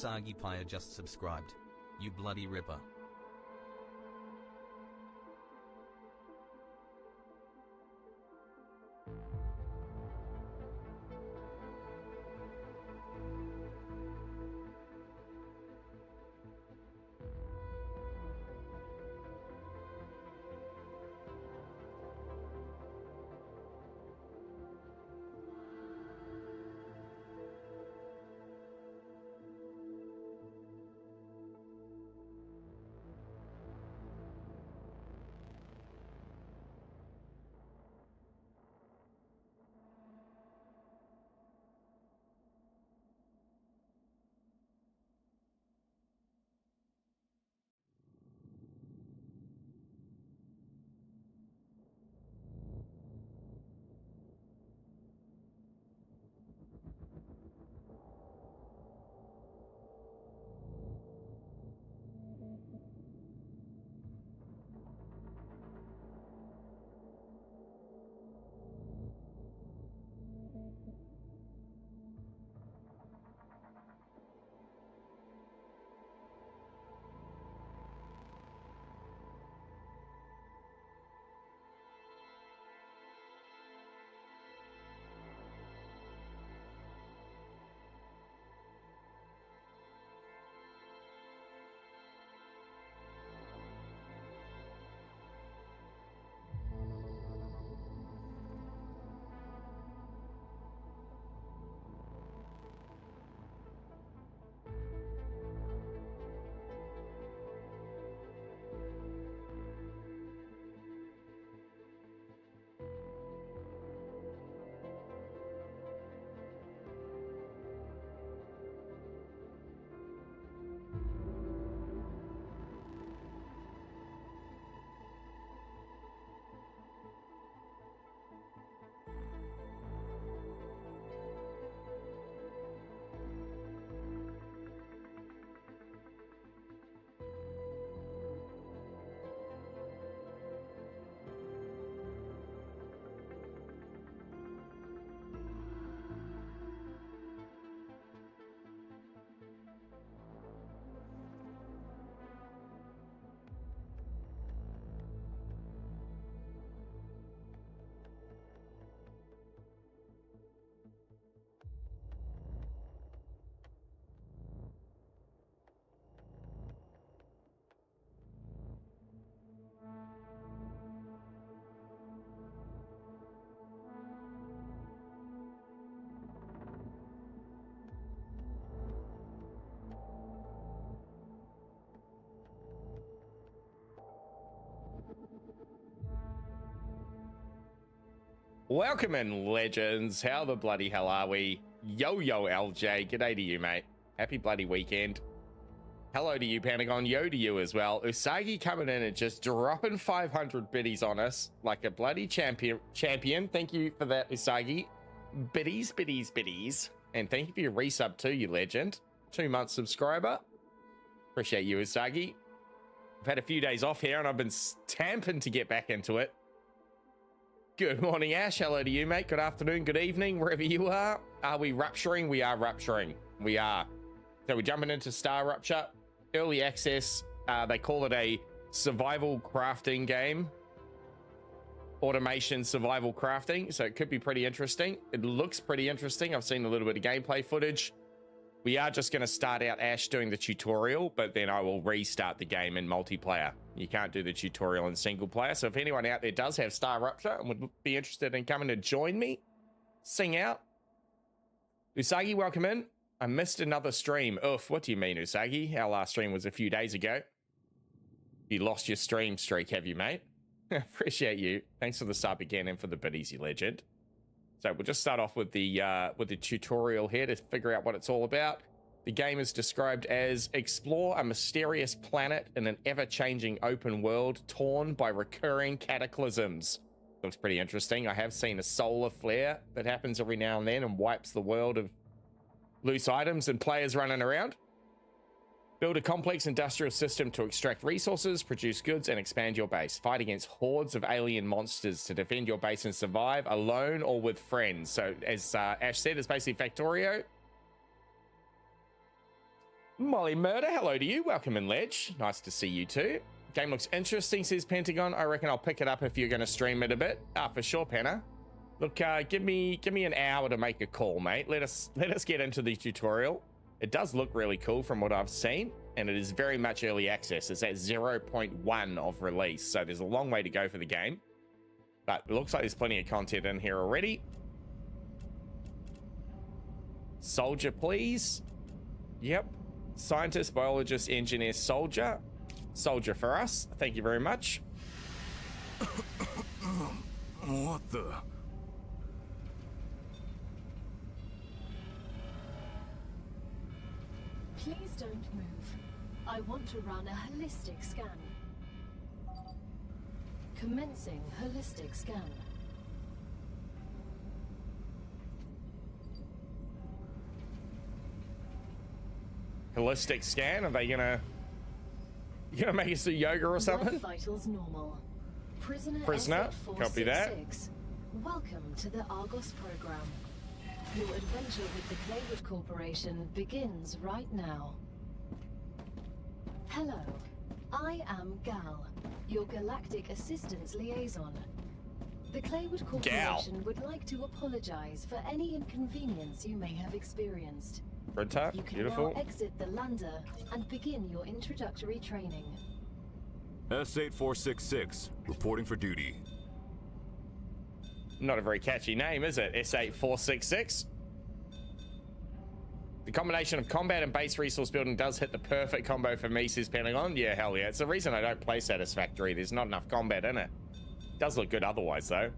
Usagi Paya just subscribed. You bloody ripper. Welcome in, legends. How the bloody hell are we? Yo, LJ. G'day to you, mate. Happy bloody weekend. Hello to you, Pentagon. Yo to you as well. Usagi coming in and just dropping 500 biddies on us like a bloody champion. Thank you for that, Usagi. Biddies. And thank you for your resub too, you legend. 2-month subscriber. Appreciate you, Usagi. I've had a few days off here and I've been stamping to get back into it. Good morning, Ash. Hello to you, mate. Good afternoon, good evening, wherever you are. Are we rupturing? We are rupturing. We are. So we're jumping into StarRupture. Early access. They call it a survival crafting game. Automation survival crafting. So it could be pretty interesting. It looks pretty interesting. I've seen a little bit of gameplay footage. We are just going to start out Ash doing the tutorial, but then I will restart the game in multiplayer. You can't do the tutorial in single player. So if anyone out there does have StarRupture and would be interested in coming to join me, sing out. Usagi, welcome in. I missed another stream. Oof, what do you mean, Usagi? Our last stream was a few days ago. You lost your stream streak, have you, mate? Appreciate you. Thanks for the sub again and for the biddies, you legend. So we'll just start off with the tutorial here to figure out what it's all about. The game is described as explore a mysterious planet in an ever-changing open world torn by recurring cataclysms. Looks pretty interesting. I have seen a solar flare that happens every now and then and wipes the world of loose items and players running around. Build a complex industrial system to extract resources, produce goods, and expand your base. Fight against hordes of alien monsters to defend your base and survive alone or with friends. So, as Ash said, it's basically Factorio. Molly Murder, hello to you. Welcome in, Ledge. Nice to see you too. Game looks interesting, says Pentagon. I reckon I'll pick it up if you're going to stream it a bit. For sure, Penna. Look, give me an hour to make a call, mate. Let us get into the tutorial. It does look really cool from what I've seen, and it is very much early access. It's at 0.1 of release, so there's a long way to go for the game. But it looks like there's plenty of content in here already. Soldier, please. Yep. Scientist, biologist, engineer, soldier. Soldier for us. Thank you very much. What the? Please don't move. I want to run a holistic scan. Commencing holistic scan. Holistic scan? Are they gonna make us do yoga or something? Life vitals normal. Prisoner Copy that. Welcome to the Argos program. Your adventure with the Claywood Corporation begins right now. Hello, I am Gal, your galactic assistance liaison. The Claywood Corporation would like to apologize for any inconvenience you may have experienced. Printer, You can beautiful. now exit the lander and begin your introductory training. S8466, reporting for duty. Not a very catchy name, is it? S8466. The combination of combat and base resource building does hit the perfect combo for me, says Pentagon. Yeah, hell yeah. It's the reason I don't play Satisfactory. There's not enough combat in it. Does look good otherwise, though.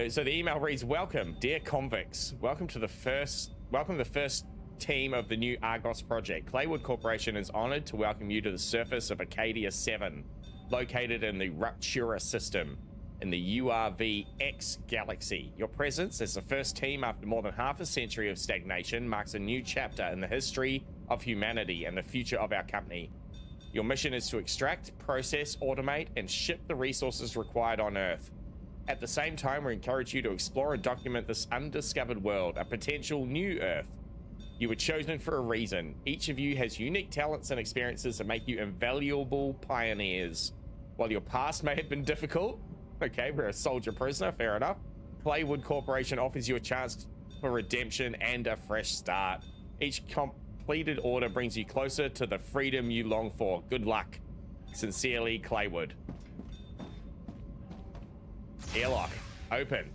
So the email reads, welcome, dear convicts. Welcome to the first team of the new Argos project. Claywood Corporation is honored to welcome you to the surface of Acadia 7, located in the Ruptura system in the URV-X galaxy. Your presence as the first team after more than half a century of stagnation marks a new chapter in the history of humanity and the future of our company. Your mission is to extract, process, automate, and ship the resources required on Earth. At the same time, we encourage you to explore and document this undiscovered world, a potential new Earth. You were chosen for a reason. Each of you has unique talents and experiences that make you invaluable pioneers. While your past may have been difficult, okay, we're a soldier prisoner, fair enough, Claywood Corporation offers you a chance for redemption and a fresh start. Each completed order brings you closer to the freedom you long for. Good luck. Sincerely, Claywood. Airlock, open.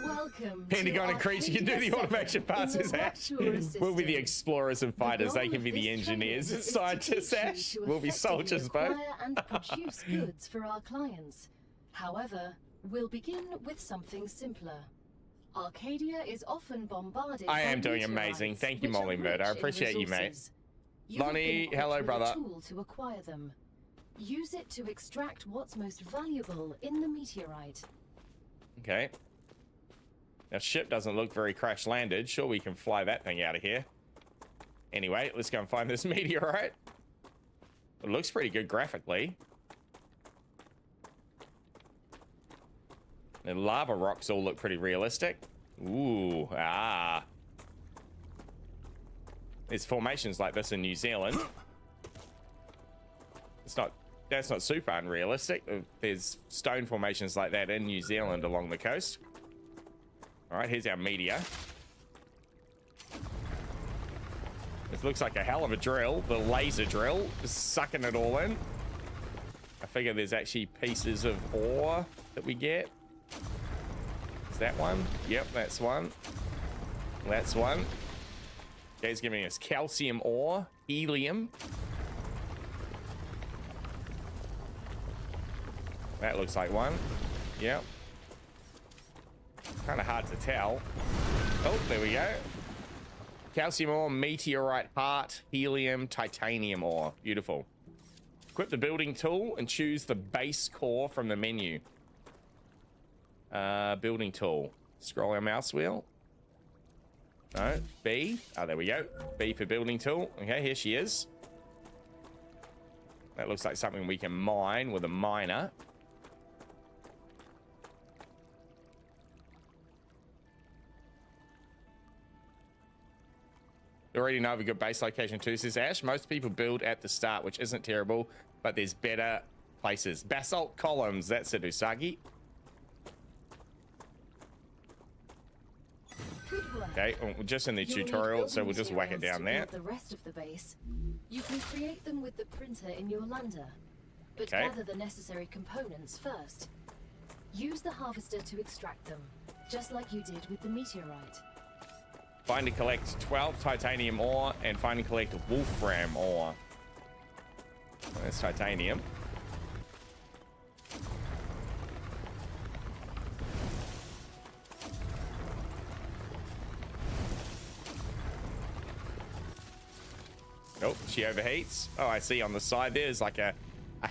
Welcome. Pentagon and Creech, you can do the automation parts as Ash. We'll be the explorers and fighters. They can be the engineers and scientists, Ash. We'll be soldiers, both. And produce goods for our clients. However, we'll begin with something simpler. Arcadia is often bombarded. I am doing amazing. Thank you, Molly Murder. I appreciate you, mate. Lonnie, hello, brother. Tool to acquire them. Use it to extract what's most valuable in the meteorite. Okay. Now, ship doesn't look very crash landed. Sure, we can fly that thing out of here. Anyway, let's go and find this meteorite. It looks pretty good graphically. The lava rocks all look pretty realistic. Ooh, There's formations like this in New Zealand. That's not super unrealistic. There's stone formations like that in New Zealand along the coast. All right, here's our meteor. This looks like a hell of a drill. The laser drill, just sucking it all in. I figure there's actually pieces of ore that we get. Is that one? Yep, that's one. That's one. Okay, he's giving us calcium ore, helium. That looks like one. Yep. Kind of hard to tell. Oh, there we go. Calcium ore, meteorite heart, helium, titanium ore. Beautiful. Equip the building tool and choose the base core from the menu. Building tool. Scroll our mouse wheel. No, B. Oh, there we go. B for building tool. Okay, here she is. That looks like something we can mine with a miner. Already know of a good base location too, says Ash. Most people build at the start, which isn't terrible, but there's better places. Basalt columns, that's it, Usagi. Good work. Okay, we're just in the You'll need tutorial, so building we'll just whack it materials down to there. build the rest of the base. You can create them with the printer in your lander, but Okay. gather the necessary components first. Use the harvester to extract them, just like you did with the meteorite. Find and collect 12 titanium ore and find and collect wolfram ore. Well, that's titanium. Oh, she overheats. Oh, I see on the side there's like a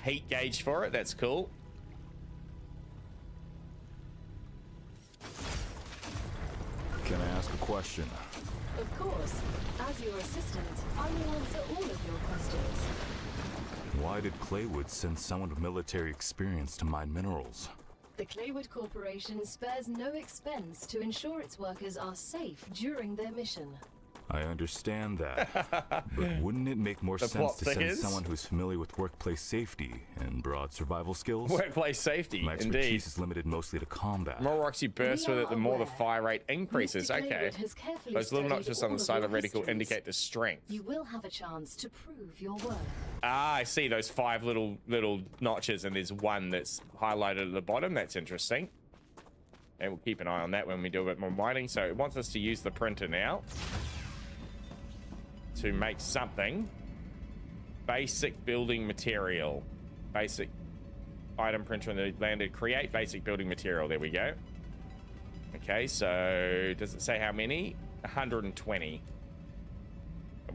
heat gauge for it. That's cool. Can I ask a question? Of course, as your assistant, I will answer all of your questions. Why did Claywood send someone with military experience to mine minerals? The Claywood Corporation spares no expense to ensure its workers are safe during their mission. I understand that, but wouldn't it make more The sense plot to send thickens. someone who's familiar with workplace safety and broad survival skills? Workplace safety, My indeed. expertise is limited mostly to combat. The more rocks you burst We with are it, the more the aware. fire rate increases. Mr. Okay. Claywood has carefully Those little studied notches on all the of side your of the reticle histories. indicate the strength. You will have a chance to prove your worth. Ah, I see those 5 little notches, and there's one that's highlighted at the bottom. That's interesting. And we'll keep an eye on that when we do a bit more mining. So it wants us to use the printer now to make something. Basic building material. Basic item printer in the lander. Create basic building material. There we go. Okay, so does it say how many? 120.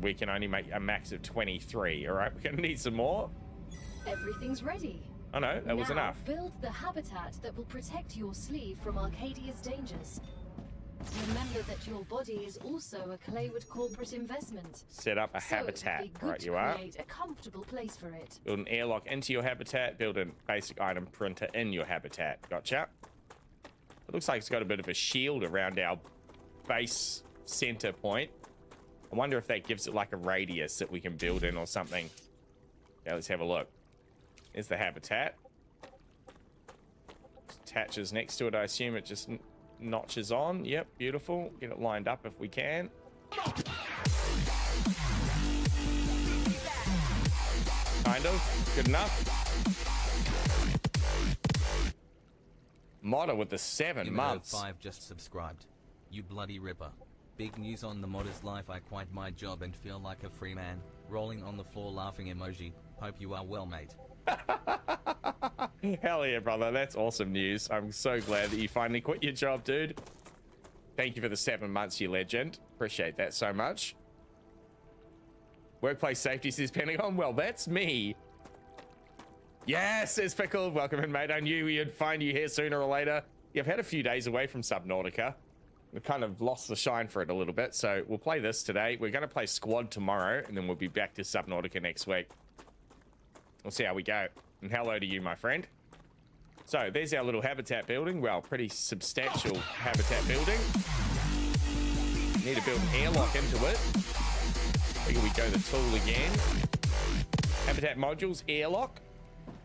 We can only make a max of 23. All right, we're going to need some more. Everything's ready. Oh no, that was Now, enough. Build the habitat that will protect your sleeve from Arcadia's dangers. Remember that your body is also a Claywood corporate investment. Set up a So habitat. it'd be good Right, to you are. create a comfortable place for it. Build an airlock into your habitat. Build a basic item printer in your habitat. Gotcha. It looks like it's got a bit of a shield around our base center point. I wonder if that gives it like a radius that we can build in or something. Yeah, let's have a look. There's the habitat. Attaches next to it. I assume it just notches on. Yep, beautiful. Get it lined up if we can. Kind of. Good enough. Modder with the 7 Emo months. 5 just subscribed. You bloody ripper. Big news on the modder's life. I quit my job and feel like a free man. Rolling on the floor laughing emoji. Hope you are well, mate. Hell yeah, brother. That's awesome news. I'm so glad that you finally quit your job, dude. Thank you for the 7 months, you legend. Appreciate that so much. Workplace safety, says Pentagon. Well, that's me. Yes, says Pickle. Welcome in, mate. I knew we'd find you here sooner or later. Yeah, I've had a few days away from Subnautica. We've kind of lost the shine for it a little bit, so we'll play this today. We're going to play Squad tomorrow, and then we'll be back to Subnautica next week. We'll see how we go. And hello to you, my friend. So there's our little habitat building. Well, pretty substantial habitat building. Need to build an airlock into it. Here we go, the tool again. Habitat modules, airlock.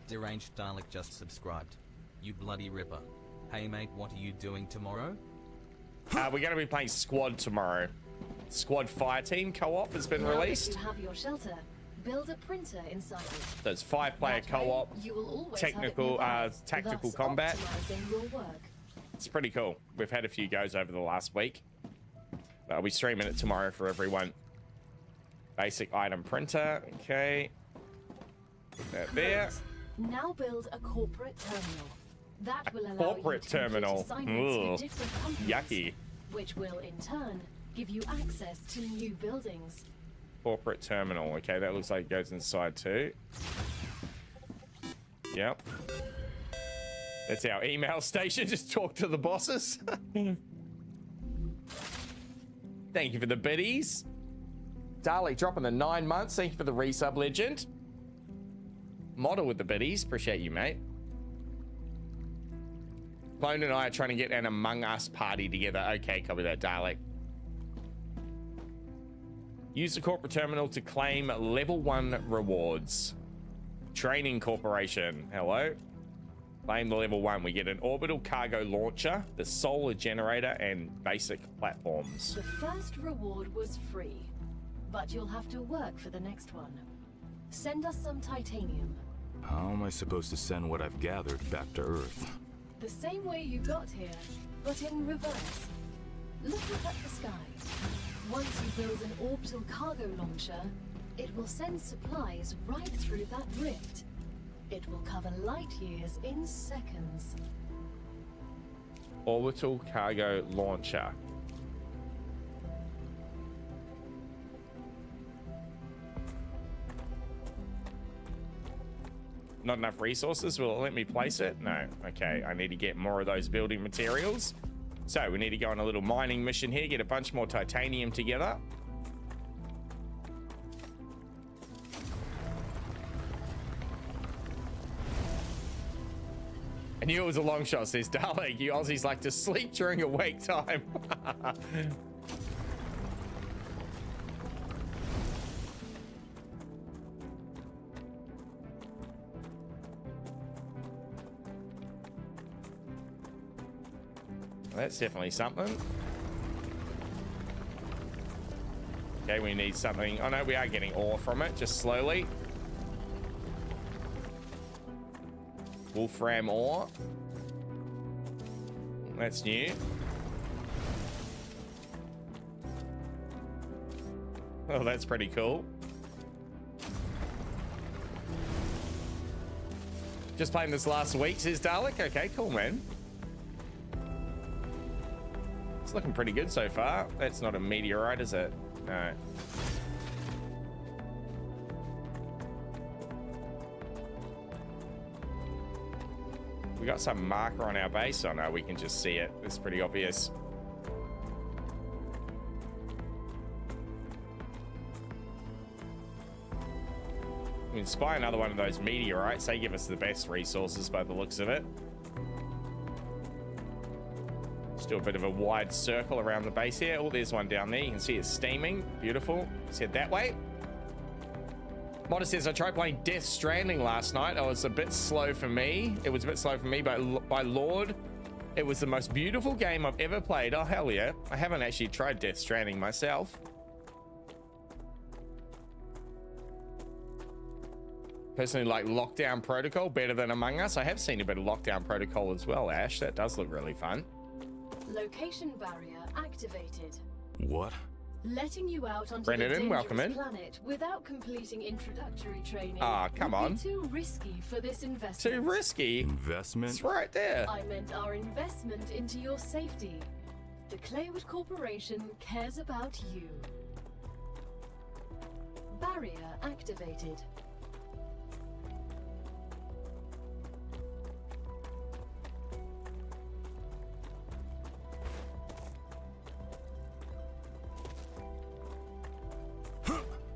Deranged Dalek just subscribed. You bloody ripper. Hey mate, what are you doing tomorrow? We're going to be playing Squad tomorrow. Squad Fire Team co-op has been Now that released. you have your shelter, build a printer inside it. So it's 5-player That way, co-op. you will always technical, have it nearby, tactical thus combat. optimizing your work. It's pretty cool. We've had a few goes over the last week. I'll be streaming it tomorrow for everyone. Basic item printer. Okay. Put that there. Great. Now build a corporate terminal. That will allow Corporate you to complete terminal. assignments Ugh. with different companies, Yucky. which will in turn give you access to new buildings. Corporate terminal. Okay, that looks like it goes inside too. Yep. That's our email station. Just talk to the bosses. Thank you for the biddies. Darley dropping the 9 months. Thank you for the resub, legend. Model with the biddies. Appreciate you, mate. Clone and I are trying to get an Among Us party together. Okay, copy that, Dalek. Use the corporate terminal to claim level 1 rewards. Training Corporation. Hello. Claim the level 1. We get an orbital cargo launcher, the solar generator, and basic platforms. The first reward was free, but you'll have to work for the next one. Send us some titanium. How am I supposed to send what I've gathered back to Earth? The same way you got here, but in reverse. Look up at the sky. Once you build an orbital cargo launcher, it will send supplies right through that rift. It will cover light years in seconds. Orbital cargo launcher. Not enough resources? Will it let me place it? No. Okay, I need to get more of those building materials. So we need to go on a little mining mission here, get a bunch more titanium together. I knew it was a long shot, says Dalek. You Aussies like to sleep during awake time. That's definitely something. Okay, we need something. Oh no, we are getting ore from it, just slowly. Wolfram ore. That's new. Oh, that's pretty cool. Just playing this last week, says Dalek. Okay, cool, man. It's looking pretty good so far. That's not a meteorite, is it? No. We got some marker on our base. Oh no, we can just see it. It's pretty obvious. We can spy another one of those meteorites. They give us the best resources by the looks of it. Do a bit of a wide circle around the base here. Oh, there's one down there. You can see it steaming. Beautiful. Let's head that way. Modest says, I tried playing Death Stranding last night. Oh, it was a bit slow for me. It was a bit slow for me, but by Lord, it was the most beautiful game I've ever played. Oh, hell yeah. I haven't actually tried Death Stranding myself. Personally, like Lockdown Protocol better than Among Us. I have seen a bit of Lockdown Protocol as well, Ash. That does look really fun. Location barrier activated. What? Letting you out onto Brennan, the welcome in. planet without completing introductory training. Ah, come on. Would be too risky for this investment. Too risky? Investment? It's right there. I meant our investment into your safety. The Claywood Corporation cares about you. Barrier activated.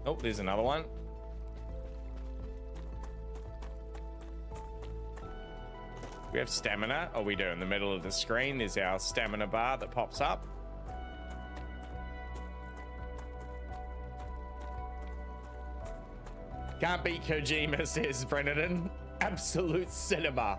Oh, there's another one. We have stamina. Oh, we do. In the middle of the screen is our stamina bar that pops up. Can't beat Kojima, says Brennan. Absolute cinema.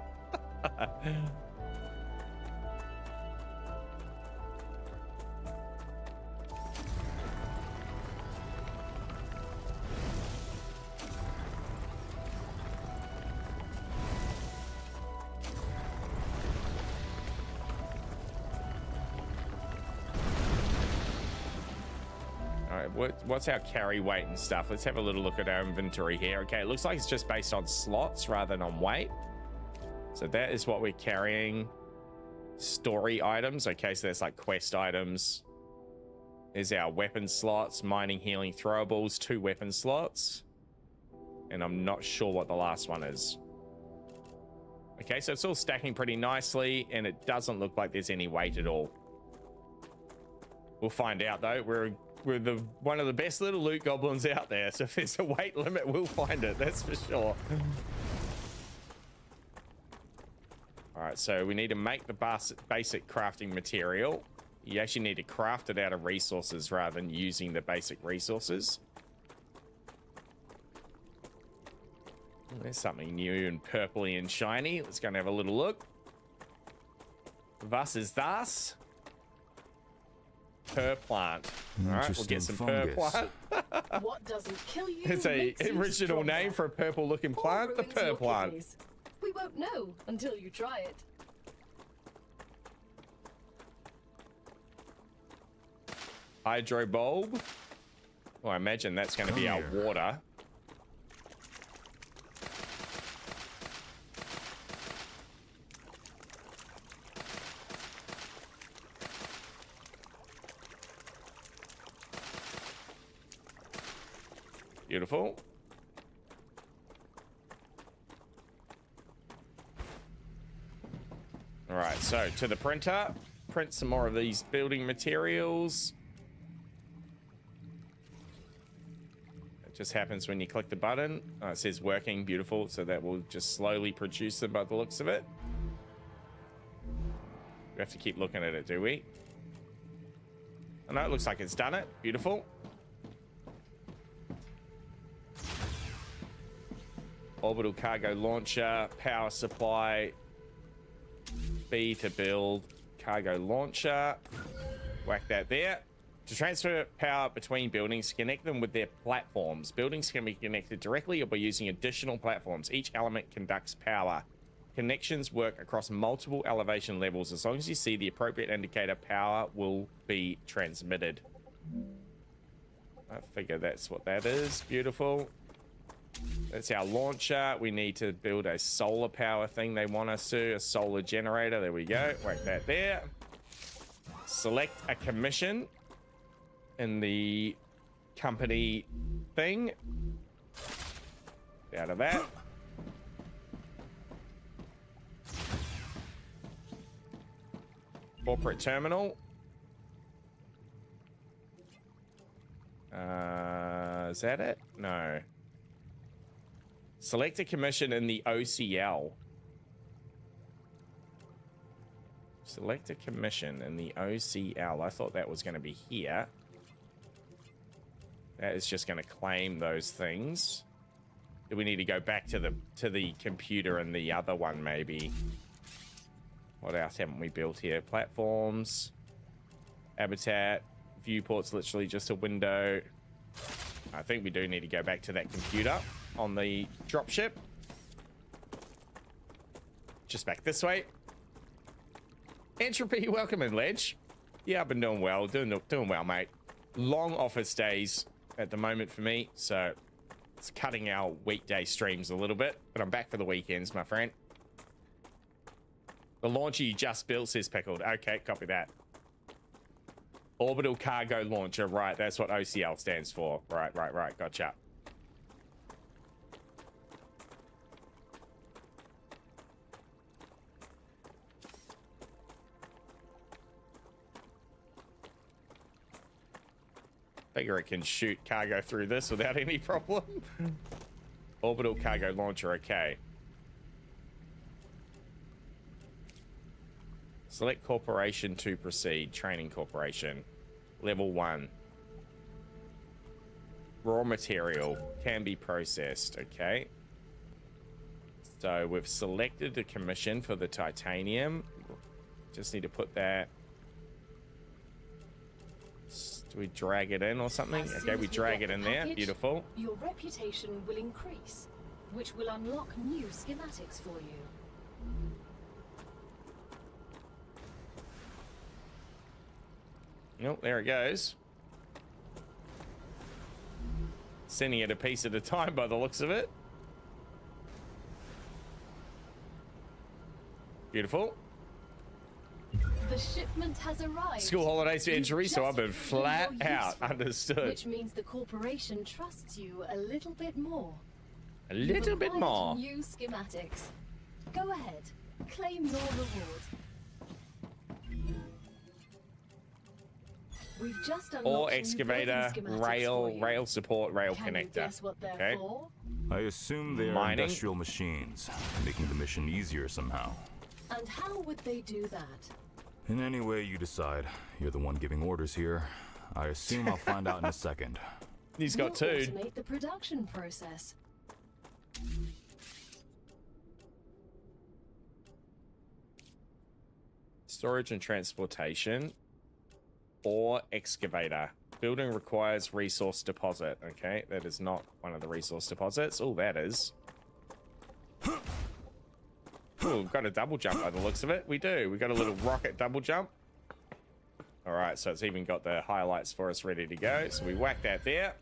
What's our carry weight and stuff? Let's have a little look at our inventory here. Okay, it looks like it's just based on slots rather than on weight. So that is what we're carrying. Story items. Okay, so that's like quest items. There's our weapon slots, mining, healing, throwables, 2 weapon slots. And I'm not sure what the last one is. Okay, so it's all stacking pretty nicely, and it doesn't look like there's any weight at all. We'll find out though. We're one of the best little loot goblins out there, so if there's a weight limit, we'll find it, that's for sure. All right, so we need to make the basic crafting material. You actually need to craft it out of resources rather than using the basic resources. There's something new and purpley and shiny. Let's go and have a little look. Was is das? Per plant. All right, we'll get some per plant. What doesn't kill you? It's a makes you original stronger. name for a purple looking Or plant, the ruins per your plant. kidneys. We won't know until you try it. Hydro bulb. Well, I imagine that's going to be our water. Beautiful. All right, so to the printer, print some more of these building materials. It just happens when you click the button. Oh, it says working, beautiful. So that will just slowly produce them by the looks of it. We have to keep looking at it, do we? Oh, no, it looks like it's done it. Beautiful. Orbital cargo launcher, power supply, B to build cargo launcher. Whack that there. To transfer power between buildings, connect them with their platforms. Buildings can be connected directly or by using additional platforms. Each element conducts power. Connections work across multiple elevation levels. As long as you see the appropriate indicator, power will be transmitted. I figure that's what that is. Beautiful. That's our launcher. We need to build a solar power thing they want us to. A solar generator. There we go. Whack that there. Select a commission in the company thing. Out of that. Corporate terminal. Is that it? No. Select a commission in the OCL. Select a commission in the OCL. I thought that was going to be here. That is just going to claim those things. Do we need to go back to the computer and the other one maybe? What else haven't we built here? Platforms, habitat, viewport's literally just a window. I think we do need to go back to that computer on the dropship. Just back this way. Entropy, welcome in, Ledge. Yeah, I've been doing well. Doing well, mate. Long office days at the moment for me, so it's cutting our weekday streams a little bit, but I'm back for the weekends, my friend. The launcher you just built, says Pickled. Okay, copy that. Orbital cargo launcher, right, that's what OCL stands for. Right, gotcha. Figure it can shoot cargo through this without any problem. Orbital cargo launcher, okay. Select corporation to proceed. Training corporation. Level 1. Raw material can be processed, okay. So we've selected the commission for the titanium. Just need to put that. Do we drag it in or something? Okay, we drag it in there. Beautiful. Your reputation will increase, which will unlock new schematics for you. Nope, there it goes. Sending it a piece at a time by the looks of it. Beautiful. The shipment has arrived. School holidays for injury, so I've been Just flat proved you're out. useful, Understood. Which means the corporation trusts you a little bit more. A little bit more. New schematics. Go ahead, claim your reward. We've just unlocked Or new excavator, building schematics rail, for you. rail support, rail Can you connector. guess what they're Okay. for? I assume they are Mining. industrial machines, making the mission easier somehow. And how would they do that? In any way you decide, you're the one giving orders here. I assume I'll find out in a second. He's got We'll two. automate the production process. Storage and transportation. Or excavator. Building requires resource deposit. Okay, that is not one of the resource deposits. Oh, that is. Oh, we've got a double jump by the looks of it. We do. We got a little rocket double jump. All right, so it's even got the highlights for us ready to go. So we whack that there.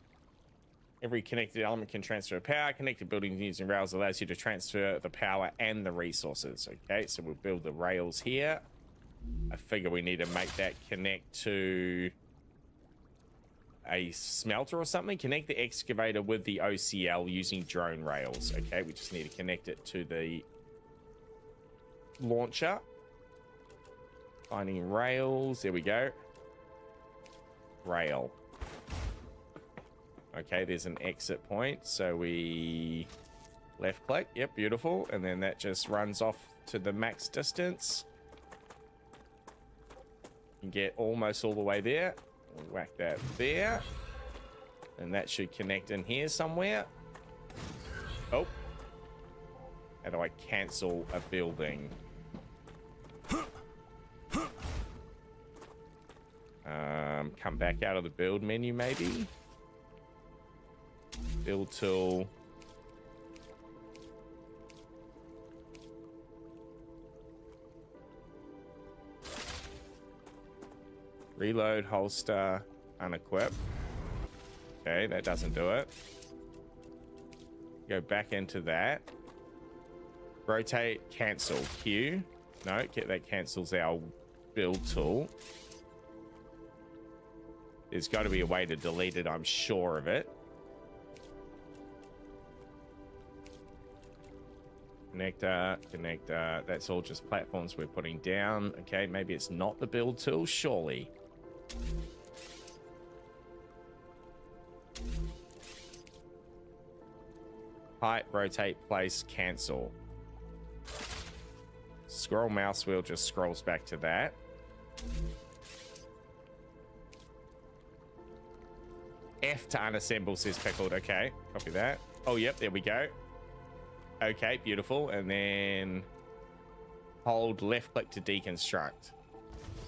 Every connected element can transfer power. Connected buildings using rails allows you to transfer the power and the resources. Okay, so we'll build the rails here. I figure we need to make that connect to a smelter or something. Connect the excavator with the OCL using drone rails. Okay, we just need to connect it to the launcher. Finding rails. There we go. Rail. Okay, there's an exit point. So we left click. Yep, beautiful. And then that just runs off to the max distance. And get almost all the way there. We'll whack that there. And that should connect in here somewhere. Oh. How do I cancel a building? Come back out of the build menu, maybe. Build tool. Reload, holster, unequip. Okay, that doesn't do it. Go back into that. Rotate, cancel, Q. No, that cancels our build tool. There's got to be a way to delete it, I'm sure of it. Connector, connector. That's all just platforms we're putting down. Okay, maybe it's not the build tool, surely. Height, rotate, place, cancel. Scroll mouse wheel just scrolls back to that. F to unassemble, says Pickled. Okay, copy that. Oh, yep, there we go. Okay, beautiful. And then hold left click to deconstruct.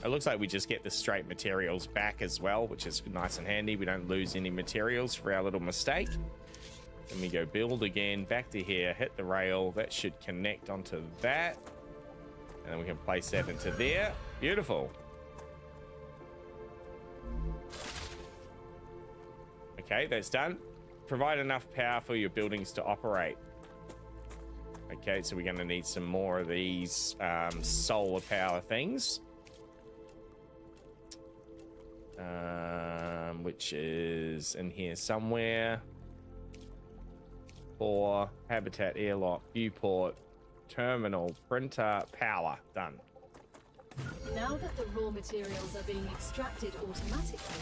It looks like we just get the straight materials back as well, which is nice and handy. We don't lose any materials for our little mistake. Then we go build again, back to here, hit the rail. That should connect onto that. And then we can place that into there. Beautiful. Okay, that's done. Provide enough power for your buildings to operate. Okay, so we're going to need some more of these solar power things. Which is in here somewhere. For habitat, airlock, viewport, terminal, printer, power. Done. Now that the raw materials are being extracted automatically,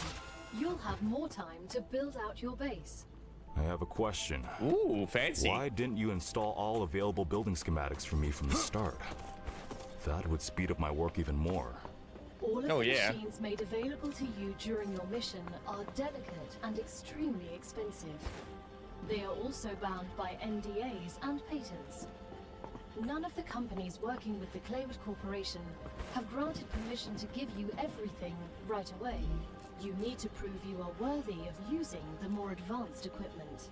you'll have more time to build out your base. I have a question. Ooh, fancy. Why didn't you install all available building schematics for me from the start? That would speed up my work even more. All of the machines made available to you during your mission are delicate and extremely expensive. They are also bound by NDAs and patents. None of the companies working with the Claywood Corporation have granted permission to give you everything right away. You need to prove you are worthy of using the more advanced equipment.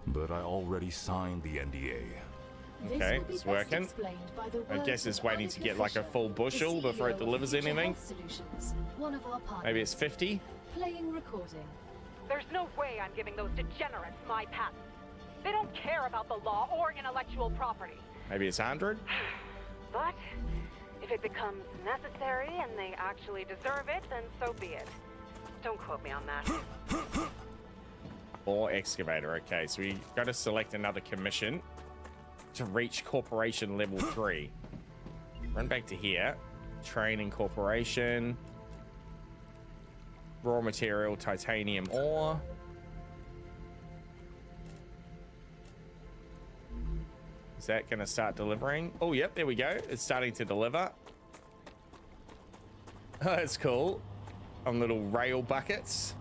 But I already signed the NDA. Okay, it's working. I guess it's waiting to get like a full bushel before it delivers anything. Maybe it's 50. Playing recording. There's no way I'm giving those degenerates my patents. They don't care about the law or intellectual property. Maybe it's 100. But if it becomes necessary and they actually deserve it, then so be it. Don't quote me on that. Or excavator. Okay, so we got to select another commission to reach corporation level 3. Run back to here. Training corporation. Raw material, titanium ore. Is that going to start delivering? Oh, yep, there we go. It's starting to deliver. Oh, that's cool. On little rail buckets.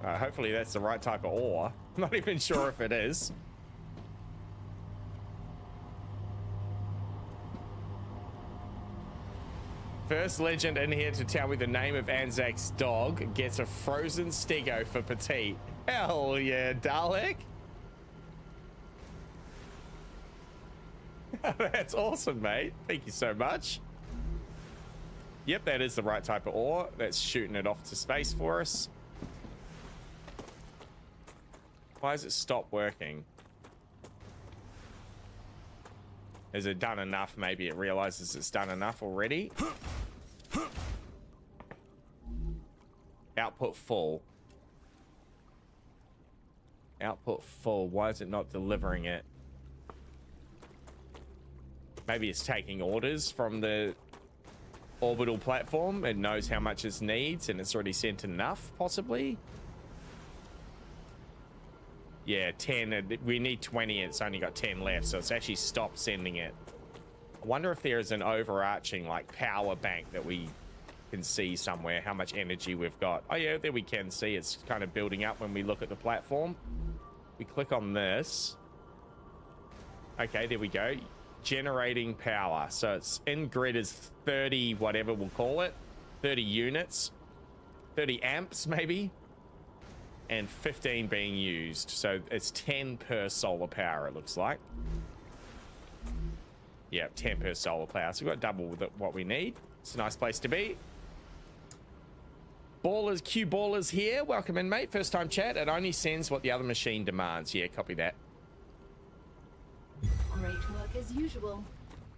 Hopefully that's the right type of ore. I'm not even sure if it is. First legend in here to tell me the name of Anzac's dog gets a frozen stego for petite. Hell yeah, Dalek. That's awesome, mate. Thank you so much. Yep, that is the right type of ore. That's shooting it off to space for us. Why has it stopped working? Has it done enough? Maybe it realizes it's done enough already. Output full. Output full. Why is it not delivering it? Maybe it's taking orders from the orbital platform and knows how much it needs and it's already sent enough, possibly. Yeah, 10. We need 20 and it's only got 10 left, so it's actually stopped sending it. I wonder if there's an overarching like power bank that we can see somewhere, how much energy we've got. Oh yeah, there we can see it's kind of building up when we look at the platform. We click on this. Okay, there we go. Generating power. So it's in grid is 30, whatever we'll call it. 30 units. 30 amps maybe. And 15 being used. So it's 10 per solar power, it looks like. Yeah, 10 per solar power. So we've got double what we need. It's a nice place to be. Ballers, Q Ballers here. Welcome in, mate. First time chat. It only sends what the other machine demands. Yeah, copy that. Great work as usual.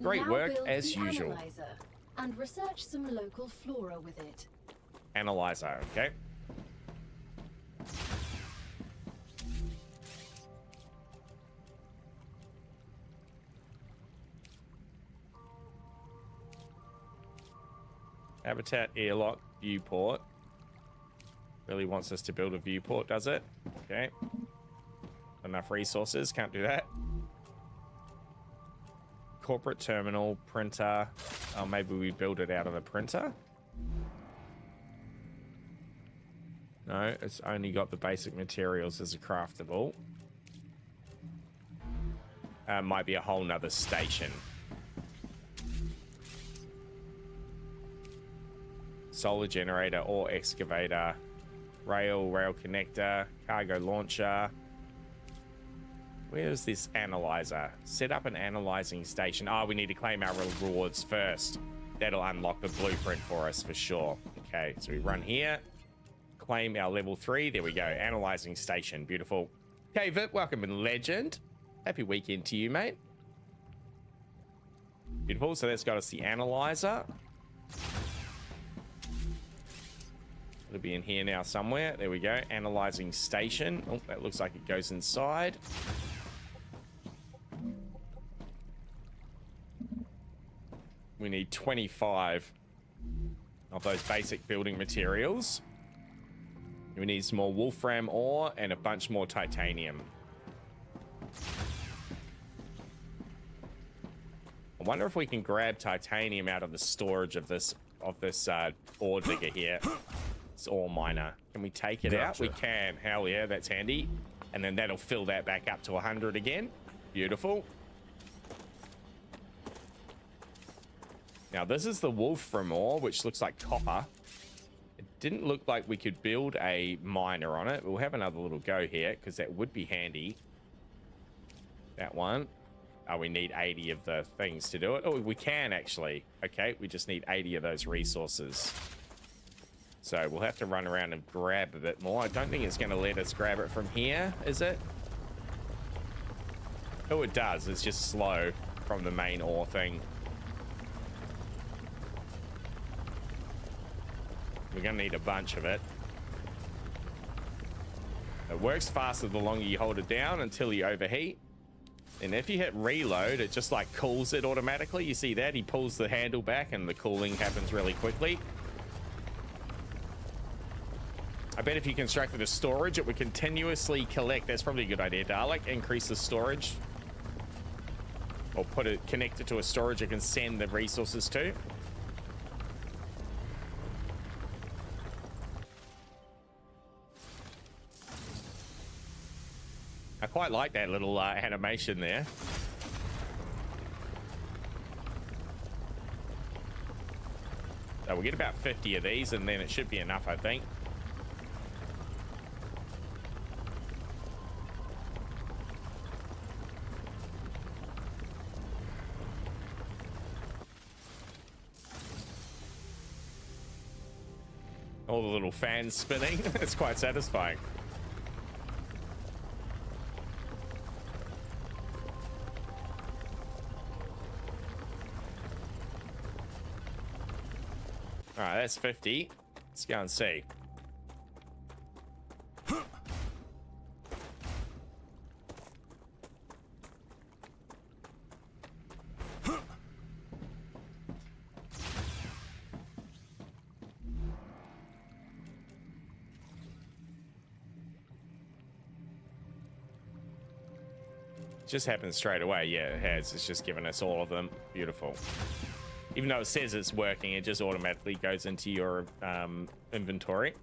Great Now work build as the usual. Analyzer and research some local flora with it. Analyzer, okay. Habitat airlock viewport. Really wants us to build a viewport, does it? Okay. Enough resources, can't do that. Corporate terminal, printer. Oh, maybe we build it out of the printer. No, it's only got the basic materials as a craftable. Might be a whole nother station. Solar generator or excavator. Rail connector, cargo launcher. Where's this analyzer? Set up an analyzing station. Oh, we need to claim our rewards first. That'll unlock the blueprint for us for sure. Okay, so we run here. Claim our level 3. There we go. Analyzing station. Beautiful. Okay, Vip, welcome in, legend. Happy weekend to you, mate. Beautiful. So that's got us the analyzer. It'll be in here now somewhere. There we go. Analyzing station. Oh, that looks like it goes inside. We need 25 of those basic building materials. We need some more wolfram ore and a bunch more titanium. I wonder if we can grab titanium out of the storage of this ore digger here. This ore miner. Can we take it out? We can. Hell yeah, that's handy. And then that'll fill that back up to 100 again. Beautiful. Now this is the wolfram ore, which looks like copper. It didn't look like we could build a miner on it. We'll have another little go here because that would be handy. That one. Oh, we need 80 of the things to do it. Oh, we can actually. Okay, we just need 80 of those resources. So we'll have to run around and grab a bit more. I don't think it's going to let us grab it from here, is it? Oh, it does. It's just slow from the main ore thing. We're going to need a bunch of it. It works faster the longer you hold it down until you overheat. And if you hit reload, it just like cools it automatically. You see that? He pulls the handle back and the cooling happens really quickly. I bet if you constructed a storage, it would continuously collect. That's probably a good idea, Dalek. Increase the storage. Or connect it to a storage it can send the resources to. quite like that little animation there. So we'll get about 50 of these and then it should be enough, I think. All the little fans spinning. It's quite satisfying. All right, that's 50. Let's go and see. Just happened straight away. Yeah, it has. It's just given us all of them. Beautiful. Even though it says it's working, it just automatically goes into your inventory.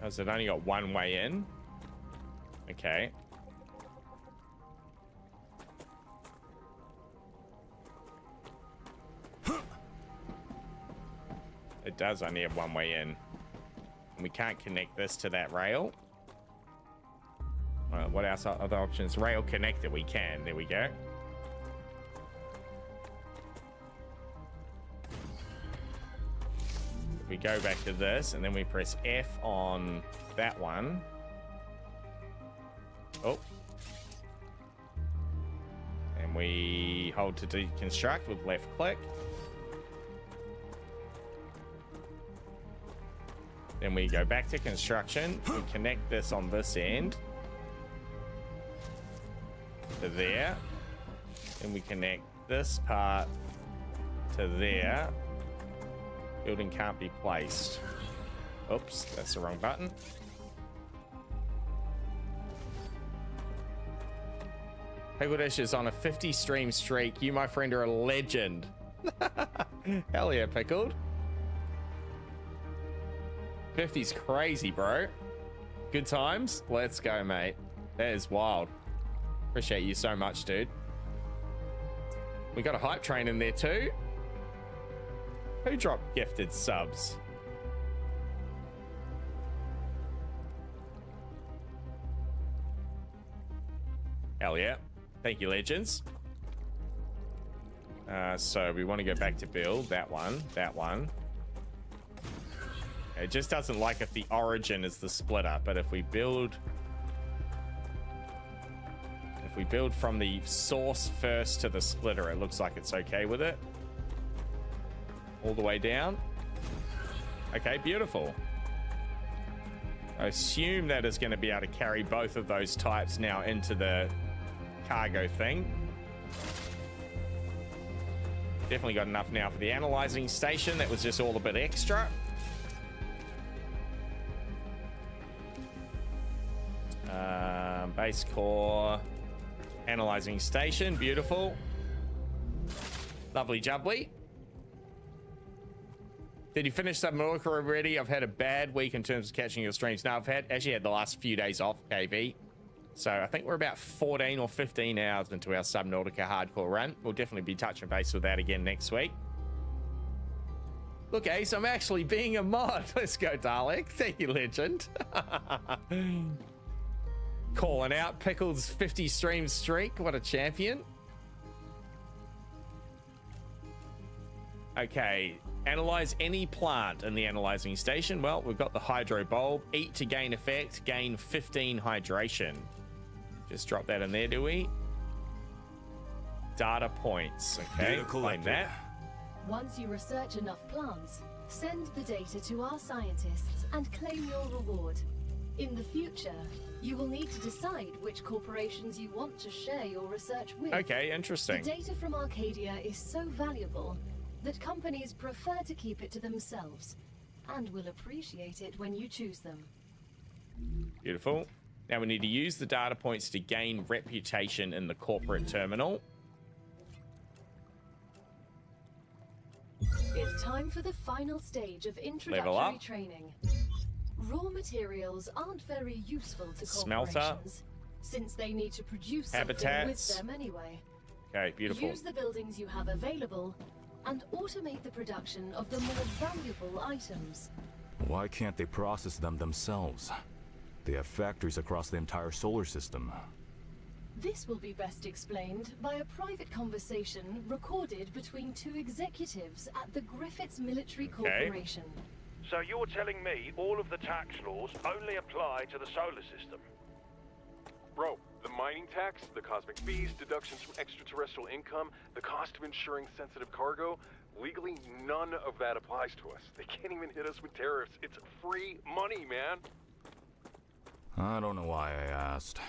Has it only got one way in? Okay. It does only have one way in. And we can't connect this to that rail. What else are other options? Rail connector, we can. There we go. We go back to this and then we press F on that one. Oh. And we hold to deconstruct with left click. Then we go back to construction. We connect this on this end to there. Then we connect this part to there. Building can't be placed. Oops, that's the wrong button. Pickledish is on a 50 stream streak. You, my friend, are a legend. Hell yeah, Pickled. 50's crazy, bro. Good times. Let's go, mate. That is wild. Appreciate you so much, dude. We got a hype train in there too. Who dropped gifted subs? Hell yeah. Thank you, legends. So we want to go back to build that one. It just doesn't like if the origin is the splitter, but if we build from the source first to the splitter, it looks like it's okay with it. All the way down. Okay, beautiful. I assume that is going to be able to carry both of those types now into the cargo thing. Definitely got enough now for the analyzing station. That was just all a bit extra. Base core. Analyzing station. Beautiful. Lovely jubbly. Did you finish Subnautica already? I've had a bad week in terms of catching your streams. No, I've actually had the last few days off, KV. So I think we're about 14 or 15 hours into our Subnautica hardcore run. We'll definitely be touching base with that again next week. Look, Ace, I'm actually being a mod. Let's go, Dalek. Thank you, legend. Calling out Pickle's 50 stream streak. What a champion. Okay. Analyze any plant in the analyzing station. Well, we've got the hydro bulb. Eat to gain effect. Gain 15 hydration. Just drop that in there, do we? data points. Okay, claim that. Once you research enough plants, send the data to our scientists and claim your reward. In the future, you will need to decide which corporations you want to share your research with. Okay, interesting. The data from Arcadia is so valuable that companies prefer to keep it to themselves and will appreciate it when you choose them. Beautiful. Now we need to use the data points to gain reputation in the corporate terminal. It's time for the final stage of introductory training. Raw materials aren't very useful to corporations, since they need to produce something with them anyway. Okay, beautiful. Use the buildings you have available and automate the production of the more valuable items. Why can't they process them themselves? They have factories across the entire solar system. This will be best explained by a private conversation recorded between two executives at the Griffiths Military Corporation. So you're telling me all of the tax laws only apply to the solar system? Bro, the mining tax, the cosmic fees, deductions from extraterrestrial income, the cost of insuring sensitive cargo, legally none of that applies to us. They can't even hit us with tariffs. It's free money, man. I don't know why I asked.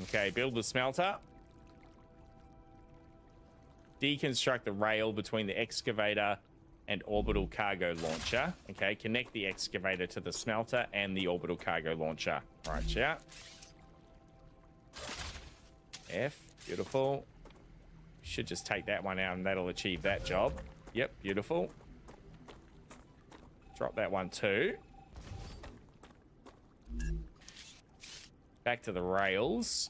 Okay, build the smelter. Deconstruct the rail between the excavator and orbital cargo launcher. Okay, connect the excavator to the smelter and the orbital cargo launcher. Right, yeah. F, beautiful. Should just take that one out and that'll achieve that job. Yep, beautiful. Drop that one too. Back to the rails.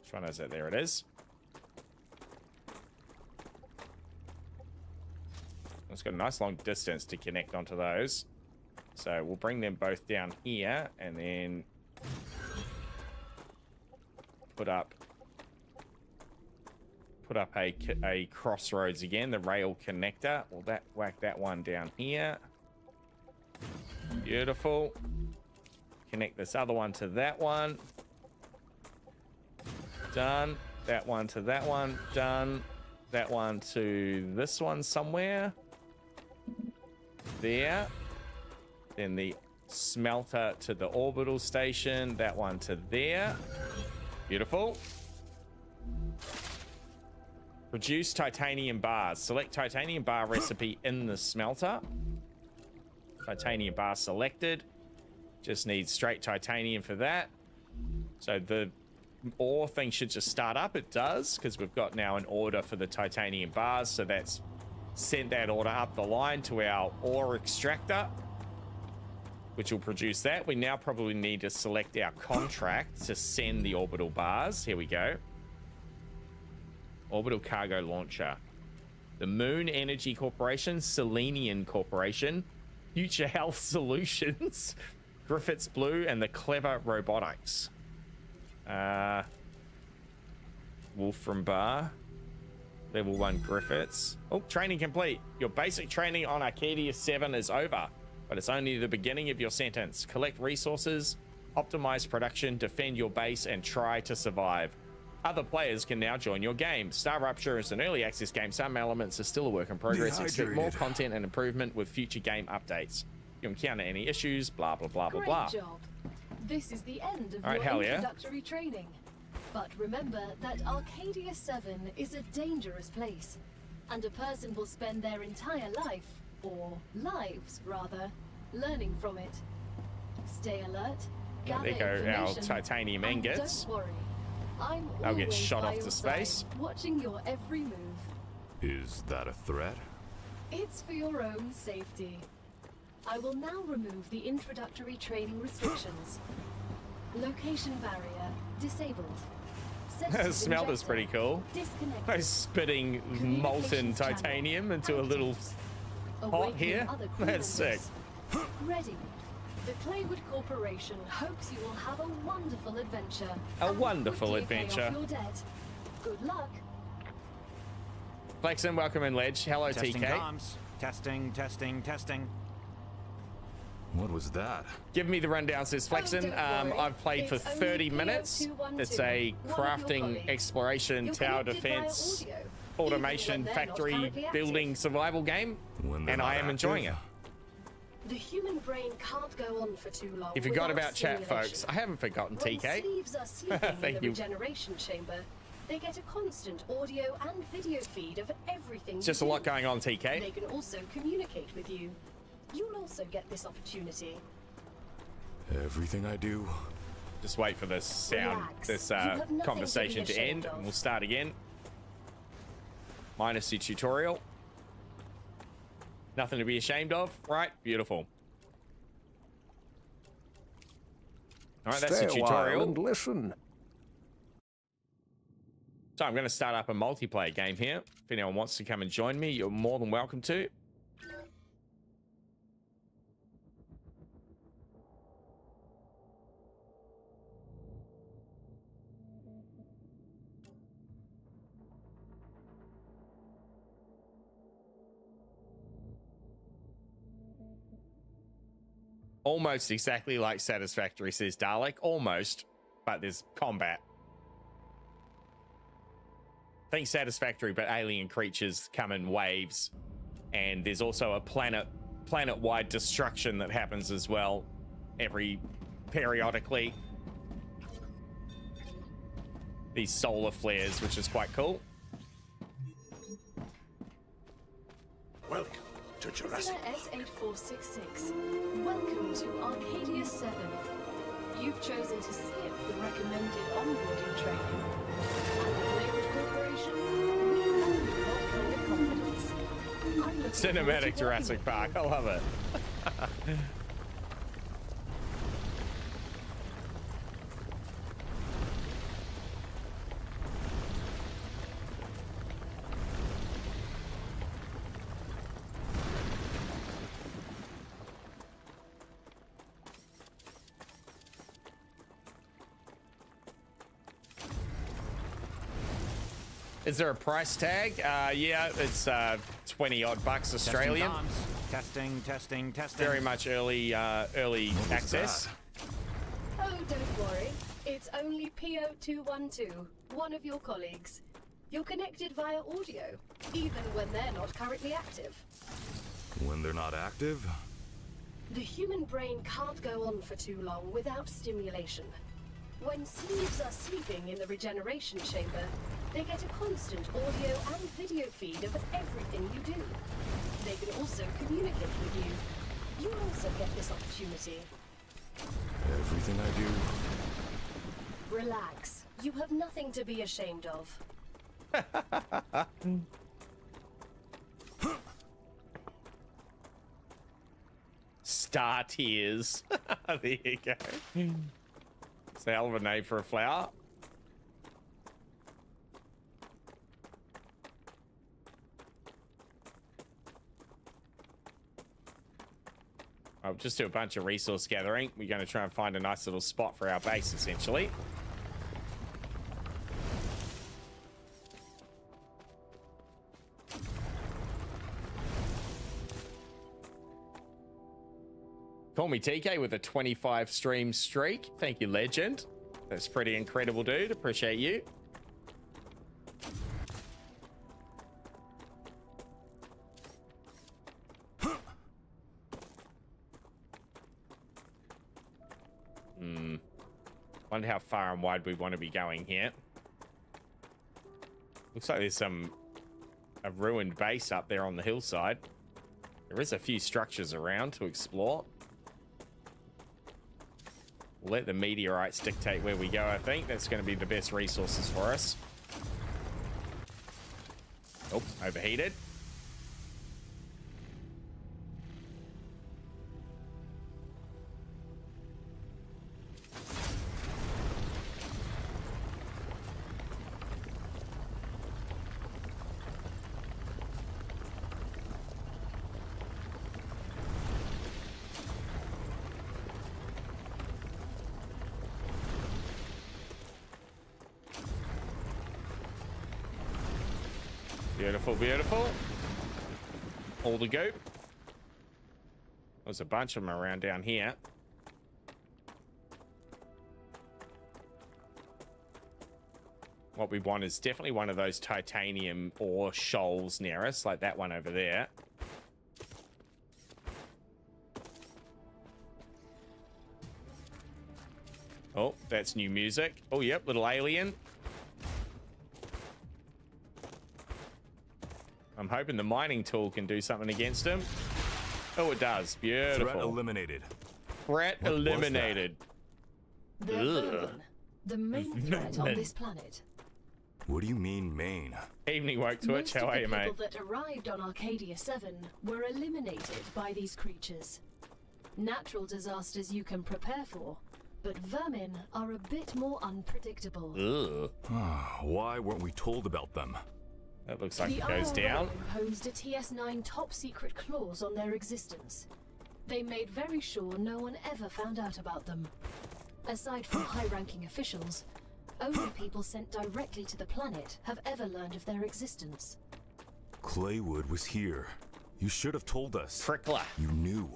Which one is it? There it is. It's got a nice long distance to connect onto those. So we'll bring them both down here and then put up a crossroads again, the rail connector. We'll whack that one down here. Beautiful. Connect this other one to that one. Done. That one to that one. Done. That one to this one somewhere. There. Then the smelter to the orbital station. That one to there. Beautiful. Produce titanium bars. Select titanium bar recipe in the smelter. Titanium bar selected. Just need straight titanium for that. So the ore thing should just start up. It does, because we've got now an order for the titanium bars. So that's sent that order up the line to our ore extractor, which will produce that. We now probably need to select our contract to send the orbital bars. Here we go. Orbital cargo launcher. The Moon Energy Corporation, Selenian Corporation, Future Health Solutions, Griffiths Blue, and the Clever Robotics. Wolfram Bar. Level 1 Griffiths. Oh, training complete. Your basic training on Arcadia 7 is over, but it's only the beginning of your sentence. Collect resources, optimize production, defend your base, and try to survive. Other players can now join your game. StarRupture is an early access game. Some elements are still a work in progress. Expect more content and improvement with future game updates. You encounter any issues, blah, blah, blah, blah, blah. Great job. This is the end of All right, your introductory training. But remember that Arcadia 7 is a dangerous place, and a person will spend their entire life, or lives rather, learning from it. Stay alert, gather There go our information, titanium and ingots. don't worry. I'm They'll get always shot by off your to space. side, watching your every move. Is that a threat? It's for your own safety. I will now remove the introductory training restrictions. Location barrier disabled. The smelter's pretty cool. Disconnect. Nice spitting molten titanium into a little pot here. That's sick. Ready. The Claywood Corporation hopes you will have a wonderful adventure. A and wonderful quickly pay adventure. off your debt. Good luck. Flexen, welcome in, Ledge. Hello, Testing TK. comms. Testing, testing, testing. What was that? Give me the rundown, says Flexen. don't worry. I've played for It's only 30 minutes. PO212, It's a one of your crafting, colleagues. exploration, You're tower connected via defense, audio, automation, even when they're not factory currently active. building survival game. When they're And not I am enjoying it. active? The human brain can't go on for too long. You forgot without about chat, stimulation. folks. I haven't forgotten, When TK. sleeves are sleeping Thank in the you. regeneration chamber, they get a constant audio and video feed of everything. Just a lot going on, TK. They can also communicate with you. You'll also get this opportunity. Everything I do. Just wait for this sound, Relax. this You have nothing conversation to to be end, ashamed of. and we'll start again. Minus the tutorial. Nothing to be ashamed of, right? Beautiful. All right, that's the Stay a while tutorial. and listen. So I'm going to start up a multiplayer game here. If anyone wants to come and join me, you're more than welcome to. Almost exactly like Satisfactory, says Dalek. Almost, but there's combat. Think Satisfactory, but alien creatures come in waves, and there's also a planet-wide destruction that happens as well, periodically. These solar flares, which is quite cool. Welcome to Jurassic. Listener S8466, welcome to Arcadia 7. You've chosen to skip the recommended onboarding training. At the Playwood Corporation, we value that kind of confidence. I'm looking forward to Cinematic working Jurassic with Park, you. I love it. Is there a price tag? Yeah, it's 20 odd bucks Australian. Testing comms. Testing, testing, testing. Very much early What was access. that? Oh, don't worry. It's only PO212, one of your colleagues. You're connected via audio, even when they're not currently active. When they're not active? The human brain can't go on for too long without stimulation. When sleeves are sleeping in the regeneration chamber, they get a constant audio and video feed of everything you do. They can also communicate with you. You'll also get this opportunity. Everything I do. Relax. You have nothing to be ashamed of. Star Tears. There you go. It's a hell of a name for a flower. I'll just do a bunch of resource gathering. We're going to try and find a nice little spot for our base, essentially. Call me TK with a 25 stream streak. Thank you, legend. That's pretty incredible, dude. Appreciate you. Wonder how far and wide we want to be going here. Looks like there's a ruined base up there on the hillside. There is a few structures around to explore. We'll let the meteorites dictate where we go, I think. That's going to be the best resources for us. Oh, overheated. Beautiful, beautiful. All the goop. There's a bunch of them around down here. What we want is definitely one of those titanium ore shoals near us, like that one over there. Oh, that's new music. Oh, yep, little alien. I'm hoping the mining tool can do something against him. Oh, it does. Beautiful. Threat eliminated. Threat eliminated. They're vermin, the main threat on this planet. What do you mean, main? Evening Woke Twitch, how are you, mate? Most of the people that arrived on Arcadia 7 were eliminated by these creatures. Natural disasters you can prepare for, but vermin are a bit more unpredictable. Ugh. Why weren't we told about them? That looks like The it goes down. imposed a TS9 top secret clause on their existence. They made very sure no one ever found out about them. Aside from high-ranking officials, only people sent directly to the planet have ever learned of their existence. Claywood was here. You should have told us. Prickler. You knew.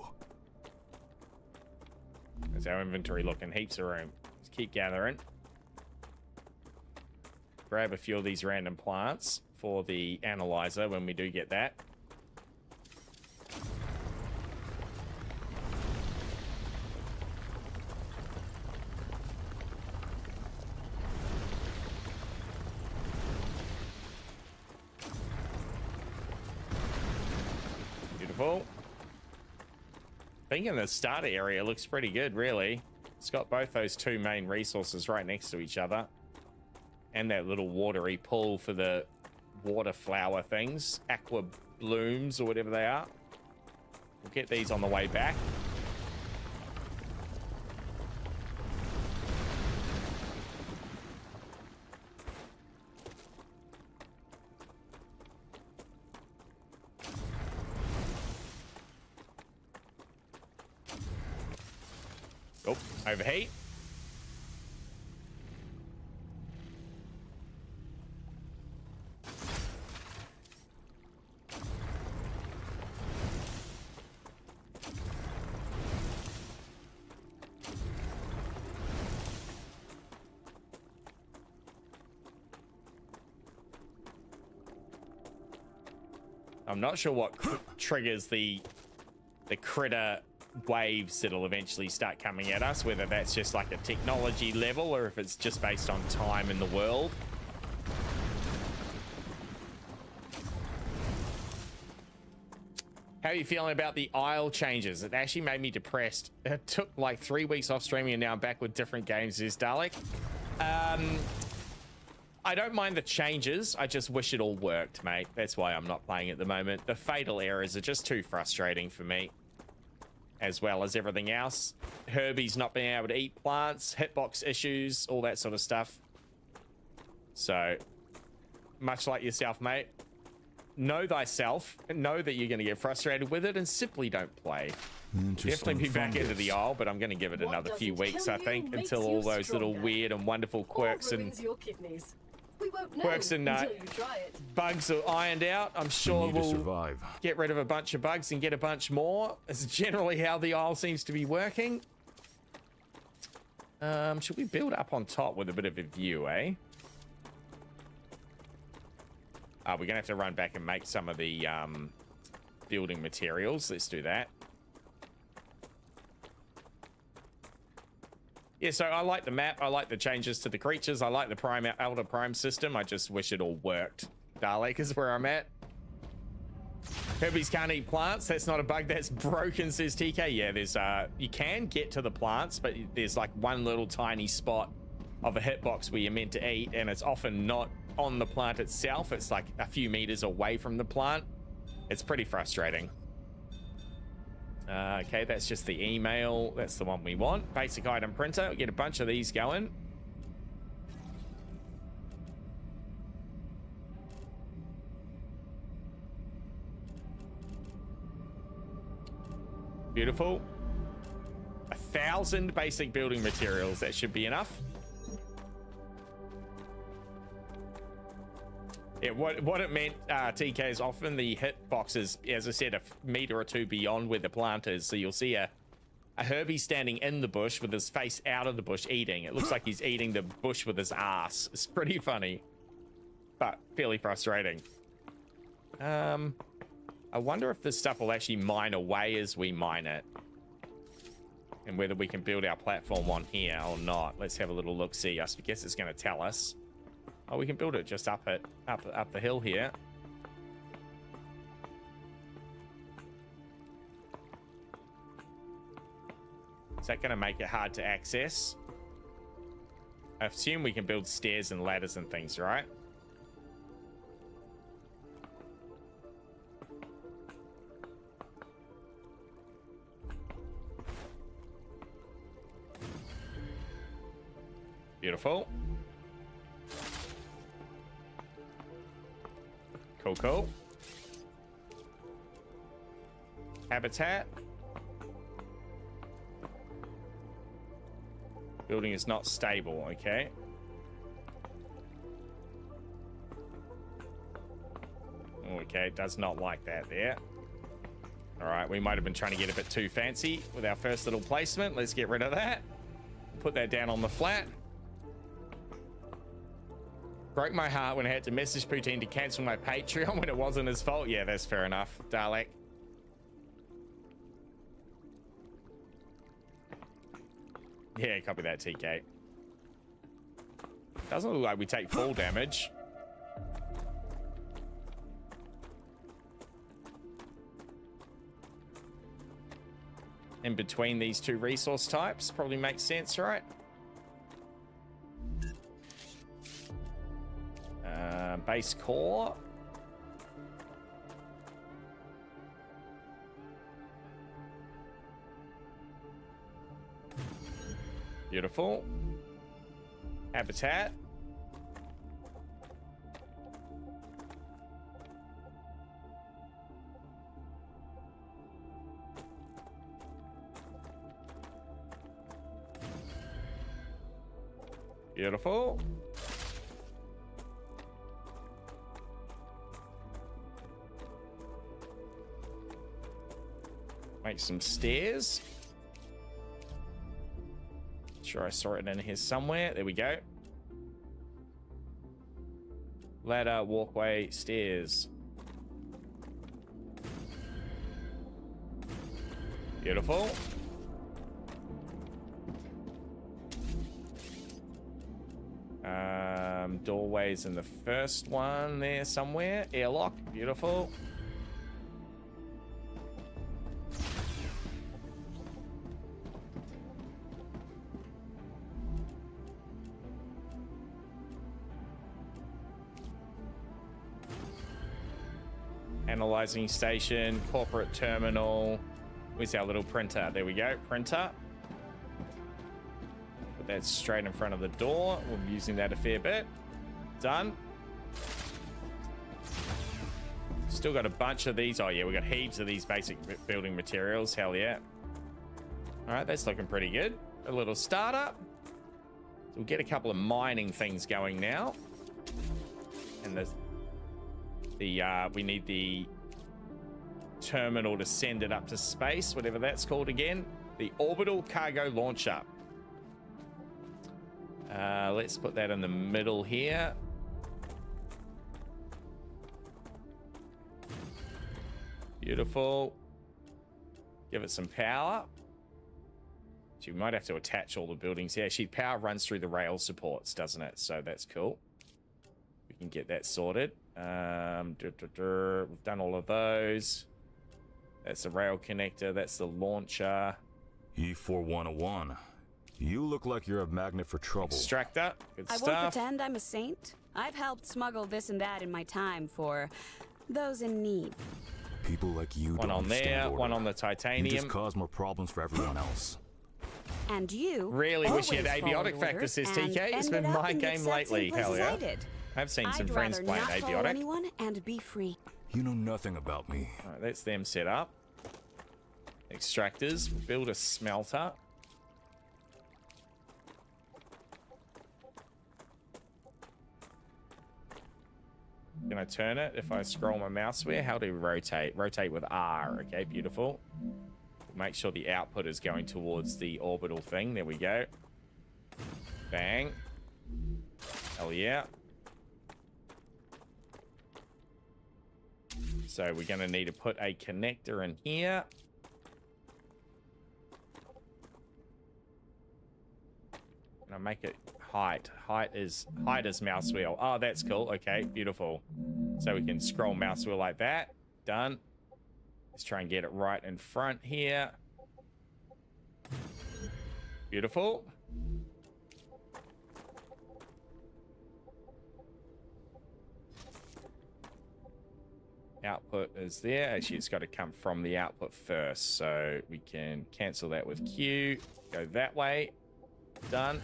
There's our inventory looking. Heaps of room. Let's keep gathering. Grab a few of these random plants for the analyzer when we do get that. Beautiful. I think in the starter area looks pretty good, really. It's got both those two main resources right next to each other. And that little watery pool for the water flower things. Aqua blooms or whatever they are. We'll get these on the way back. Oh, overheat. I'm not sure what triggers the critter waves that'll eventually start coming at us, whether that's just like a technology level or if it's just based on time in the world. How are you feeling about the Isle changes? It actually made me depressed. It took like 3 weeks off streaming and now I'm back with different games. Is Dalek? I don't mind the changes. I just wish it all worked, mate. That's why I'm not playing at the moment. The fatal errors are just too frustrating for me, as well as everything else. Herbie's not being able to eat plants, hitbox issues, all that sort of stuff. So, much like yourself, mate, know thyself, know that you're going to get frustrated with it, and simply don't play. Definitely be back into the Isle, but I'm going to give it another few weeks, I think, until all those little weird and wonderful quirks and bugs are ironed out. I'm sure we'll get rid of a bunch of bugs and get a bunch more. It's generally how the Isle seems to be working. Should we build up on top with a bit of a view, eh? We're gonna have to run back and make some of the building materials. Let's do that. Yeah, so I like the map. I like the changes to the creatures. I like the Elder Prime system. I just wish it all worked. Dalek is where I'm at. Herbies can't eat plants. That's not a bug. That's broken, says TK. Yeah, there's you can get to the plants, but there's like one little tiny spot of a hitbox where you're meant to eat, and it's often not on the plant itself. It's like a few meters away from the plant. It's pretty frustrating. Okay, that's just the email. That's the one we want. Basic item printer. We'll get a bunch of these going. Beautiful. 1,000 basic building materials. That should be enough. Yeah, what it meant, TK, is often the hit boxes, as I said, a meter or two beyond where the plant is. So you'll see a Herbie standing in the bush with his face out of the bush eating. It looks like he's eating the bush with his ass. It's pretty funny, but fairly frustrating. I wonder if this stuff will actually mine away as we mine it, and whether we can build our platform on here or not. Let's have a little look-see. I guess it's going to tell us. Oh, we can build it just up the hill here. Is that going to make it hard to access? I assume we can build stairs and ladders and things, right? Beautiful. Cool. Habitat. Building is not stable, okay. Okay, does not like that there. All right, we might have been trying to get a bit too fancy with our first little placement. Let's get rid of that. Put that down on the flat. Broke my heart when I had to message Poutine to cancel my Patreon when it wasn't his fault. Yeah, that's fair enough, Dalek. Yeah, copy that, TK. Doesn't look like we take full damage. In between these two resource types probably makes sense, right? Base core. Beautiful. Habitat. Beautiful. Make some stairs. Sure, I saw it in here somewhere. There we go. Ladder, walkway, stairs. Beautiful. Doorways in the first one there somewhere. Airlock, beautiful. Analyzing station, corporate terminal. Where's our little printer? There we go, printer. Put that straight in front of the door. We'll be using that a fair bit. Done. Still got a bunch of these. Oh yeah, we got heaps of these basic building materials. Hell yeah. All right, that's looking pretty good. A little startup. So we'll get a couple of mining things going now. And we need the terminal to send it up to space, whatever that's called again. The orbital cargo launcher. Let's put that in the middle here. Beautiful. Give it some power. So we might have to attach all the buildings. Yeah, actually, power runs through the rail supports, doesn't it? So that's cool. We can get that sorted. We've done all of those. That's the rail connector. That's the launcher. E4101. You look like you're a magnet for trouble. Extractor. Good I stuff. won't pretend I'm a saint. I've helped smuggle this and that in my time for those in need. People like you one don't on there, order. one on the titanium. You just cause more problems for everyone else. And you really wish you had abiotic factor, says TK. It's been my game lately. Hell yeah. I've seen some friends playing abiotic. Anyone and be free. You know nothing about me. All right, that's them set up. Extractors. Build a smelter. Can I turn it? If I scroll my mouse wheel, how do you rotate? Rotate with R. Okay, beautiful. Make sure the output is going towards the orbital thing. There we go. Bang. Hell yeah. So we're going to need to put a connector in here. And I make it height. Height is mouse wheel. Oh, that's cool. Okay, beautiful. So we can scroll mouse wheel like that. Done. Let's try and get it right in front here. Beautiful. Output is there. Actually, it's got to come from the output first. So we can cancel that with Q. Go that way. Done.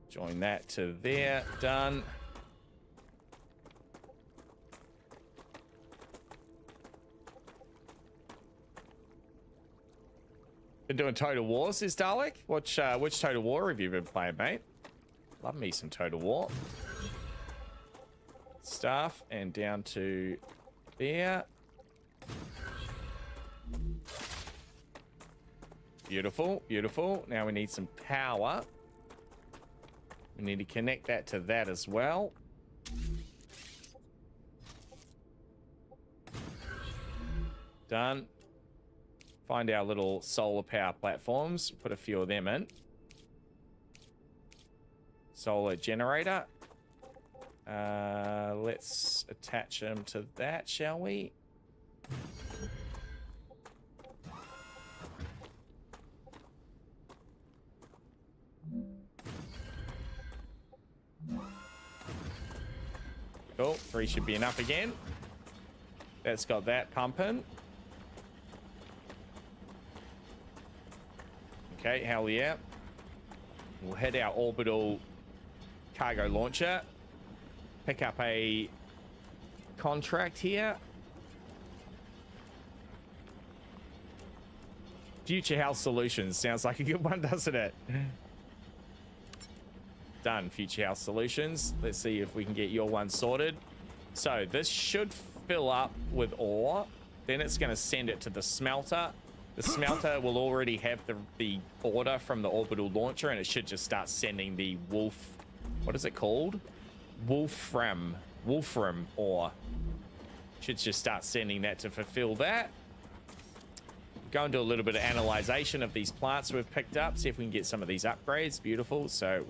Join that to there. Done. Been doing Total War, says Dalek. Which Total War have you been playing, mate? Love me some Total War. Stuff and down to there. Beautiful, beautiful. Now we need some power. We need to connect that to that as well. Done. Find our little solar power platforms. Put a few of them in. Solar generator. Let's attach them to that, shall we? Cool, 3 should be enough again. That's got that pumping. Okay, hell yeah. We'll head our orbital cargo launcher. Pick up a contract here. Future House Solutions sounds like a good one, doesn't it? Done. Future House Solutions. Let's see if we can get your one sorted. So this should fill up with ore. Then it's going to send it to the smelter. The smelter will already have the order from the orbital launcher, and it should just start sending the wolf. What is it called? Wolfram ore. Should just start sending that to fulfill that. Go and do a little bit of analyzation of these plants we've picked up. See if we can get some of these upgrades. Beautiful. So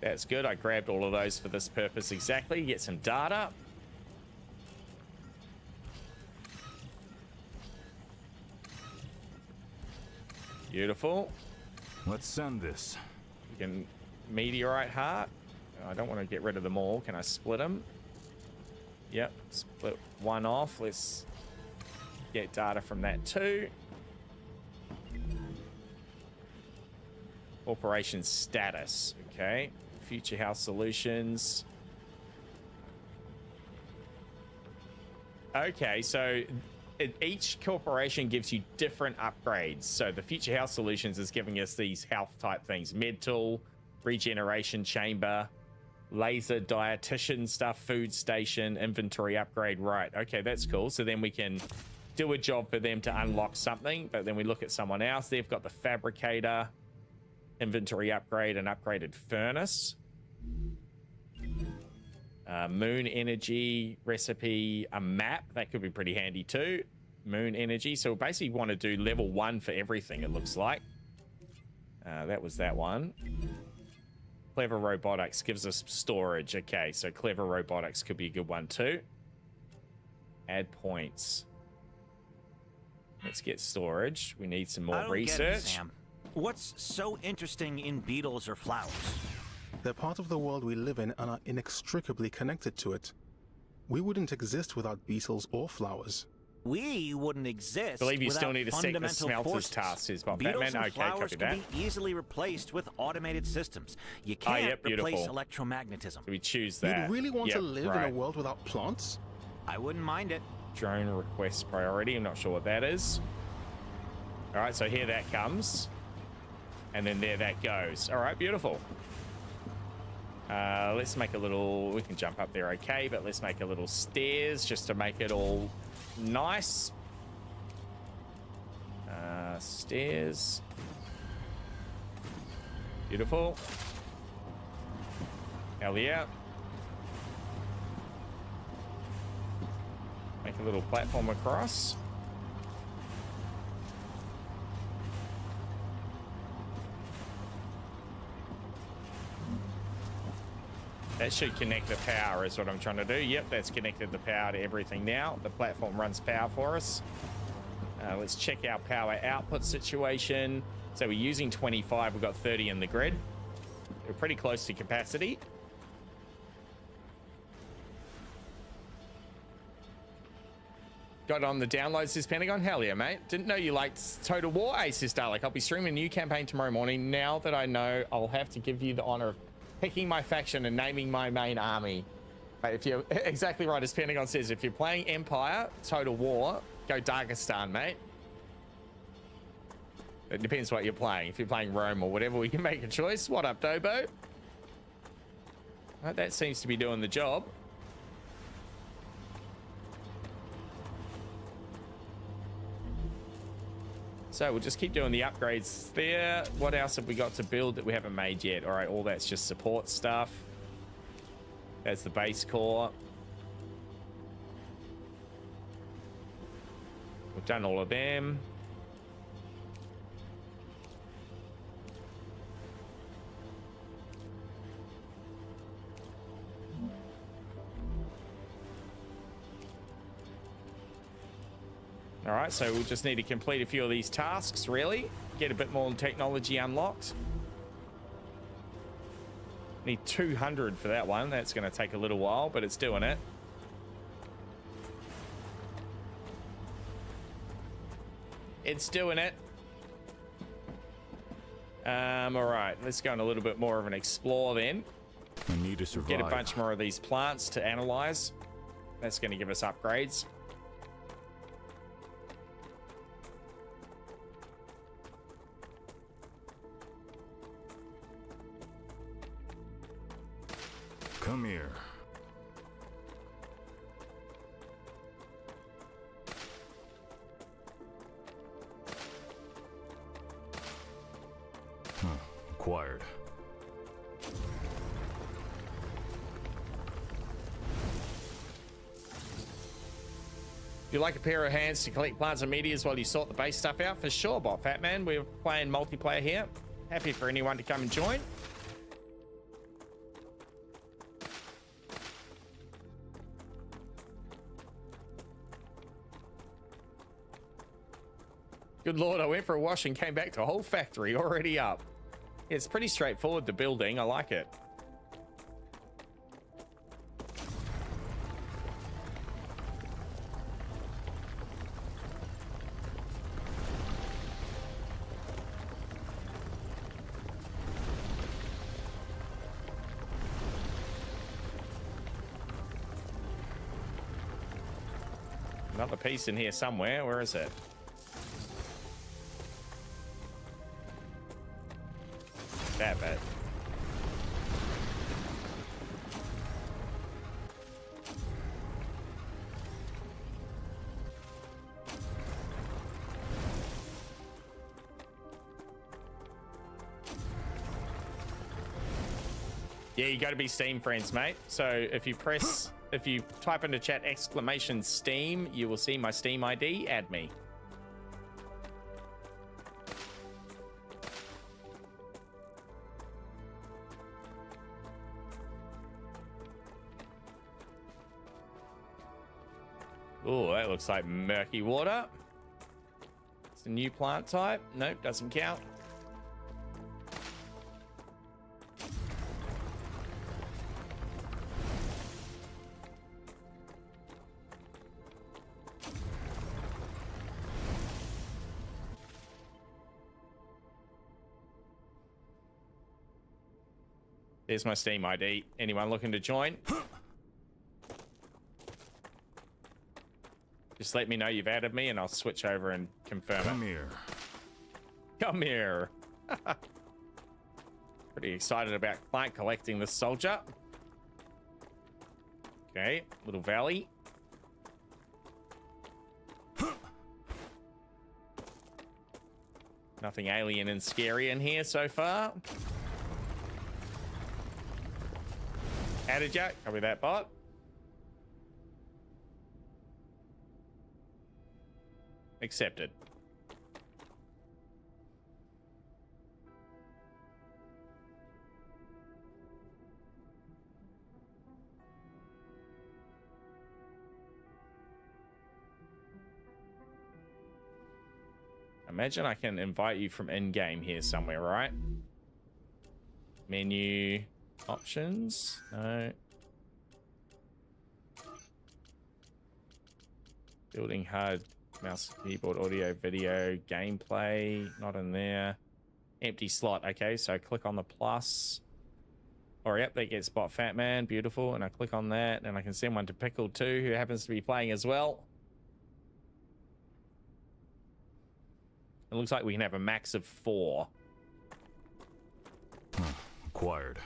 that's good. I grabbed all of those for this purpose exactly. Get some data. Beautiful. Let's send this. You can meteorite heart. I don't want to get rid of them all. Can I split them? Yep, split one off. Let's get data from that too. Corporation status. Okay. Future House Solutions. Okay, so each corporation gives you different upgrades. So the Future House Solutions is giving us these health type things. Med tool, regeneration chamber, laser dietitian stuff, food station, inventory upgrade. Right, okay, that's cool. So then we can do a job for them to unlock something, but then we look at someone else. They've got the fabricator, inventory upgrade, and upgraded furnace. Moon energy recipe, a map. That could be pretty handy too. Moon energy. So we basically want to do level 1 for everything, it looks like. That was that one. Clever robotics gives us storage. Okay, so clever robotics could be a good one too. Add points. Let's get storage. We need some more research. Get it, Sam. What's so interesting in beetles or flowers? They're part of the world we live in and are inextricably connected to it. We wouldn't exist without beetles or flowers. We wouldn't exist. I believe you still need to seek the fundamental smelter's forces. task, is Bob Beetles Batman. and Okay, flowers copy that. can be easily replaced with automated systems. You can't replace electromagnetism. So we choose that. You'd really want to live in a world without plants? I wouldn't mind it. Drone request priority. I'm not sure what that is. All right, so here that comes. And then there that goes. All right, beautiful. Let's make a little, we can jump up there okay, but let's make a little stairs just to make it all nice. Stairs. Beautiful. Hell yeah. Make a little platform across. That should connect the power is what I'm trying to do. Yep, that's connected the power to everything now. The platform runs power for us. Let's check our power output situation. So we're using 25, we've got 30 in the grid. We're pretty close to capacity. Got on the downloads this Pentagon? Hell yeah, mate. Didn't know you liked Total War. Hey, Sis Dalek, I'll be streaming a new campaign tomorrow morning. Now that I know, I'll have to give you the honor of picking my faction and naming my main army. But if you're exactly right, as Pentagon says, if you're playing Empire, Total War, go Dagestan, mate. It depends what you're playing. If you're playing Rome or whatever, we can make a choice. What up, Dobo? Right, that seems to be doing the job. So we'll just keep doing the upgrades there. What else have we got to build that we haven't made yet? All right, all that's just support stuff. That's the base core. We've done all of them. All right, so we'll just need to complete a few of these tasks, really. Get a bit more technology unlocked. Need 200 for that one. That's going to take a little while, but it's doing it. It's doing it. All right, let's go on a little bit more of an explore then. I need to survive. Get a bunch more of these plants to analyze. That's going to give us upgrades. Come here. Acquired. You like a pair of hands to collect plants and meteors while you sort the base stuff out? For sure, Bot Fat Man. We're playing multiplayer here. Happy for anyone to come and join. Good Lord, I went for a wash and came back to a whole factory already up. It's pretty straightforward, the building. I like it. Another piece in here somewhere. Where is it? That bad. Yeah, you got to be Steam friends, mate. So if you type into chat !Steam, you will see my Steam ID. Add me. Oh, that looks like murky water. It's a new plant type. Nope, doesn't count. There's my Steam ID. Anyone looking to join? Just let me know you've added me and I'll switch over and confirm it. Come here. Come here. Pretty excited about Clark collecting the soldier. Okay, little valley. Nothing alien and scary in here so far. Added Jack, copy that bot. Accepted. Imagine I can invite you from in-game here somewhere, right? Menu options. No. Building HUD, mouse, keyboard, audio, video, gameplay. Not in there. Empty slot. Okay, so click on the plus. Or yep, that gets Bot Fat Man. Beautiful. And I click on that, and I can send one to Pickle too, who happens to be playing as well. It looks like we can have a max of 4. Acquired.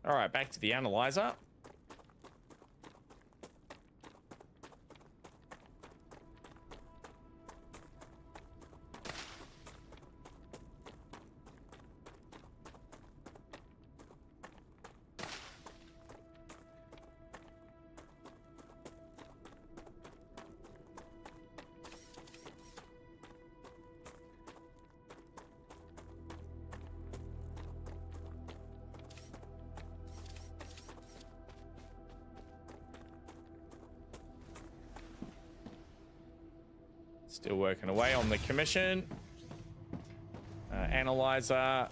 All right, back to the analyzer. Still working away on the commission. Analyzer.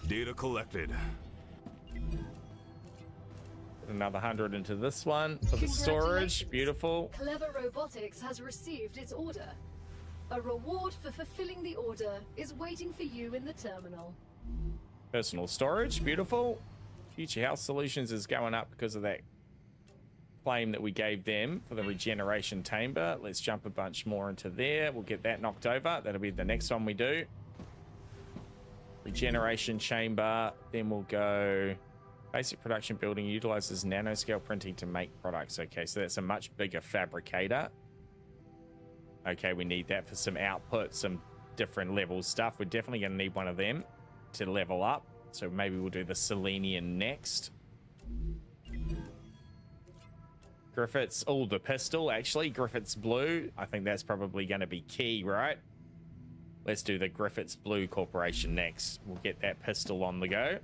Data collected. Put another 100 into this one for the storage. Beautiful. Clever Robotics has received its order. A reward for fulfilling the order is waiting for you in the terminal. Personal storage. Beautiful. Future Health Solutions is going up because of that claim that we gave them for the regeneration chamber. Let's jump a bunch more into there. We'll get that knocked over. That'll be the next one we do. Regeneration chamber. Then we'll go basic production building utilizes nanoscale printing to make products. Okay, so that's a much bigger fabricator. Okay, we need that for some output, some different level stuff. We're definitely going to need one of them to level up. So maybe we'll do the Selenium next. Griffiths, oh, the pistol, actually. Griffiths Blue. I think that's probably going to be key, right? Let's do the Griffiths Blue Corporation next. We'll get that pistol on the go.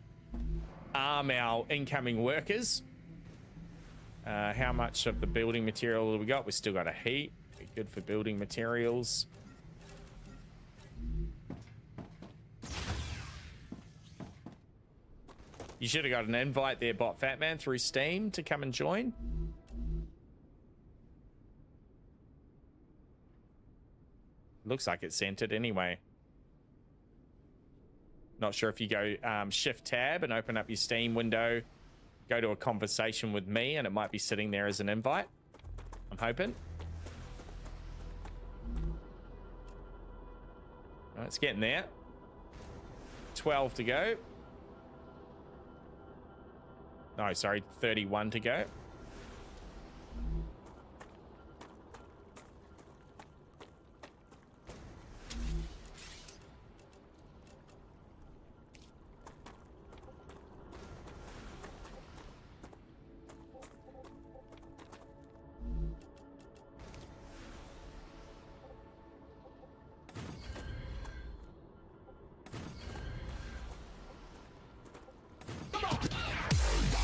Arm our incoming workers. How much of the building material have we got? We still got a heap. Be good for building materials. You should have got an invite there, Bot Fat Man, through Steam to come and join. Looks like it's sent it anyway. Not sure if you go Shift Tab and open up your Steam window, go to a conversation with me, and it might be sitting there as an invite. I'm hoping. Oh, it's getting there. 12 to go. No, sorry, 31 to go.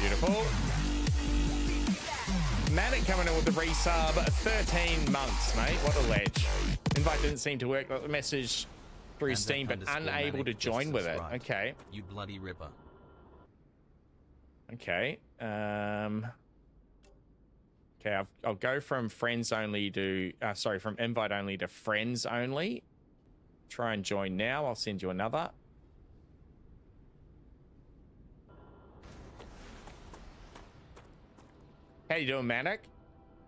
Beautiful. Manic coming in with the resub. 13 months, mate. What a ledge. Invite didn't seem to work. Got the message through Steam, but unable to join with it. Okay. You bloody ripper. Okay. Okay, I'll go from friends only to... sorry, from invite only to friends only. Try and join now. I'll send you another. How you doing, Manic?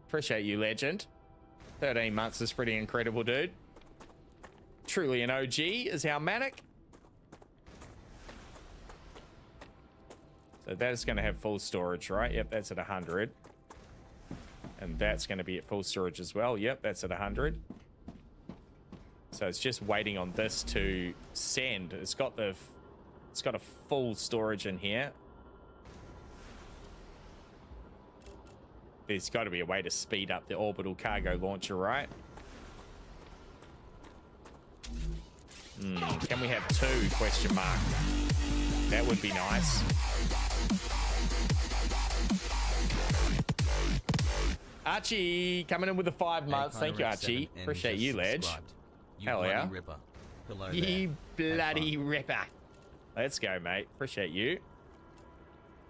Appreciate you, legend. 13 months is pretty incredible, dude. Truly an OG is our Manic. So that is going to have full storage, right? Yep, that's at 100. And that's going to be at full storage as well. Yep, that's at 100. So it's just waiting on this to send. It's got a full storage in here. There's got to be a way to speed up the orbital cargo launcher, right? Can we have 2? Question mark. That would be nice. Archie coming in with the 5 months. Thank you, Archie. Appreciate you, Ledge. Hell yeah. You bloody ripper. Let's go, mate. Appreciate you.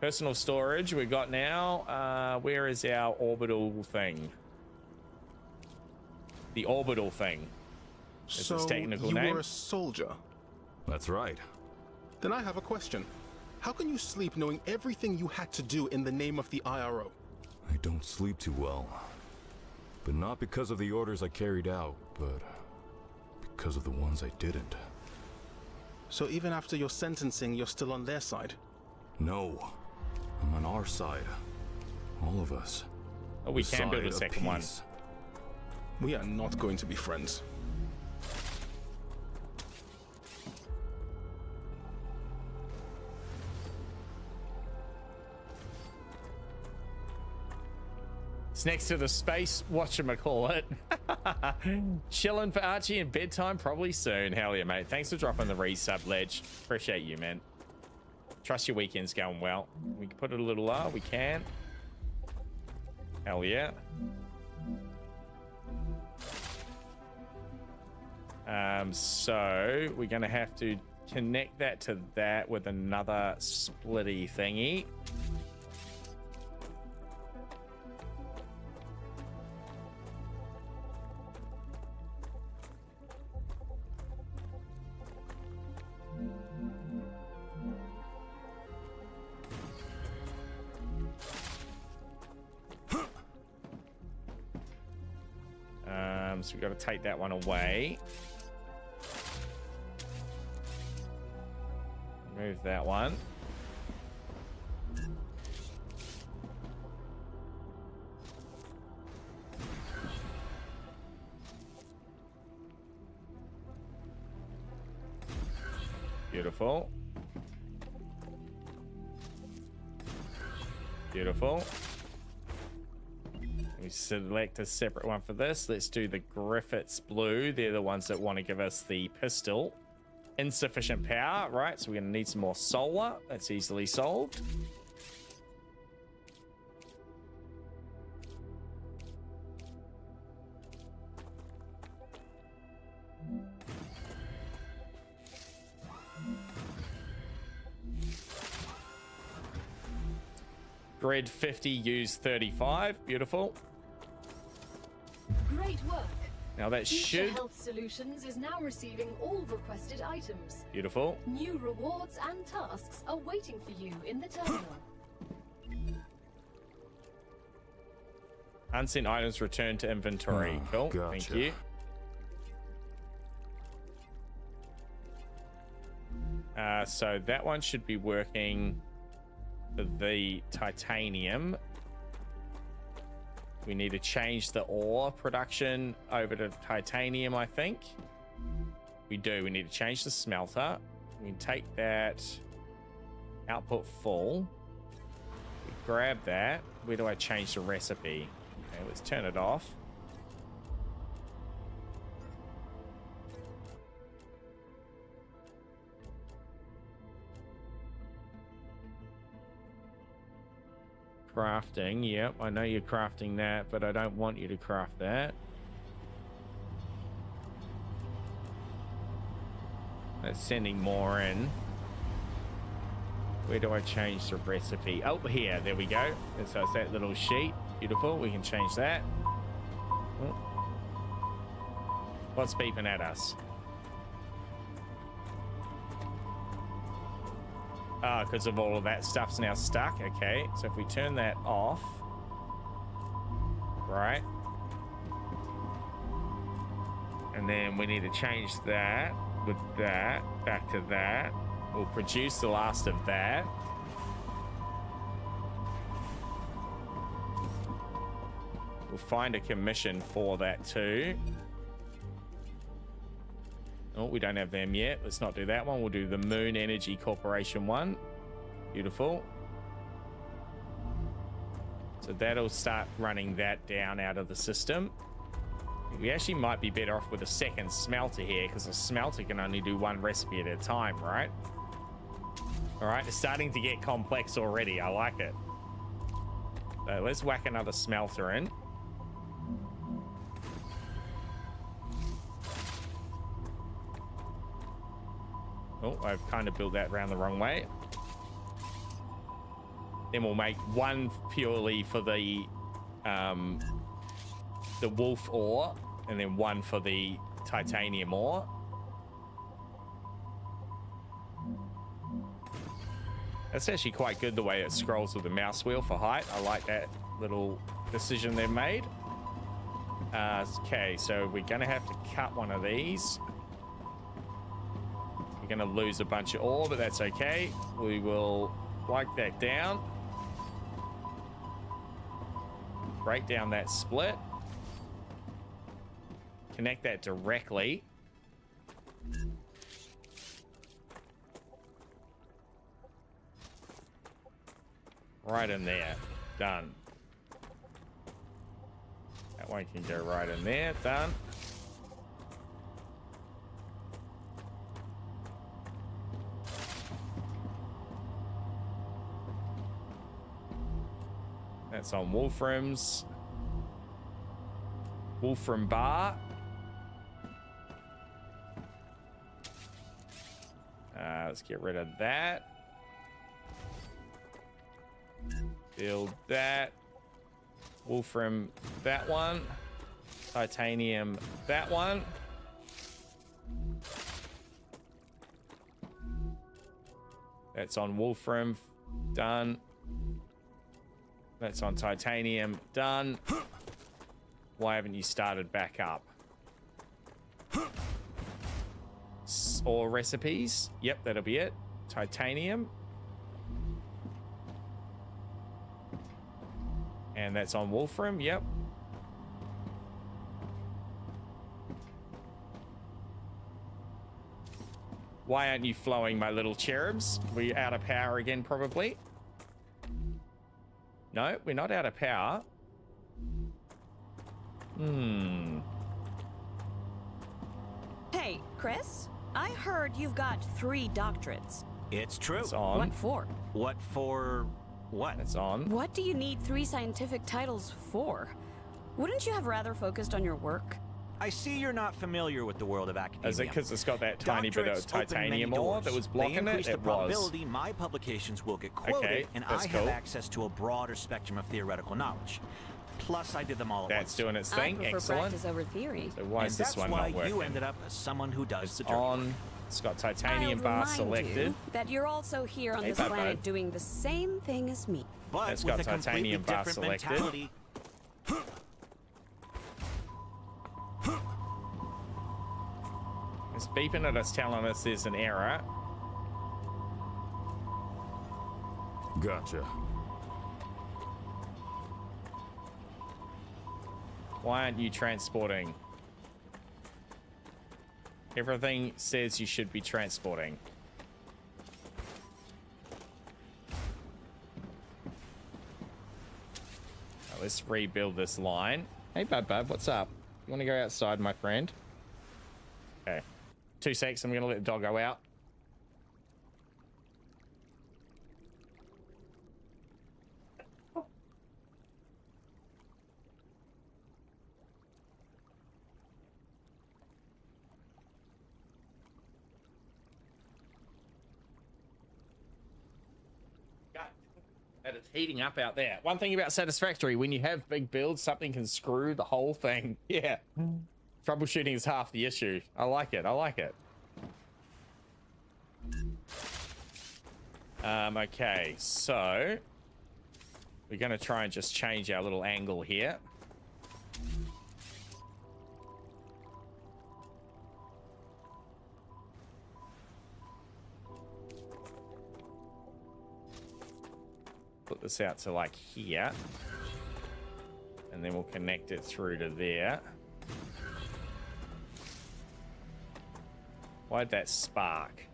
Personal storage we got now. Where is our orbital thing? The orbital thing. Is its technical name. You were a soldier? That's right. Then I have a question. How can you sleep knowing everything you had to do in the name of the IRO? I don't sleep too well. But not because of the orders I carried out, but because of the ones I didn't. So even after your sentencing, you're still on their side? No. I'm on our side. All of us. Oh, we can build a second one. We are not going to be friends. It's next to the space, whatchamacallit. Chilling for Archie and bedtime probably soon. Hell yeah, mate. Thanks for dropping the resub, Ledge. Appreciate you, man. Trust your weekend's going well. We can put it a little R. We can. Hell yeah. So we're going to have to connect that to that with another splitty thingy. So we've got to take that one away. Move that one. Beautiful. Beautiful. We select a separate one for this. Let's do the Griffiths blue. They're the ones that want to give us the pistol. Insufficient power, right? So we're going to need some more solar. That's easily solved. Grid 50, use 35. Beautiful. Great work. Now that Future should... Health Solutions is now receiving all requested items. Beautiful. New rewards and tasks are waiting for you in the terminal. Unseen items returned to inventory. Cool. Gotcha. Thank you. So that one should be working for the titanium. We need to change the ore production over to titanium, I think. We do. We need to change the smelter. We can take that output full. We grab that. Where do I change the recipe? Okay, let's turn it off. Crafting, yep, I know you're crafting that, but I don't want you to craft that. That's sending more in. Where do I change the recipe? Oh, here. There we go. And so it's that little sheet. Beautiful. We can change that. Oh. What's beeping at us? Ah, because of all of that stuff's now stuck. Okay, so if we turn that off, right, and then we need to change that with that back to that. We'll produce the last of that. We'll find a commission for that too. Oh, we don't have them yet. Let's not do that one. We'll do the Moon Energy Corporation one. Beautiful. So that'll start running that down out of the system. We actually might be better off with a second smelter here, because a smelter can only do one recipe at a time, right? All right, it's starting to get complex already. I like it. So let's whack another smelter in. Oh, I've kind of built that around the wrong way. Then we'll make one purely for the wolf ore, and then one for the titanium ore. That's actually quite good the way it scrolls with the mouse wheel for height. I like that little decision they've made. Okay, so we're gonna have to cut one of these. We're gonna lose a bunch of ore, but that's okay. We will wipe that down. Break down that split. Connect that directly. Right in there. Done. That one can go right in there. Done. That's on Wolfram's. Wolfram Bar. Let's get rid of that. Build that. Wolfram, that one. Titanium, that one. That's on Wolfram. Done. That's on titanium. Done. Why haven't you started back up? Ore recipes. Yep, that'll be it. Titanium. And that's on Wolfram. Yep. Why aren't you flowing, my little cherubs? Were you out of power again, probably? No, we're not out of power. Hey, Chris, I heard you've got 3 doctorates. It's true. It's on. What for? What for what? It's on. What do you need 3 scientific titles for? Wouldn't you have rather focused on your work? I see you're not familiar with the world of academia. Is it because it's got that tiny bit of titanium ore that was blocking it? It was. My publications will get quoted, and I have access to a broader spectrum of theoretical knowledge. Plus, I did them all at once. That's doing its thing. I prefer Excellent. practice over theory. So why is this one not working? That's why you ended up as someone who does the dirty on. work. It's got titanium bar selected. You that you're also here on this planet doing the same thing as me. But it's with got a titanium bar different selected. mentality. It's beeping at us, telling us there's an error. Gotcha. Why aren't you transporting? Everything says you should be transporting. Now let's rebuild this line. Hey, bud, what's up? You want to go outside, my friend? Okay. 2 seconds, I'm going to let the dog go out. But it's heating up out there. One thing about Satisfactory, when you have big builds, something can screw the whole thing. Yeah. Troubleshooting is half the issue. I like it. I like it. Okay, so we're going to try and just change our little angle here. Put this out to like here, and then we'll connect it through to there. Why'd that spark?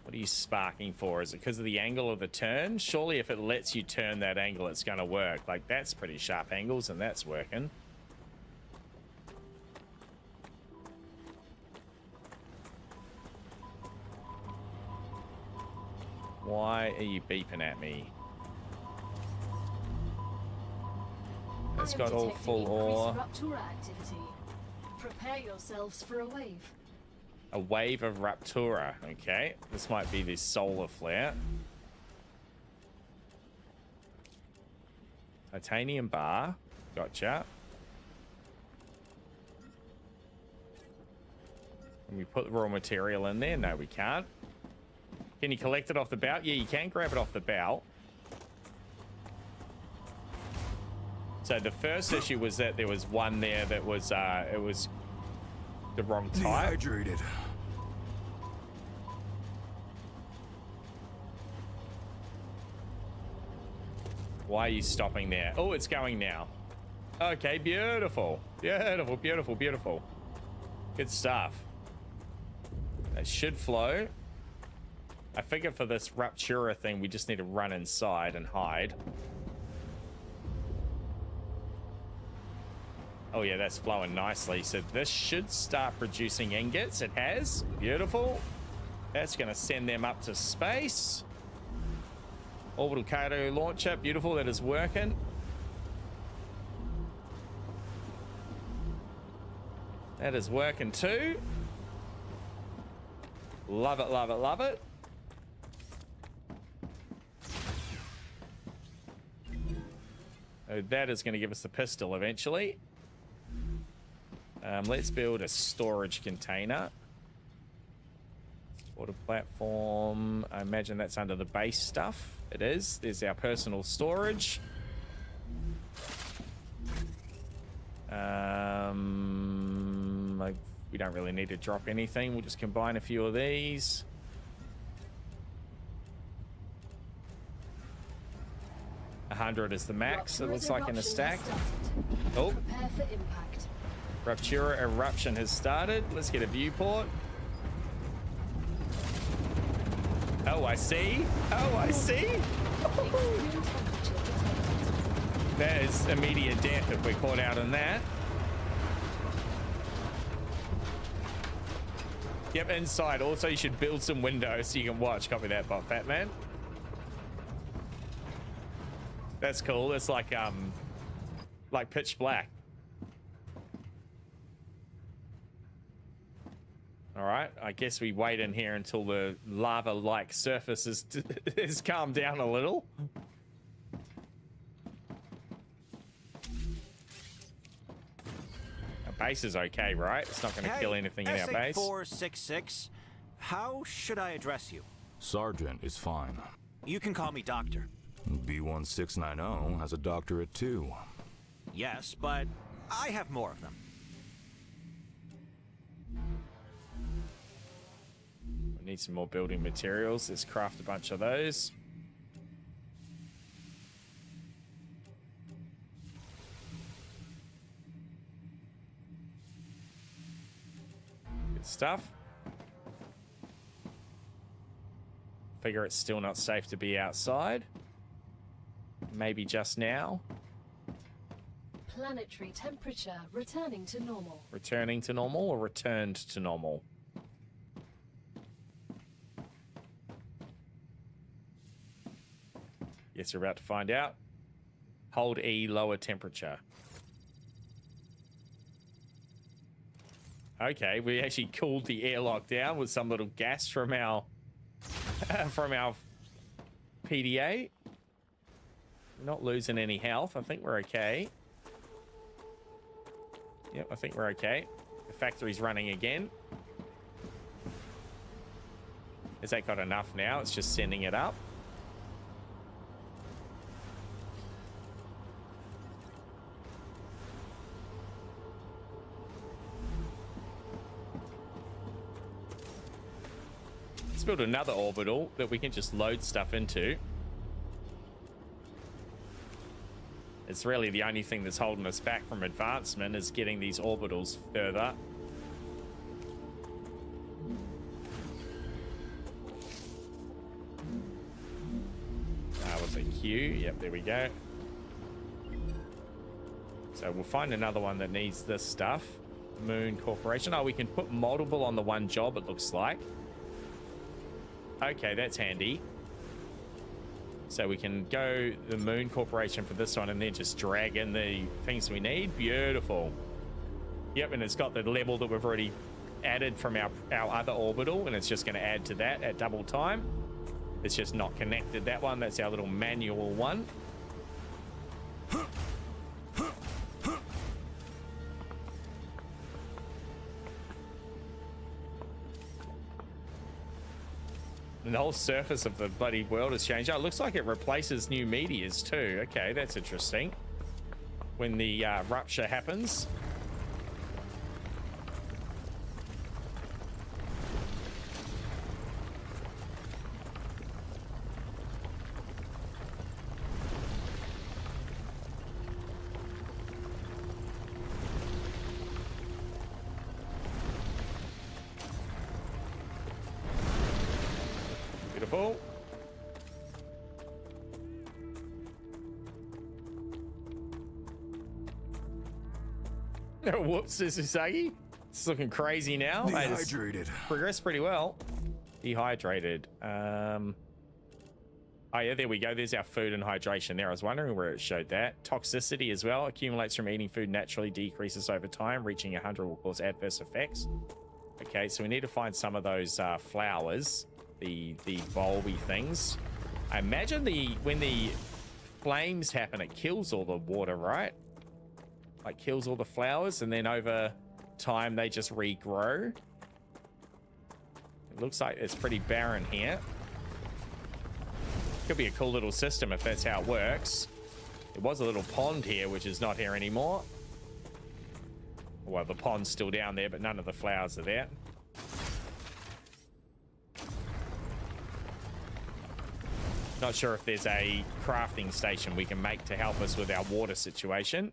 What are you sparking for? Is it because of the angle of the turn? Surely if it lets you turn that angle, it's going to work. Like, that's pretty sharp angles, and that's working. Why are you beeping at me? It's got all full ore. Activity. Prepare yourselves for a wave. A wave of Raptura. Okay, this might be the solar flare. Titanium bar. Gotcha. Can we put raw material in there? No, we can't. Can you collect it off the bout? Yeah, you can grab it off the bout. So the first issue was that there was one there that was, it was the wrong type. Dehydrated. Why are you stopping there? Oh, it's going now. Okay, beautiful. Beautiful, beautiful, beautiful. Good stuff. That should flow. I figure for this Raptura thing, we just need to run inside and hide. Oh yeah, that's flowing nicely. So this should start producing ingots. It has. Beautiful. That's going to send them up to space. Orbital cargo launcher. Beautiful. That is working. That is working too. Love it, love it, love it. So that is going to give us the pistol eventually. Let's build a storage container. Water platform. I imagine that's under the base stuff. It is. There's our personal storage. Like, we don't really need to drop anything. We'll just combine a few of these. $100 is the max. It looks like in a stack. Oh. Prepare for impact. Raptura eruption has started. Let's get a viewport. Oh, I see. Oh, I see. That is immediate death if we're caught out in that. Yep, inside. Also, you should build some windows so you can watch. Copy that, bot fat man. That's cool. It's like pitch black. All right, I guess we wait in here until the lava-like surface is calmed down a little. Our base is okay, right? It's not going to kill anything in our base. 466. How should I address you? Sergeant is fine. You can call me Doctor. B1690 has a doctorate too. Yes, but I have more of them. We need some more building materials. Let's craft a bunch of those. Good stuff. Figure it's still not safe to be outside. Maybe just now. Planetary temperature returning to normal. Returning to normal or returned to normal? Yes, we're about to find out. Hold E, lower temperature. Okay, we actually cooled the airlock down with some little gas from our PDA. We're not losing any health. I think we're okay. Yep, I think we're okay. The factory's running again. Has that got enough now? It's just sending it up. Let's build another orbital that we can just load stuff into. It's really the only thing that's holding us back from advancement is getting these orbitals further. That was a Q. Yep, there we go. So we'll find another one that needs this stuff. Moon Corporation. Oh, we can put multiple on the one job, it looks like. Okay, that's handy. So we can go the Moon Corporation for this one and then just drag in the things we need. Beautiful. Yep, and it's got the level that we've already added from our other orbital, and it's just going to add to that at double time. It's just not connected, that one. That's our little manual one. And the whole surface of the bloody world has changed. Oh, it looks like it replaces new meteors too. Okay, that's interesting. When the rupture happens. Beautiful. Whoops, this is Usagi. It's looking crazy now. Dehydrated. Progressed pretty well. Dehydrated. Oh yeah, there we go. There's our food and hydration there. I was wondering where it showed that. Toxicity as well. Accumulates from eating food, naturally decreases over time. Reaching 100 will cause adverse effects. Okay, so we need to find some of those flowers. The bulby things. I imagine when the flames happen, it kills all the water, right? Like kills all the flowers, and then over time they just regrow. It looks like it's pretty barren here. Could be a cool little system if that's how it works. There was a little pond here, which is not here anymore. Well, the pond's still down there, but none of the flowers are there. Not sure if there's a crafting station we can make to help us with our water situation.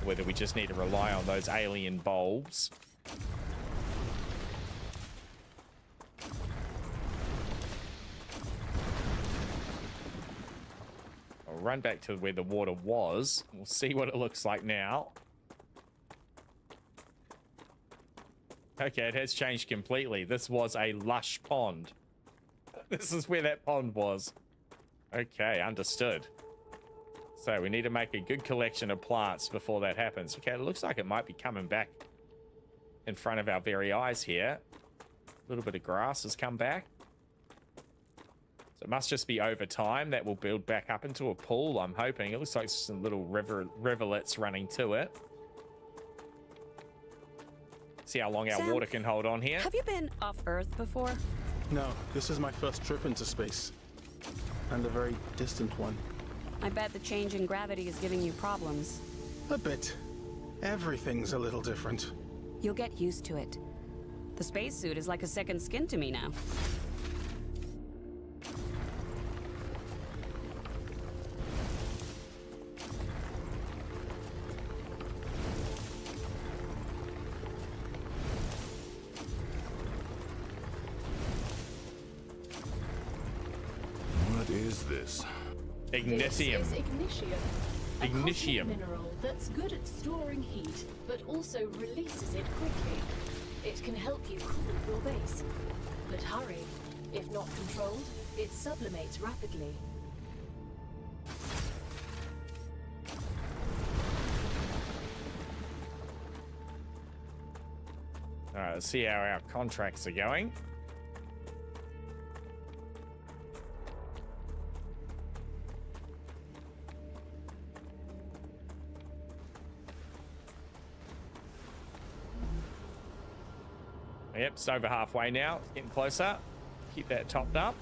Whether we just need to rely on those alien bulbs. I'll run back to where the water was. We'll see what it looks like now. Okay, it has changed completely. This was a lush pond. This is where that pond was. Okay, understood. So we need to make a good collection of plants before that happens. Okay, it looks like it might be coming back in front of our very eyes here. A little bit of grass has come back. So it must just be over time that will build back up into a pool, I'm hoping. It looks like some little rivulets running to it. See how long our Sam, water can hold on here. Have you been off Earth before? No, this is my first trip into space. And a very distant one. I bet the change in gravity is giving you problems. A bit. Everything's a little different. You'll get used to it. The spacesuit is like a second skin to me now. What is this? Ignitium. This is ignitium. A Ignitium. cosmic mineral that's good at storing heat, but also releases it quickly. It can help you cool your base. But hurry. If not controlled, it sublimates rapidly. All right, let's see how our contracts are going. Yep, it's over halfway now. It's getting closer. Keep that topped up.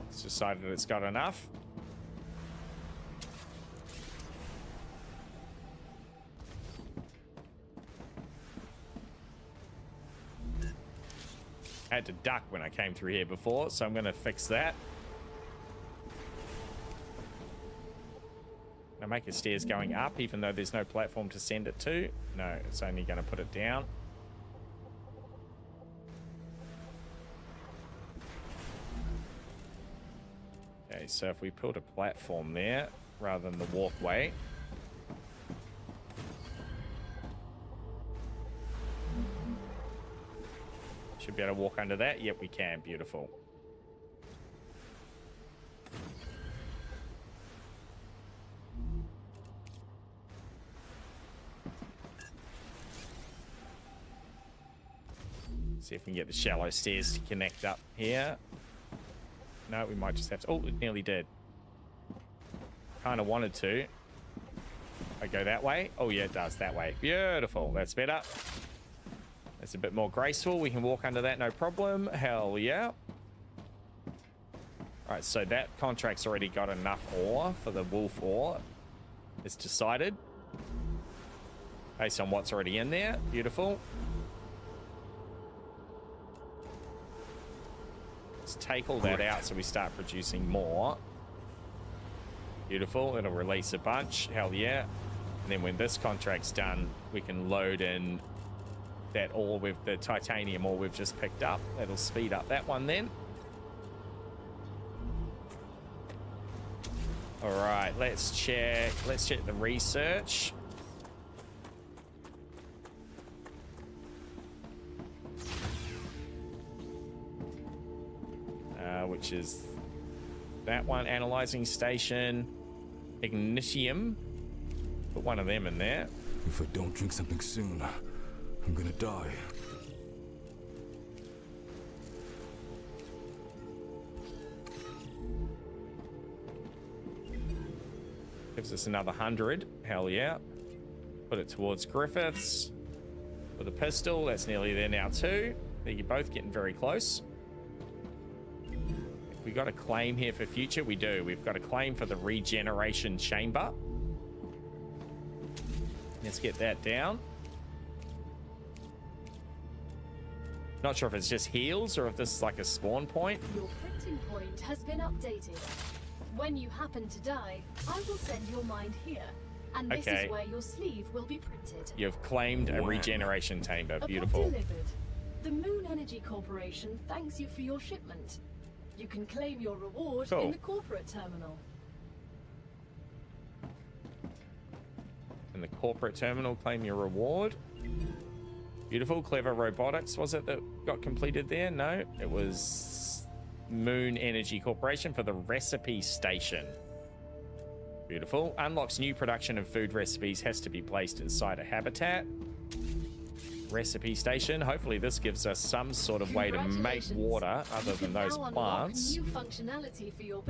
It's decided it's got enough. I had to duck when I came through here before, so I'm going to fix that. Now make the stairs going up, even though there's no platform to send it to. No, it's only going to put it down. Okay, so if we put a platform there rather than the walkway. Should be able to walk under that. Yep, we can. Beautiful. See if we can get the shallow stairs to connect up here. No, we might just have to... Oh, it nearly did. Kind of wanted to. I go that way. Oh, yeah, it does. That way. Beautiful. That's better. It's a bit more graceful. We can walk under that, no problem. Hell yeah. All right, so that contract's already got enough ore for the wolf ore. It's decided. Based on what's already in there. Beautiful. Let's take all that out so we start producing more. Beautiful. It'll release a bunch. Hell yeah. And then when this contract's done, we can load in that ore with the titanium ore we've just picked up. That'll speed up that one then. All right, let's check the research. Which is that one, analyzing station, ignitium. Put one of them in there. If I don't drink something soon, I'm gonna die. Gives us another 100. Hell yeah. Put it towards Griffiths. With a pistol, that's nearly there now too. You're both getting very close. We got a claim here for future. We do. We've got a claim for the regeneration chamber. Let's get that down. Not sure if it's just heals or if this is like a spawn point. Your printing point has been updated. When you happen to die, I will send your mind here, and this is where your sleeve will be printed. You've claimed a regeneration chamber. Beautiful. Delivered. The Moon Energy Corporation thanks you for your shipment. You can claim your reward in the corporate terminal. In the corporate terminal, claim your reward. Beautiful. Clever Robotics, was it that got completed there? No, it was Moon Energy Corporation for the recipe station. Beautiful. Unlocks new production of food recipes, has to be placed inside a habitat. Recipe station. Hopefully this gives us some sort of way to make water other than those plants. New functionality for your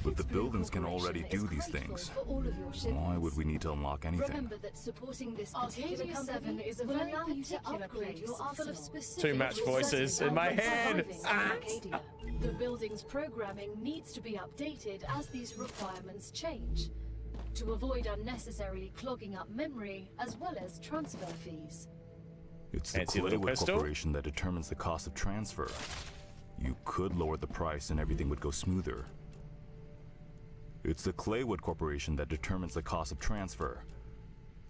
but the buildings can already do these things. Why would we need to unlock anything? Remember that supporting this particular 7 is a very particular place full of specific too much voices in my head. The building's programming needs to be updated as these requirements change, to avoid unnecessarily clogging up memory as well as transfer fees. It's the Claywood Corporation that determines the cost of transfer. You could lower the price and everything would go smoother. It's the Claywood Corporation that determines the cost of transfer.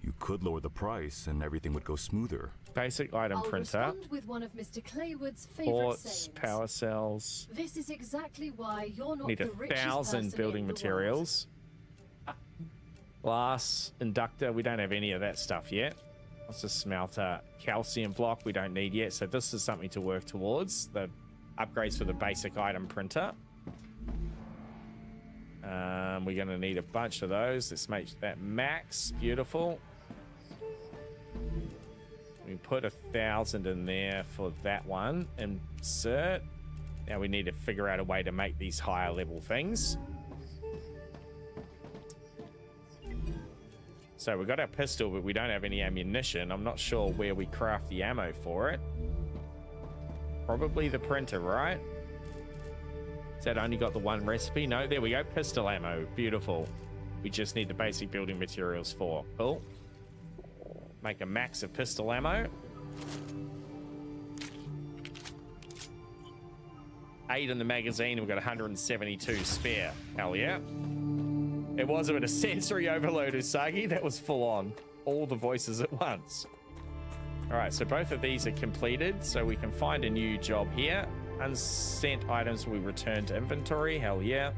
You could lower the price and everything would go smoother. Basic item printer. I'll respond with one of Mr. Claywood's favorite ports, sayings. Power cells. This is exactly why you're not Need the richest 1,000 building materials. Glass, inductor, we don't have any of that stuff yet. What's a smelter? Calcium block, we don't need yet. So this is something to work towards. The upgrades for the basic item printer. We're going to need a bunch of those. Let's make that max. Beautiful. We put 1,000 in there for that one. Insert. Now we need to figure out a way to make these higher level things. So we got our pistol, but we don't have any ammunition. I'm not sure where we craft the ammo for it. Probably the printer, right? Is that only got the one recipe? No, there we go. Pistol ammo. Beautiful. We just need the basic building materials for. Cool. Make a max of pistol ammo. 8 in the magazine. We've got 172 spare. Hell yeah. It was a bit of sensory overload, Usagi. That was full on. All the voices at once. All right, so both of these are completed. So we can find a new job here. Unsent items we return to inventory. Hell yeah.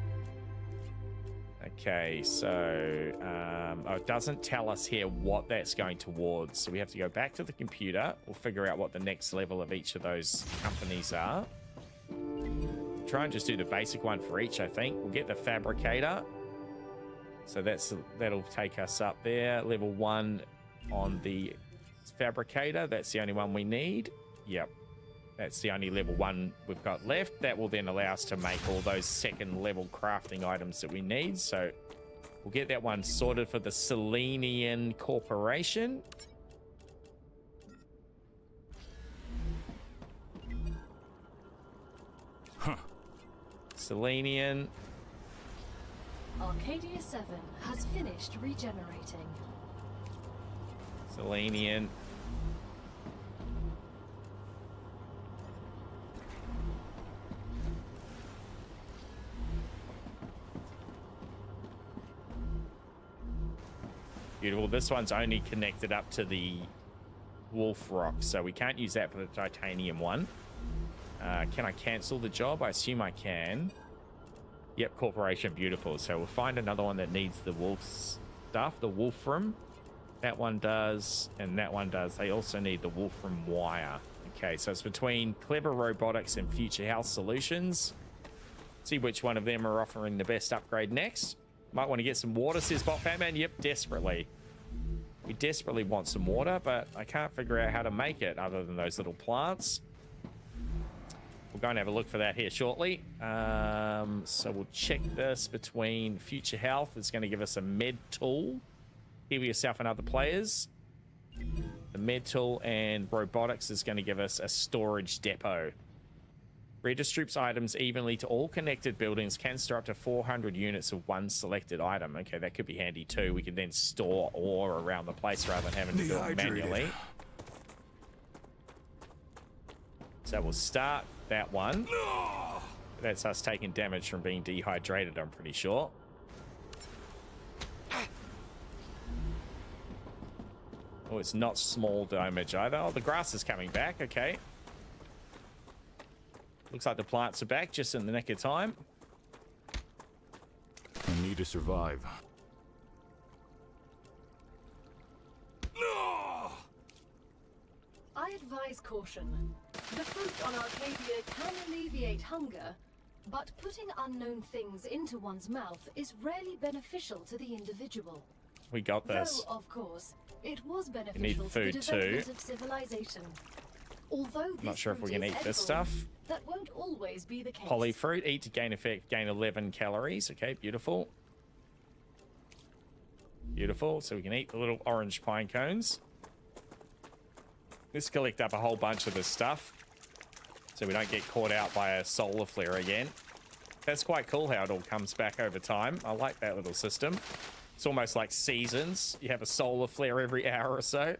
Okay, so oh, it doesn't tell us here what that's going towards. So we have to go back to the computer. We'll figure out what the next level of each of those companies are. Try and just do the basic one for each, I think. We'll get the fabricator. So that'll take us up there. Level 1 on the fabricator. That's the only one we need. Yep. That's the only level 1 we've got left. That will then allow us to make all those second level crafting items that we need. So we'll get that one sorted for the Selenian Corporation. Huh. Selenian. Arcadia 7 has finished regenerating. Selenian. Beautiful. This one's only connected up to the wolf rock, so we can't use that for the titanium one. Can I cancel the job? I assume I can. Yep, corporation, beautiful. So we'll find another one that needs the wolf stuff, the wolfram. That one does, and that one does. They also need the wolfram wire. Okay, so it's between Clever Robotics and Future Health Solutions. See which one of them are offering the best upgrade next. Might want to get some water, says Bot Fatman. Yep, desperately. We desperately want some water, but I can't figure out how to make it other than those little plants. We'll go and have a look for that here shortly. So we'll check this between Future Health. It's going to give us a med tool. Heal yourself and other players. The med tool and robotics is going to give us a storage depot. Redistributes items evenly to all connected buildings. Can store up to 400 units of one selected item. Okay, that could be handy too. We can then store ore around the place rather than having to do it manually. So we'll start that one. That's us taking damage from being dehydrated, I'm pretty sure. Oh, it's not small damage either. Oh, the grass is coming back. Okay. Looks like the plants are back just in the nick of time. I need to survive. I advise caution. The fruit on Arcadia can alleviate hunger, but putting unknown things into one's mouth is rarely beneficial to the individual. We got this. Though, of course, it was beneficial to the development of civilization. Although not sure if we can eat this stuff. That won't always be the case. Polyfruit, eat to gain effect, gain 11 calories. Okay, beautiful. Beautiful. So we can eat the little orange pine cones. Let's collect up a whole bunch of this stuff so we don't get caught out by a solar flare again. That's quite cool how it all comes back over time. I like that little system. It's almost like seasons. You have a solar flare every hour or so.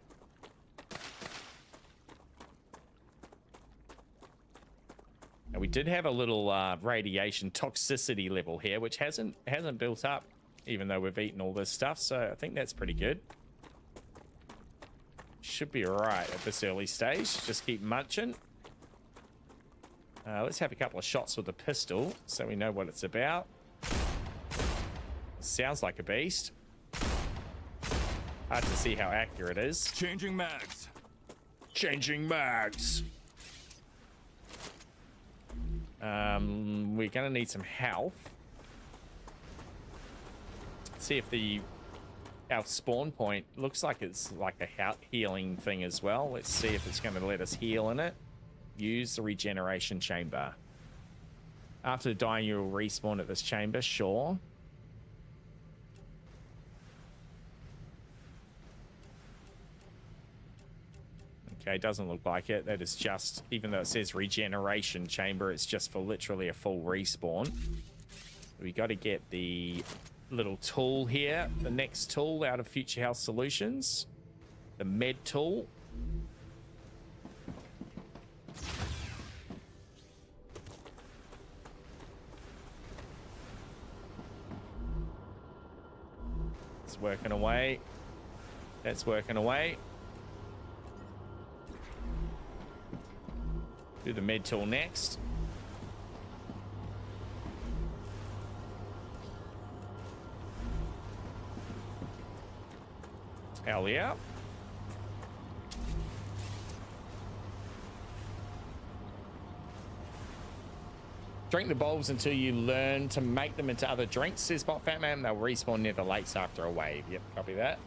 And we did have a little radiation toxicity level here, which hasn't built up, even though we've eaten all this stuff. So I think that's pretty good. Should be all right at this early stage. Just keep munching. Let's have a couple of shots with the pistol so we know what it's about. Sounds like a beast. Hard to see how accurate it is. Changing mags. Changing mags. We're gonna need some health. See if the our spawn point. Looks like it's like a healing thing as well. Let's see if it's going to let us heal in it. Use the regeneration chamber. After dying, you will respawn at this chamber. Sure. Okay, doesn't look like it. That is just, even though it says regeneration chamber, it's just for literally a full respawn. We got to get the little tool here, the next tool out of Future Health Solutions, the med tool. It's working away. That's working away. Do the med tool next. Hell yeah. Drink the bulbs until you learn to make them into other drinks, says Bot Fatman. They'll respawn near the lakes after a wave. Yep, copy that.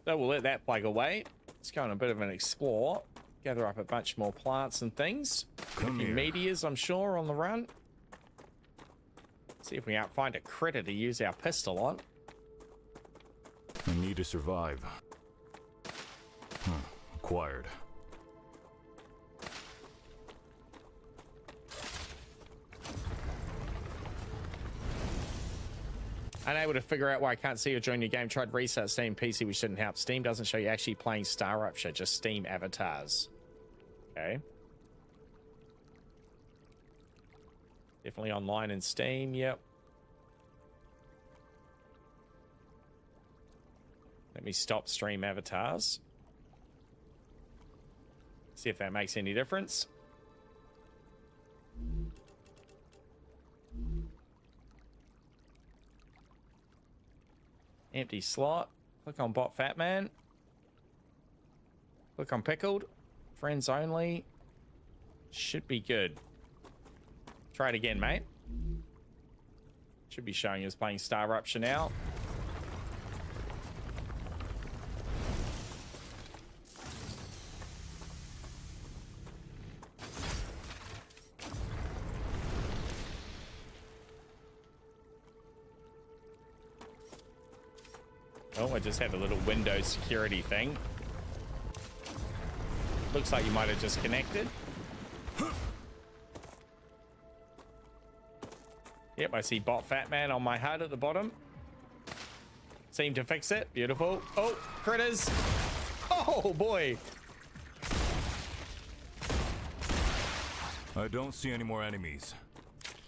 So we'll let that plug away. Let's go on a bit of an explore. Gather up a bunch more plants and things. A few meteors, I'm sure, on the run. See if we can find a critter to use our pistol on. I need to survive. Acquired. Unable to figure out why I can't see or join your game. Tried to restart Steam PC, which didn't help. Steam doesn't show you actually playing StarRupture, just Steam avatars. Okay. Definitely online in Steam, yep. Let me stop stream avatars. See if that makes any difference. Empty slot. Click on Bot Fatman. Click on Pickled. Friends only. Should be good. Try it again, mate. Should be showing us playing StarRupture now. Oh, I just had a little Windows security thing. Looks like you might have just connected. Yep, I see Bot Fatman on my HUD at the bottom. Seem to fix it. Beautiful. Oh, critters. Oh, boy. I don't see any more enemies.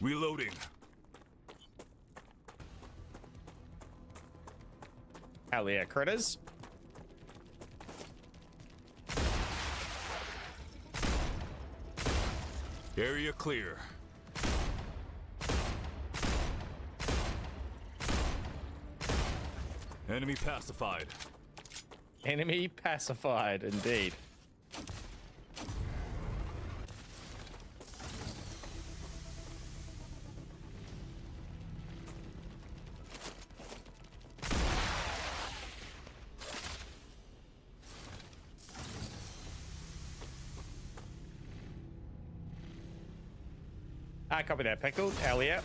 Reloading. Hell yeah, critters. Area clear. Enemy pacified. Enemy pacified, indeed. I copy that, Pickled. Hell yeah.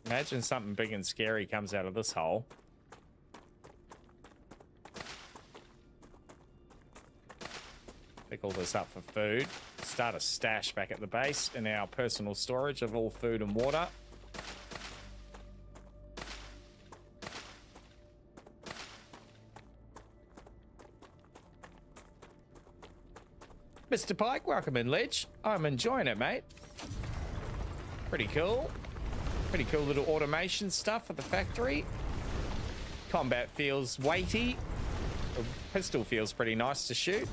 Imagine something big and scary comes out of this hole. Pick all this up for food. Start a stash back at the base in our personal storage of all food and water. Mr. Pike, welcome in, Ledge. I'm enjoying it, mate. Pretty cool. Pretty cool little automation stuff at the factory. Combat feels weighty. The pistol feels pretty nice to shoot.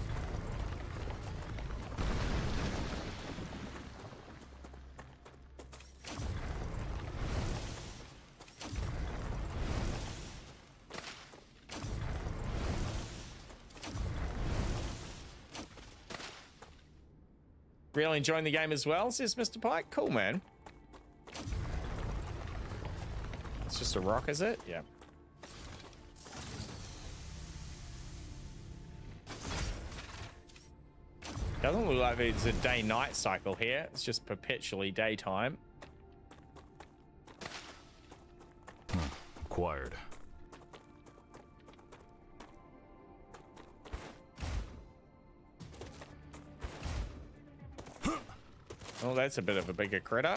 Really enjoying the game as well, says Mr. Pike. Cool, man. It's just a rock, is it? Yeah. Doesn't look like there's a day-night cycle here. It's just perpetually daytime. Acquired. Oh, that's a bit of a bigger critter.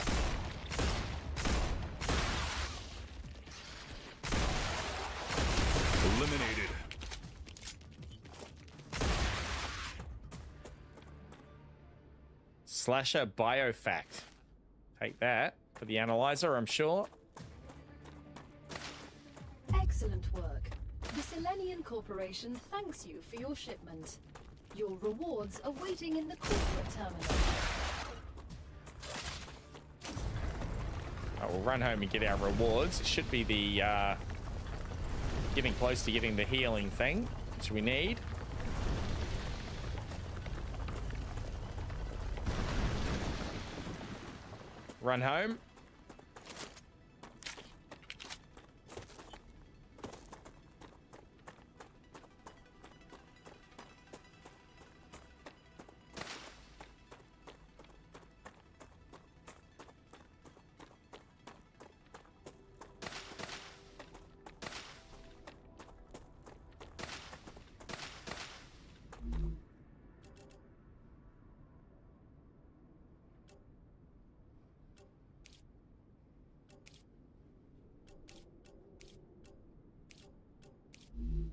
Eliminated. Slasher Biofact. Take that for the analyzer, I'm sure. Excellent work. The Selenian Corporation thanks you for your shipment. Your rewards are waiting in the corporate terminal. We'll run home and get our rewards. It should be the getting close to getting the healing thing, which we need. Run home.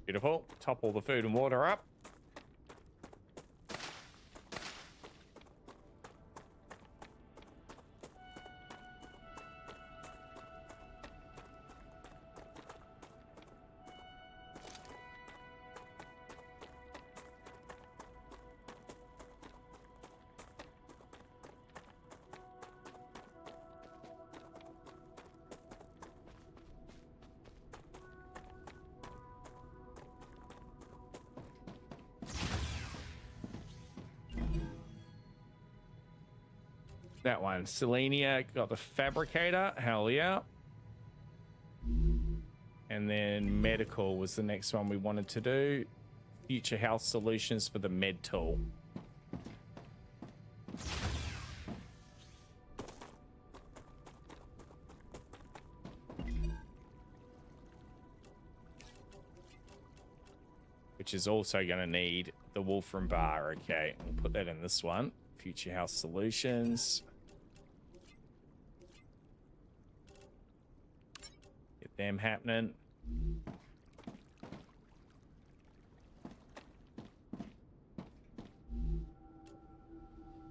Beautiful. Top all the food and water up. That one. Selenia got the fabricator. Hell yeah. And then medical was the next one we wanted to do. Future health solutions for the med tool. Which is also going to need the Wolfram bar. Okay, we'll put that in this one. Future health solutions. Get them happening.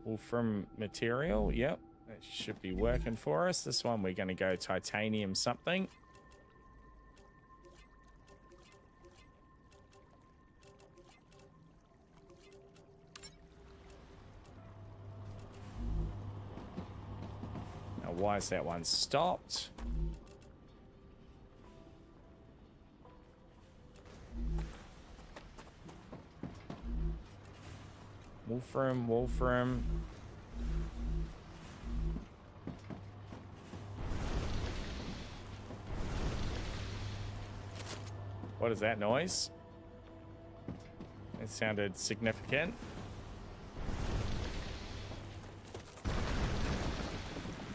Wolfram material. Yep, that should be working for us. This one we're going to go titanium something. Now, why is that one stopped? Wolfram, Wolfram. What is that noise? It sounded significant.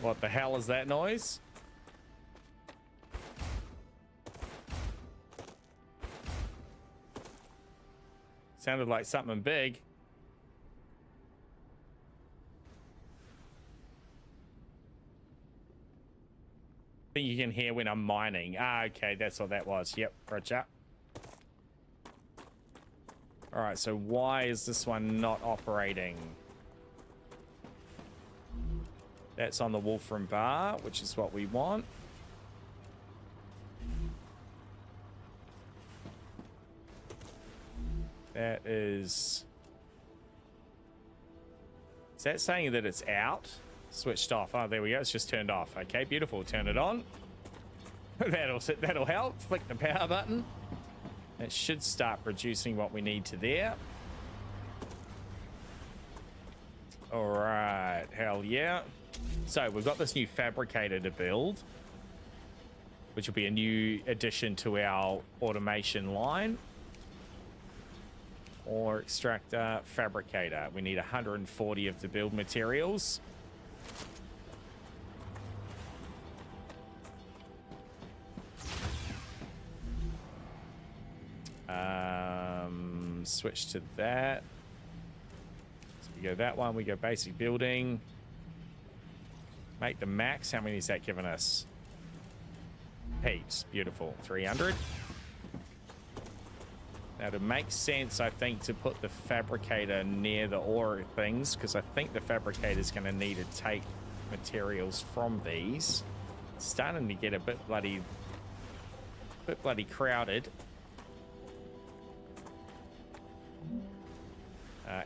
What the hell is that noise? Sounded like something big. I think you can hear when I'm mining. Ah, okay, that's what that was. Yep, roger. All right, so why is this one not operating? That's on the Wolfram bar, which is what we want. That is that saying that it's out? Switched off. Oh, there we go. It's just turned off. Okay, beautiful. Turn it on. That'll help. Flick the power button. It should start producing what we need to there. All right. Hell yeah. So we've got this new fabricator to build, which will be a new addition to our automation line. Or extractor, fabricator. We need 140 of the build materials. Switch to that. So we go that one, we go basic building. Make the max. How many is that giving us? Heaps. Beautiful. 300. Now, to make sense, I think, to put the fabricator near the ore things, because I think the fabricator is going to need to take materials from these. It's starting to get a bit bloody crowded.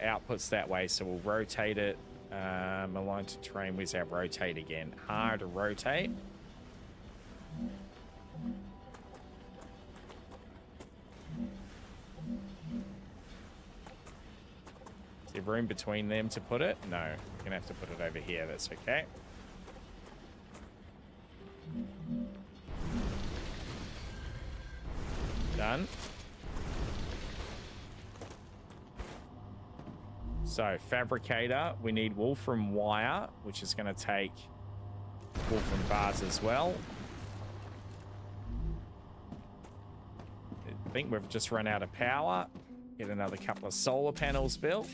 Outputs that way, so we'll rotate it. Align to terrain. Where's our rotate again? R to rotate. Is there room between them to put it? No, we're gonna have to put it over here. That's okay. Done. So fabricator, we need Wolfram wire, which is going to take Wolfram bars as well. I think we've just run out of power. Get another couple of solar panels built.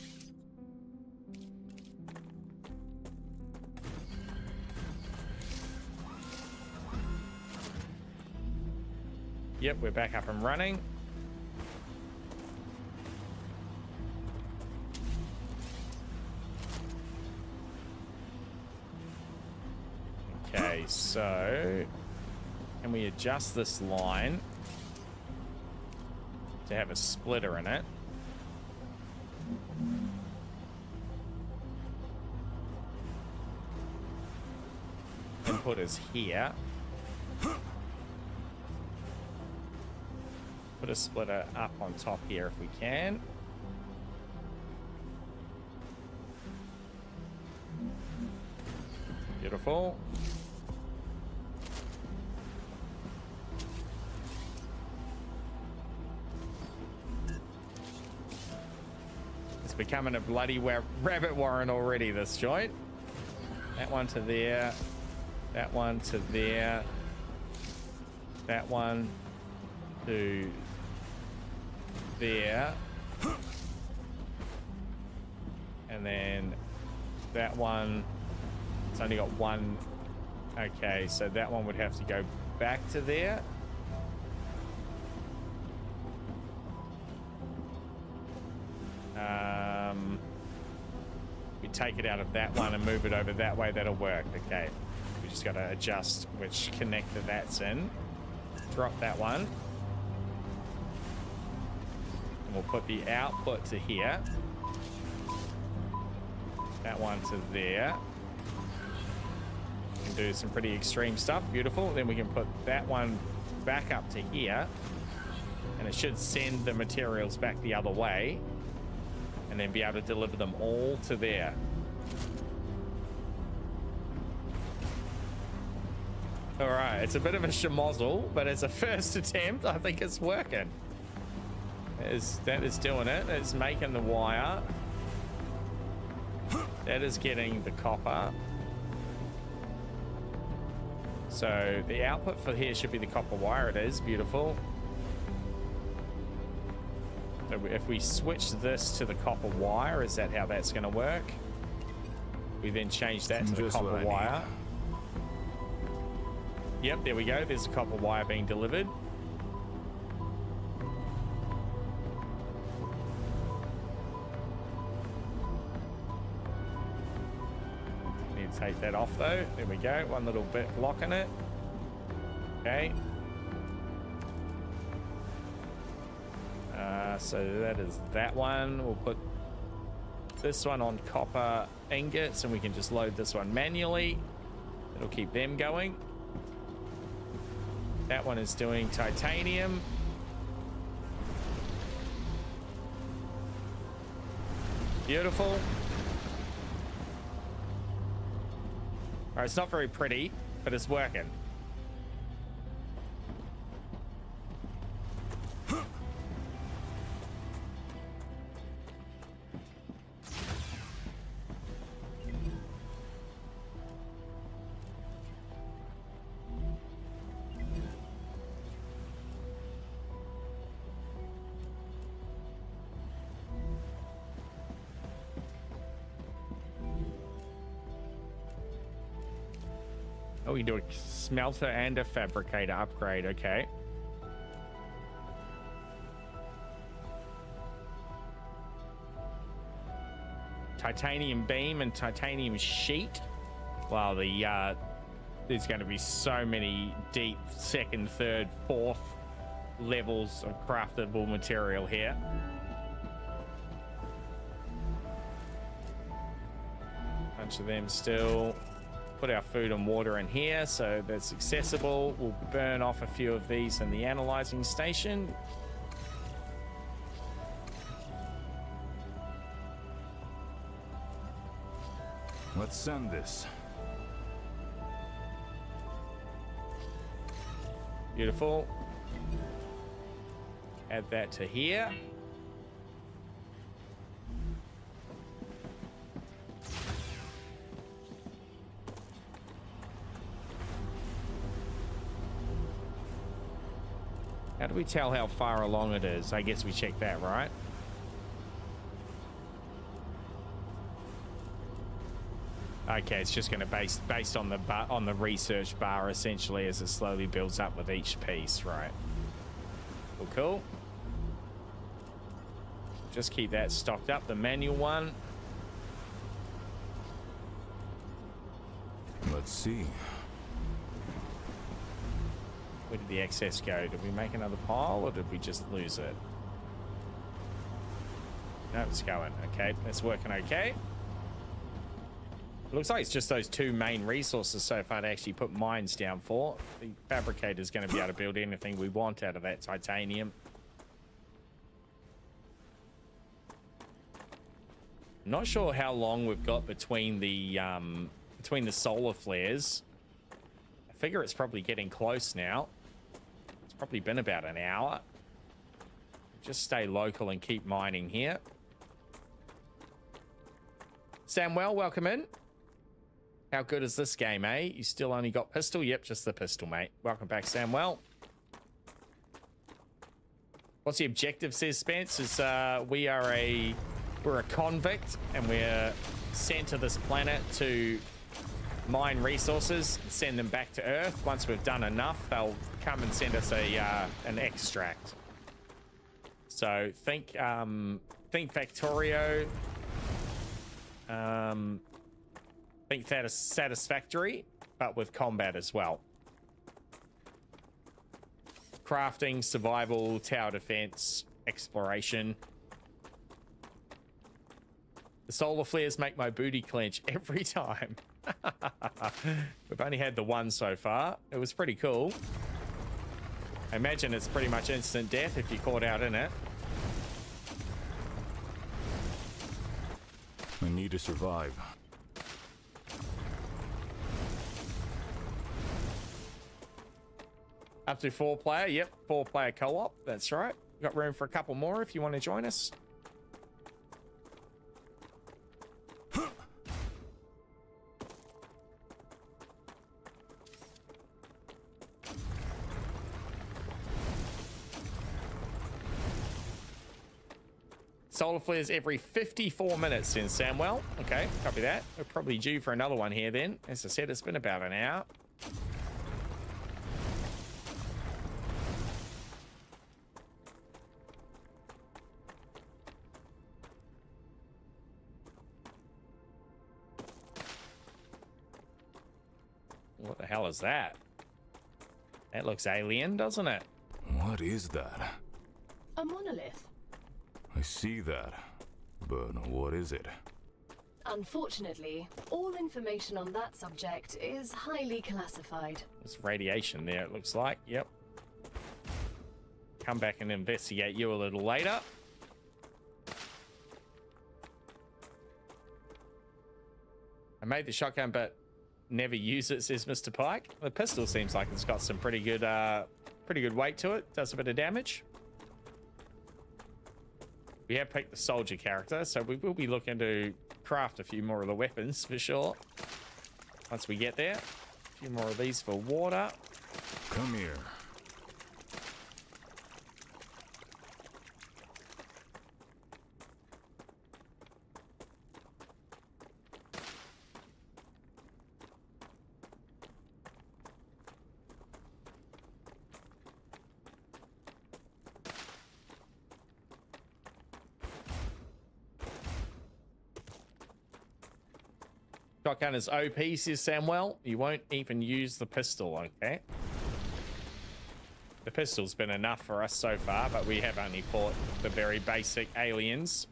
Yep, we're back up and running. Okay, so can we adjust this line to have a splitter in it? And put us here. Put a splitter up on top here if we can. Beautiful. It's becoming a bloody rabbit warren already, this joint. That one to there. That one to there. That one to there. And then that one, it's only got one. Okay, so that one would have to go back to there. We take it out of that one and move it over that way. That'll work. Okay, we just got to adjust which connector that's in. Drop that one. And we'll put the output to here. That one to there. We can do some pretty extreme stuff. Beautiful. Then we can put that one back up to here. And it should send the materials back the other way. And then be able to deliver them all to there. All right, it's a bit of a schmozzle, but as a first attempt, I think it's working. That is doing it. It's making the wire. That is getting the copper. So the output for here should be the copper wire. It is beautiful. So if we switch this to the copper wire, is that how that's going to work? We then change that to the copper wire. Yep, there we go. There's a copper wire being delivered. Need to take that off though. There we go. One little bit blocking it. Okay. So that is that one. We'll put this one on copper ingots and we can just load this one manually. It'll keep them going. That one is doing titanium. Beautiful. All right, it's not very pretty, but it's working. Oh, we do a smelter and a fabricator upgrade. Okay. Titanium beam and titanium sheet. Wow, there's going to be so many deep second, third, fourth levels of craftable material here. Bunch of them still. Put our food and water in here so that's accessible. We'll burn off a few of these in the analyzing station. Let's send this. Beautiful. Add that to here. How do we tell how far along it is? I guess we check that, right? Okay, it's just going to based on the research bar essentially as it slowly builds up with each piece, right? Well, cool. Just keep that stocked up. The manual one. Let's see. Where did the excess go? Did we make another pile or did we just lose it? No, it's going. Okay, that's working okay. It looks like it's just those two main resources so far to actually put mines down for. The fabricator is going to be able to build anything we want out of that titanium. I'm not sure how long we've got between the solar flares. I figure it's probably getting close now. It's probably been about an hour. Just stay local and keep mining here. Samuel, welcome in. How good is this game, eh? You still only got pistol? Yep, just the pistol, mate. Welcome back, Samuel. What's the objective, says Spence, is we're a convict and we're sent to this planet to mine resources, send them back to Earth. Once we've done enough, they'll come and send us an extract. So think Factorio. Think that is satisfactory, but with combat as well. Crafting, survival, tower defense, exploration. The solar flares make my booty clench every time. We've only had the one so far. It was pretty cool. I imagine it's pretty much instant death if you're caught out in it. I need to survive. Up to 4-player. Yep, 4-player co-op. That's right. Got room for a couple more if you want to join us. Solar flares every 54 minutes in Samwell. Okay, copy that. We're probably due for another one here then. As I said, it's been about an hour. What the hell is that? That looks alien, doesn't it? What is that? A monolith. I see that, but what is it? Unfortunately, all information on that subject is highly classified. There's radiation there, it looks like. Yep. Come back and investigate you a little later. I made the shotgun, but never use it, says Mr. Pike. The pistol seems like it's got some pretty good weight to it. Does a bit of damage. We have picked the soldier character, so we will be looking to craft a few more of the weapons for sure. Once we get there. A few more of these for water. Come here. Shotgun is OP, says Samwell. You won't even use the pistol, okay? The pistol's been enough for us so far, but we have only fought the very basic aliens.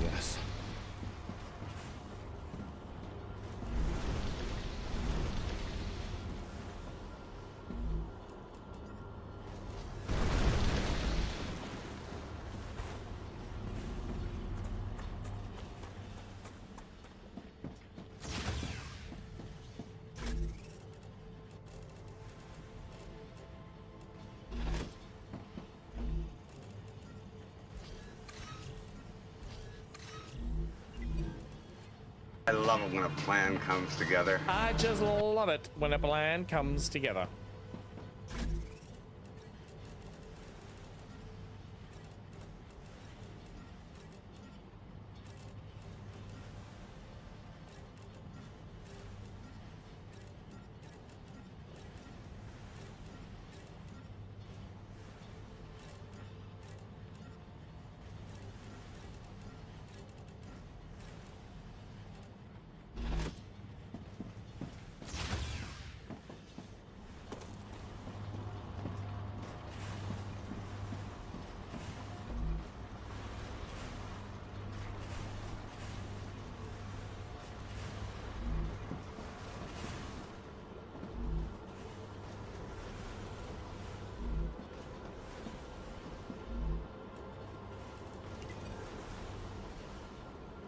Yes. I love it when a plan comes together. I just love it when a plan comes together.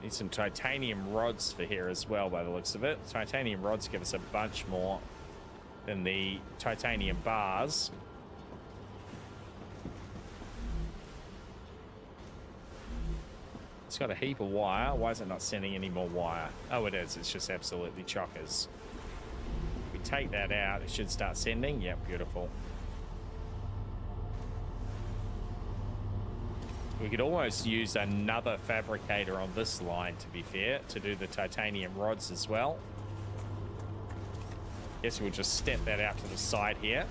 Need some titanium rods for here as well, by the looks of it. Titanium rods give us a bunch more than the titanium bars. It's got a heap of wire. Why is it not sending any more wire? Oh, it is. It's just absolutely chockers. We take that out, it should start sending. Yep, beautiful. We could almost use another fabricator on this line, to be fair, to do the titanium rods as well. Guess we'll just step that out to the side here.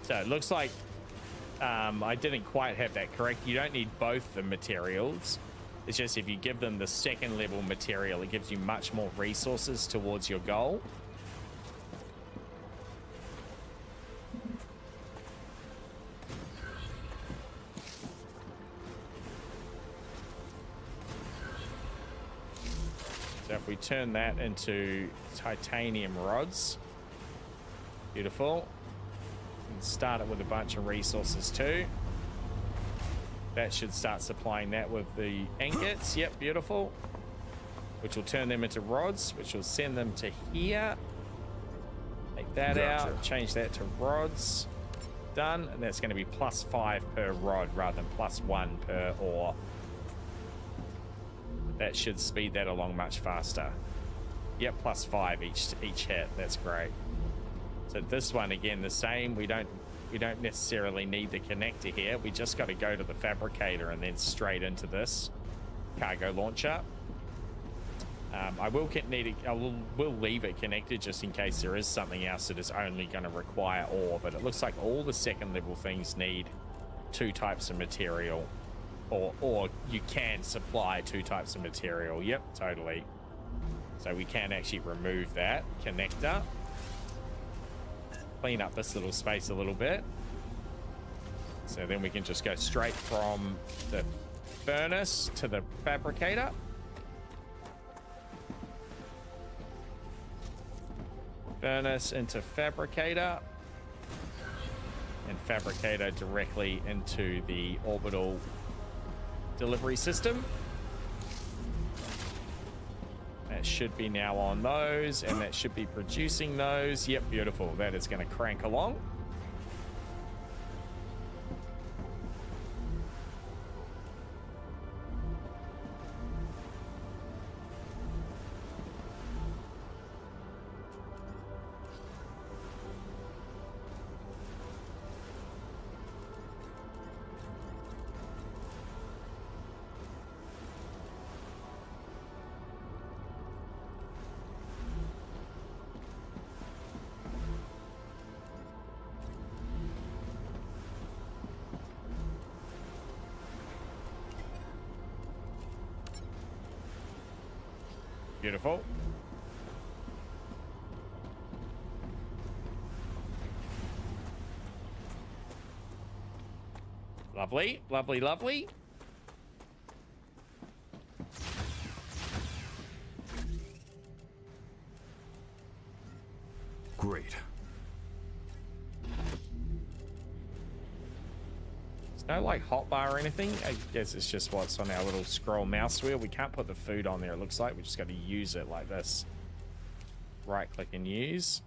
So it looks like I didn't quite have that correct. You don't need both the materials. It's just if you give them the second level material, it gives you much more resources towards your goal. So if we turn that into titanium rods, beautiful. And start it with a bunch of resources too. That should start supplying that with the ingots. Yep, beautiful. Which will turn them into rods, which will send them to here. Take that out, change that to rods. Done, and that's going to be +5 per rod rather than +1 per ore. That should speed that along much faster. Yep, +5 each hit. That's great. So this one again, the same. We don't necessarily need the connector here. We just got to go to the fabricator and then straight into this cargo launcher. I will leave it connected just in case there is something else that is only going to require ore. But it looks like all the second level things need 2 types of material, or you can supply 2 types of material. Yep, totally. So we can actually remove that connector. Clean up this little space a little bit. So then we can just go straight from the furnace to the fabricator. Furnace into fabricator. And fabricator directly into the orbital delivery system. That should be now on those, and that should be producing those. Yep, beautiful. That is going to crank along. Beautiful. Lovely, lovely, lovely. Great. No like hotbar or anything. I guess it's just what's on our little scroll mouse wheel. We can't put the food on there, it looks like. We just got to use it like this. Right click and use.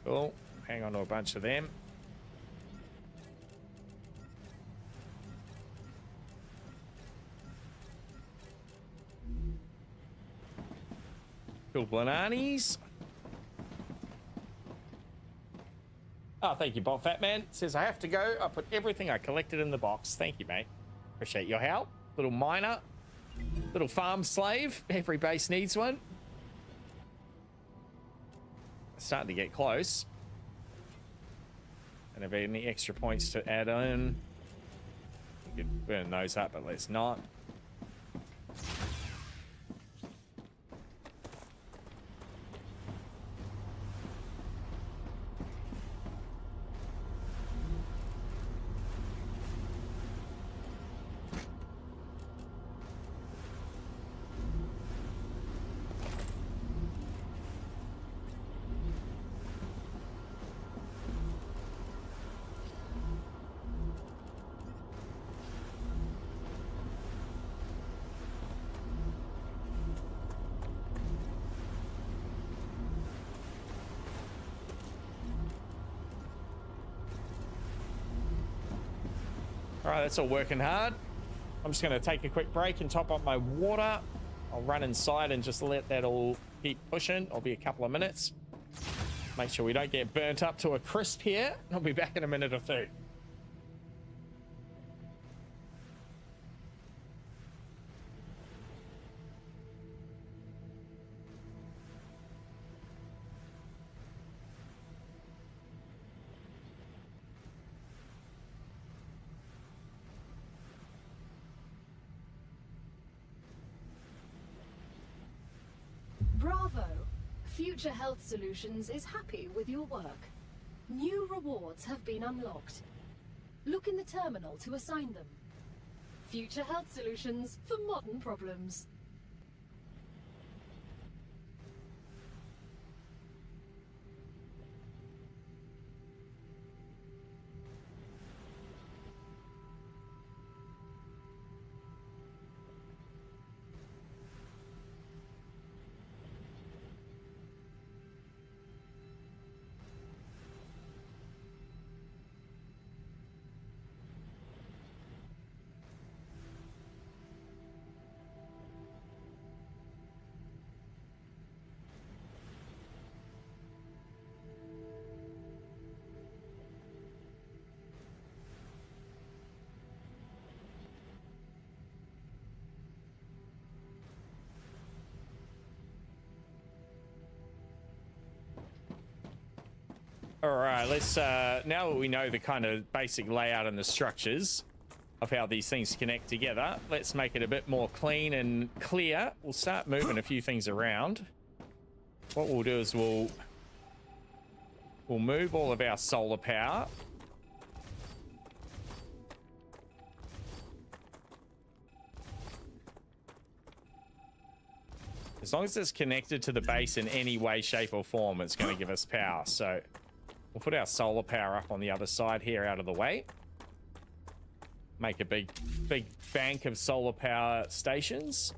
Cool. Hang on to a bunch of them. Cool bananas. Oh, thank you, Bob Fatman. Says, I have to go. I put everything I collected in the box. Thank you, mate. Appreciate your help. Little miner. Little farm slave. Every base needs one. Starting to get close. And if any extra points to add on, we could burn those up, but let's not. All right, that's all working hard. I'm just going to take a quick break and top up my water. I'll run inside and just let that all keep pushing. I'll be a couple of minutes. Make sure we don't get burnt up to a crisp here. I'll be back in a minute or two. Bravo! Future Health Solutions is happy with your work. New rewards have been unlocked. Look in the terminal to assign them. Future Health Solutions for modern problems. All right, let's now that we know the kind of basic layout and the structures of how these things connect together, let's make it a bit more clean and clear. We'll start moving a few things around. What we'll do is we'll move all of our solar power. As long as it's connected to the base in any way, shape, or form, it's going to give us power. So we'll put our solar power up on the other side here out of the way. Make a big bank of solar power stations.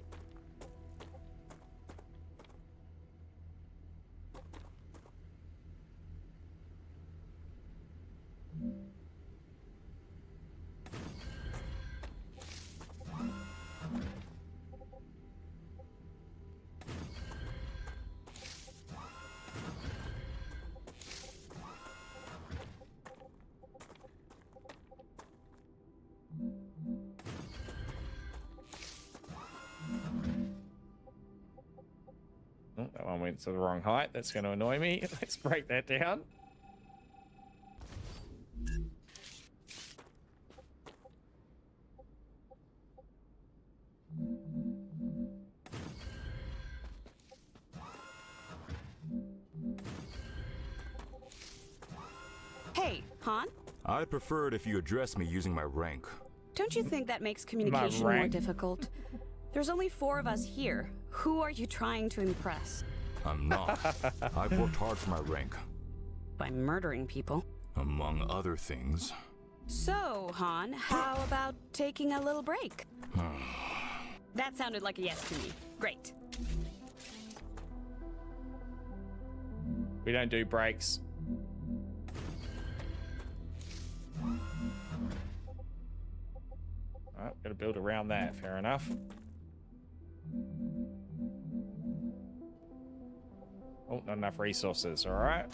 Oh, that one went to the wrong height. That's going to annoy me. Let's break that down. Hey, Han? I'd prefer it if you address me using my rank. Don't you think that makes communication more difficult? There's only 4 of us here. Who are you trying to impress? I'm not. I've worked hard for my rank. By murdering people? Among other things. So, Han, how about taking a little break? That sounded like a yes to me. Great. We don't do breaks. Alright, gotta build around that. Fair enough. Oh, not enough resources. All right.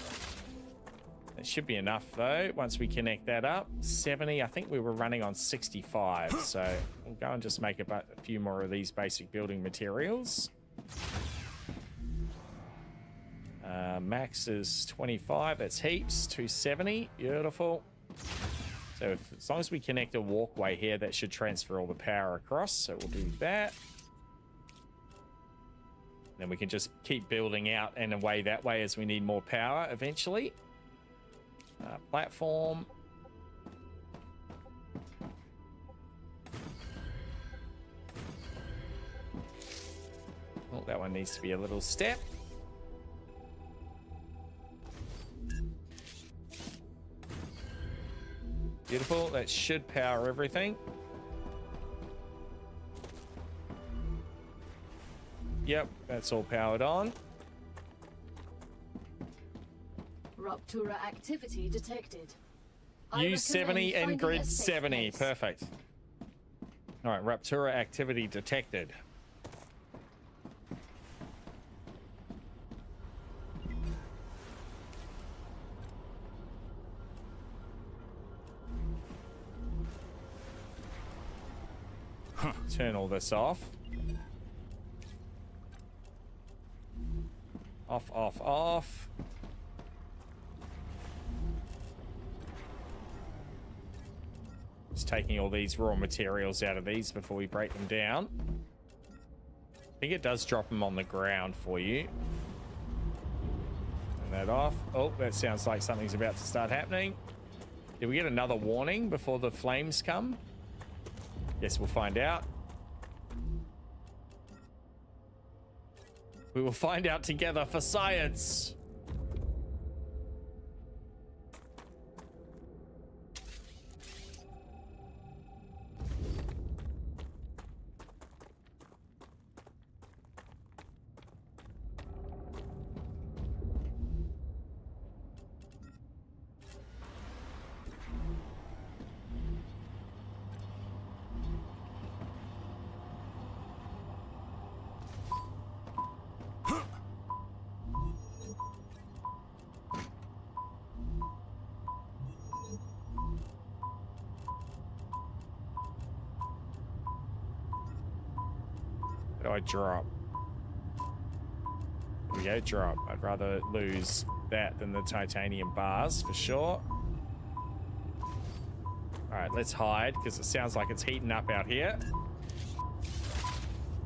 It should be enough, though, once we connect that up. 70, I think we were running on 65, so we'll go and just make a few more of these basic building materials. Max is 25, that's heaps. 270, beautiful. So as long as we connect a walkway here, that should transfer all the power across, so we'll do that. Then we can just keep building out and away that way as we need more power eventually. Platform. Oh, that one needs to be a little step. Beautiful. That should power everything. Yep, that's all powered on. Rupture activity detected. Use 70 and grid 70. Perfect. All right, Rupture activity detected. Turn all this off. Off, off, off. Just taking all these raw materials out of these before we break them down. think it does drop them on the ground for you. Turn that off. Oh, that sounds like something's about to start happening. Did we get another warning before the flames come? Yes, we'll find out. We will find out together for science. What do I drop? There we go, drop. I'd rather lose that than the titanium bars for sure. Alright, let's hide because it sounds like it's heating up out here.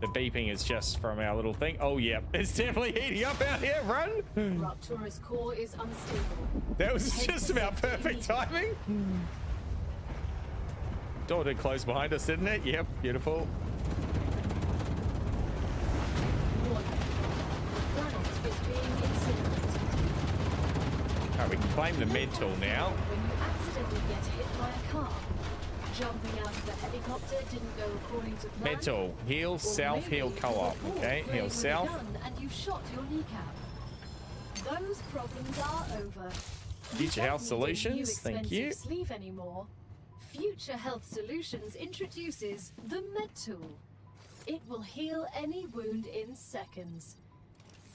The beeping is just from our little thing. Oh, yeah, it's definitely heating up out here. Run! Raptura's core is unstable. That was just about perfect timing. Door did close behind us, didn't it? Yep, beautiful. Alright, we can claim the med tool now. When you accidentally get hit by a car, jumping out of the helicopter didn't go according to plan. Med tool, heal, self, heal, co-op. Okay, heal, self. And you shot your kneecap. Those problems are over. Future Health Solutions, thank you. Sleeve anymore. Future Health Solutions introduces the med tool. It will heal any wound in seconds.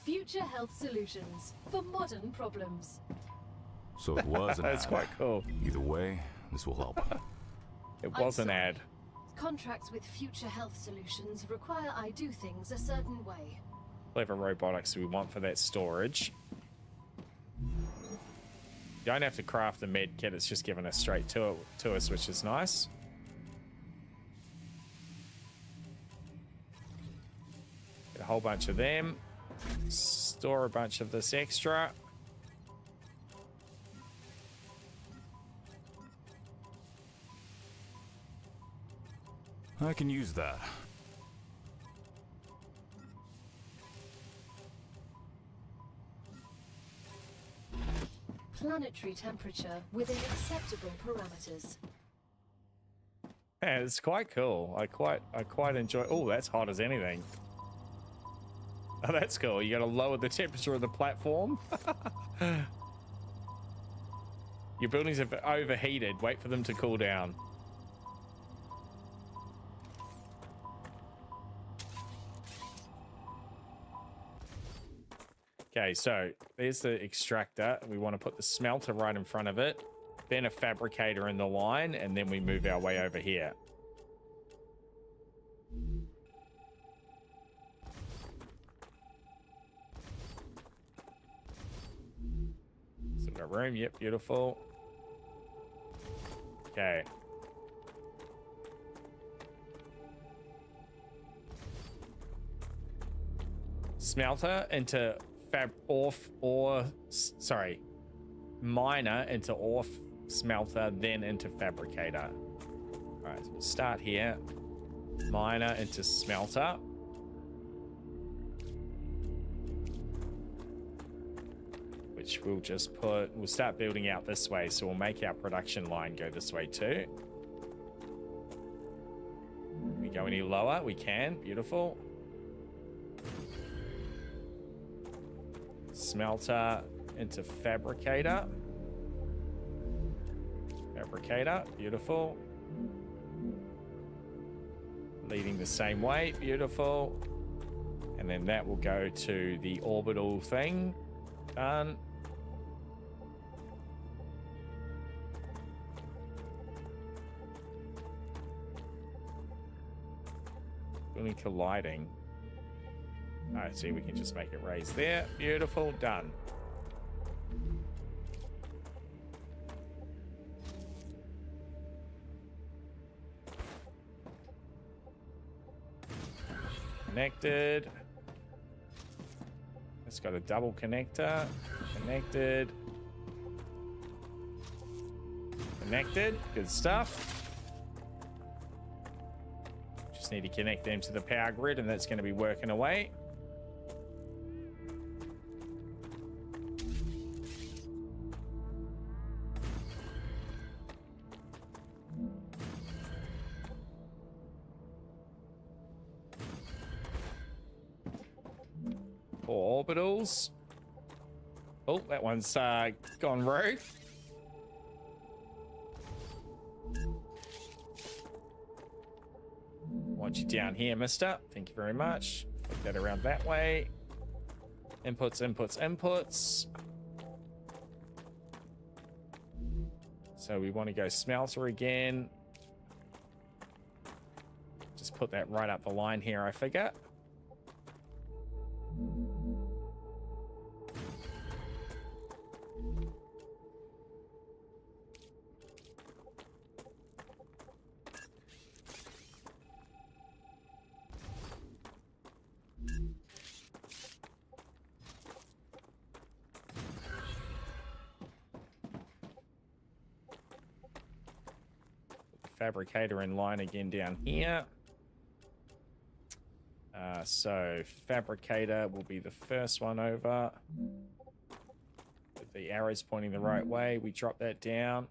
Future Health Solutions for modern problems. So it was an That's ad. quite cool. Either way, this will help. It was an ad. Contracts with Future Health Solutions require I do things a certain way. Clever robotics we want for that storage. You don't have to craft a med kit, it's just given us straight to us, which is nice. Get a whole bunch of them. Store a bunch of this extra. I can use that. Planetary temperature within acceptable parameters. Yeah, it's quite cool. I quite enjoy. Oh, that's hot as anything. Oh, that's cool. You gotta lower the temperature of the platform. Your buildings have overheated. Wait for them to cool down. Okay, so there's the extractor. We want to put the smelter right in front of it, then a fabricator in the line, and then we move our way over here. So we've got room. Yep, beautiful. Okay. Smelter into miner into ore smelter, then into fabricator. All right, so we'll start here. Miner into smelter. Which we'll just put, we'll start building out this way, so we'll make our production line go this way too. Can we go any lower? We can, beautiful. Smelter into fabricator. Fabricator, beautiful. Leading the same way, beautiful. And then that will go to the orbital thing. Done. Only colliding. Alright, see, we can just make it raise there. Beautiful, done. Connected. It's got a double connector. Connected. Connected. Good stuff. Just need to connect them to the power grid, and that's going to be working away. Orbitals. Oh, that one's gone rogue. Want you down here, mister. Thank you very much. Put that around that way. Inputs, inputs, inputs. So we want to go smelter again. Just put that right up the line here, I figure. Fabricator in line again down here. So fabricator will be the first one over. With the arrows pointing the right way, we drop that down.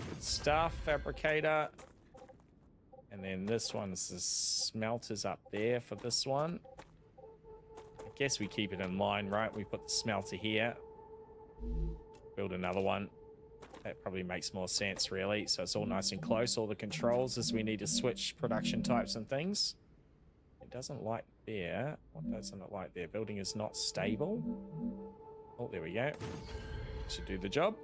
Good stuff, fabricator. And then this one's the smelters up there for this one. I guess we keep it in line, right? We put the smelter here. Build another one. That probably makes more sense, really. So it's all nice and close. All the controls as we need to switch production types and things. It doesn't like there. What doesn't it like there? Building is not stable. Oh, there we go. Should do the job.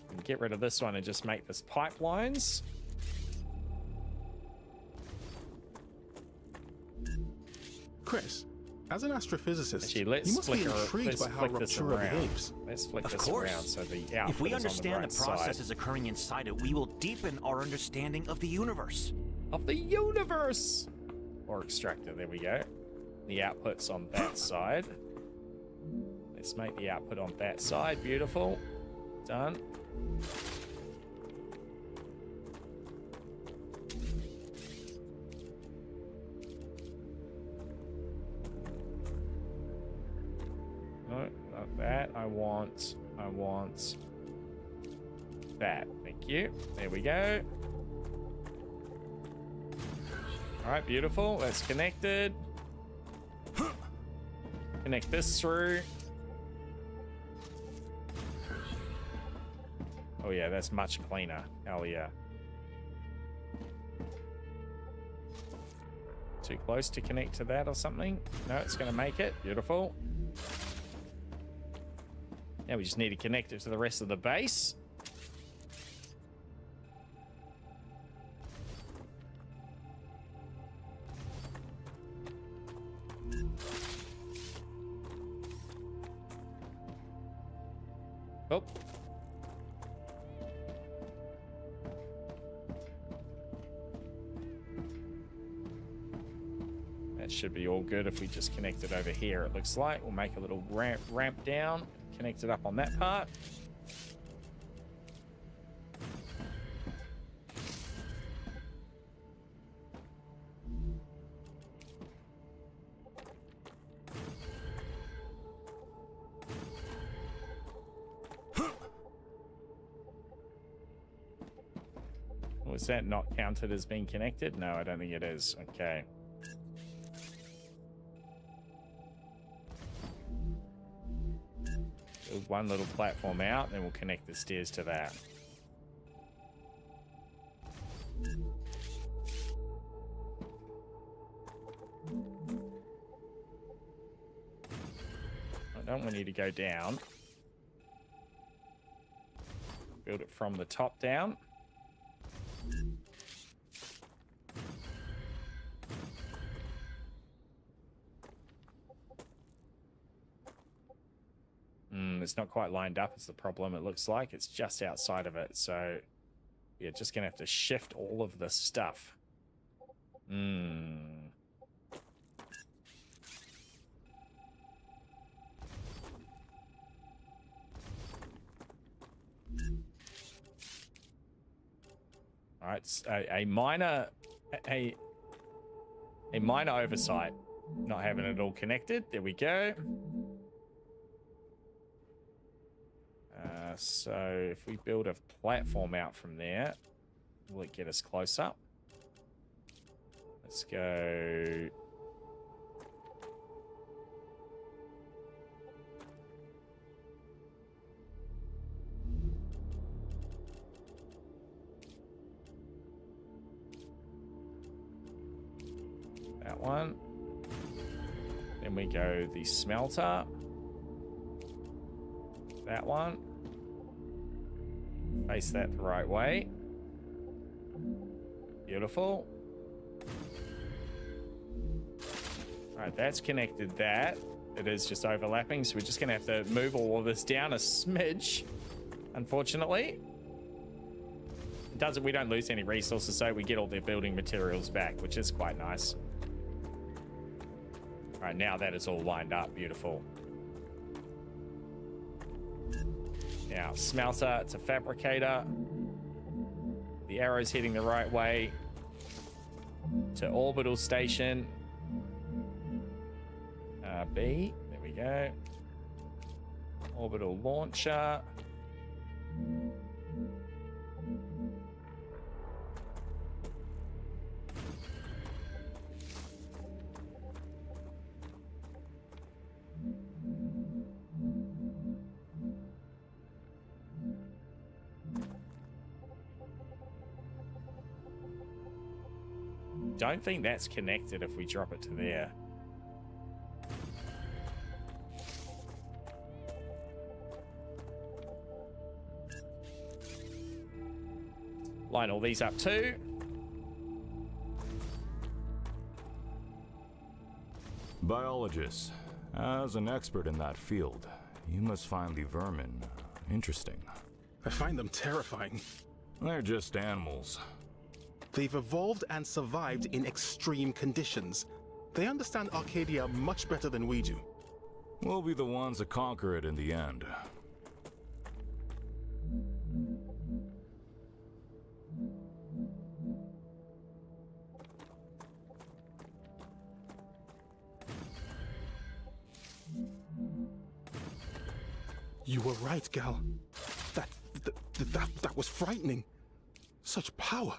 And get rid of this one and just make this pipelines. Chris, as an astrophysicist, actually, let's you must be intrigued by how Raptura behaves. Let's flick this around so the output if we is understand on the, the processes occurring inside it, we will deepen our understanding of the universe. Of the universe! Or extractor, there we go. The output's on that side. Let's make the output on that side. Beautiful. Done. No, not that. I want that. Thank you. There we go. All right, beautiful. That's connected. Connect this through. Oh yeah, that's much cleaner. Hell yeah. Too close to connect to that or something? No, it's gonna make it. Beautiful. Now we just need to connect it to the rest of the base. Oh. That should be all good if we just connect it over here, it looks like. We'll make a little ramp down, connect it up on that part. Was that not counted as being connected? No, I don't think it is. Okay. Build one little platform out, then we'll connect the stairs to that. I don't want you to go down. Build it from the top down. It's not quite lined up is the problem. It looks like it's just outside of it. So we're just going to have to shift all of this stuff. All right, a minor oversight, not having it all connected. There we go. So if we build a platform out from there, will it get us close up? Let's go. That one. Then we go the smelter. That one. Face that the right way. Beautiful. Alright, that's connected that. It is just overlapping, so we're just gonna have to move all of this down a smidge, unfortunately. It doesn't, we don't lose any resources, so we get all their building materials back, which is quite nice. Alright, now that is all lined up. Beautiful. Now, smelter, it's a fabricator. The arrow's heading the right way to orbital station. B, there we go. Orbital launcher. Don't think that's connected if we drop it to there. Line all these up too. Biologist, as an expert in that field, you must find the vermin interesting. I find them terrifying. They're just animals. They've evolved and survived in extreme conditions. They understand Arcadia much better than we do. We'll be the ones that conquer it in the end. You were right, Gal. That was frightening. Such power.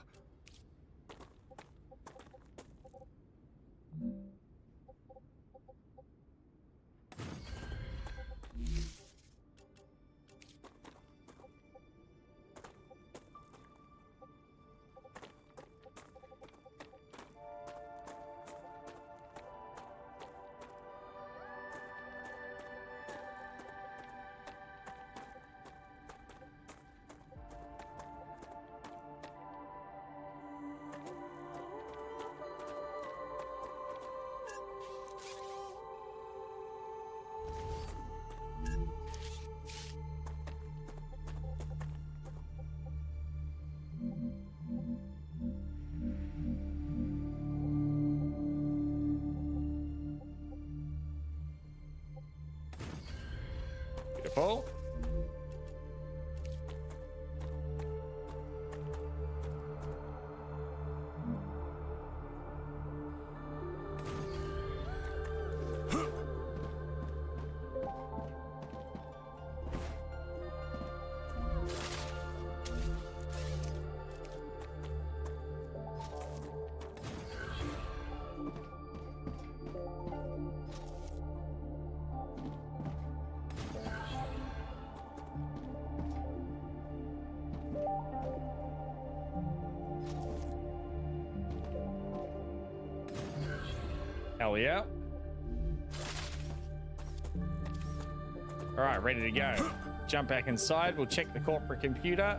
Beautiful. Hell yeah. All right, ready to go. Jump back inside. We'll check the corporate computer.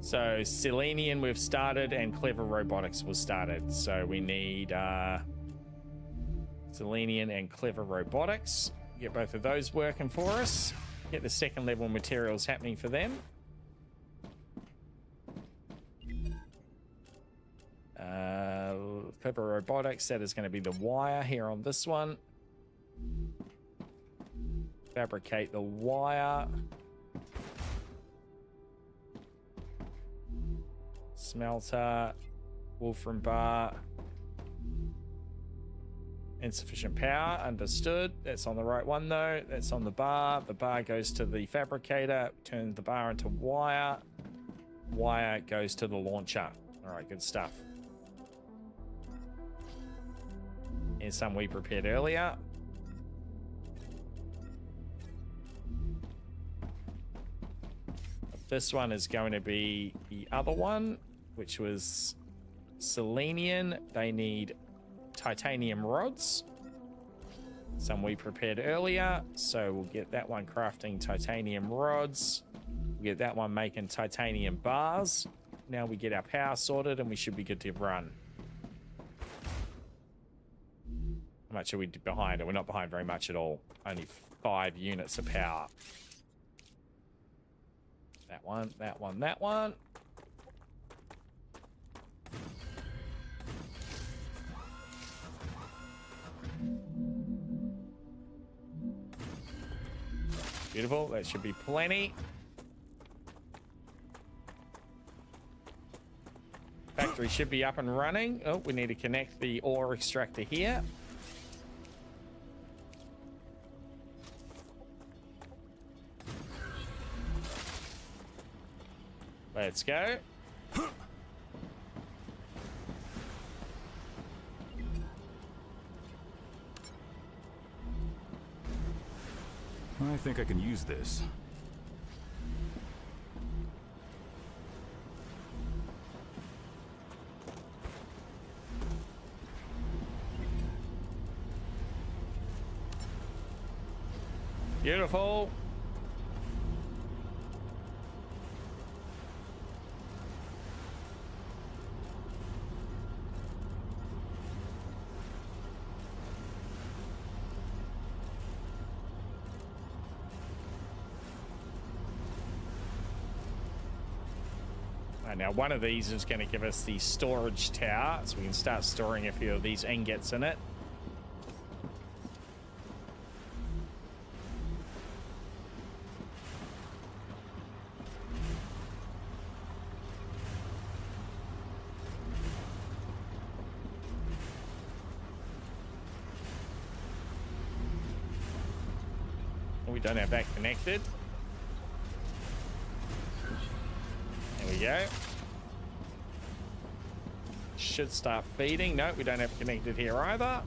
So Selenian we've started and Clever Robotics was started. So we need Selenian and Clever Robotics. Get both of those working for us. Get the second level materials happening for them. Clever robotics, that is going to be the wire here on this one. Fabricate the wire. Smelter. Wolfram bar. Insufficient power, understood. That's on the right one though. That's on the bar. The bar goes to the fabricator. Turn the bar into wire. Wire goes to the launcher. All right, good stuff. Here's some we prepared earlier. This one is going to be the other one, which was Selenium. They need titanium rods. Some we prepared earlier, so we'll get that one crafting titanium rods. We'll get that one making titanium bars. Now we get our power sorted and we should be good to run. How much are we behind? We're not behind very much at all. Only 5 units of power. That one, that one, that one. Beautiful, that should be plenty. Factory should be up and running. Oh, we need to connect the ore extractor here. Let's go. I think I can use this. Beautiful. Now one of these is going to give us the storage tower, so we can start storing a few of these ingots in it. We don't have that connected. There we go. Should start feeding. No, we don't have it connected here either.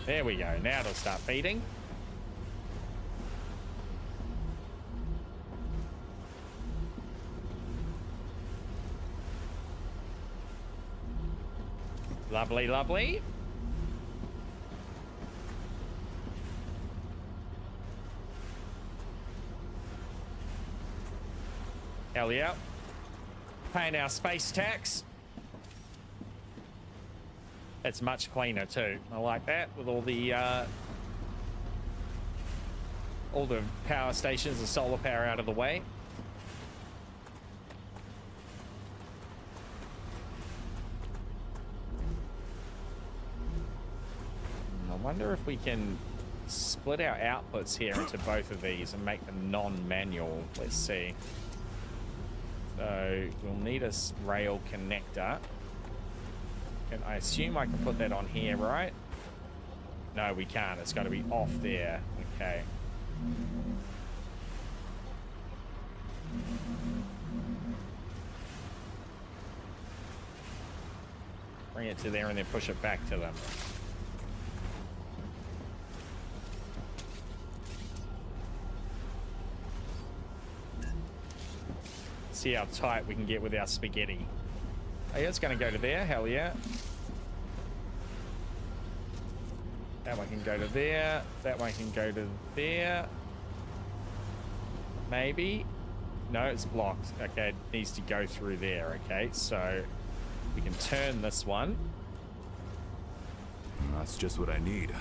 There we go. Now it'll start feeding. Lovely, lovely. Hell yeah. Paying our space tax. It's much cleaner too. I like that with all the power stations, the solar power out of the way. I wonder if we can split our outputs here into both of these and make them non-manual. Let's see. So we'll need a rail connector. And I assume I can put that on here, right? No, we can't. It's got to be off there. Okay. Bring it to there and then push it back to them. See how tight we can get with our spaghetti. Oh, yeah, it's going to go to there. Hell yeah. That one can go to there. That one can go to there. Maybe. No, it's blocked. Okay, it needs to go through there. Okay, so we can turn this one. That's just what I need.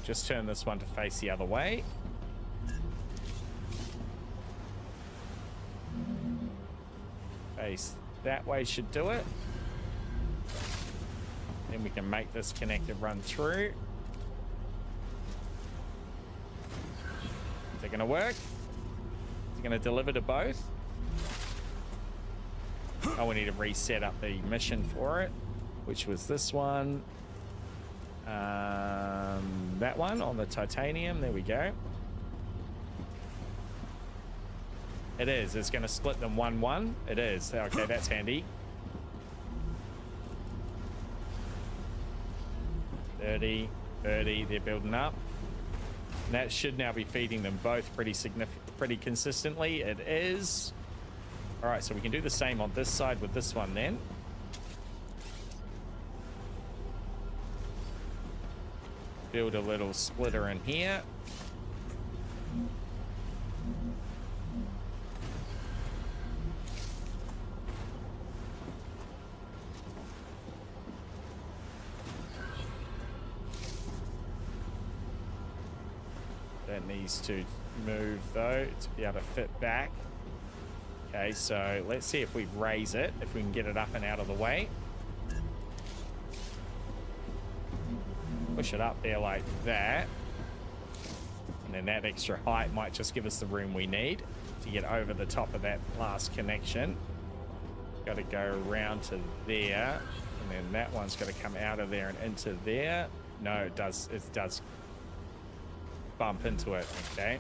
Just turn this one to face the other way. Face that way should do it. Then we can make this connector run through. Is it gonna work? Is it gonna deliver to both? Oh, we need to reset up the mission for it, which was this one. That one on the titanium. There we go. It is. It's going to split them 1-1. It is. Okay, that's handy. 30, 30. They're building up. And that should now be feeding them both pretty consistently. It is. All right, so we can do the same on this side with this one then. Build a little splitter in here. That needs to move though to be able to fit back. Okay, so let's see if we raise it, if we can get it up and out of the way. Push it up there like that. And then that extra height might just give us the room we need to get over the top of that last connection. Got to go around to there. And then that one's got to come out of there and into there. No, it does bump into it. Okay.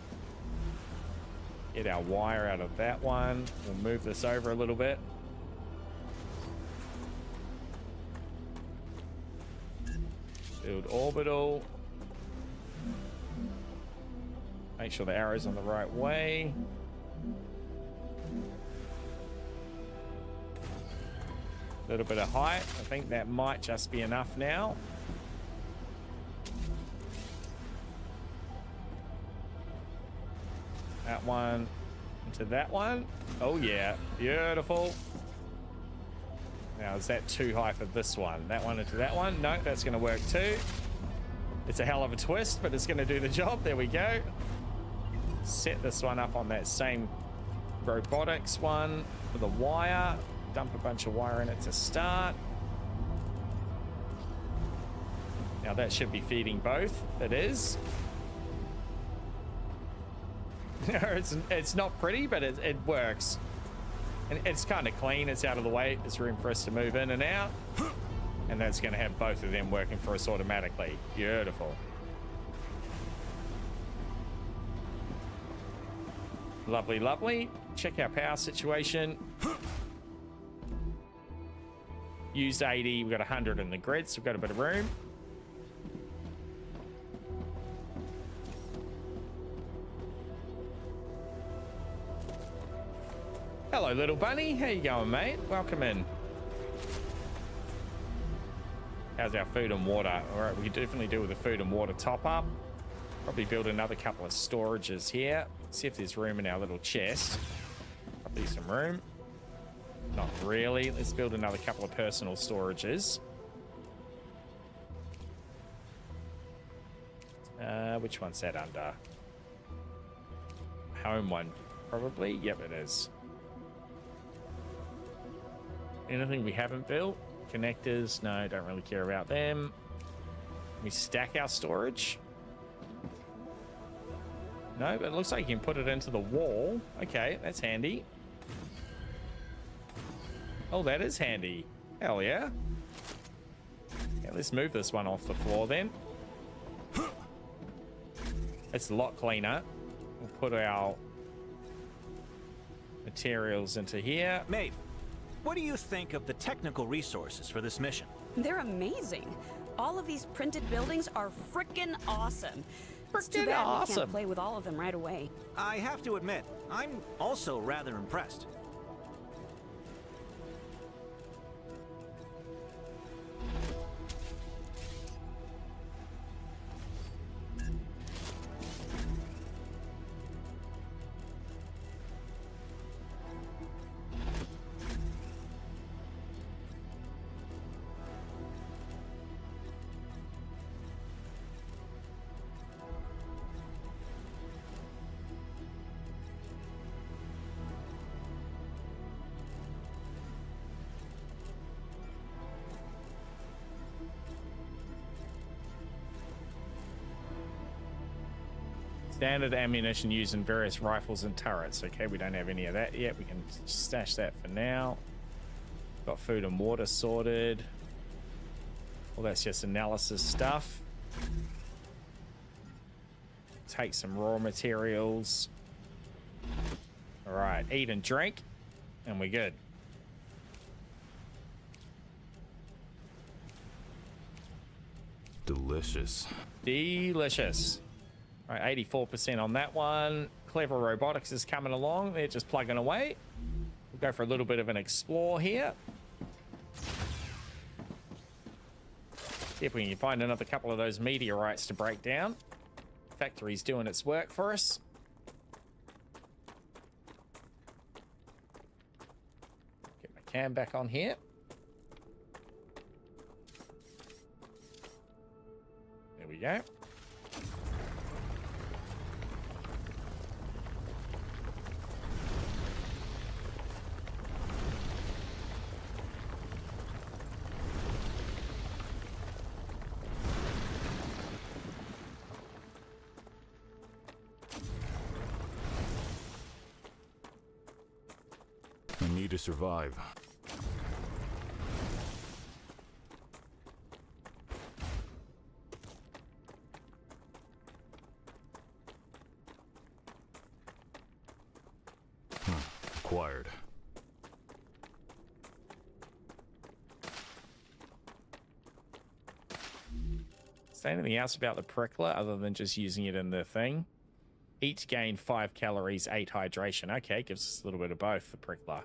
Get our wire out of that one. We'll move this over a little bit. Build orbital. Make sure the arrow's on the right way. A little bit of height. I think that might just be enough now. That one into that one. Oh yeah, beautiful. Now, is that too high for this one? That one into that one? No, that's going to work too. It's a hell of a twist, but it's going to do the job. There we go. Set this one up on that same robotics one with a wire. Dump a bunch of wire in it to start. Now, that should be feeding both. It is. It's not pretty, but it works. And it's kind of clean. It's out of the way. There's room for us to move in and out. And that's going to have both of them working for us automatically. Beautiful. Lovely, lovely. Check our power situation. Used 80. We've got 100 in the grid, so we've got a bit of room. Hello, little bunny. How you going, mate? Welcome in. How's our food and water? All right, we can definitely do with the food and water top up. Probably build another couple of storages here. See if there's room in our little chest. Probably some room. Not really. Let's build another couple of personal storages. Which one's that under? Home one, probably. Yep, it is. Anything we haven't built? Connectors? No, don't really care about them. Can we stack our storage? No, but it looks like you can put it into the wall. Okay, that's handy. Oh, that is handy. Hell yeah. Yeah, let's move this one off the floor then. It's a lot cleaner. We'll put our materials into here. Maeve, what do you think of the technical resources for this mission? They're amazing. All of these printed buildings are frickin' awesome. It's too bad we can't play with all of them right away. I have to admit, I'm also rather impressed. Standard ammunition used in various rifles and turrets. Okay, we don't have any of that yet. We can stash that for now. Got food and water sorted. Well, that's just analysis stuff. Take some raw materials. All right, eat and drink, and we're good. Delicious. Delicious. All right, 84% on that one. Clever Robotics is coming along. They're just plugging away. We'll go for a little bit of an explore here. See if we can find another couple of those meteorites to break down. Factory's doing its work for us. Get my cam back on here. There we go. I need to survive. Acquired. Is there anything else about the prickler other than just using it in the thing? Each gain 5 calories, 8 hydration. Okay, gives us a little bit of both, the prickler.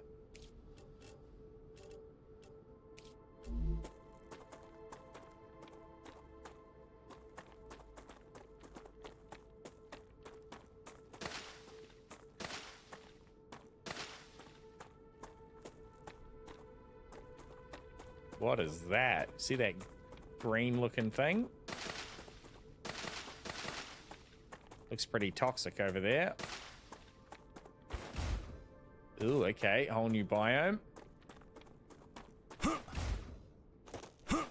What is that? See that green looking thing? Looks pretty toxic over there. Ooh, okay. Whole new biome. There's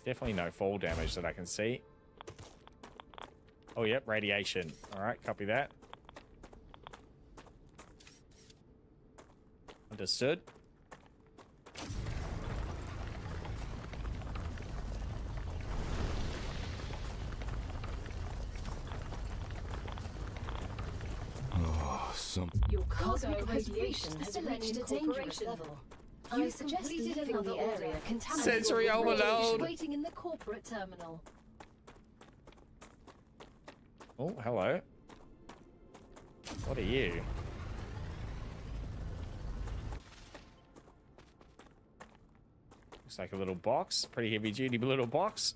definitely no fall damage that I can see. Oh, yep. Radiation. All right. Copy that. Understood. Your cosmic radiation has reached a dangerous level. I suggest leaving the area contaminated Sensory overload. waiting in the corporate terminal. Oh, hello. What are you? Looks like a little box. Pretty heavy duty little box.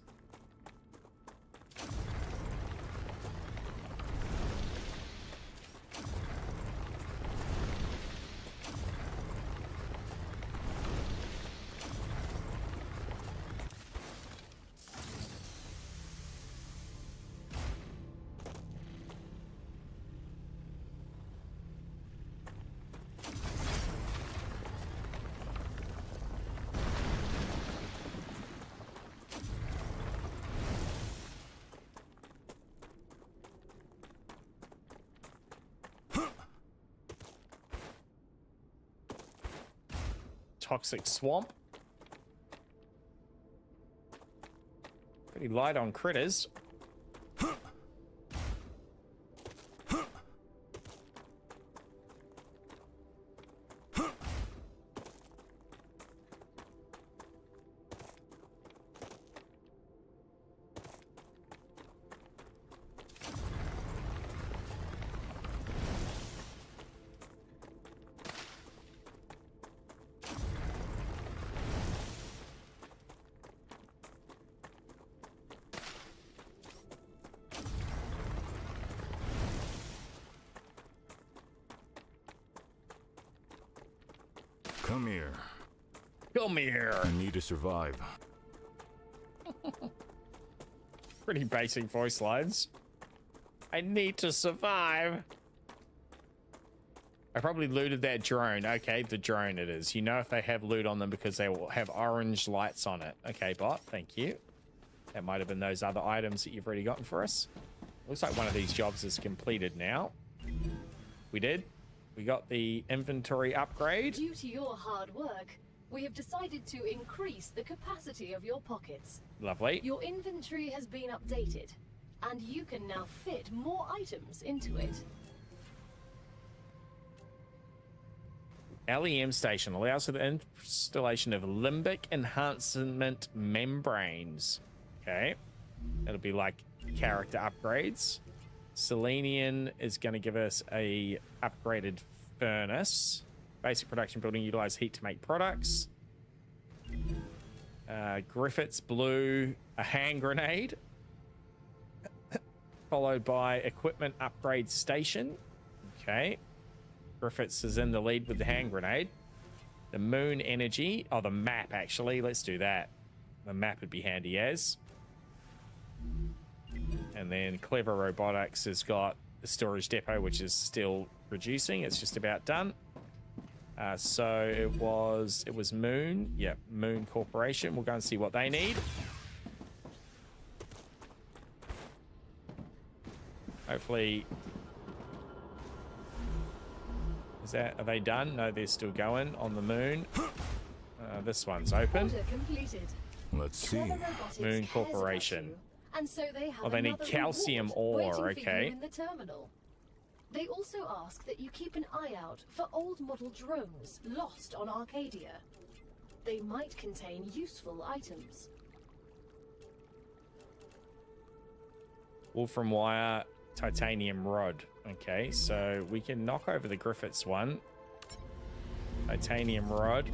Toxic swamp. Pretty light on critters. Come here. Come here. I need to survive. Pretty basic voice lines. I need to survive. I probably looted that drone. Okay, the drone it is. You know if they have loot on them because they will have orange lights on it. Okay, bot, thank you. That might have been those other items that you've already gotten for us. Looks like one of these jobs is completed now. We did. We got the inventory upgrade. Due to your hard work, we have decided to increase the capacity of your pockets. Lovely. Your inventory has been updated, and you can now fit more items into it. LEM station allows for the installation of limbic enhancement membranes. Okay. That'll be like character upgrades. Selenium is going to give us a upgraded furnace. Basic production building utilize heat to make products. Griffith's blue, a hand grenade. Followed by equipment upgrade station. Okay. Griffiths is in the lead with the hand grenade. The moon energy. Oh, the map, actually. Let's do that. The map would be handy as. And then Clever Robotics has got the storage depot, which is still producing. It's just about done. So it was Moon. Yep, Moon Corporation. We'll go and see what they need. Hopefully... Are they done? No, they're still going on the moon. This one's open. Let's see. Moon Corporation. And so they have they need calcium ore, okay. In the terminal. They also ask that you keep an eye out for old model drones lost on Arcadia. They might contain useful items. Wolfram wire, titanium rod. Okay, so we can knock over the Griffiths one. Titanium rod.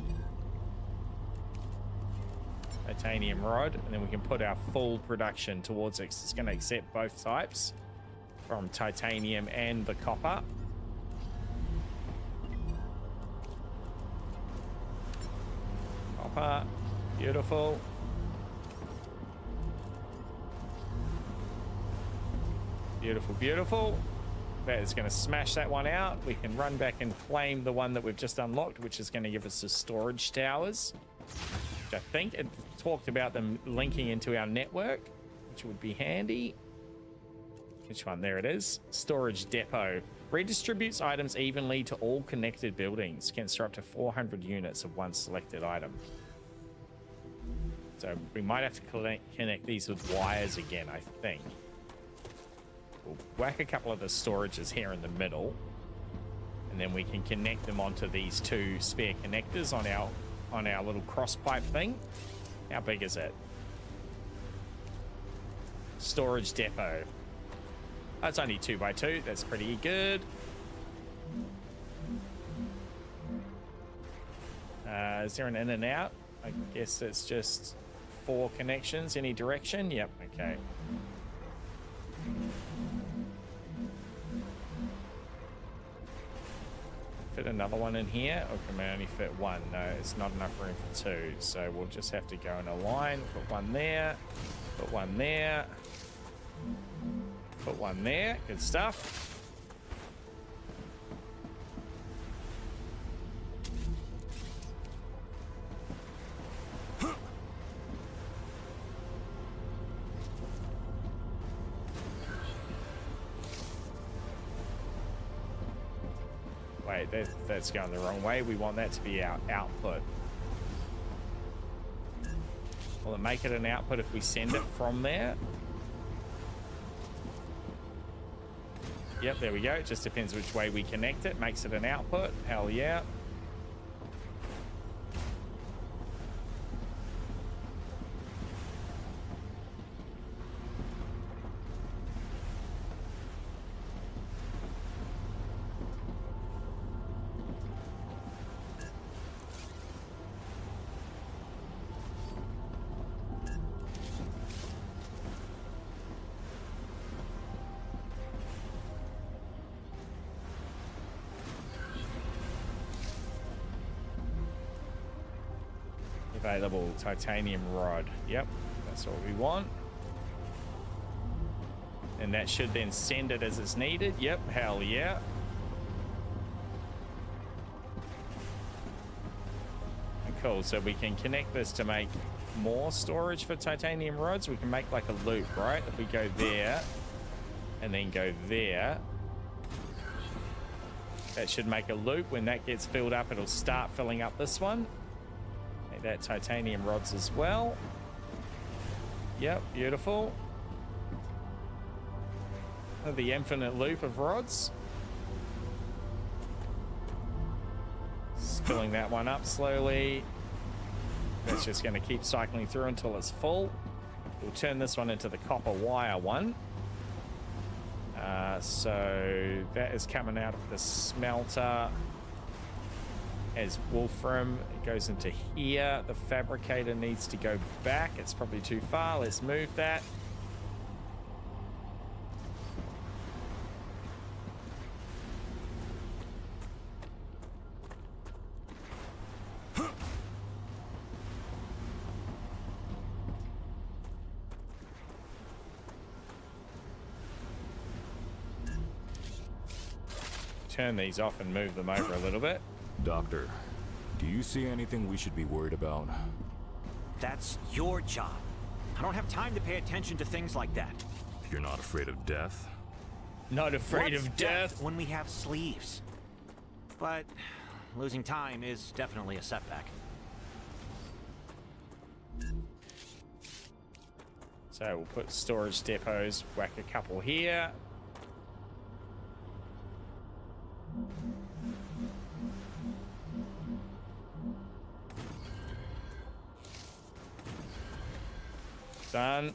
Titanium rod, and then we can put our full production towards it. It's going to accept both types from titanium and the copper. Copper, beautiful. Beautiful, beautiful. That is going to smash that one out. We can run back and claim the one that we've just unlocked, which is going to give us the storage towers. Which I think it talked about them linking into our network, which would be handy. Which one? There it is. Storage depot. Redistributes items evenly to all connected buildings. Can store up to 400 units of one selected item. So we might have to connect these with wires again, I think. We'll whack a couple of the storages here in the middle, and then we can connect them onto these two spare connectors on our little cross pipe thing. How big is it? Storage depot. That's only 2x2. That's pretty good. Is there an in and out? I guess it's just 4 connections any direction. Yep. Okay. Fit another one in here, or can we only fit one? No, it's not enough room for 2, so we'll just have to go in a line. Put one there, put one there, put one there. Good stuff. Wait, that's going the wrong way. We want that to be our output. Will it make it an output if we send it from there? Yep, there we go. It just depends which way we connect it. Makes it an output. Hell yeah. Available titanium rod. Yep, that's what we want. And that should then send it as it's needed. Yep, hell yeah. Cool, so we can connect this to make more storage for titanium rods? We can make like a loop, right? If we go there and then go there, that should make a loop. When that gets filled up, it'll start filling up this one. Make that titanium rods as well. Yep, beautiful. The infinite loop of rods. Filling that one up slowly. That's just going to keep cycling through until it's full. We'll turn this one into the copper wire one. So that is coming out of the smelter as wolfram. It goes into here. The fabricator needs to go back. It's probably too far. Let's move that. Turn these off and move them over a little bit. Doctor, do you see anything we should be worried about? That's your job. I don't have time to pay attention to things like that. You're not afraid of death? Not afraid of death when we have sleeves. But losing time is definitely a setback. So we'll put storage depots, whack a couple here. Done.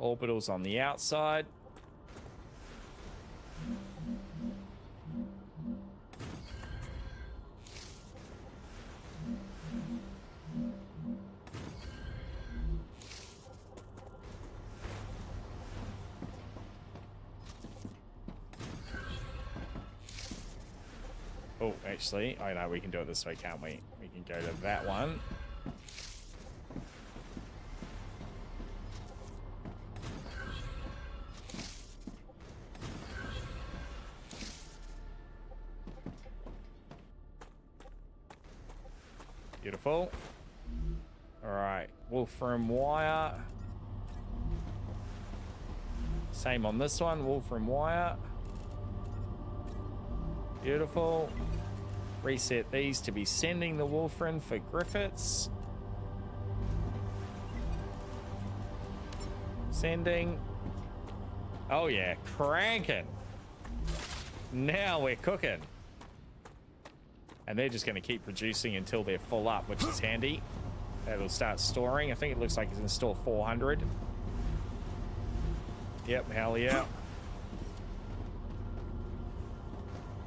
Orbitals on the outside. Oh, actually, I know we can do it this way, can't we? We can go to that one. Beautiful. All right, wolfram wire. Same on this one, wolfram wire. Beautiful. Reset these to be sending the wolfram for Griffiths. Sending. Oh yeah, cranking. Now we're cooking. And they're just going to keep producing until they're full up, which is handy. That'll start storing. I think it looks like it's going to store 400. Yep, hell yeah.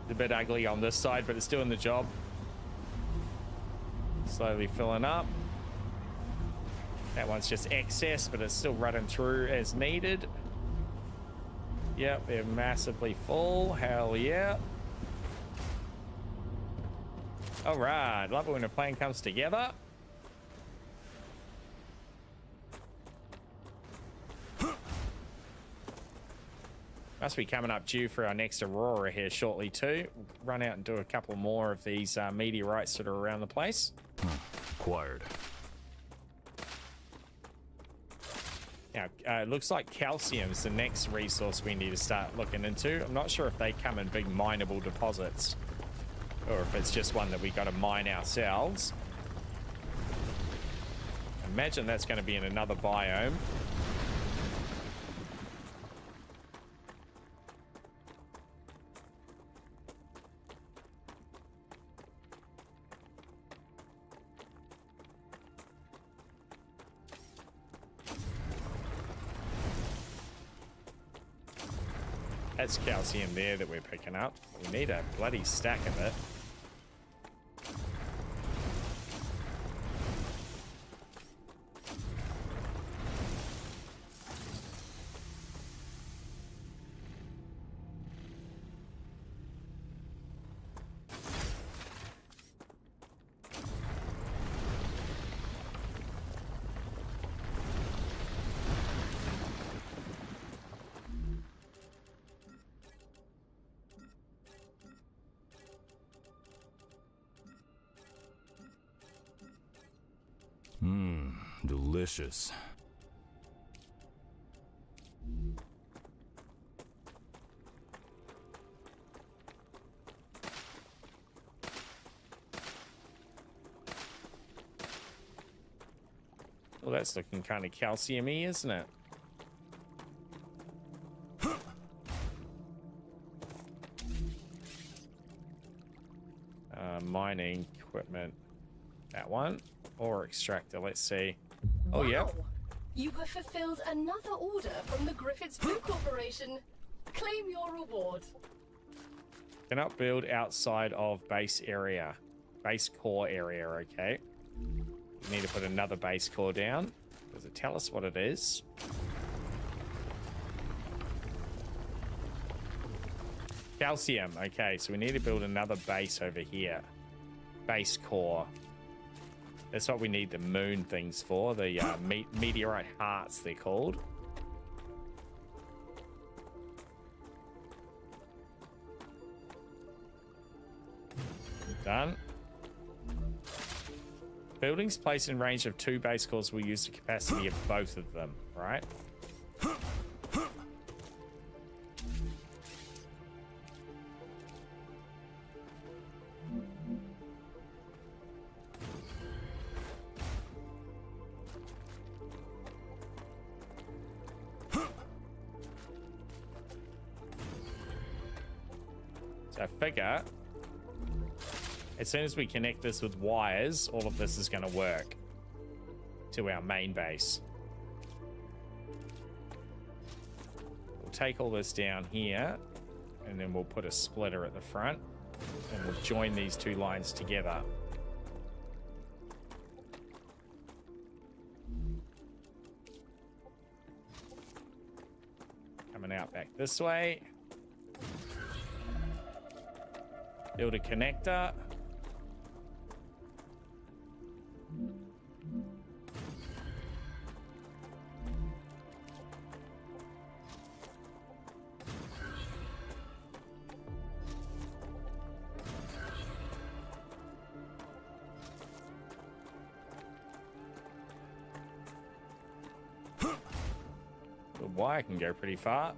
It's a bit ugly on this side, but it's doing the job. Slowly filling up. That one's just excess, but it's still running through as needed. Yep, they're massively full. Hell yeah. All right, love it when a plan comes together. Must be coming up due for our next Aurora here shortly too. We'll run out and do a couple more of these meteorites that are around the place. Acquired. Now, it looks like calcium is the next resource we need to start looking into. I'm not sure if they come in big mineable deposits, or if it's just one that we got to mine ourselves. Imagine that's going to be in another biome. That's calcium there that we're picking up. We need a bloody stack of it. delicious. Well, that's looking kind of calcium-y, isn't it? Mining equipment. That one. Or extractor, let's see. Oh, wow. yeah. You have fulfilled another order from the Griffiths Food Corporation. Claim your reward. Cannot build outside of base area. Base core area, okay. We need to put another base core down. Does it tell us what it is? Calcium. Okay, so we need to build another base over here. Base core. That's what we need the moon things for. The meteorite hearts, they're called. Done. Buildings placed in range of 2 base cores will use the capacity of both of them, right? So I figure as soon as we connect this with wires, all of this is going to work to our main base. We'll take all this down here, and then we'll put a splitter at the front, and we'll join these 2 lines together. Coming out back this way. Build a connector. The wire can go pretty far.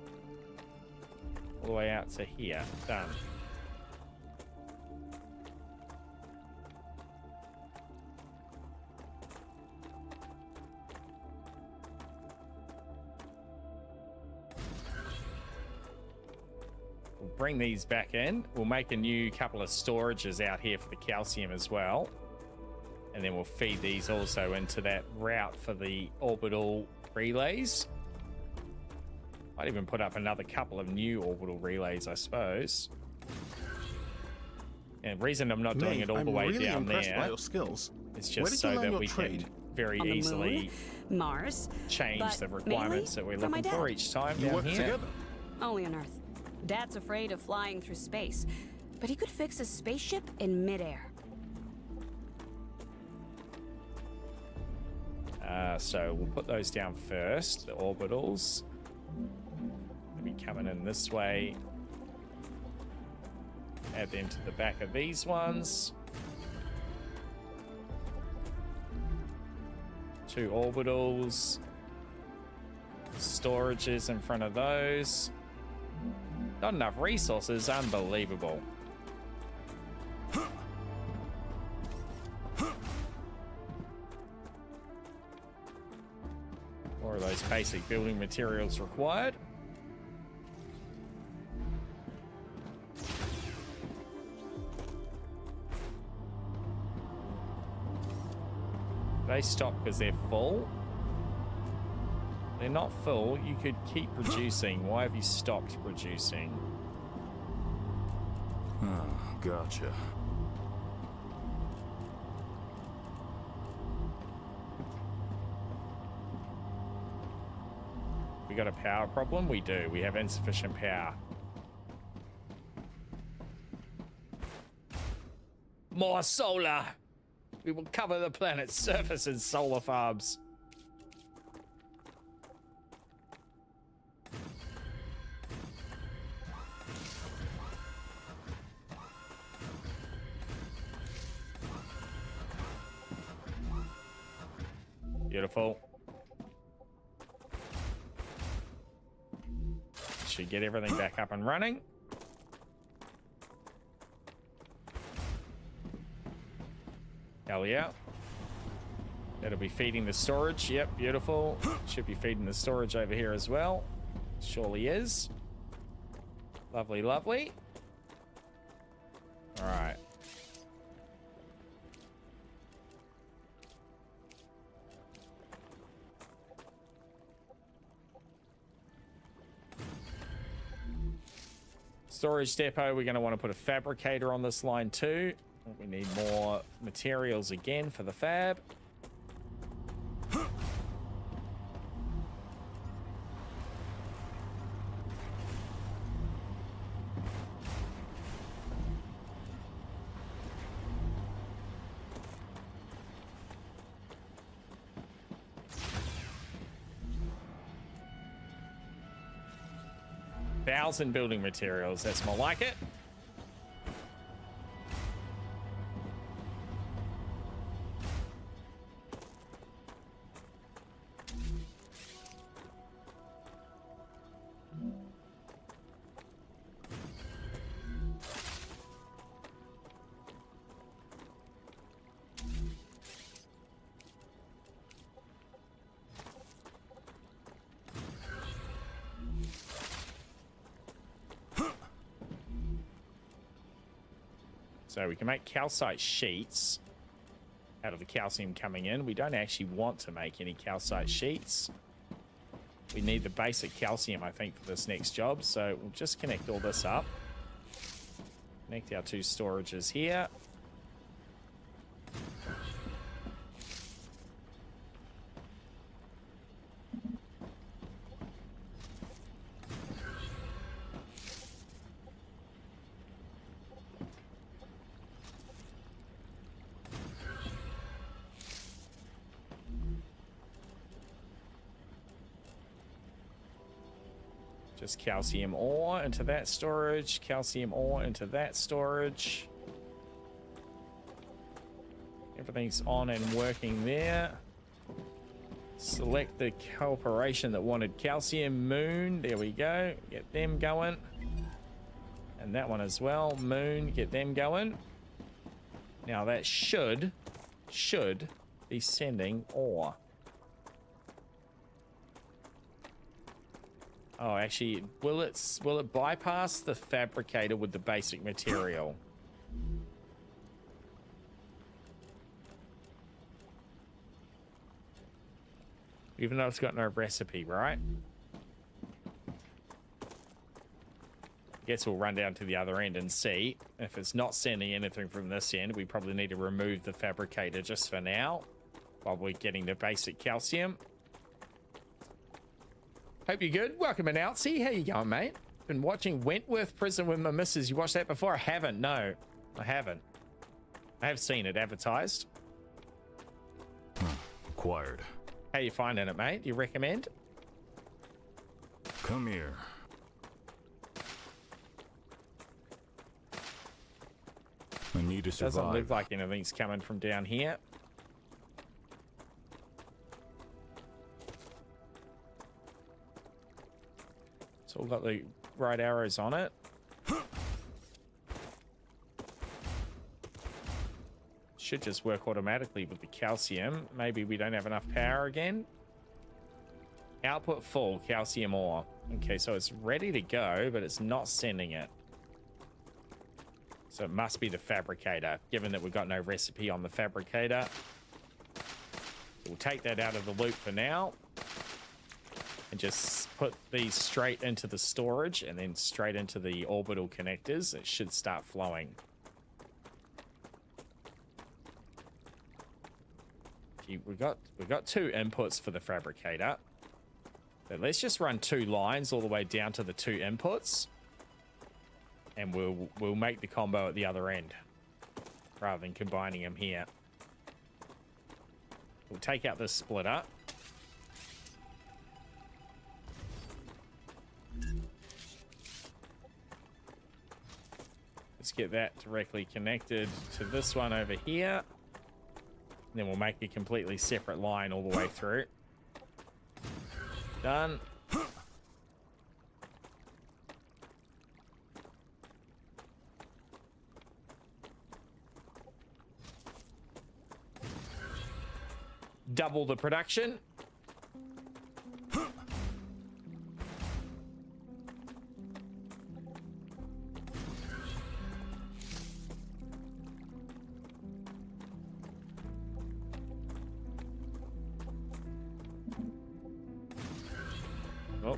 All the way out to here. Done. Bring these back in. We'll make a new couple of storages out here for the calcium as well. And then we'll feed these also into that route for the orbital relays. Might even put up another couple of new orbital relays, I suppose. And the reason I'm not doing it all the way really down impressed there by your skills. is just so that we can very easily Mars, change the requirements that we're looking for each time down here. Together. Only on Earth. Dad's afraid of flying through space, but he could fix a spaceship in midair. So we'll put those down first, the orbitals. They'll be coming in this way. Add them to the back of these ones. 2 orbitals. Storages in front of those. Not enough resources, unbelievable. More of those basic building materials required. They stop because they're full. They're not full. You could keep producing. Why have you stopped producing? Oh, gotcha. We got a power problem? We do. We have insufficient power. More solar! We will cover the planet's surface in solar farms. Beautiful. Should get everything back up and running. Hell yeah. That'll be feeding the storage. Yep, beautiful. Should be feeding the storage over here as well. Surely is. Lovely, lovely. All right. Storage depot, we're going to want to put a fabricator on this line too. We need more materials again for the fab. 1,000 building materials. That's more like it. So we can make calcite sheets out of the calcium coming in. We don't actually want to make any calcite sheets. We need the basic calcium, I think, for this next job. So we'll just connect all this up. Connect our two storages here. Just calcium ore into that storage, calcium ore into that storage. Everything's on and working there. Select the corporation that wanted calcium. Moon, there we go. Get them going. And that one as well. Moon, get them going. Now that should be sending ore. Oh, actually, will it bypass the fabricator with the basic material? Even though it's got no recipe, right? Guess we'll run down to the other end and see. If it's not sending anything from this end, we probably need to remove the fabricator just for now while we're getting the basic calcium. Hope you're good. Welcome, Announcy. How you going, mate? Been watching Wentworth Prison with my missus. You watched that before? I haven't. No, I haven't. I have seen it advertised. Acquired. How you finding it, mate? You recommend? Come here. I need to survive. Doesn't look like anything's coming from down here. It's all got the right arrows on it. Should just work automatically with the calcium. Maybe we don't have enough power again. Output full, calcium ore. Okay, so it's ready to go, but it's not sending it. So it must be the fabricator, given that we've got no recipe on the fabricator. We'll take that out of the loop for now. And just put these straight into the storage and then straight into the orbital connectors. It should start flowing. Gee, we got two inputs for the fabricator. But let's just run two lines all the way down to the two inputs. And we'll make the combo at the other end rather than combining them here. We'll take out this splitter. Let's get that directly connected to this one over here. And then we'll make a completely separate line all the way through. Done. Double the production. Oh.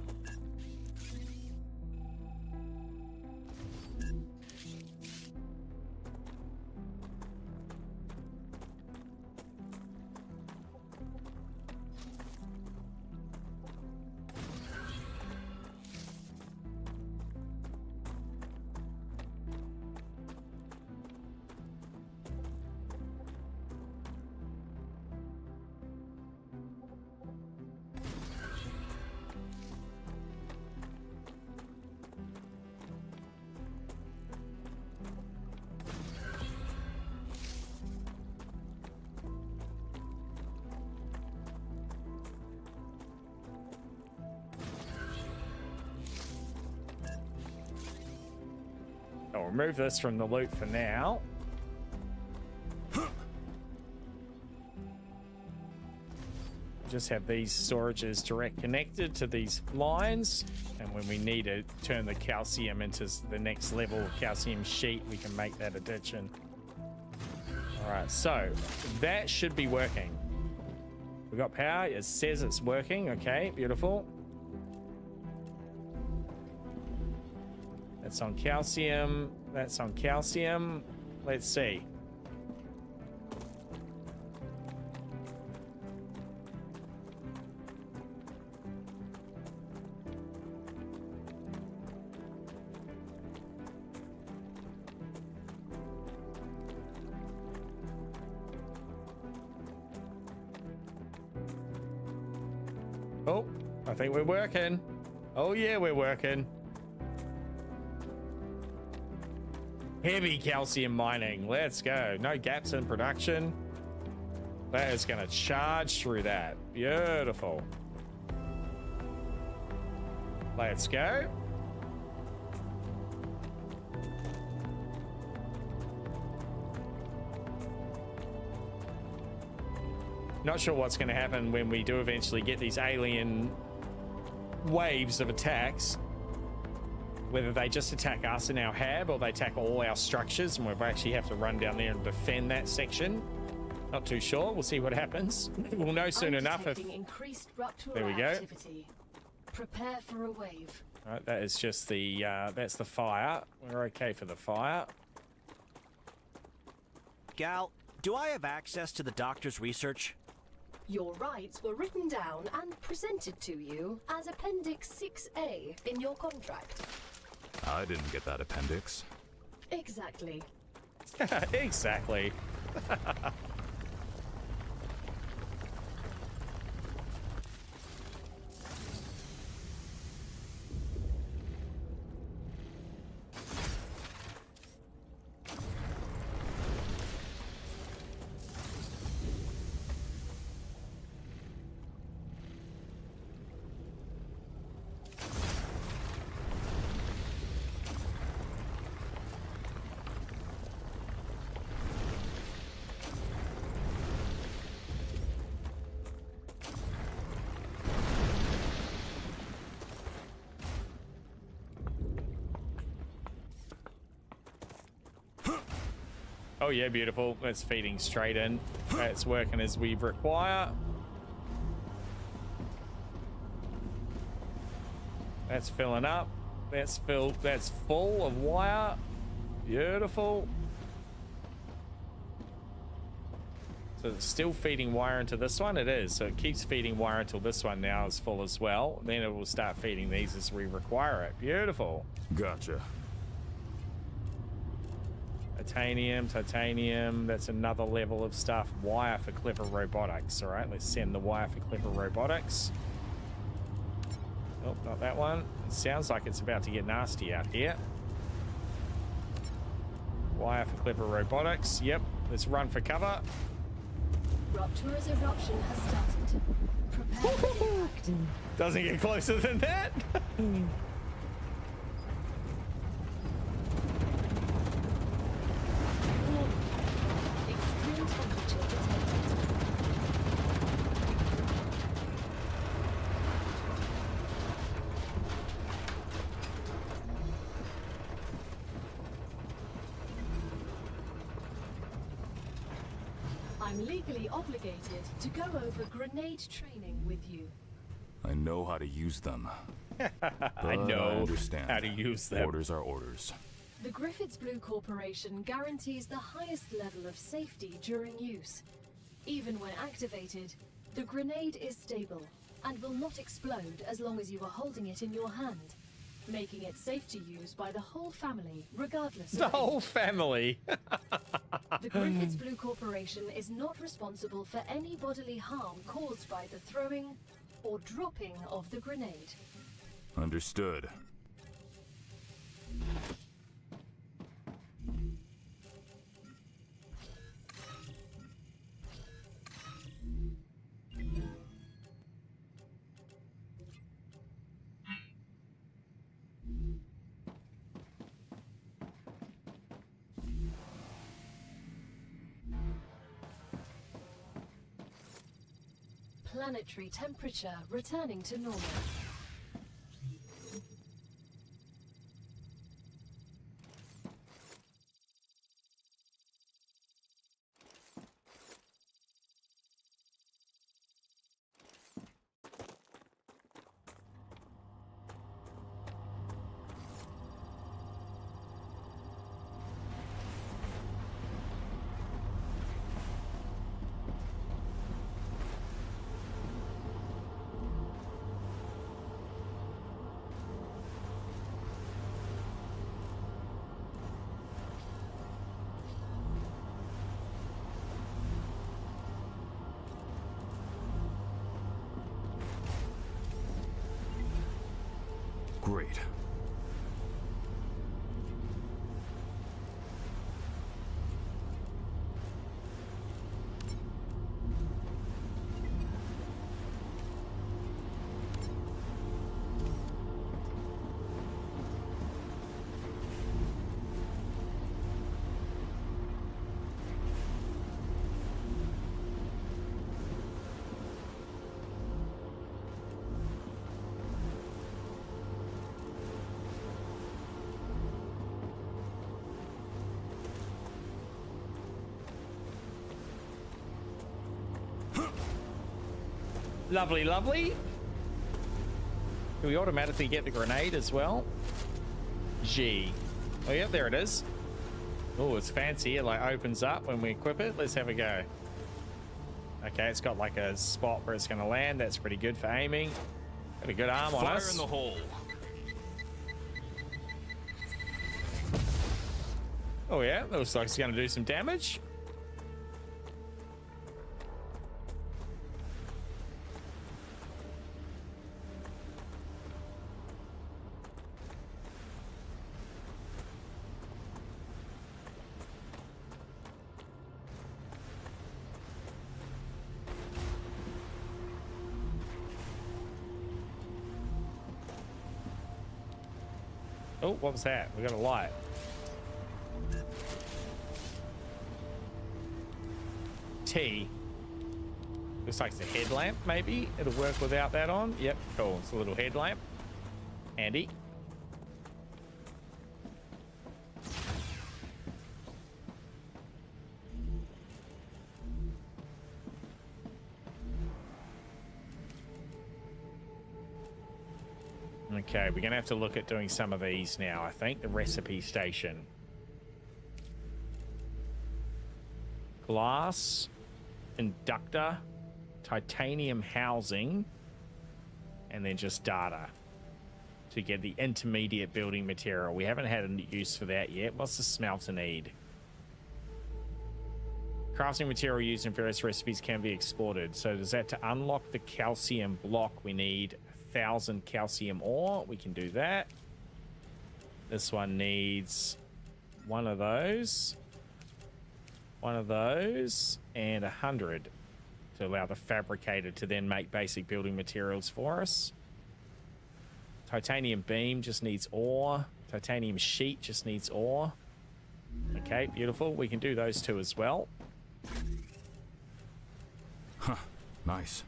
I'll remove this from the loop for now. Just have these storages direct connected to these lines, and when we need to turn the calcium into the next level of calcium sheet, we can make that addition. All right, so that should be working. We got power. It says it's working. Okay, beautiful. That's on calcium. That's on calcium. Let's see. Oh, I think we're working. Oh yeah, we're working. Heavy calcium mining. Let's go. No gaps in production. That is going to charge through that. Beautiful. Let's go. Not sure what's going to happen when we do eventually get these alien waves of attacks. Whether they just attack us in our hab or they attack all our structures and we'll actually have to run down there and defend that section. Not too sure. We'll see what happens. We'll know soon enough if... Increased rupture there we go. Activity. Prepare for a wave. All right, that is just the, that's the fire. We're okay for the fire. Gal, do I have access to the doctor's research? Your rights were written down and presented to you as Appendix 6A in your contract. I didn't get that appendix. Exactly. Exactly. Oh yeah, beautiful. That's feeding straight in. That's working as we require. That's filling up. That's filled. That's full of wire. Beautiful. So it's still feeding wire into this one. It is. So it keeps feeding wire until this one now is full as well. Then it will start feeding these as we require it. Beautiful. Gotcha. Titanium, that's another level of stuff. Wire for clever robotics. All right, let's send the wire for clever robotics. Oh, not that one. It sounds like it's about to get nasty out here. Wire for clever robotics. Yep, let's run for cover. Rupture's eruption has started. Prepare for impact. Doesn't get closer than that. Extreme temperature detected. I'm legally obligated to go over grenade training with you. I know how to use them. I know understand. how to use them. Orders are orders. The Griffiths Blue Corporation guarantees the highest level of safety during use. Even when activated, the grenade is stable and will not explode as long as you are holding it in your hand, making it safe to use by the whole family, regardless of The whole family. The Griffiths Blue Corporation is not responsible for any bodily harm caused by the throwing or dropping of the grenade. Understood. Planetary temperature returning to normal. Great. Lovely, lovely. Do we automatically get the grenade as well? G. Oh, yeah, there it is. Oh, it's fancy. It like opens up when we equip it. Let's have a go. Okay, it's got like a spot where it's going to land. That's pretty good for aiming. Got a good arm on us. Fire in the hole. Oh, yeah. That looks like it's going to do some damage. Oh, what was that? We got a light. T. Looks like it's a headlamp, maybe. It'll work without that on. Yep, cool. It's a little headlamp. Handy. Okay, we're going to have to look at doing some of these now, I think. The recipe station. Glass, inductor, titanium housing, and then just data to get the intermediate building material. We haven't had a use for that yet. What's the smelter need? Crafting material used in various recipes can be exported. So does that to unlock the calcium block, we need 1,000 calcium ore. We can do that. This one needs one of those, and 100. to allow the fabricator to then make basic building materials for us. Titanium beam just needs ore. Titanium sheet just needs ore. Okay, beautiful. We can do those two as well. Huh, nice.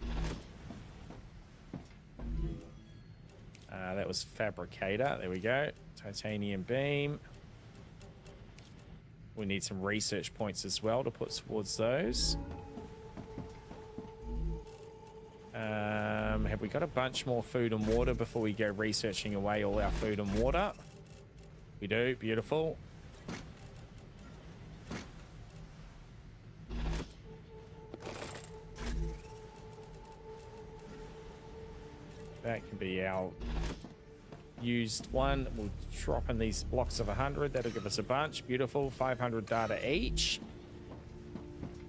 That was fabricator. There we go. Titanium beam. We need some research points as well to put towards those. Have we got a bunch more food and water before we go researching away all our food and water? We do. Beautiful. That can be our used one. We'll drop in these blocks of 100. That'll give us a bunch. Beautiful. 500 data each.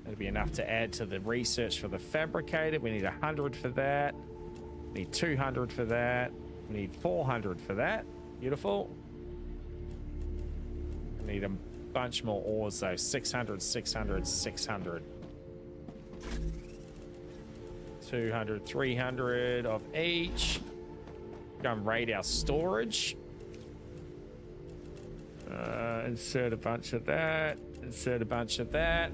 That'll be enough to add to the research for the fabricator. We need 100 for that. We need 200 for that. We need 400 for that. Beautiful. We need a bunch more ores though. 600, 600, 600. 200, 300 of each. Go and raid our storage. Insert a bunch of that. Insert a bunch of that.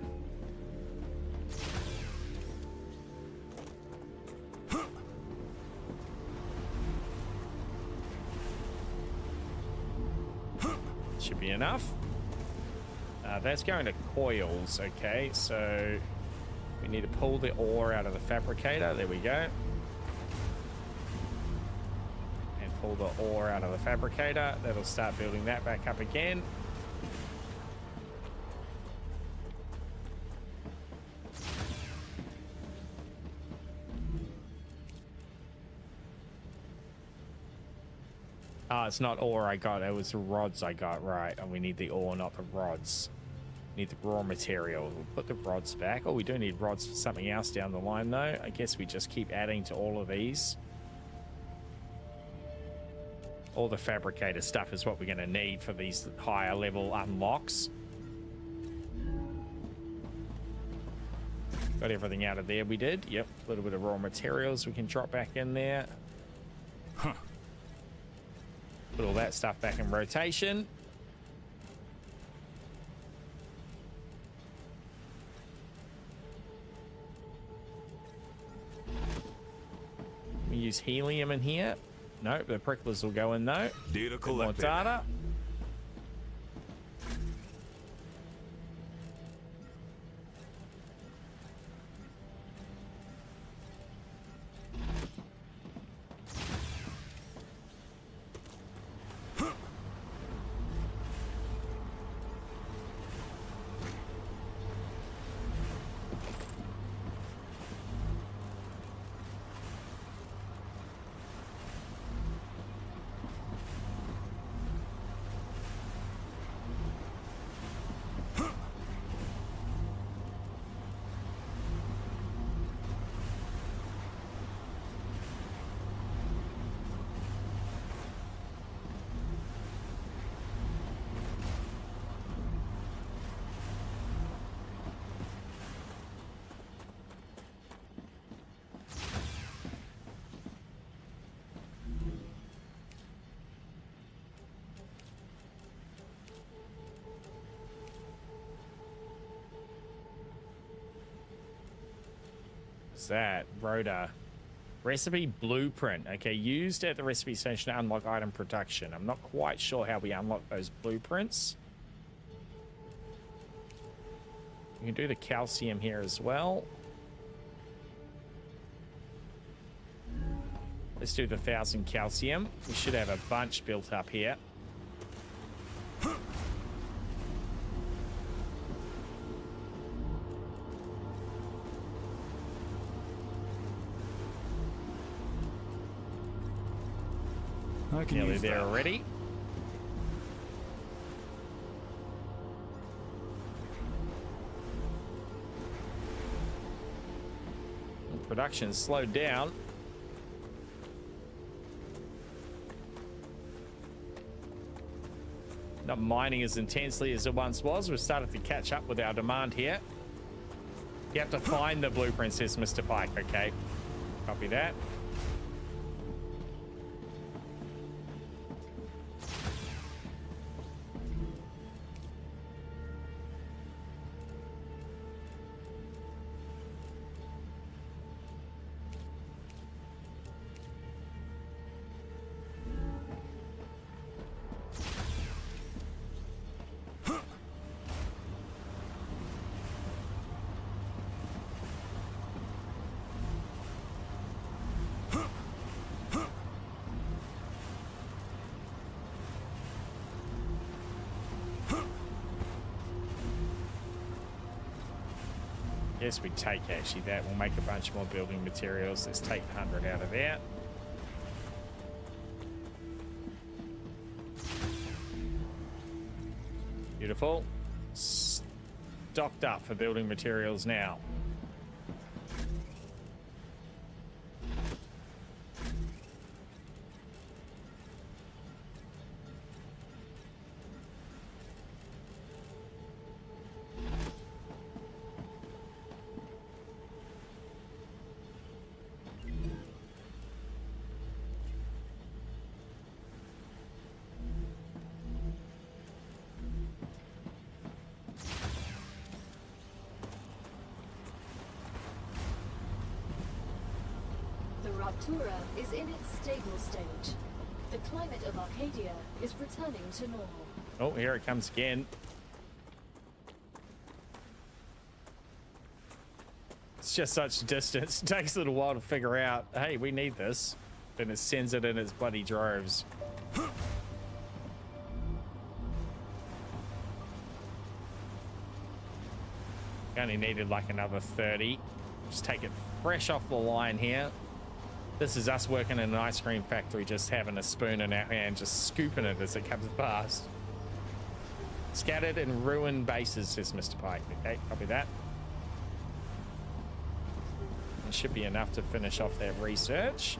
Should be enough. That's going to coils. Okay, so we need to pull the ore out of the fabricator. There we go. And pull the ore out of the fabricator. That'll start building that back up again. Oh, it's not ore I got. It was the rods I got. Right. And we need the ore, not the rods. Need the raw material. We'll put the rods back. Oh, we do need rods for something else down the line, though. I guess we just keep adding to all of these. All the fabricator stuff is what we're going to need for these higher level unlocks. Got everything out of there we did. Yep. A little bit of raw materials we can drop back in there. Huh. Put all that stuff back in rotation. We use helium in here. Nope, the pricklers will go in though. Data collected. More data. That Rhoda recipe blueprint. Okay, used at the recipe station to unlock item production. I'm not quite sure how we unlock those blueprints. We can do the calcium here as well. Let's do the 1,000 calcium. We should have a bunch built up here. Nearly there already. Production slowed down. Not mining as intensely as it once was. We've started to catch up with our demand here. You have to find the blueprint, says Mr. Pike. Okay. Copy that. Yes, we take actually that. We'll make a bunch more building materials. Let's take 100 out of that. Beautiful. Stocked up for building materials now. Raptura is in its stable stage. The climate of Arcadia is returning to normal. Oh, here it comes again. It's just such distance. It takes a little while to figure out, hey, we need this. Then it sends it in its bloody droves. Only needed like another 30. Just take it fresh off the line here. This is us working in an ice cream factory, just having a spoon in our hand, just scooping it as it comes past. Scattered and ruined bases, says Mr. Pike. Okay, copy that. It should be enough to finish off that research.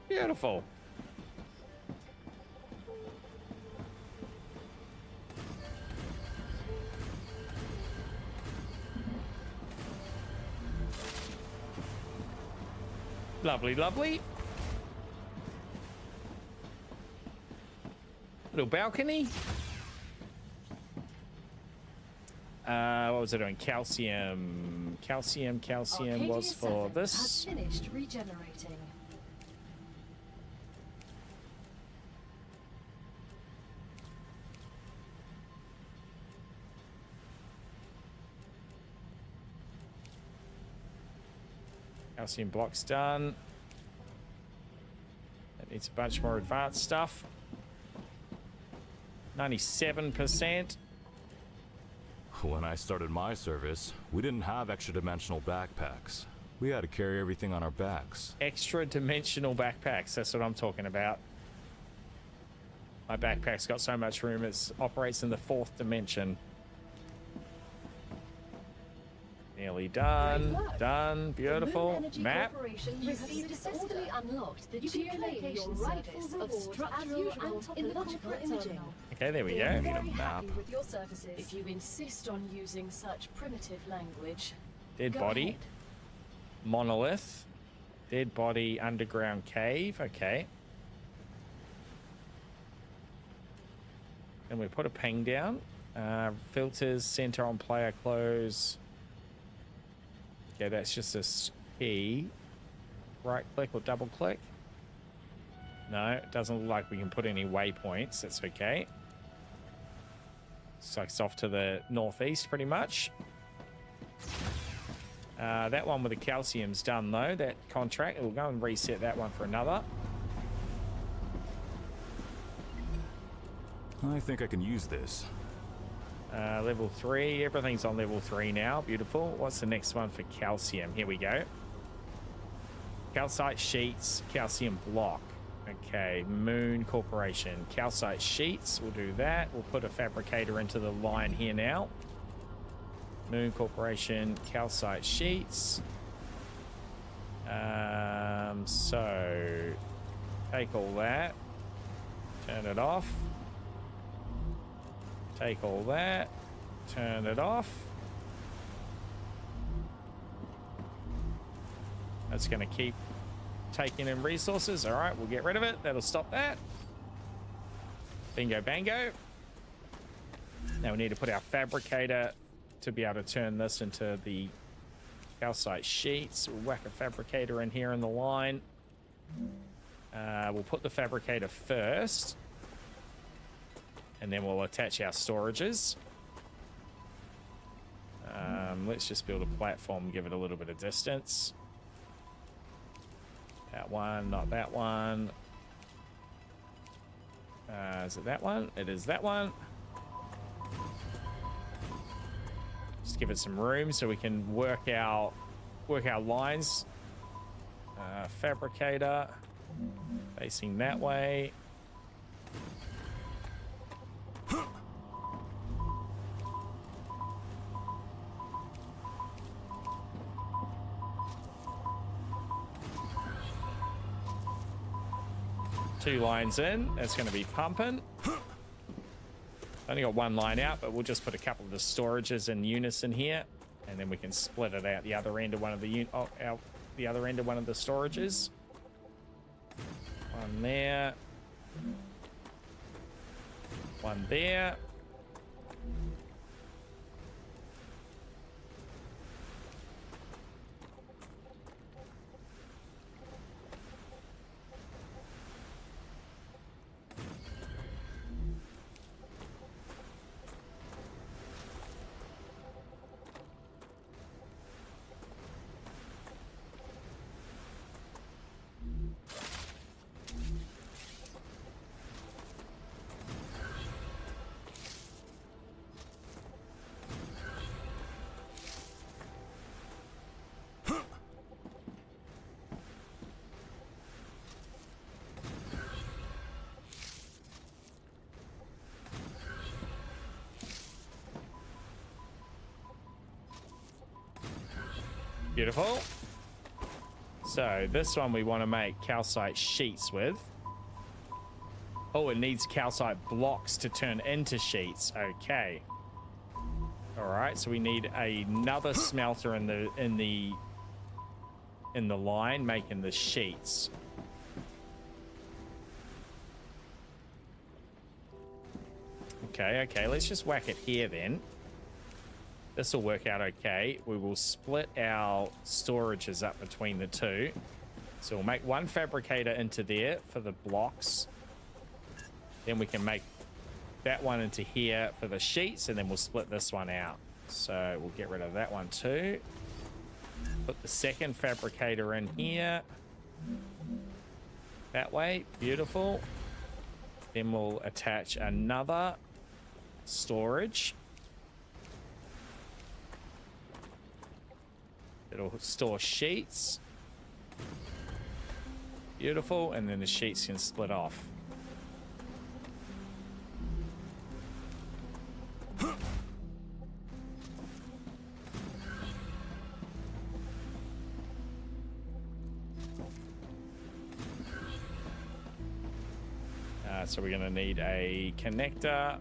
Beautiful. Lovely, lovely. Little balcony. What was I doing? Calcium. Calcium was for this. Has finished regenerating. Calcium blocks done. That needs a bunch more advanced stuff. 97%. When I started my service, we didn't have extra-dimensional backpacks. We had to carry everything on our backs. Extra-dimensional backpacks, that's what I'm talking about. My backpack's got so much room, it operates in the 4th dimension. Nearly done. Done. Beautiful. Map. You have successfully unlocked the geolocation service of structural and topological imaging. Okay, there we go. I need a map. With your services. If you insist on using such primitive language. Dead body. Ahead. Monolith. Dead body. Underground cave. Okay. And we put a ping down. Filters, center on player close. Okay, that's just a key. Right click or double click? No, it doesn't look like we can put any waypoints. That's okay. So it's off to the northeast pretty much. That one with the calcium's done though, that contract. We'll go and reset that one for another. I think I can use this. Level 3, everything's on level 3 now. Beautiful. What's the next one for calcium? Here we go. Calcite sheets, calcium block. Okay, Moon Corporation. Calcite sheets, we'll do that. We'll put a fabricator into the line here now. Moon Corporation, calcite sheets. So, take all that. Turn it off. Take all that. Turn it off. That's going to keep taking in resources. All right, we'll get rid of it. That'll stop that. Bingo, bango. Now we need to put our fabricator to be able to turn this into the calcite sheets. We'll whack a fabricator in here in the line. We'll put the fabricator first. And then we'll attach our storages. Let's just build a platform, give it a little bit of distance. That one, not that one. Is it that one? It is that one. Just give it some room so we can work our lines. Fabricator facing that way. Two lines in, that's going to be pumping. Only got one line out, but we'll just put a couple of the storages in unison here, and then we can split it out the other end of one of the the other end of one of the storages. One there. One there. Beautiful. So this one we want to make calcite sheets with. Oh, it needs calcite blocks to turn into sheets. Okay. All right, so we need another smelter in the line making the sheets. Okay, let's just whack it here then. This will work out okay. We will split our storages up between the two. So we'll make one fabricator into there for the blocks. Then we can make that one into here for the sheets, and then we'll split this one out. So we'll get rid of that one too. Put the second fabricator in here. That way, beautiful. Then we'll attach another storage. It'll store sheets. Beautiful, and then the sheets can split off. So we're going to need a connector.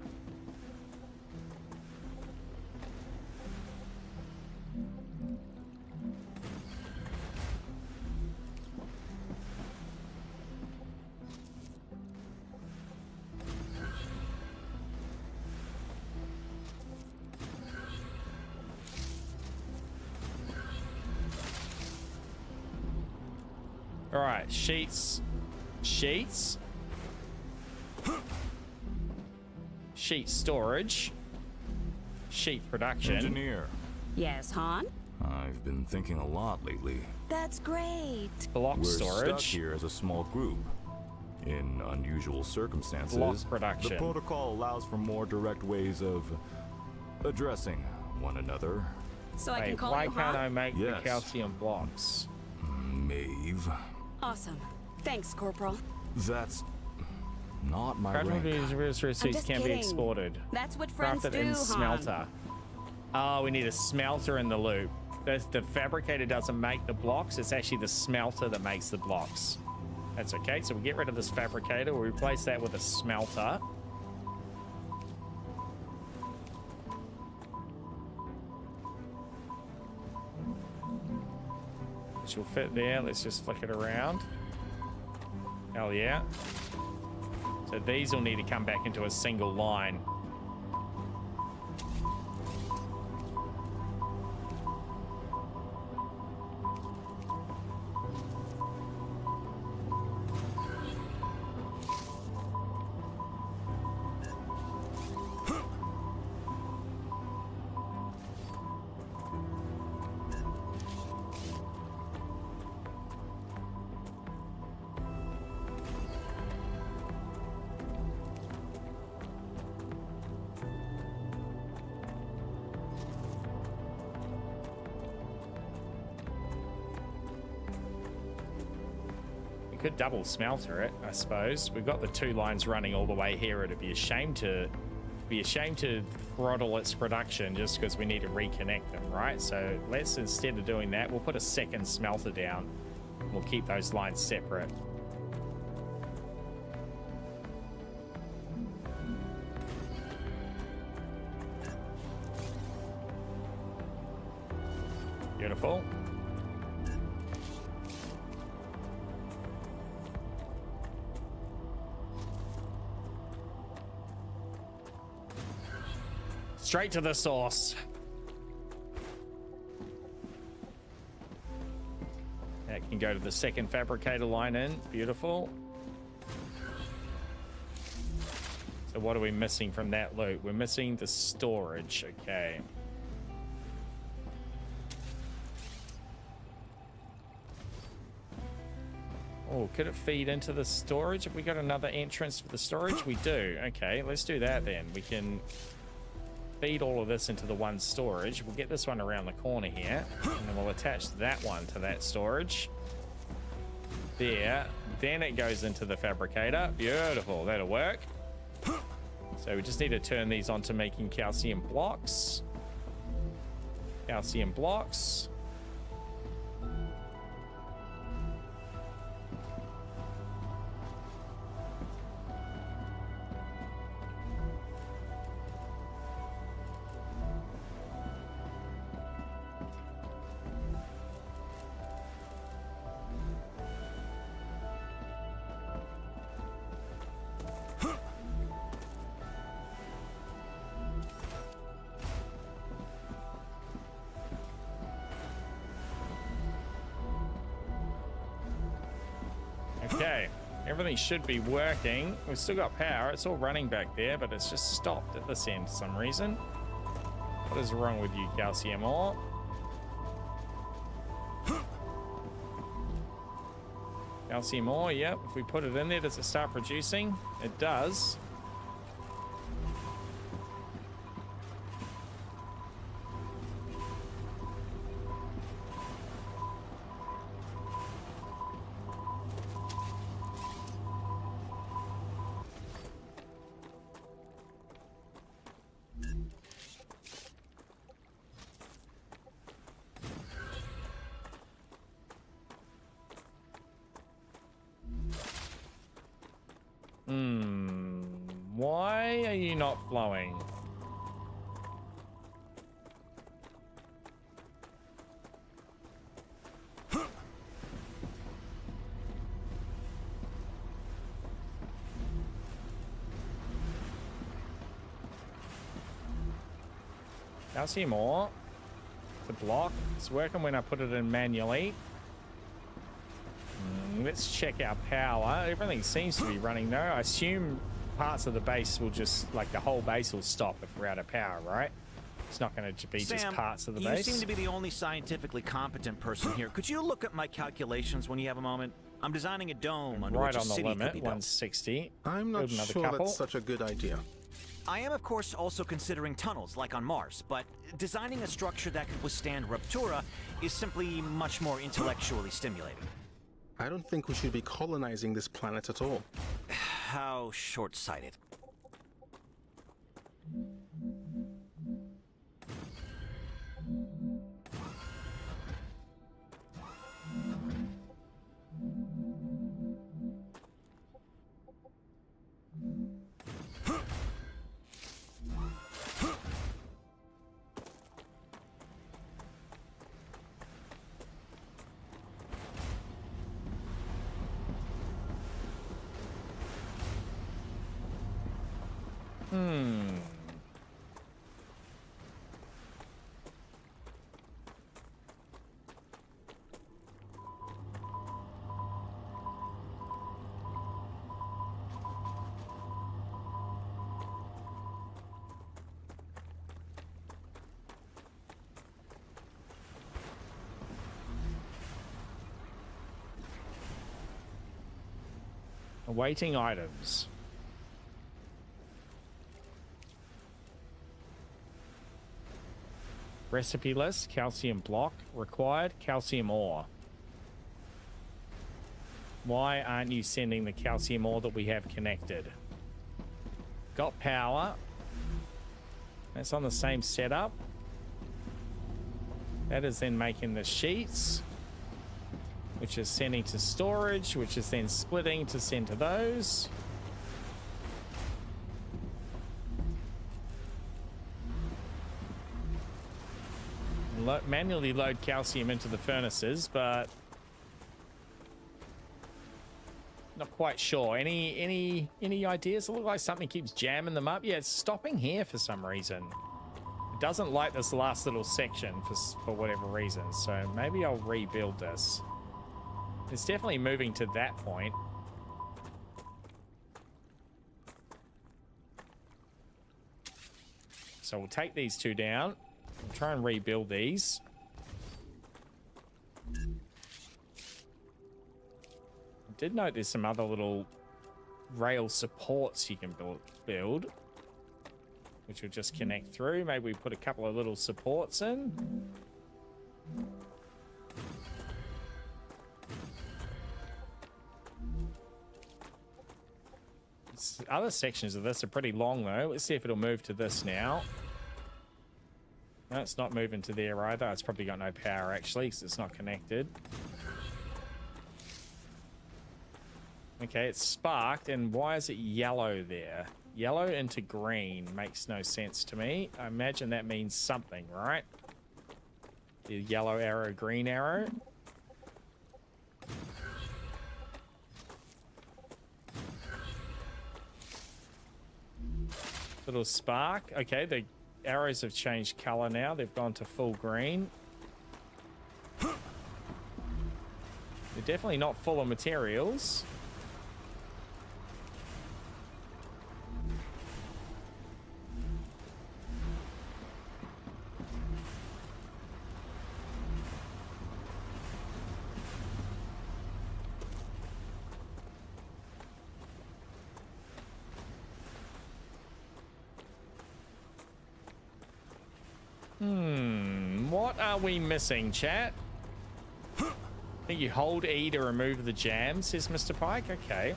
All right, sheets. Sheet storage. Sheet production. Engineer. Yes, Han? I've been thinking a lot lately. That's great. Block We're storage. stuck here as a small group. In unusual circumstances, Block production. the protocol allows for more direct ways of addressing one another. So I can call why you can't Han? I make Yes. the calcium blocks? Maeve. Awesome. Thanks, Corporal. That's not my Crafting rank. receipts I'm just can be kidding. exported. That's what friends Crafted do, in Han. smelter. Oh, we need a smelter in the loop. The fabricator doesn't make the blocks. It's actually the smelter that makes the blocks. That's okay. So we get rid of this fabricator. We'll replace that with a smelter. Which will fit there. Let's just flick it around. Hell yeah. So these will need to come back into a single line. Could double smelter it, I suppose. We've got the two lines running all the way here. It'd be a shame to throttle its production just because we need to reconnect them, right? So let's, instead of doing that, we'll put a second smelter down. We'll keep those lines separate. Beautiful. Straight to the source. That can go to the second fabricator line in. Beautiful. So what are we missing from that loop? We're missing the storage. Okay. Oh, could it feed into the storage? Have we got another entrance for the storage? We do. Okay, let's do that then. We can feed all of this into the one storage. We'll get this one around the corner here, and then we'll attach that one to that storage. There. Then it goes into the fabricator. Beautiful. That'll work. So we just need to turn these on to making calcium blocks. Calcium blocks. Okay, everything should be working. We've still got power. It's all running back there, but it's just stopped at this end for some reason. What is wrong with you, calcium ore? Calcium ore, yep. If we put it in there, does it start producing? It does. Why are you not flowing? Calcium ore to block. It's working when I put it in manually. Let's check our power. Everything seems to be running though. I assume parts of the base will just, like the whole base will stop if we're out of power, right? It's not going to be Sam, just parts of the base. You seem to be the only scientifically competent person here. Could you look at my calculations when you have a moment? I'm designing a dome under right which a on the city limit, could be built. 160. I'm not sure that's such a good idea. I am, of course, also considering tunnels, like on Mars, but designing a structure that could withstand Ruptura is simply much more intellectually stimulating. I don't think we should be colonizing this planet at all. How short-sighted. Awaiting items. Recipe list, calcium block required, calcium ore. Why aren't you sending the calcium ore that we have connected? Got power. That's on the same setup. That is then making the sheets, which is sending to storage, which is then splitting to send to those. Manually load calcium into the furnaces, but not quite sure. Any ideas? It looks like something keeps jamming them up. Yeah, it's stopping here for some reason. It doesn't like this last little section for whatever reason. So maybe I'll rebuild this. It's definitely moving to that point. So we'll take these two down. We'll try and rebuild these. I did note there's some other little rail supports you can build, which will just connect through. Maybe we put a couple of little supports in. Other sections of this are pretty long though. Let's see if it'll move to this now. No, it's not moving to there either. It's probably got no power actually because it's not connected. Okay, it's sparked, and why is it yellow there? Yellow into green makes no sense to me. I imagine that means something, right? The yellow arrow, green arrow. Little spark. Okay, the arrows have changed color now. They've gone to full green. They're definitely not full of materials. What are we missing, chat? I think you hold E to remove the jam, says Mr. Pike. Okay.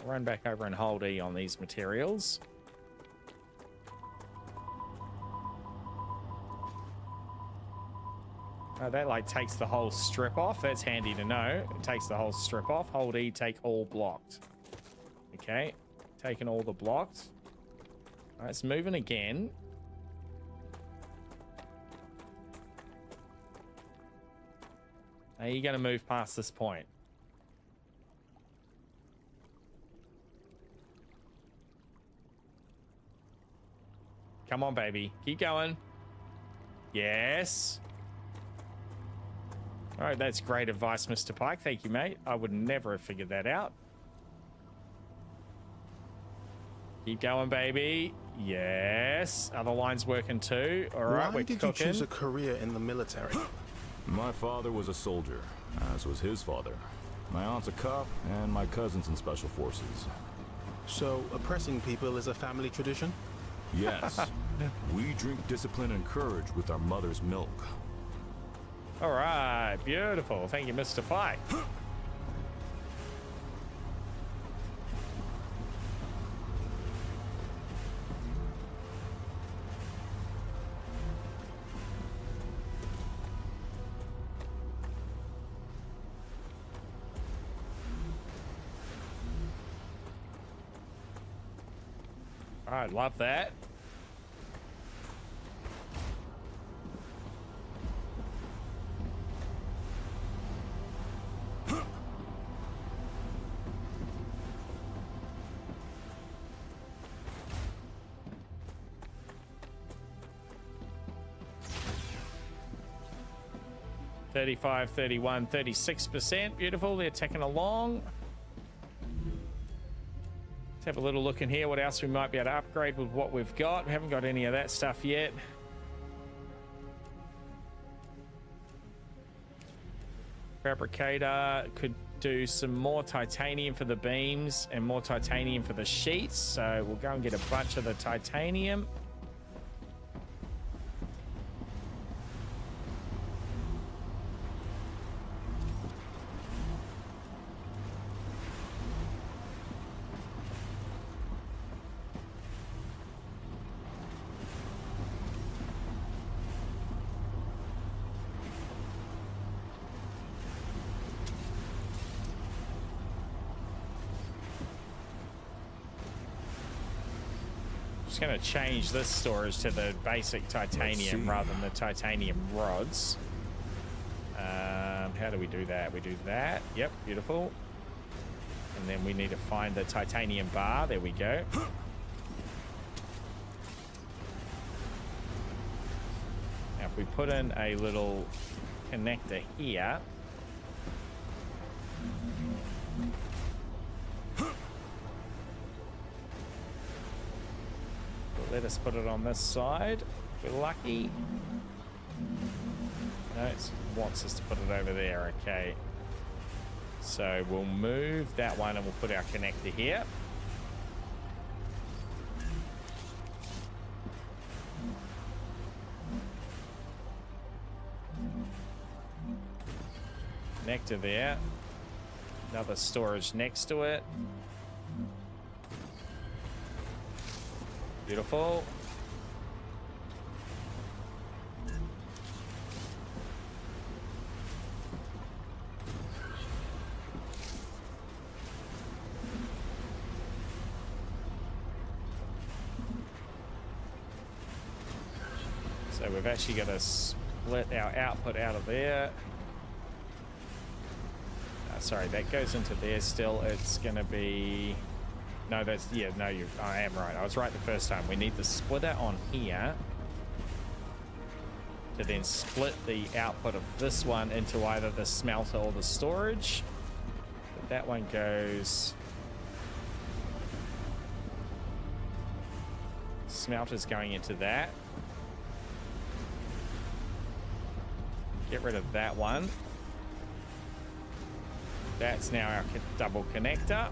I'll run back over and hold E on these materials. Oh, that like takes the whole strip off. That's handy to know. It takes the whole strip off. Hold E, take all blocked. Okay. Taking all the blocked. All right, it's moving again. Are you going to move past this point? Come on, baby. Keep going. Yes. All right, that's great advice, Mr. Pike. Thank you, mate. I would never have figured that out. Keep going, baby. Yes. Other lines working too. All right, Why did you choose a career in the military? My father was a soldier, as was his father. My aunt's a cop, and my cousin's in special forces. So, oppressing people is a family tradition? Yes. We drink discipline and courage with our mother's milk. All right, beautiful. Thank you, Mr. Pike. All right, love that. $35, $31, 36%. Beautiful. They're ticking along. Let's have a little look in here. What else we might be able to upgrade with what we've got. We haven't got any of that stuff yet. Fabricator could do some more titanium for the beams and more titanium for the sheets. So we'll go and get a bunch of the titanium. Just going to change this storage to the basic titanium rather than the titanium rods. How do we do that? We do that. Yep, beautiful. And then we need to find the titanium bar. There we go. Now, if we put in a little connector here, let us put it on this side. If we're lucky. No, it wants us to put it over there. Okay. So we'll move that one and we'll put our connector here. Connector there. Another storage next to it. Beautiful. So we've actually got to split our output out of there. Sorry, that goes into there still. It's going to be... No, that's... Yeah, no, I am right. I was right the first time. We need the splitter on here to then split the output of this one into either the smelter or the storage. But that one goes... Smelter's going into that. Get rid of that one. That's now our double connector.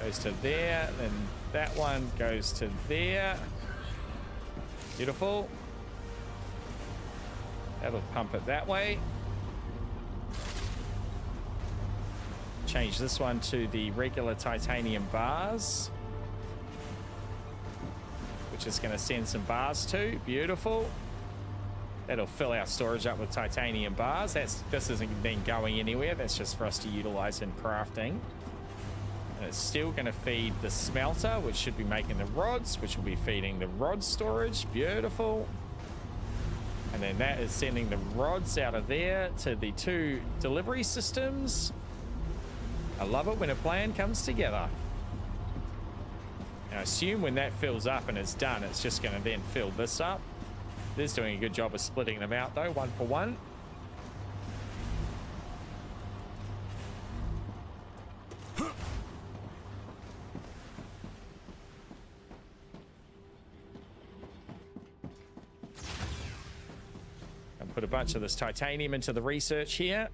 Goes to there, then that one goes to there. Beautiful. That'll pump it that way. Change this one to the regular titanium bars, which is going to send some bars to. Beautiful. That'll fill our storage up with titanium bars. This isn't then going anywhere. That's just for us to utilize in crafting. And it's still going to feed the smelter, which should be making the rods, which will be feeding the rod storage. Beautiful. And then that is sending the rods out of there to the two delivery systems. I love it when a plan comes together. Now, I assume when that fills up and it's done, it's just going to then fill this up. This is doing a good job of splitting them out, though, one for one. And put a bunch of this titanium into the research here.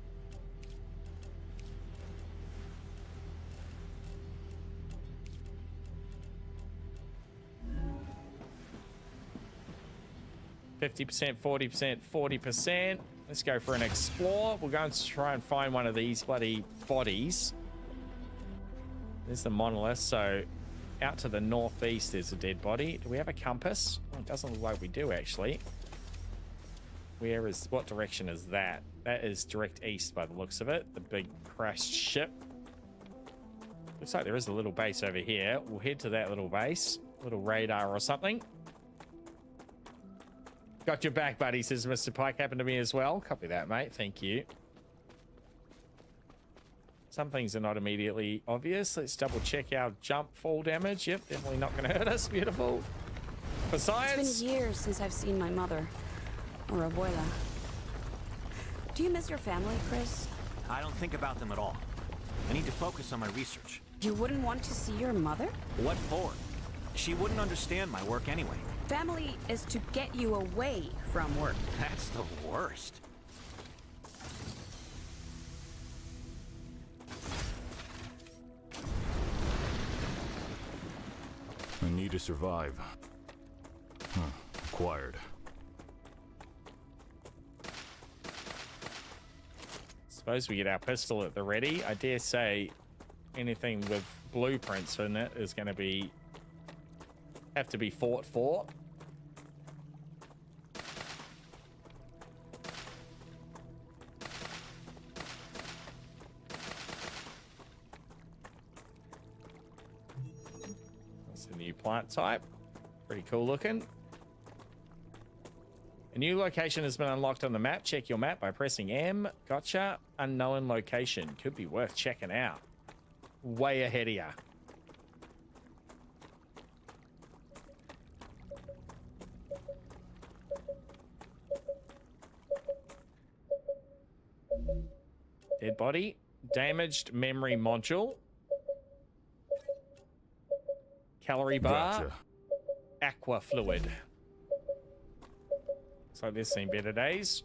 %, 40%, 40%. Let's go for an explore. We're going to try and find one of these bloody bodies. There's the monolith. So out to the northeast, there's a dead body. Do we have a compass? Oh, it doesn't look like we do, actually. What direction is that? That is direct east by the looks of it. The big crashed ship. Looks like there is a little base over here. We'll head to that little base. Little radar or something. Got your back, buddy, says Mr. Pike. Happened to me as well. Copy that, mate. Thank you. Some things are not immediately obvious. Let's double check our jump fall damage. Yep, definitely not going to hurt us. Beautiful. For science. It's been years since I've seen my mother. Or abuela. Do you miss your family, Chris? I don't think about them at all. I need to focus on my research. You wouldn't want to see your mother? What for? She wouldn't understand my work anyway. Family is to get you away from work. That's the worst. I need to survive. Acquired. Suppose we get our pistol at the ready. I dare say anything with blueprints in it is going to have to be fought for. That's a new plant type. Pretty cool looking. A new location has been unlocked on the map. Check your map by pressing M. Gotcha. Unknown location. Could be worth checking out. Way ahead of ya. Dead body. Damaged memory module. Calorie bar. Gotcha. Aqua fluid. Looks like this seen better days.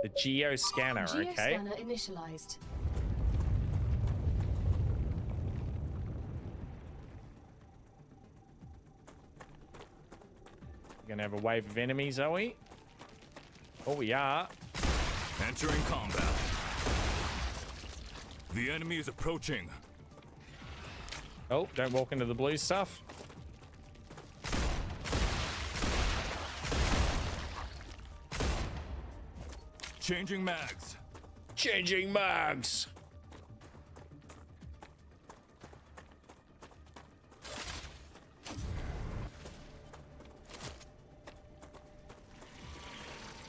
The geo scanner, okay. Geoscanner initialized. We're gonna have a wave of enemies, are we? Oh, we are. Entering combat. The enemy is approaching. Oh, don't walk into the blue stuff. Changing mags. Changing mags.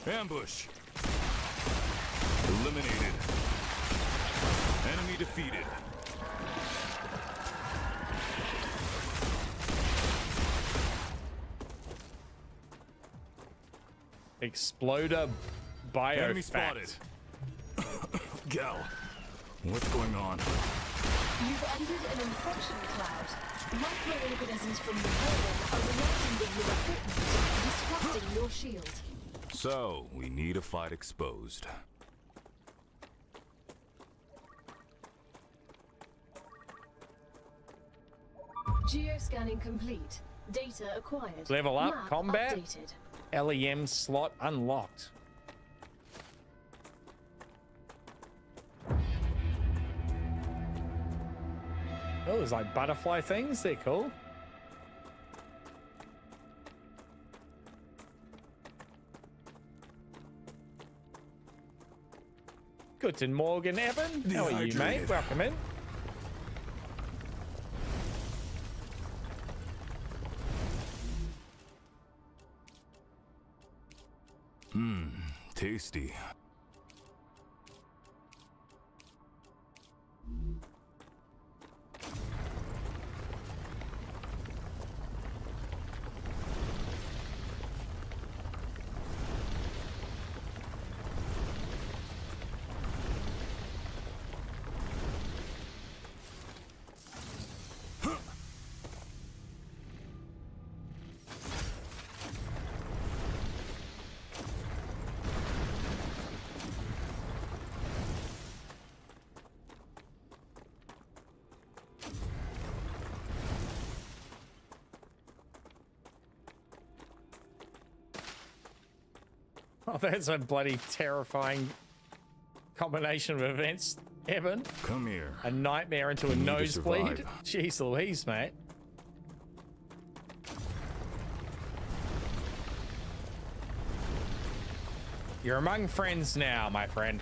Ambush. Eliminated. Enemy defeated. Exploder Enemy biofact. spotted. Gal, what's going on? You've entered an infection cloud. Microorganisms from the world are reacting with your equipment, disrupting your shield. So, we need a fight exposed. Geoscanning complete. Data acquired. Level up, Map combat. updated. LEM slot unlocked. Oh, there's like butterfly things. They're cool. Guten Morgen, Evan. How are you, mate? Welcome in. Tasty. Oh, that's a bloody terrifying combination of events, Evan. Come here. A nightmare into a You need to nosebleed. survive. Jeez Louise, mate. You're among friends now, my friend.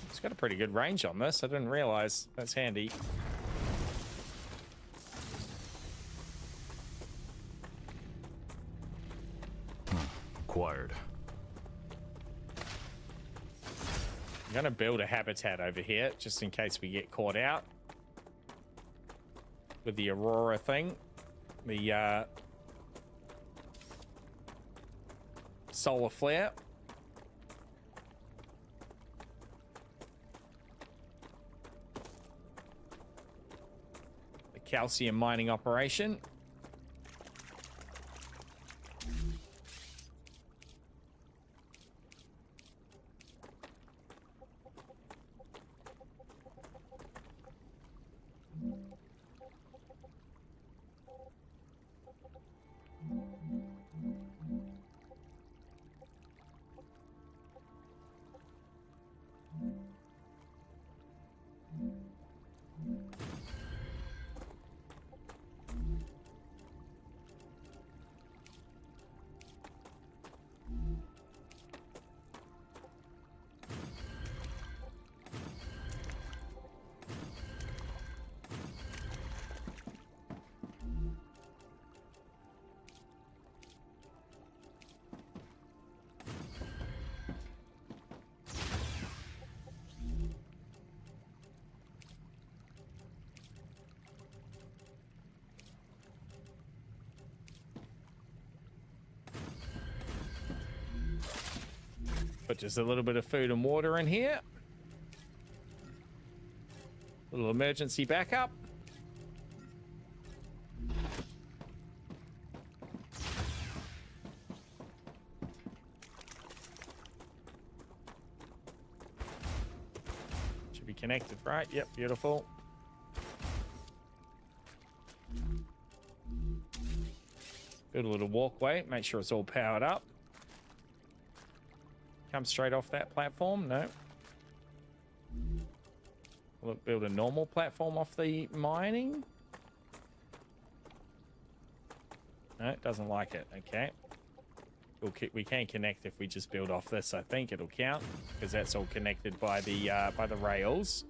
It's got a pretty good range on this. I didn't realize. That's handy. Acquired. I'm gonna build a habitat over here just in case we get caught out with the Aurora thing. The solar flare. The calcium mining operation. Put just a little bit of food and water in here. Little emergency backup. Should be connected, right? Yep, beautiful. Build a little walkway, make sure it's all powered up. Come straight off that platform? No. Will it build a normal platform off the mining? No, it doesn't like it. Okay. We can connect if we just build off this. I think it'll count because that's all connected by the rails.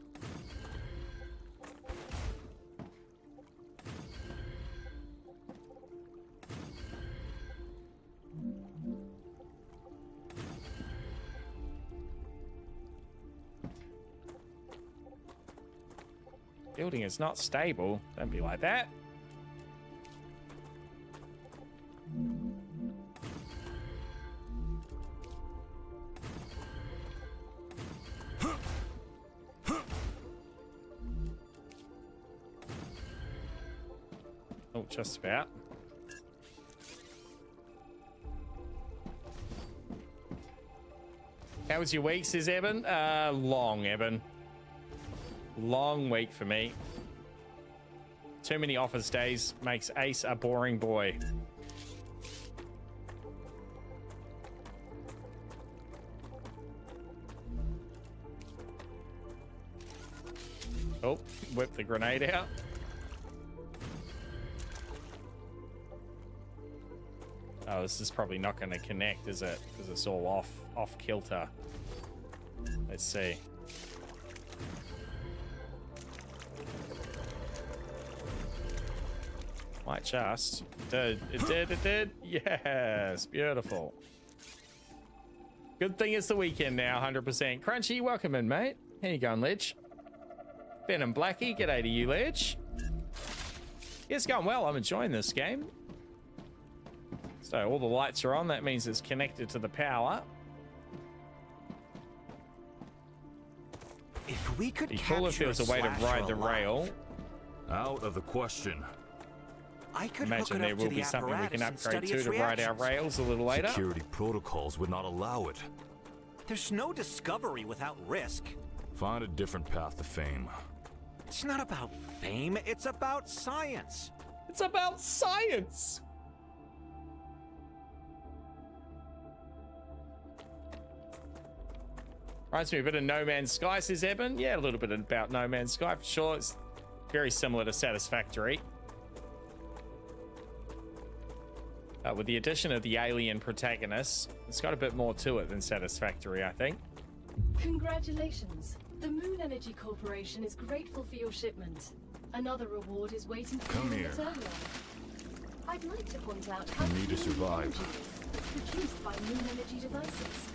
Building is not stable. Don't be like that. Oh, just about. How was your week, says Evan? Long, Evan. Long week for me. Too many office days makes Ace a boring boy. Oh, whip the grenade out. Oh, this is probably not going to connect, is it? Because it's all off kilter. Let's see. Might just. It did. Yes, beautiful. Good thing it's the weekend now, 100%. Crunchy, welcome in, mate. How you going, Ledge? Ben and Blackie, g'day to you, Ledge. Yeah, it's going well. I'm enjoying this game. So all the lights are on. That means it's connected to the power. If we could be cool if there was a way to ride the rail. Out of the question. I could imagine there will be something we can upgrade to ride our rails a little later. Security protocols would not allow it. There's no discovery without risk. Find a different path to fame. It's not about fame, it's about science. It's about science. Reminds me a bit of No Man's Sky, says Eben. Yeah, a little bit about No Man's Sky for sure. It's very similar to Satisfactory. With the addition of the alien protagonists, it's got a bit more to it than Satisfactory, I think. Congratulations. The Moon Energy Corporation is grateful for your shipment. Another reward is waiting for you in the terminal. I'd like to point out how You need to survive. energy is produced by Moon Energy devices.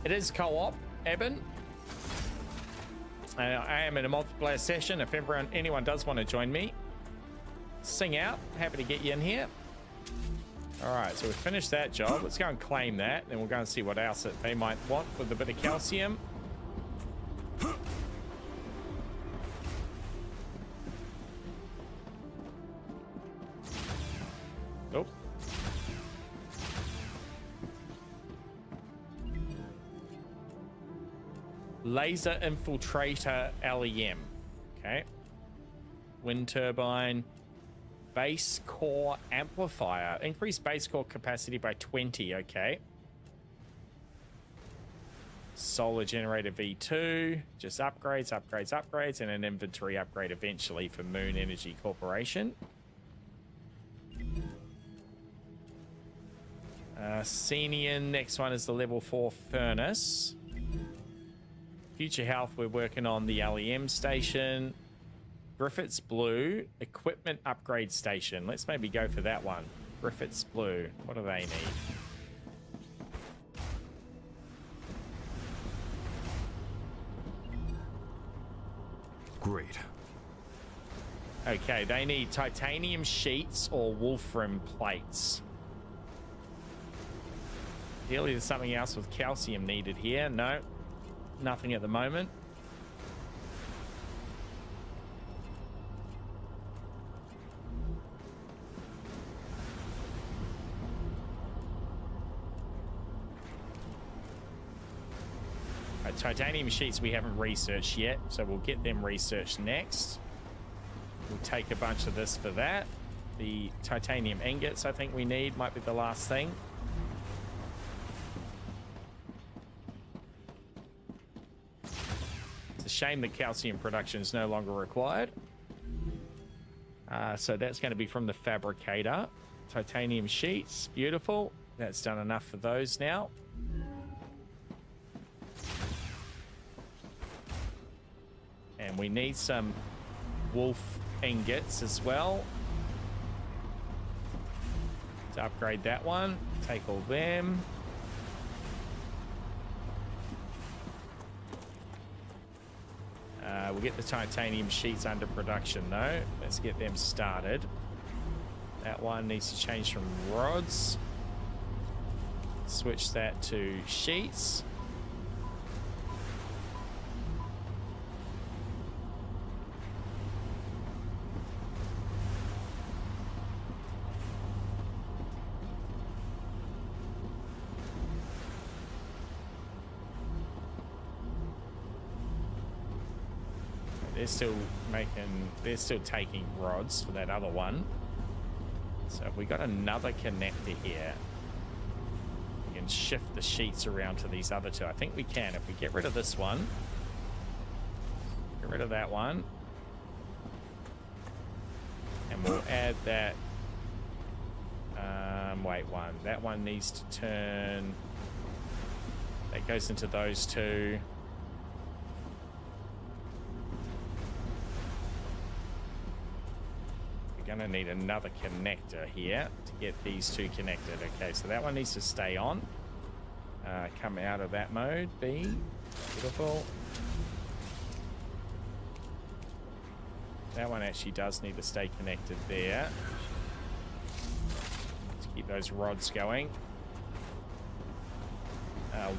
It is co-op, Eben. I am in a multiplayer session. If anyone does want to join me, sing out. Happy to get you in here. All right, so we finished that job. Let's go and claim that, and we'll go and see what else that they might want with a bit of calcium. Oh. Laser infiltrator LEM. Okay. Wind turbine. Base core amplifier. Increase base core capacity by 20. Okay. Solar generator V2. Just upgrades, upgrades, upgrades, and an inventory upgrade eventually for Moon Energy Corporation. Senian. Next one is the level 4 furnace. Future Health, we're working on the LEM station. Griffiths Blue, equipment upgrade station. Let's maybe go for that one. Griffiths Blue, what do they need? Great. Okay, they need titanium sheets or wolfram plates. Ideally, there's something else with calcium needed here. No. Nothing at the moment. Titanium sheets we haven't researched yet, so we'll get them researched next. We'll take a bunch of this for that. The titanium ingots I think we need might be the last thing. It's a shame that calcium production is no longer required. So that's going to be from the fabricator. Titanium sheets, beautiful. That's done enough for those now. And we need some wolf ingots as well to upgrade that one. Take all them. We'll get the titanium sheets under production though. Let's get them started. That one needs to change from rods. Switch that to sheets. They're still taking rods for that other one. So if we got another connector here, we can shift the sheets around to these other two. I think we can. If we get rid of this one, get rid of that one, and we'll add that. Wait, one. That one needs to turn. That goes into those two. Gonna need another connector here to get these two connected. Okay, so that one needs to stay on. come out of that mode. B. Beautiful. That one actually does need to stay connected there. Let's keep those rods going.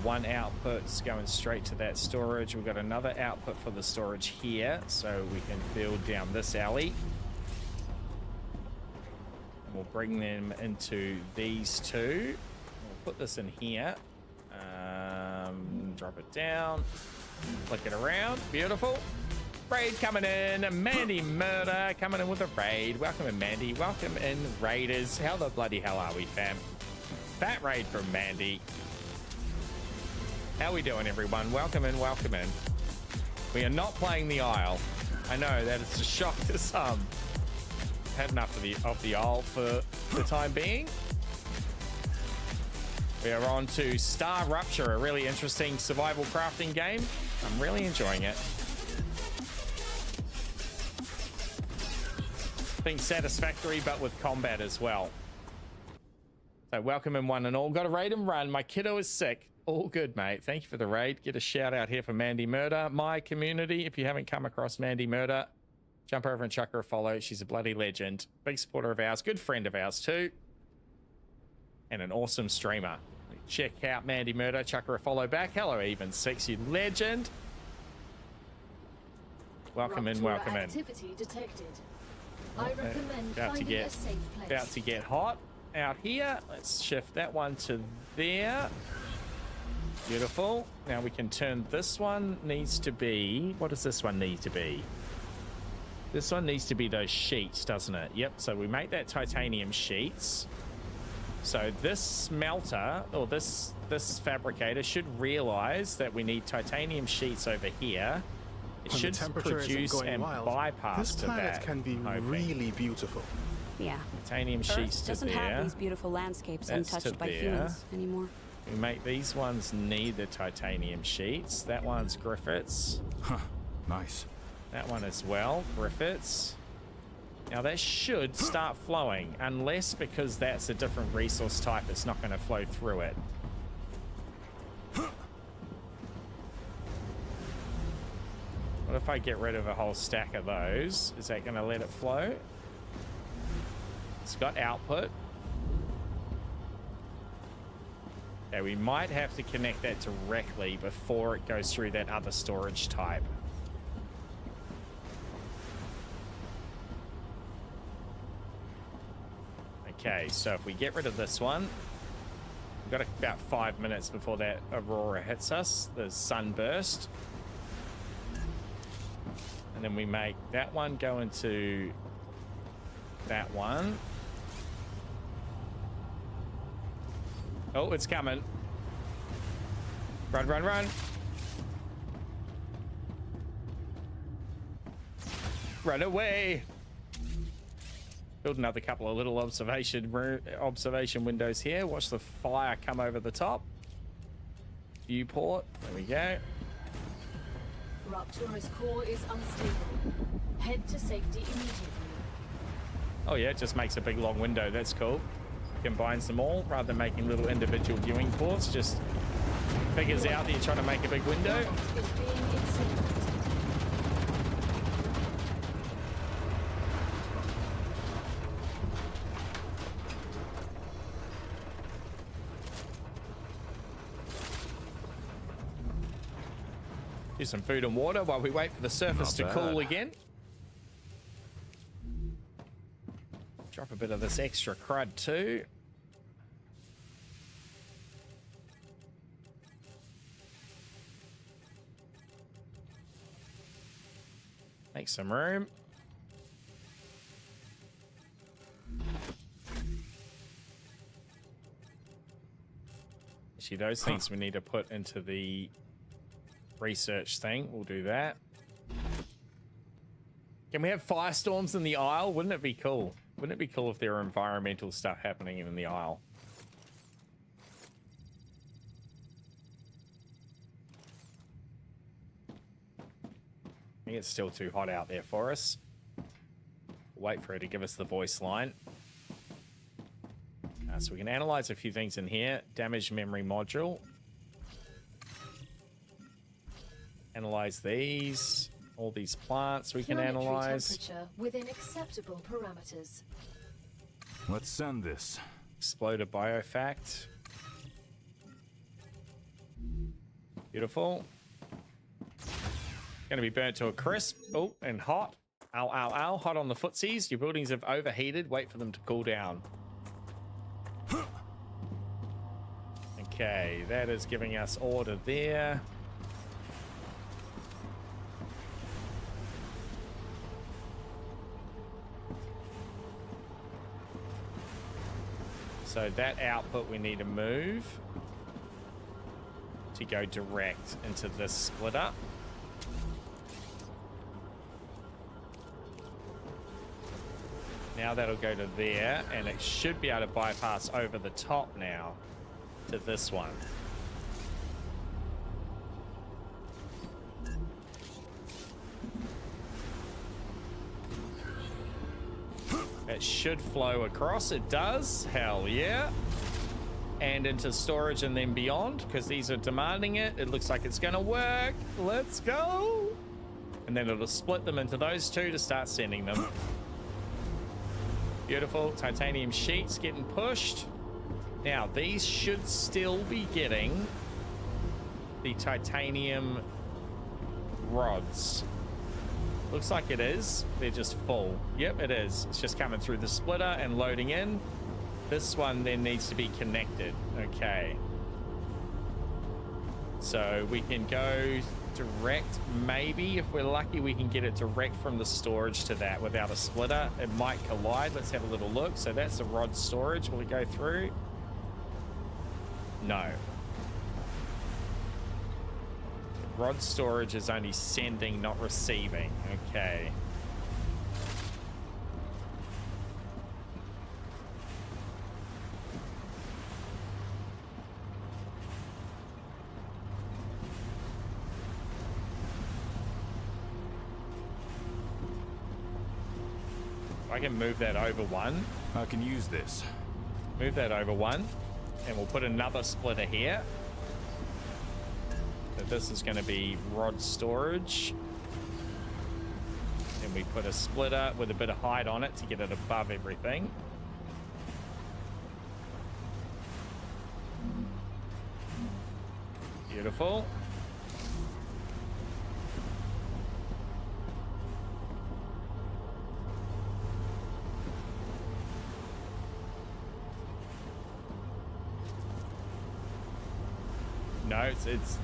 One output's going straight to that storage. We've got another output for the storage here, so we can build down this alley. And we'll bring them into these two. We'll put this in here. Drop it down. Flick it around. Beautiful. Raid coming in. Mandy Murder coming in with a raid. Welcome in, Mandy. Welcome in, Raiders. How the bloody hell are we, fam? Fat raid from Mandy. How we doing, everyone? Welcome in, welcome in. We are not playing the Isle. I know that it's a shock to some. Had enough of the Isle for the time being. We are on to StarRupture, a really interesting survival crafting game. I'm really enjoying it. Being satisfactory, but with combat as well. So welcome in, one and all. Got to raid and run. My kiddo is sick. All good, mate. Thank you for the raid. Get a shout out here for Mandy Murder. My community, if you haven't come across Mandy Murder, jump over and chuck her a follow. She's a bloody legend. Big supporter of ours. Good friend of ours too. And an awesome streamer. Check out Mandy Murder. Chuck her a follow back. Hello, Even Six, you legend. Welcome in, welcome in. Activity detected. I recommend about finding a safe place. About to get hot out here. Let's shift that one to there. Beautiful. Now we can turn this one. Needs to be, what does this one need to be? This one needs to be those sheets, doesn't it? Yep. So we make that titanium sheets. So this smelter, or this fabricator, should realize that we need titanium sheets over here. It When should the temperature produce isn't going and wild, bypass this to planet that. can be really beautiful. Yeah. Titanium sheets to doesn't there. have these beautiful landscapes That's untouched to by there. humans anymore. We make these ones need the titanium sheets. That one's Griffiths. Huh, nice. That one as well, Griffiths. Now that should start flowing, unless because that's a different resource type, it's not going to flow through it. What if I get rid of a whole stack of those? Is that going to let it flow? It's got output. Okay, we might have to connect that directly before it goes through that other storage type. Okay, so if we get rid of this one, we've got about 5 minutes before that aurora hits us, the sunburst. And then we make that one go into that one. Oh, it's coming. Run, run, run. Run away. Build another couple of little observation windows here. Watch the fire come over the top. Viewport. There we go. Raptura's core is unstable. Head to safety immediately. Oh yeah, it just makes a big long window. That's cool. Combines them all rather than making little individual viewing ports. Just figures out that you're trying to make a big window. Is being incinerated. Do some food and water while we wait for the surface to cool again. Drop a bit of this extra crud too. Make some room. Actually, those things we need to put into the research thing. We'll do that. Can we have firestorms in the Isle? Wouldn't it be cool? Wouldn't it be cool if there were environmental stuff happening in the Isle? I think it's still too hot out there for us. Wait for her to give us the voice line. So we can analyze a few things in here. Damaged memory module. Analyze these. All these plants we can Planetary analyze. temperature within acceptable parameters. Let's send this. Exploded biofact. Beautiful. Going to be burnt to a crisp. Oh, and hot. Ow, ow, ow. Hot on the footsies. Your buildings have overheated. Wait for them to cool down. Okay, that is giving us order there. So that output we need to move to go direct into this splitter. Now that'll go to there, and it should be able to bypass over the top now to this one. It should flow across. It does. Hell yeah. And into storage and then beyond, because these are demanding it. It looks like it's going to work. Let's go. And then it'll split them into those two to start sending them. Beautiful. Titanium sheets getting pushed. Now, these should still be getting the titanium rods. Looks like it is. They're just full. Yep, it is. It's just coming through the splitter and loading in. This one then needs to be connected. Okay. So we can go direct. Maybe if we're lucky, we can get it direct from the storage to that without a splitter. It might collide. Let's have a little look. So that's the rod storage. Will it go through? No. Rod storage is only sending, not receiving. Okay. I can move that over one. I can use this. Move that over one. And we'll put another splitter here. So this is going to be rod storage. And we put a splitter with a bit of height on it to get it above everything. Beautiful. No, it's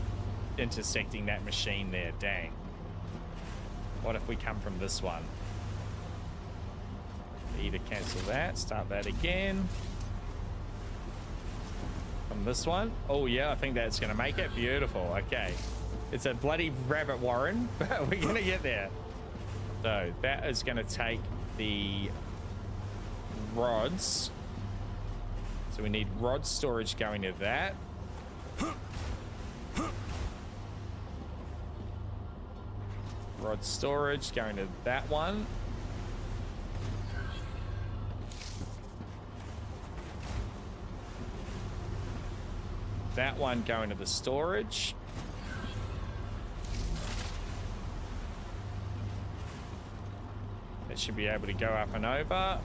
intersecting that machine there. Dang. What if we come from this one? Either cancel that, start that again. From this one. Oh yeah, I think that's gonna make it. Beautiful. Okay. It's a bloody rabbit warren, but we're gonna get there. So that is gonna take the rods. So we need rod storage going to that. Rod storage going to that one. That one going to the storage. That should be able to go up and over.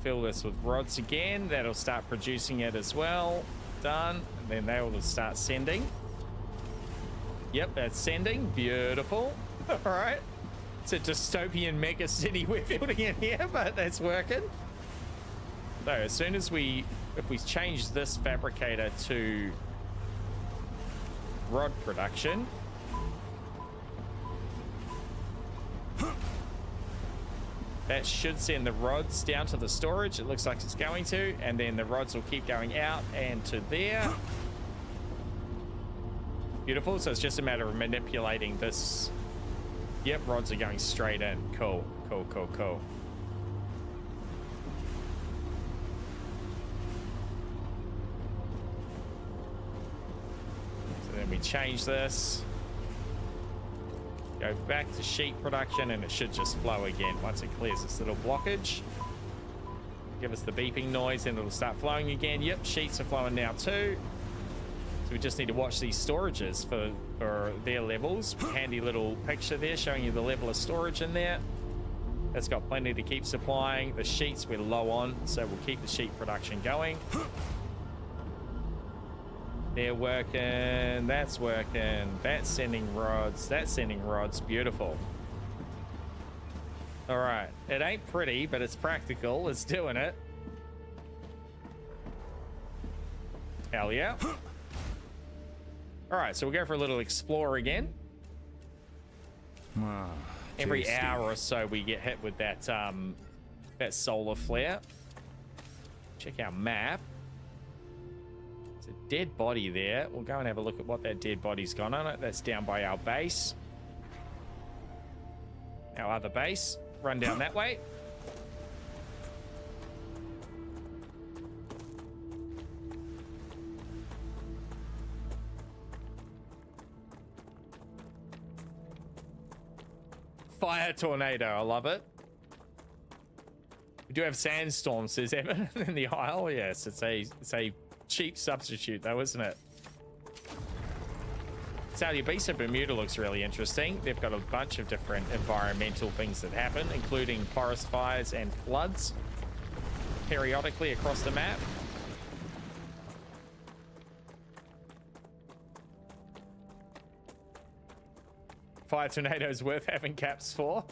Fill this with rods again. That'll start producing it as well. Done. And then they will start sending. Yep, that's sending. Beautiful. All right. It's a dystopian mega city we're building in here, but that's working. So as soon as if we change this fabricator to rod production, that should send the rods down to the storage. It looks like it's going to, and then the rods will keep going out and to there. Beautiful. So it's just a matter of manipulating this. Yep, rods are going straight in. Cool, cool, cool, cool. So then we change this. Go back to sheet production, and it should just flow again once it clears this little blockage. Give us the beeping noise, and it'll start flowing again. Yep, sheets are flowing now too. So we just need to watch these storages for their levels. Handy little picture there showing you the level of storage in there. That's got plenty to keep supplying. The sheets we're low on, so we'll keep the sheet production going. They're working, that's working, that's sending rods, that's sending rods. Beautiful. All right, it ain't pretty, but it's practical. It's doing it. Hell yeah. All right, so we'll go for a little explore again. Every hour or so we get hit with that that solar flare. Check our map. There's a dead body there. We'll go and have a look at what that dead body's got on it. That's down by our base. Our other base. Run down that way. Fire tornado, I love it. We do have sandstorms, says Evan, in the aisle. Yes, it's a cheap substitute though, isn't it? Saudi Arabia, Bermuda looks really interesting. They've got a bunch of different environmental things that happen, including forest fires and floods periodically across the map. Fire tornadoes worth having caps for.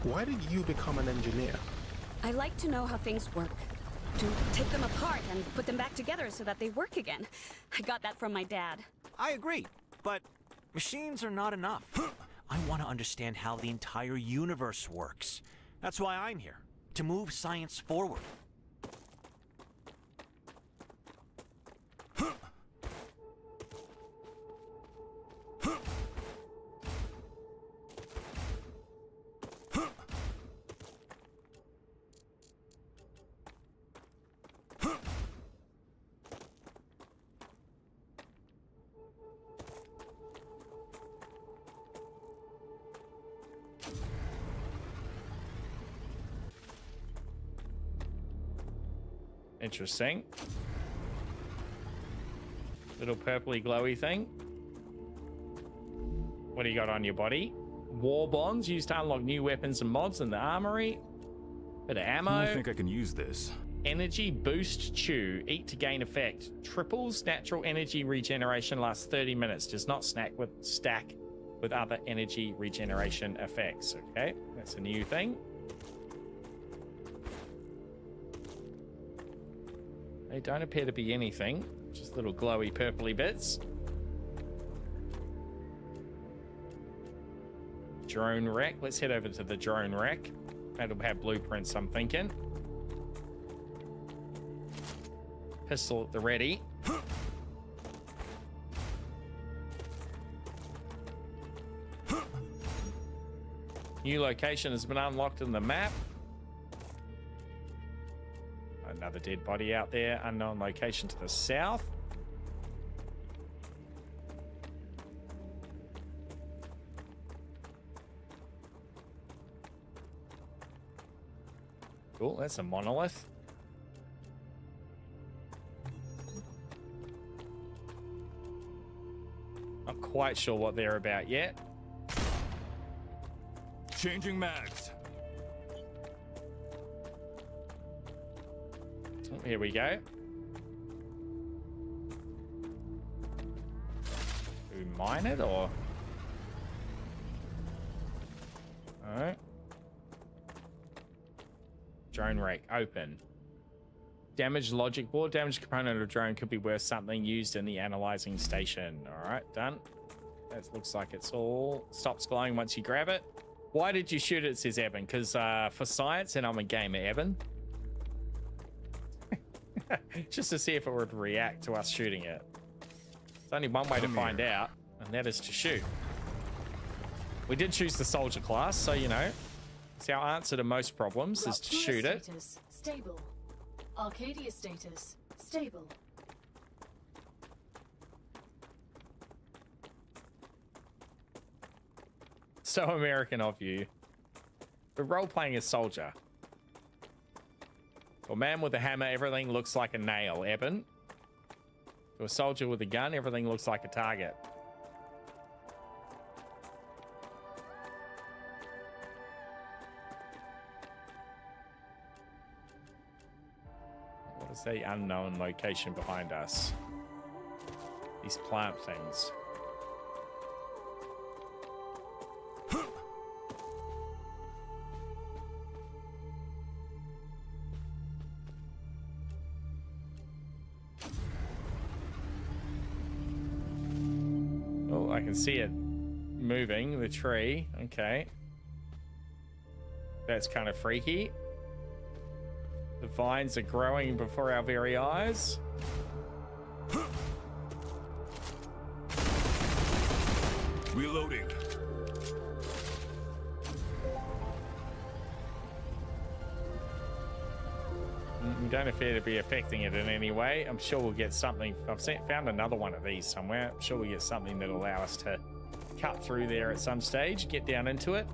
Why did you become an engineer? I like to know how things work. To take them apart and put them back together so that they work again. I got that from my dad. I agree, but machines are not enough. I want to understand how the entire universe works. That's why I'm here, to move science forward. Interesting. Little purpley glowy thing. What do you got on your body? War bonds used to unlock new weapons and mods in the armory. Bit of ammo. I think I can use this. Energy boost chew. Eat to gain effect. Triples natural energy regeneration. Lasts 30 minutes. Does not stack with other energy regeneration effects. Okay, that's a new thing. They don't appear to be anything, just little glowy purpley bits. Drone wreck. Let's head over to the drone wreck. That'll have blueprints, I'm thinking. Pistol at the ready. New location has been unlocked in the map. Another dead body out there. Unknown location to the south. Cool, that's a monolith. Not quite sure what they're about yet. Changing mags. Here we go. Do we mine it or? Alright. Drone rake open. Damaged logic board. Damaged component of drone could be worth something used in the analyzing station. Alright, done. That looks like it's all stops glowing once you grab it. Why did you shoot it, says Evan? Because for science, and I'm a gamer, Evan. Just to see if it would react to us shooting it. There's only one way to find out, and that is to shoot. We did choose the soldier class, so you know, it's our answer to most problems is to shoot it. Status stable. Arcadia status stable. So American of you. We're role-playing as soldier. To a man with a hammer, everything looks like a nail, Eben. To a soldier with a gun, everything looks like a target. What is the unknown location behind us? These plant things. Oh, I can see it moving, the tree. Okay. That's kind of freaky. The vines are growing before our very eyes. Reloading. We don't appear to be affecting it in any way. I'm sure we'll get something. Found another one of these somewhere. I'm sure we'll get something that'll allow us to cut through there at some stage, get down into it.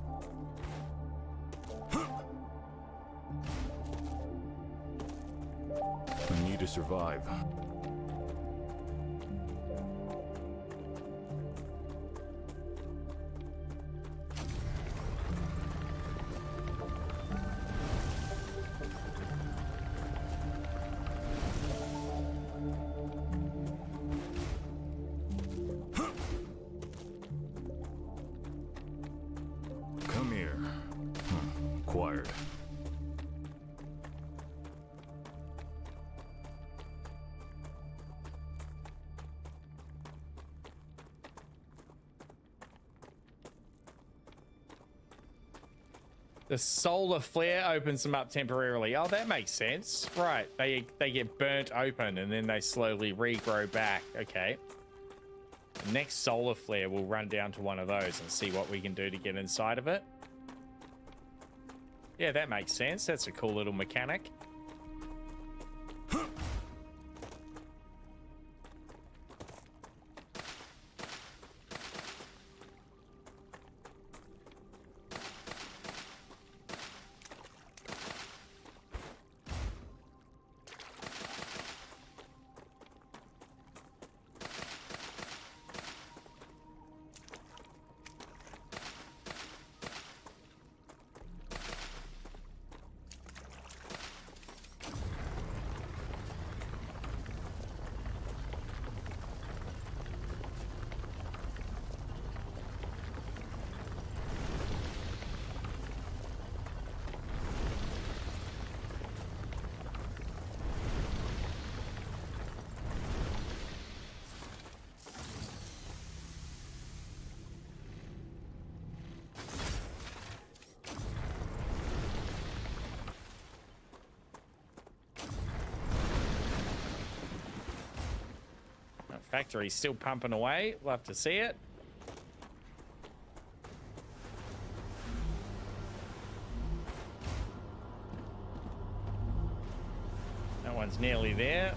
We need to survive. Come here. Acquired. The solar flare opens them up temporarily. Oh, that makes sense. Right, they get burnt open and then they slowly regrow back. Okay. The next solar flare, we'll run down to one of those and see what we can do to get inside of it. Yeah, that makes sense. That's a cool little mechanic. Factory's still pumping away. Love to see it. That one's nearly there.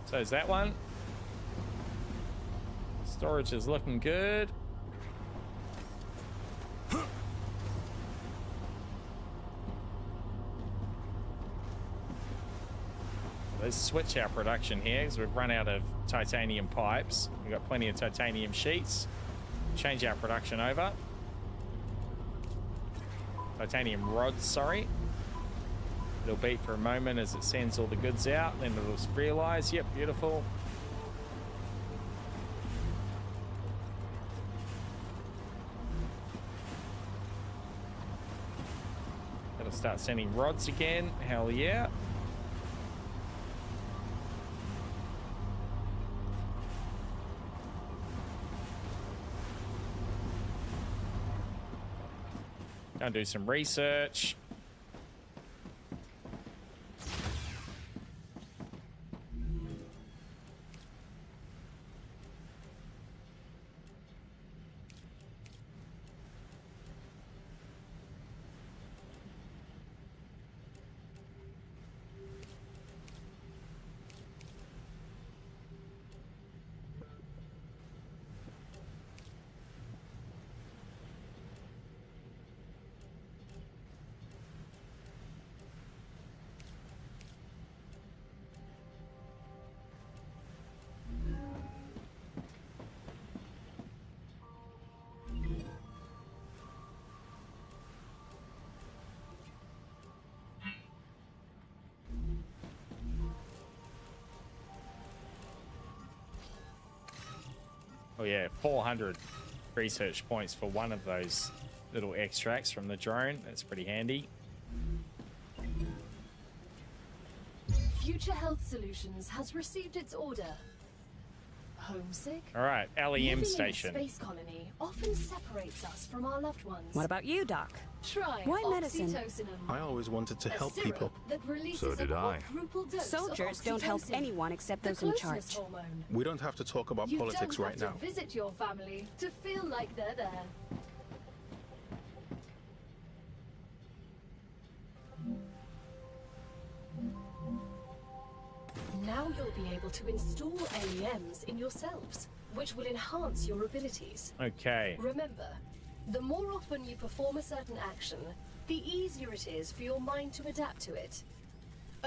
So is that one. Storage is looking good. Let's switch our production here because we've run out of titanium pipes. We've got plenty of titanium sheets. Change our production over. Titanium rods, sorry. It'll beep for a moment as it sends all the goods out. Then it'll realize, yep, beautiful. It'll start sending rods again. Hell yeah. Go and do some research. Oh yeah, 400 research points for one of those little extracts from the drone. That's pretty handy. Future Health Solutions has received its order. Homesick? All right, LEM station. Living in a space colony often separates us from our loved ones. What about you, Doc? Try Why medicine? oxytocin. I always wanted to help people. So did I. Soldiers don't help anyone except those in charge. Hormone. We don't have to talk about politics right now. You don't have to visit your family to feel like they're there. Now you'll be able to install LEMs in yourselves, which will enhance your abilities. Okay. Remember, the more often you perform a certain action, the easier it is for your mind to adapt to it.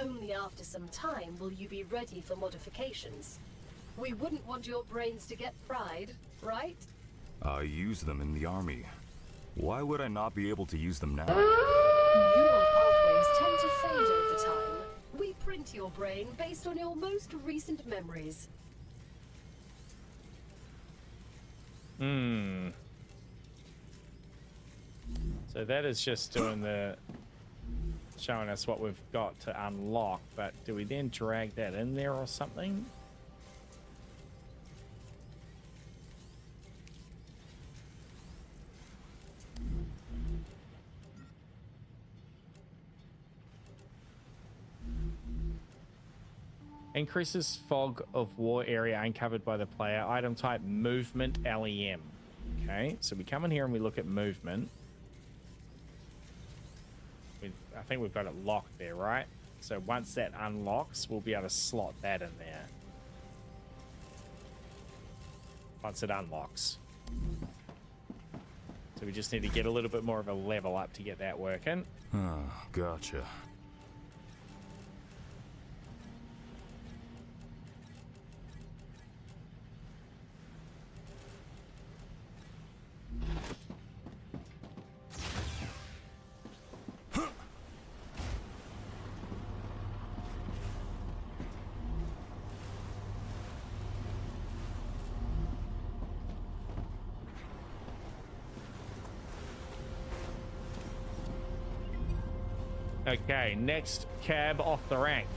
Only after some time will you be ready for modifications. We wouldn't want your brains to get fried, right? I use them in the army. Why would I not be able to use them now? Neural pathways tend to fade over time. We print your brain based on your most recent memories. So that is just doing the... showing us what we've got to unlock, but do we then drag that in there or something? Increases fog of war area uncovered by the player. Item type movement LEM. Okay, so we come in here and we look at movement. I think we've got it locked there, right? So once that unlocks, we'll be able to slot that in there. Once it unlocks. So we just need to get a little bit more of a level up to get that working. Oh, gotcha. Okay, next cab off the rank.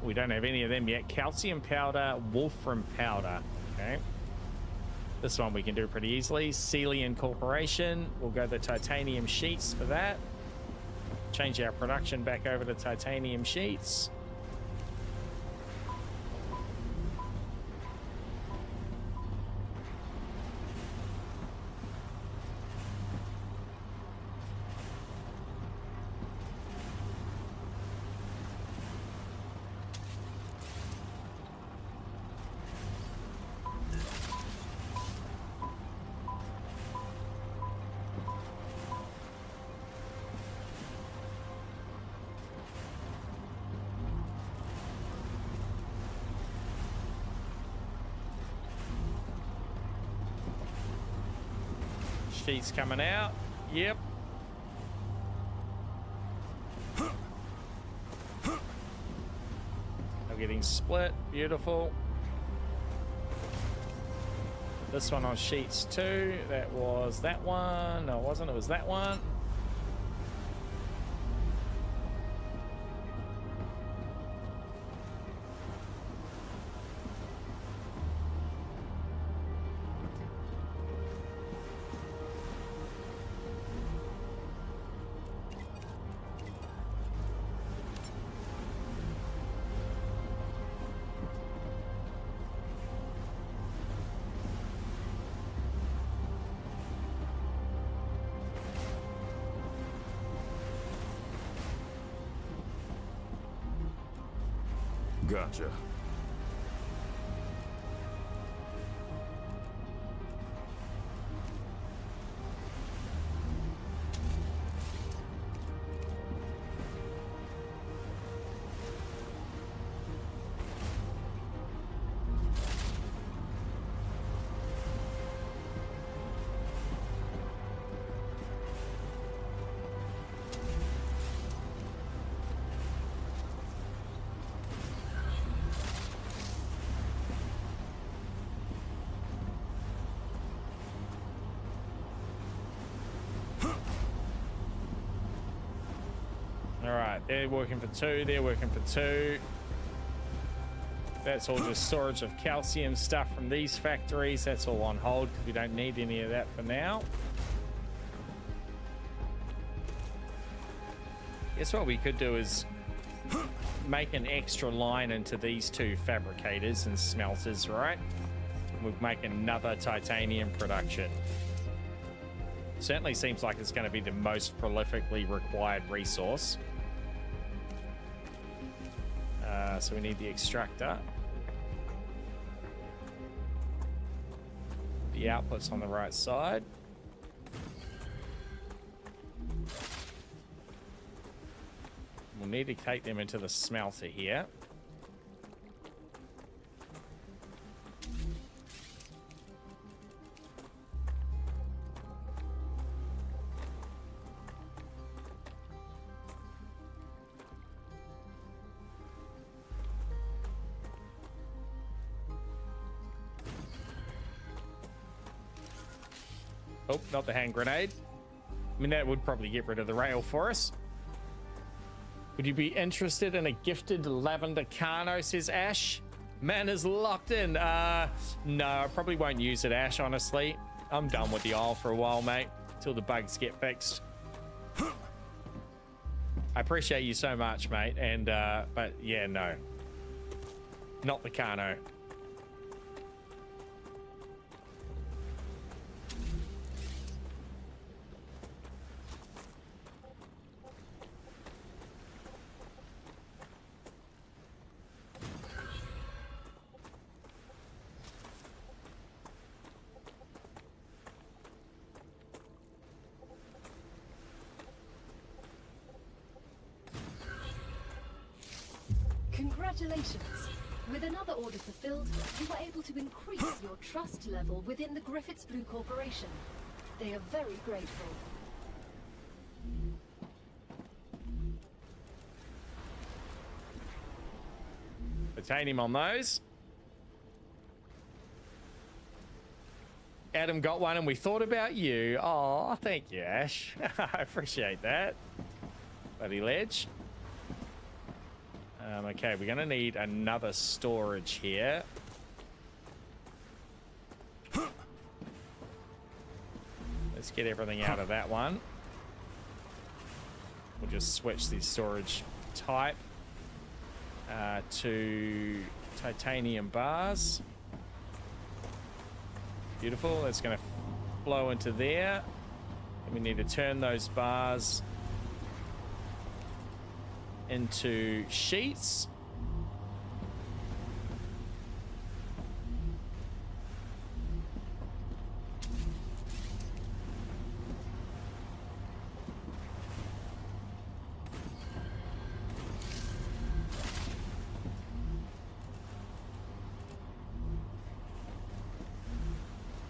We don't have any of them yet. Calcium powder, wolfram powder. Okay. This one we can do pretty easily. Celian Corporation. We'll go the titanium sheets for that. Change our production back over to titanium sheets. Sheets coming out. Yep. They're getting split. Beautiful. This one on sheets 2. That was that one. No, it wasn't. It was that one. Gotcha. they're working for 2, they're working for 2. That's all just storage of calcium stuff from these factories. That's all on hold because we don't need any of that for now. Guess what we could do is make an extra line into these 2 fabricators and smelters, right? We'll make another titanium production. Certainly seems like it's going to be the most prolifically required resource. So we need the extractor. The output's on the right side. We'll need to take them into the smelter here. Oh, not the hand grenade. I mean, that would probably get rid of the rail for us. Would you be interested in a gifted lavender Carno, says Ash? Man is locked in. No, I probably won't use it, Ash, honestly. I'm done with the oil for a while, mate, till the bugs get fixed. I appreciate you so much, mate, and but yeah, no. Not the Carno. Congratulations! With another order fulfilled, you were able to increase your trust level within the Griffiths Blue Corporation. They are very grateful. Titanium on those. Adam got one and we thought about you. Oh, thank you, Ash. I appreciate that. Bloody ledge. Okay, we're gonna need another storage here. Let's get everything out of that one. We'll just switch the storage type to titanium bars. Beautiful. That's gonna flow into there. And we need to turn those bars into sheets.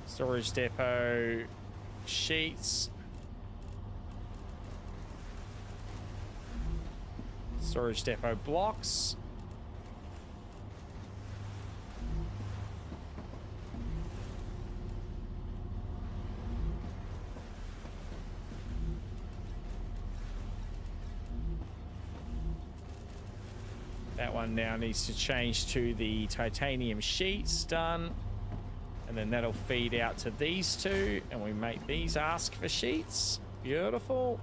Storage depot sheets. Storage depot blocks. That one now needs to change to the titanium sheets. Done. And then that'll feed out to these two, and we make these ask for sheets. Beautiful.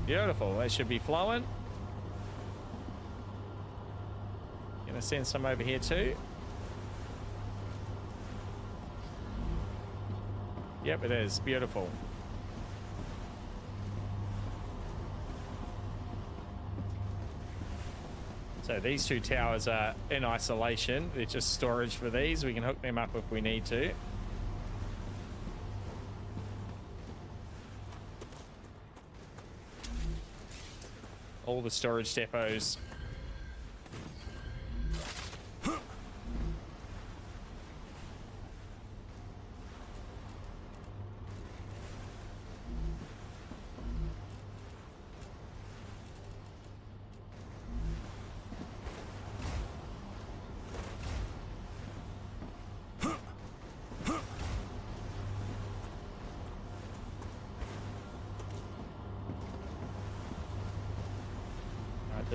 Beautiful. That should be flowing. Gonna send some over here too. Yep, it is. Beautiful. So these two towers are in isolation. They're just storage for these. We can hook them up if we need to. All the storage depots.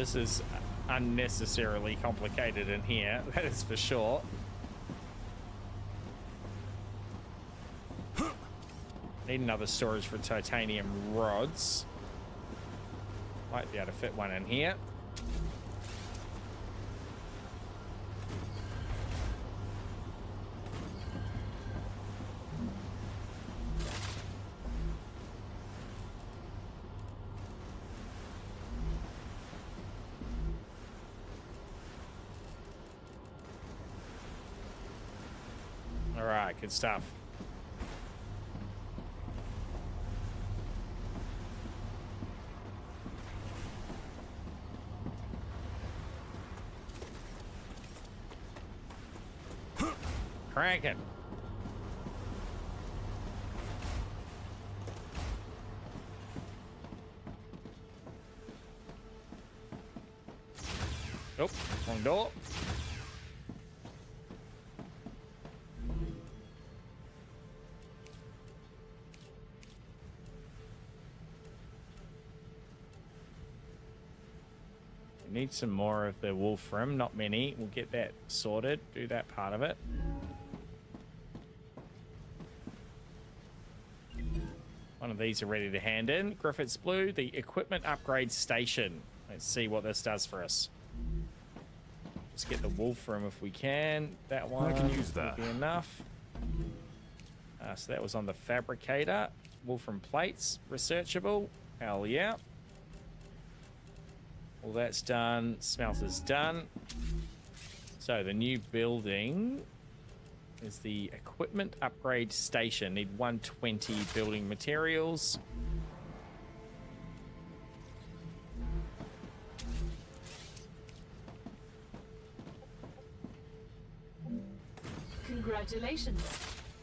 this is unnecessarily complicated in here. That is for sure. Need another storage for titanium rods. Might be able to fit one in here. All right, good stuff. Cranking. Oh, wrong door. We need some more of the wolfram, not many. We'll get that sorted, do that part of it. One of these are ready to hand in. Griffith's Blue, the equipment upgrade station. Let's see what this does for us. Let's get the wolfram if we can. That one I can use that. Will be enough. So that was on the fabricator. Wolfram plates, researchable. Hell yeah. All that's done. Smelter's done. So the new building is the equipment upgrade station. Need 120 building materials. Congratulations.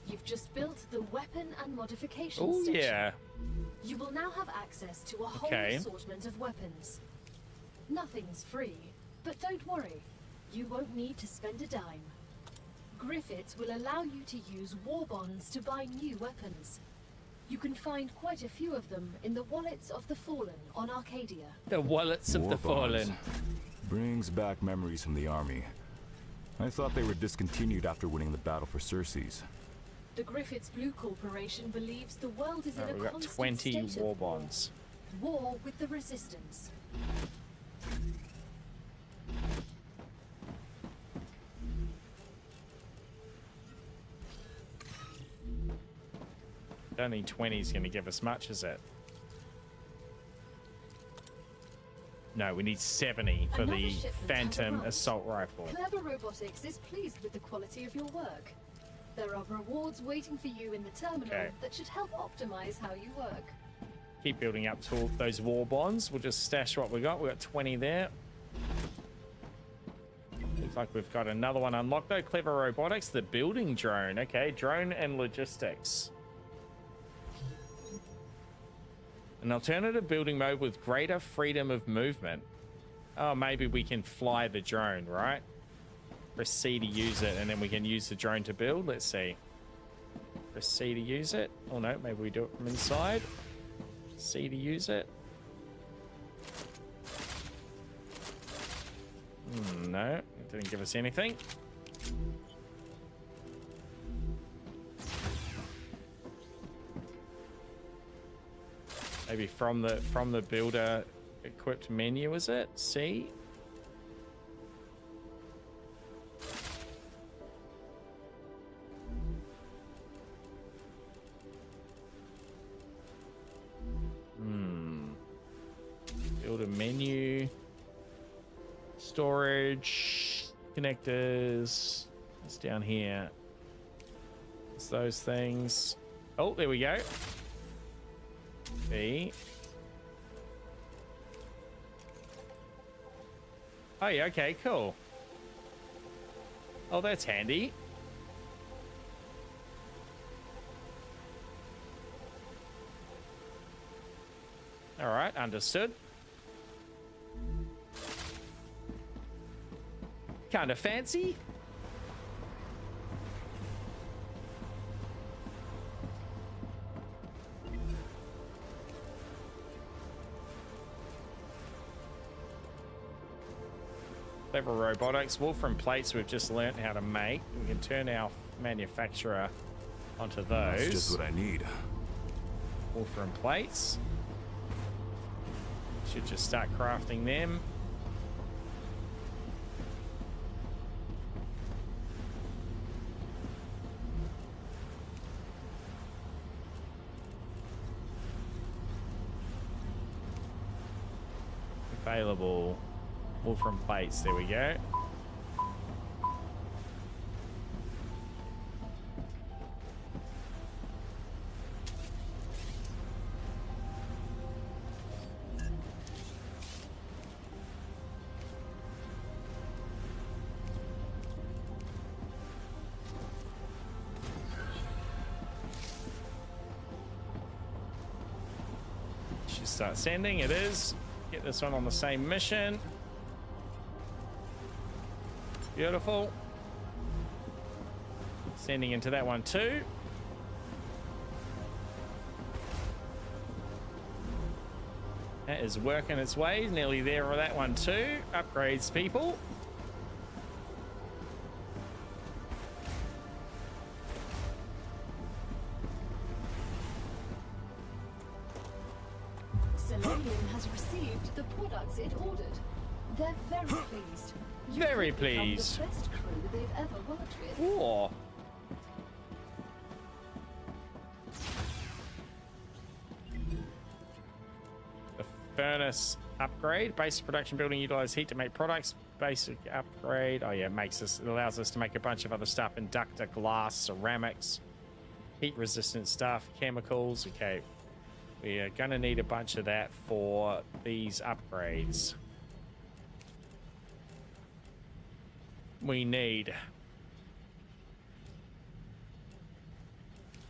You've just built the weapon and modification Oh station. yeah. You will now have access to a whole assortment of weapons. Nothing's free, but don't worry. You won't need to spend a dime. Griffiths will allow you to use war bonds to buy new weapons. You can find quite a few of them in the Wallets of the Fallen on Arcadia. The Wallets of War the bonds. Fallen. Brings back memories from the army. I thought they were discontinued after winning the battle for Circes. The Griffiths Blue Corporation believes the world is Right, in we've a got constant 20 state war of bonds. war with the Resistance. Don't think 20 is going to give us much, is it? No, we need 70 for Another the shipment has Phantom arrived. Assault Rifle. Clever Robotics is pleased with the quality of your work. There are rewards waiting for you in the terminal that should help optimize how you work. Keep building up to those war bonds. We'll just stash what we got. We got 20 there. Looks like we've got another one unlocked though. Clever Robotics, the building drone. Okay, drone and logistics. An alternative building mode with greater freedom of movement. Oh, maybe we can fly the drone, right? Press C to use it, and then we can use the drone to build. Let's see. Press C to use it. Oh no, maybe we do it from inside. C to use it. No, it didn't give us anything. Maybe from the builder equipped menu, is it? C? Builder menu. Storage. Connectors. It's down here. It's those things. Oh, there we go. B. Oh yeah, okay, cool. Oh, that's handy. All right, understood. Kind of fancy. Clever robotics. Wolfram plates we've just learnt how to make. We can turn our manufacturer onto those. That's just what I need. Wolfram plates. Should just start crafting them. Available Wolfram plates, there we go. Should start sending, it is. Get this one on the same mission. Beautiful. Sending into that one too. That is working its way. Nearly there with that one too. Upgrades, people. Has received the products it ordered. They're very pleased. Very pleased. The best crew they've ever worked with. Ooh. The furnace upgrade. Basic production building utilize heat to make products. Basic upgrade. Oh yeah, it allows us to make a bunch of other stuff. Inductor, glass, ceramics, heat resistant stuff, chemicals. Okay. We are going to need a bunch of that for these upgrades. We need...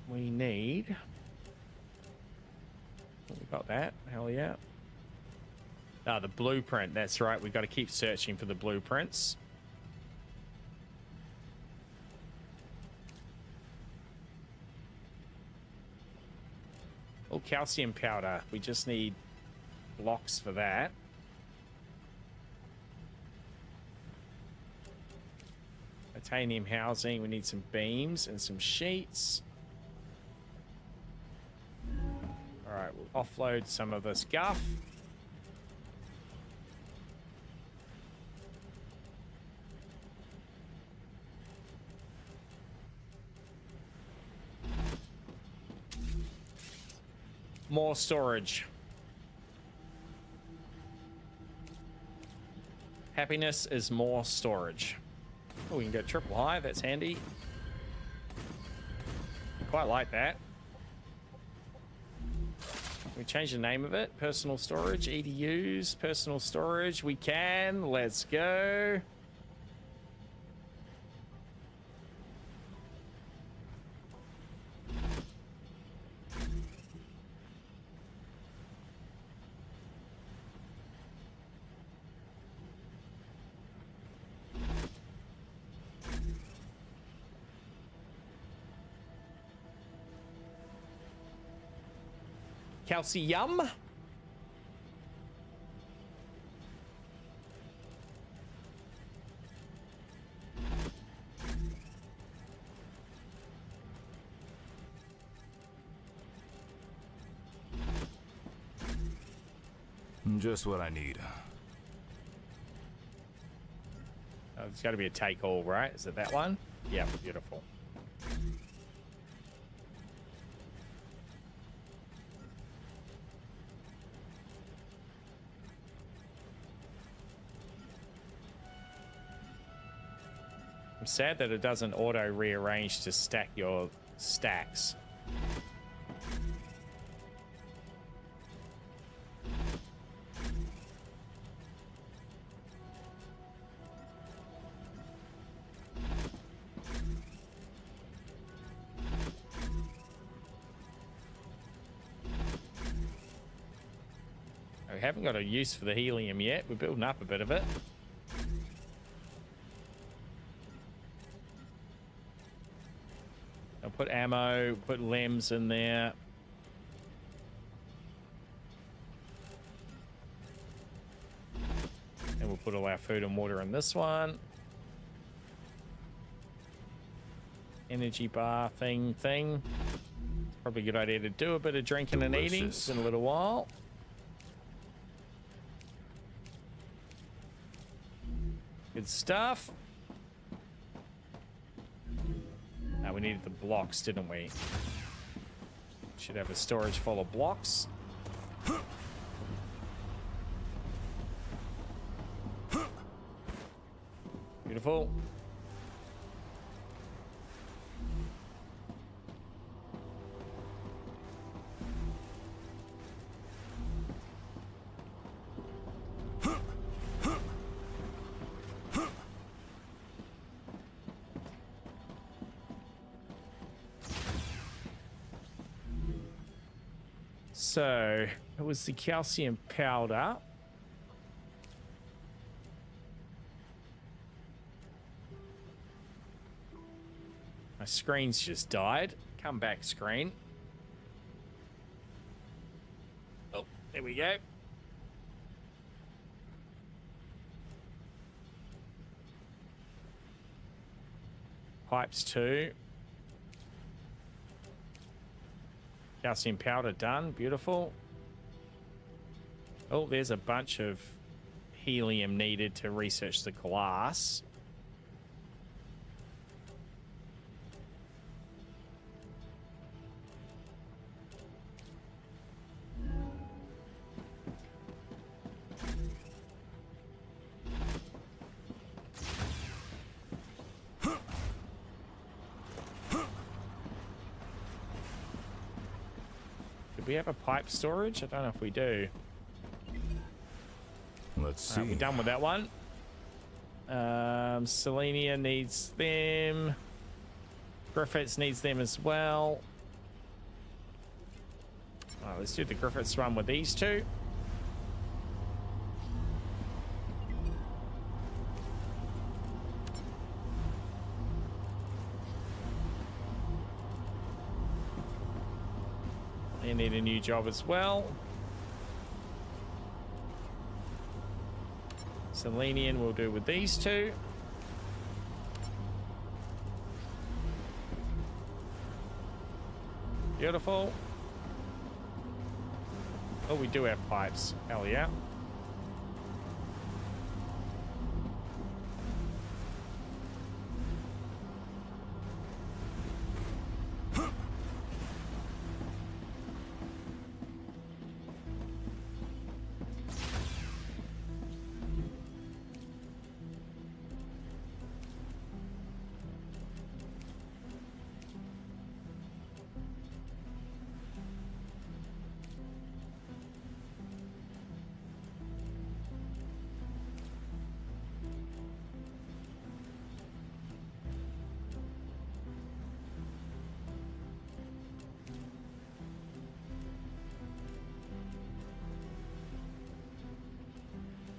We got that. Hell yeah. Ah, the blueprint. That's right. We've got to keep searching for the blueprints. Oh, calcium powder. We just need blocks for that. Titanium housing. We need some beams and some sheets. All right, we'll offload some of this guff. More storage. Happiness is more storage. Oh, we can go triple high. That's handy. Quite like that. We change the name of it. Personal storage. EDUs. Personal storage. We can. Let's go. Calcium. Just what I need. Oh, it's got to be a take all, right? Is it that one? Yeah, beautiful. I'm sad that it doesn't auto rearrange to stack your stacks. We haven't got a use for the helium yet. We're building up a bit of it. I'll put ammo, put limbs in there. And we'll put all our food and water in this one. Energy bar thing. Probably a good idea to do a bit of drinking and eating in a little while. Good stuff. Now we needed the blocks, didn't we? Should have a storage full of blocks. Beautiful. So it was the calcium powder. My screen's just died. Come back, screen. Oh, there we go. Pipes 2. Calcium powder done. Beautiful. Oh, there's a bunch of helium needed to research the glass. We have a pipe storage? I don't know if we do. Let's see. We're done with that one. Selenia needs them. Griffiths needs them as well. Let's do the Griffiths run with these two. They need a new job as well. Selenian will do with these two. Beautiful. Oh, we do have pipes. Hell yeah.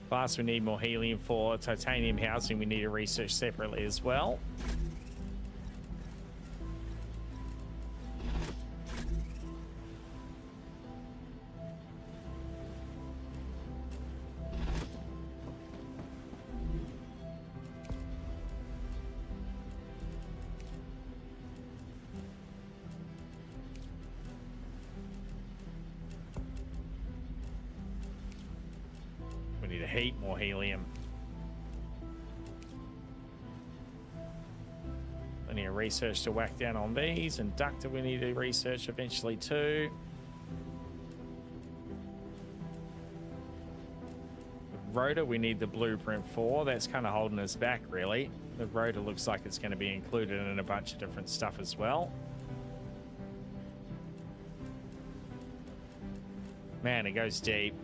Plus, we need more helium for titanium housing. We need to research separately as well. More helium. I need research to whack down on these, and ductor we need to research eventually too. The rotor we need the blueprint for. That's kind of holding us back really. The rotor looks like it's going to be included in a bunch of different stuff as well. Man, it goes deep.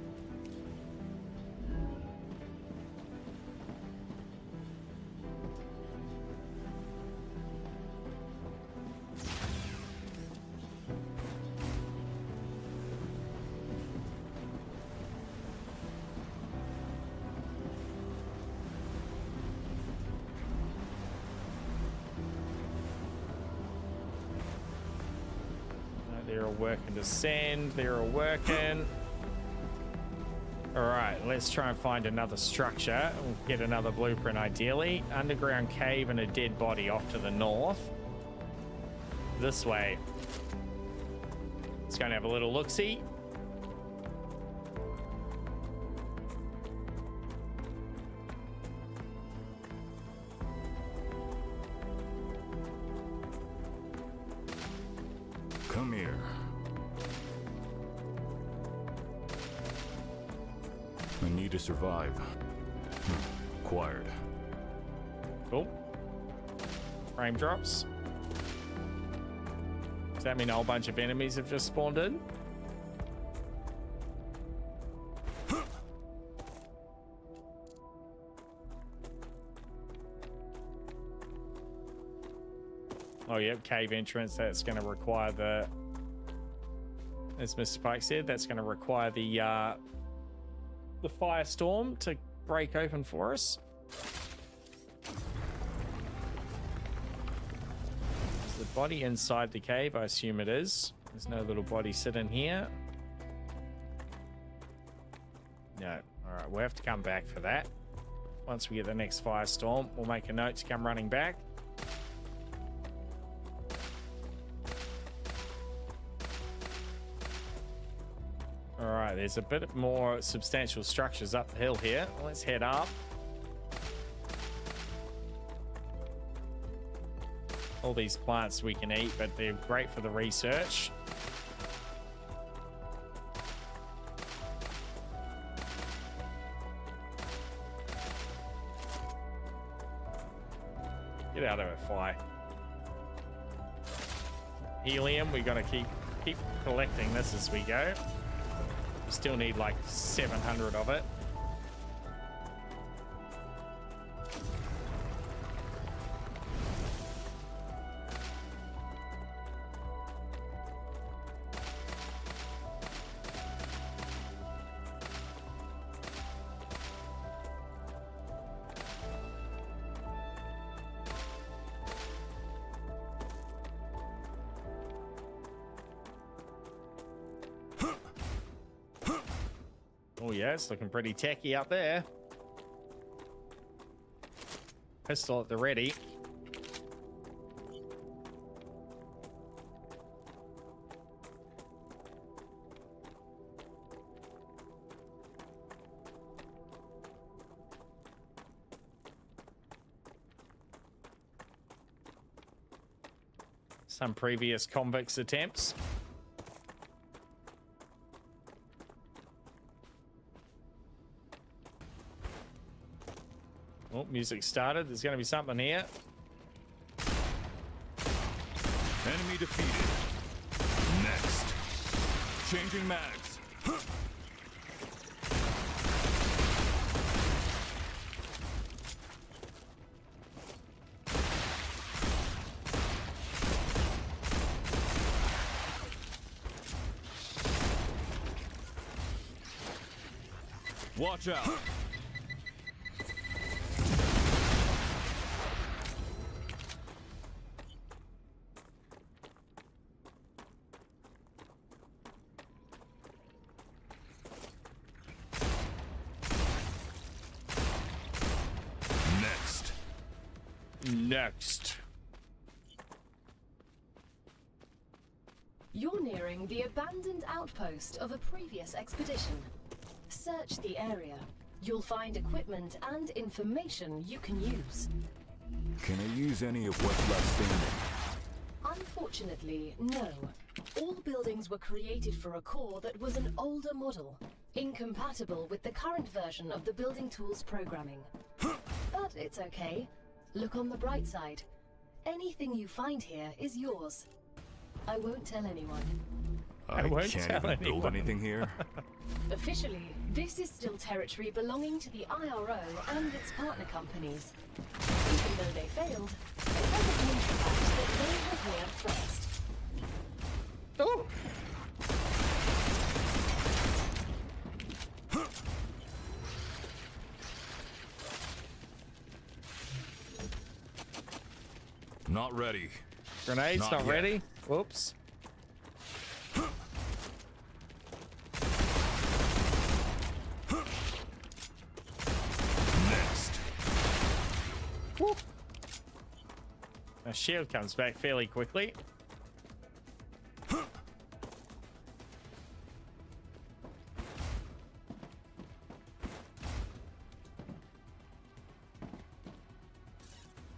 They're all working to send. They're all working. All right, let's try and find another structure. We'll get another blueprint, ideally. Underground cave and a dead body off to the north. This way. Let's go and have a little look-see. Come here. I need to survive. Acquired. Cool. Frame drops. Does that mean a whole bunch of enemies have just spawned in? Oh, yep, cave entrance. That's going to require the... As Mr. Pike said, that's going to require the firestorm to break open for us. Is the body inside the cave? I assume it is. There's no little body sitting here. No. All right, we'll have to come back for that. Once we get the next firestorm, we'll make a note to come running back. All right, there's a bit more substantial structures up the hill here. Let's head up. All these plants we can eat, but they're great for the research. Get out of it, fly. Helium, we gotta keep collecting this as we go. We still need like 700 of it. Oh yeah, it's looking pretty techy up there. Pistol at the ready. Some previous convicts' attempts. Oh, music started. There's going to be something here. Enemy defeated. Next. Changing mags. Watch out. Next. You're nearing the abandoned outpost of a previous expedition. Search the area. You'll find equipment and information you can use. Can I use any of what's left standing? Unfortunately, no. All buildings were created for a core that was an older model, incompatible with the current version of the building tools programming. But it's okay. Look on the bright side. Anything you find here is yours. I won't tell anyone. I can't even build anything here. Officially, this is still territory belonging to the IRO and its partner companies. Even though they failed, it doesn't mean the fact that they were here first. Oh! Not ready. Grenades not ready? Whoops. My shield comes back fairly quickly.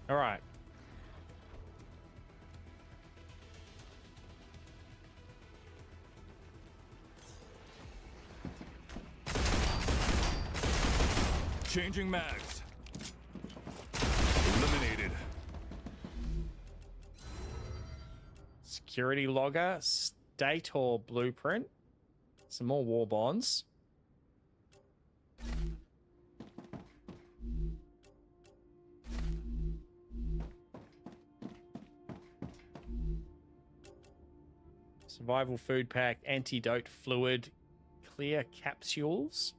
All right. Changing mags. Eliminated. Security logger, state or blueprint. Some more war bonds. Survival food pack, antidote fluid, clear capsules,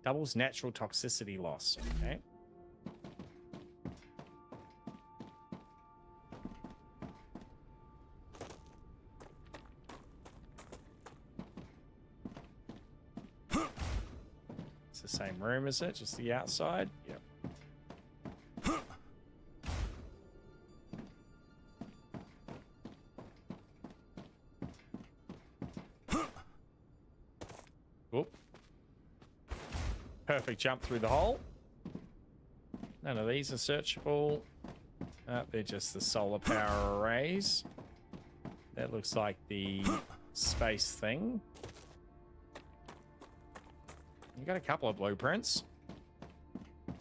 doubles natural toxicity loss. Okay. It's the same room, is it? Just the outside? Yep. Whoop. Perfect jump through the hole. None of these are searchable. They're just the solar power arrays. That looks like the space thing. You got a couple of blueprints. A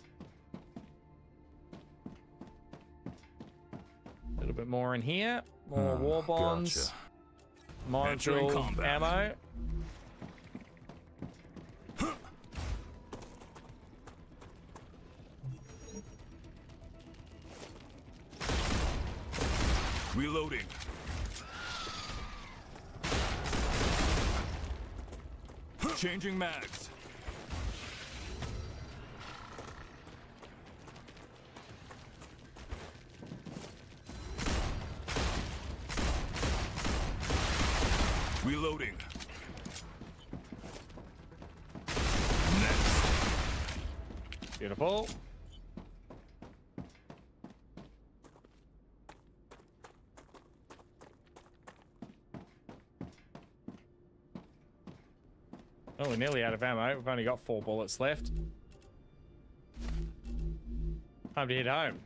little bit more in here. More war bonds. Gotcha. Module ammo. Reloading. Changing mags. Reloading. Next. Beautiful. Oh, we're nearly out of ammo. We've only got 4 bullets left. Time to head home.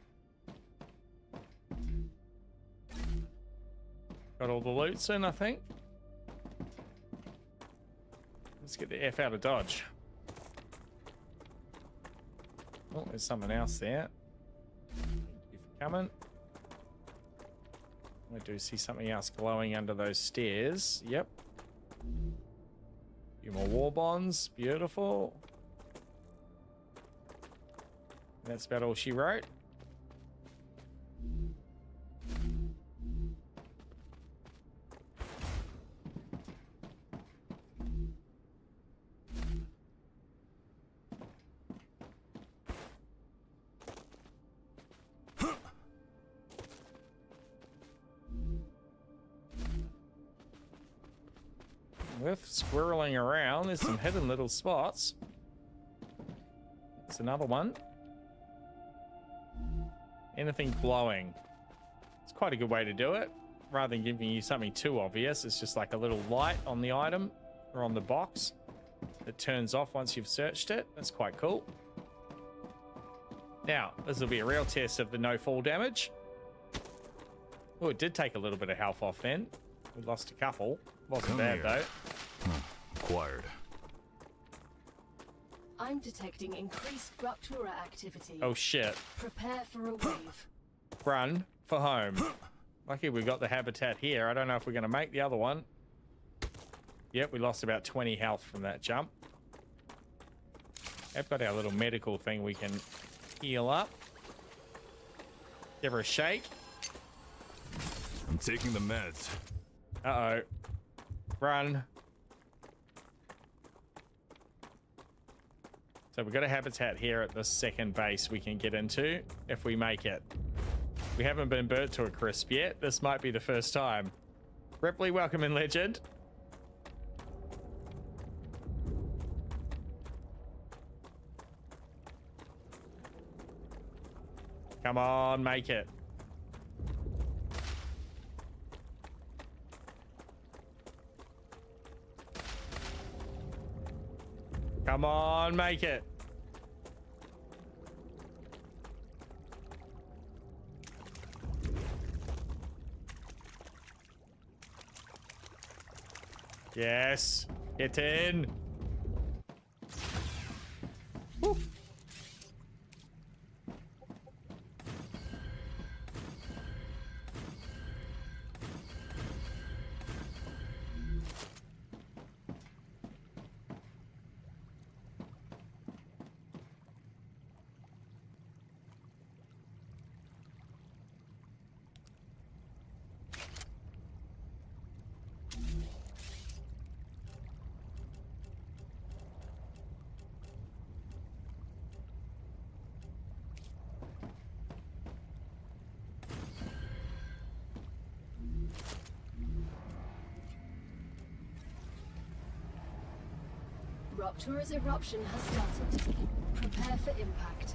Got all the loots in, I think. Let's get the F out of Dodge. Oh, there's something else there. Thank you for coming. I do see something else glowing under those stairs. Yep. A few more war bonds. Beautiful. That's about all she wrote. With squirreling around, there's some hidden little spots. There's another one. Anything glowing. It's quite a good way to do it. Rather than giving you something too obvious, it's just like a little light on the item or on the box that turns off once you've searched it. That's quite cool. Now, this will be a real test of the no fall damage. Oh, it did take a little bit of health off then. We lost a couple. Wasn't bad though. Acquired. I'm detecting increased rupture activity. Oh shit. Prepare for a wave. Run for home. Lucky we got the habitat here. I don't know if we're going to make the other one. Yep, we lost about 20 health from that jump. I've got our little medical thing we can heal up. Give her a shake. I'm taking the meds. Uh-oh. Run. So we've got a habitat here at the second base we can get into if we make it. We haven't been burnt to a crisp yet. This might be the first time. Ripley, welcome in, legend. Come on, make it. Come on, make it. Yes, get in. Woo. Rupture's eruption has started. Prepare for impact.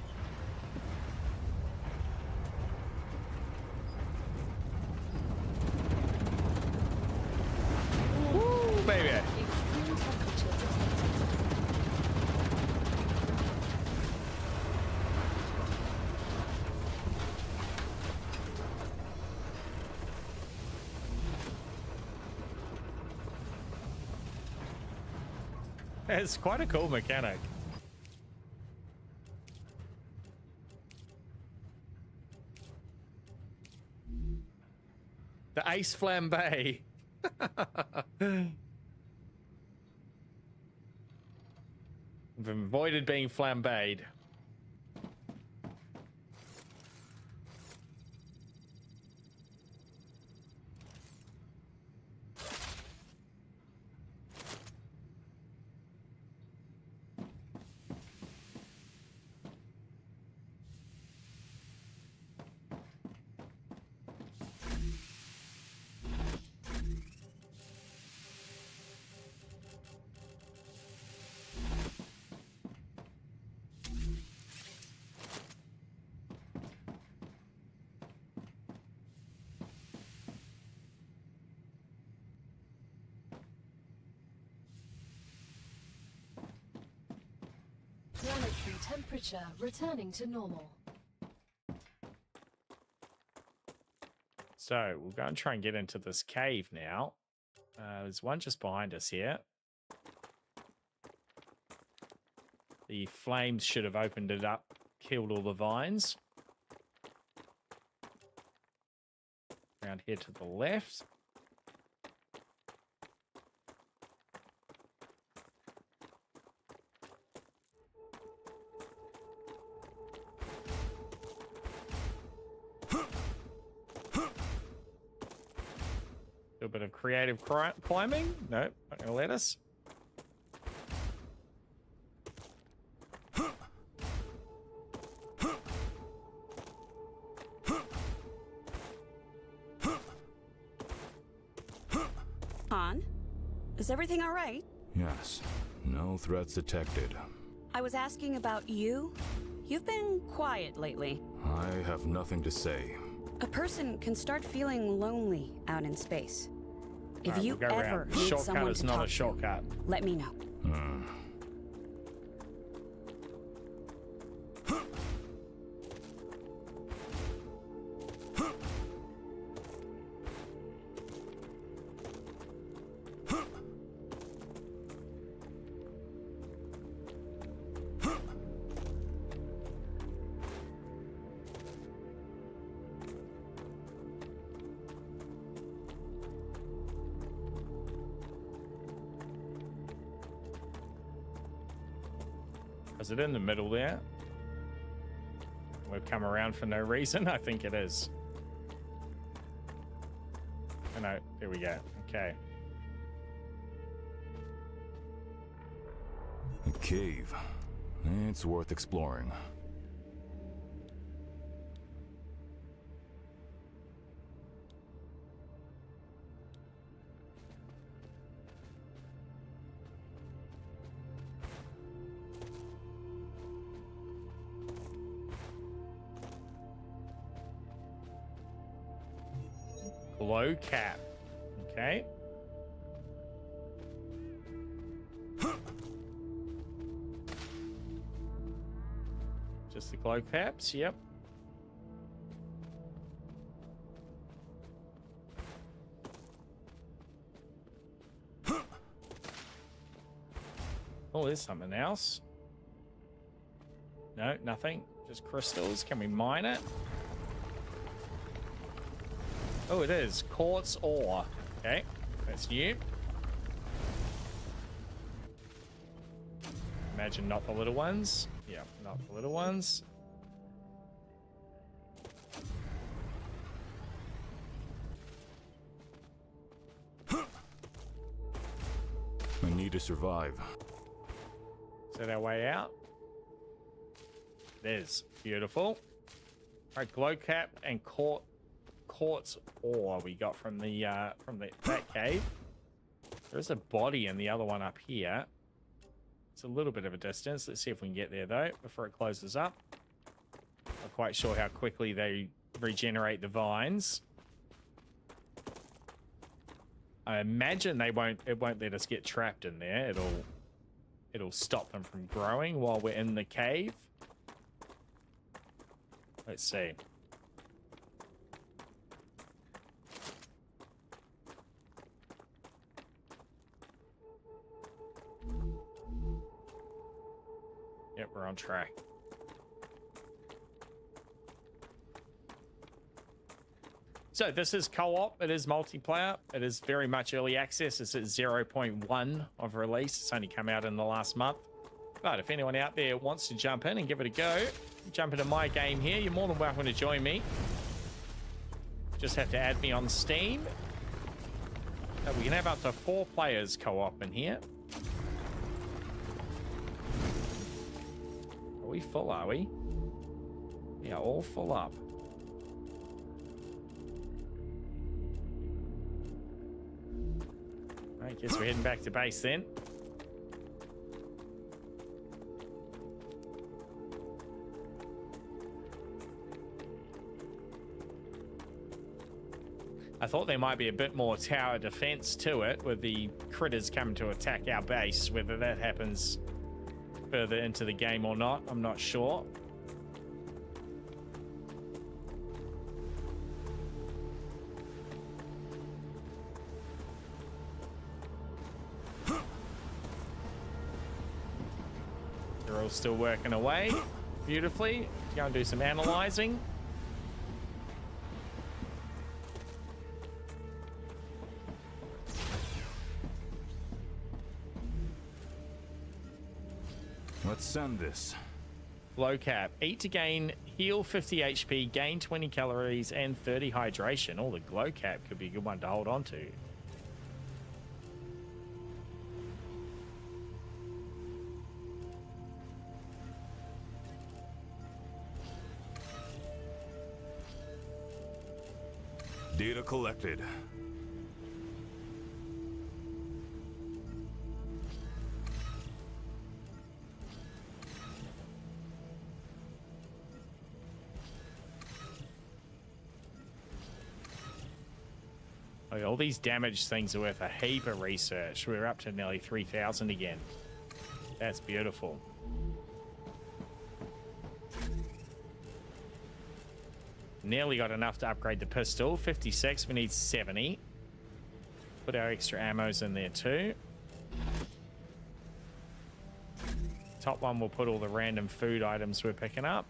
Woo, baby. Extreme temperature detected. It's quite a cool mechanic. The Ace Flambe. I've avoided being flambéed. Planetary temperature returning to normal. So we'll go and try and get into this cave now. There's one just behind us here. The flames should have opened it up, killed all the vines. Around here to the left. A bit of creative climbing. Nope, not gonna let us. Han, is everything all right? Yes, no threats detected. I was asking about you. You've been quiet lately. I have nothing to say. A person can start feeling lonely out in space. If you we'll go ever around. need Shortcut someone is to not talk a shortcut. to, let me know. Is it in the middle there? We've come around for no reason. I think it is. Oh, no, there we go. Okay. A cave. It's worth exploring. Glow cap. Okay. There's the glow caps, yep. Oh, there's something else. No, nothing. Just crystals. Can we mine it? Oh, it is. Quartz ore. Okay, that's new. Imagine not the little ones. Yeah, not the little ones. I need to survive. Is that our way out? There's beautiful. All right, glow cap and quartz ore we got from that cave. There's a body in the other one up here. It's a little bit of a distance. Let's see if we can get there though before it closes up. Not quite sure how quickly they regenerate the vines. I imagine it won't let us get trapped in there. It'll stop them from growing while we're in the cave. Let's see. Yep, we're on track. So this is co-op, it is multiplayer, it is very much early access. It's at 0.1 of release. It's only come out in the last month. But if anyone out there wants to jump in and give it a go, jump into my game here, you're more than welcome to join me. Just have to add me on Steam. We can have up to 4 players co-op in here. Are we full, are we? Yeah, all full up. I guess we're heading back to base then. I thought there might be a bit more tower defense to it with the critters coming to attack our base. Whether that happens further into the game or not, I'm not sure. They're all still working away beautifully. Go and do some analyzing. Let's send this. Low cap. Eat to gain heal 50 HP, gain 20 calories, and 30 hydration. Oh, the glow cap could be a good one to hold on to. Data collected. Okay, all these damaged things are worth a heap of research. We're up to nearly 3,000 again. That's beautiful. Nearly got enough to upgrade the pistol. 56, we need 70. Put our extra ammos in there too. Top one, we'll put all the random food items we're picking up.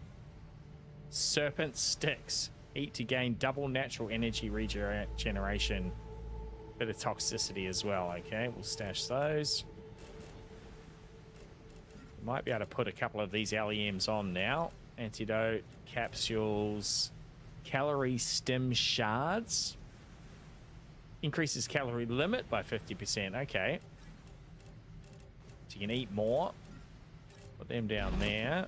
Serpent sticks. Eat to gain double natural energy regeneration. Bit of toxicity as well. Okay, we'll stash those. Might be able to put a couple of these LEMs on now. Antidote, capsules, calorie stem shards. Increases calorie limit by 50%. Okay. So you can eat more. Put them down there.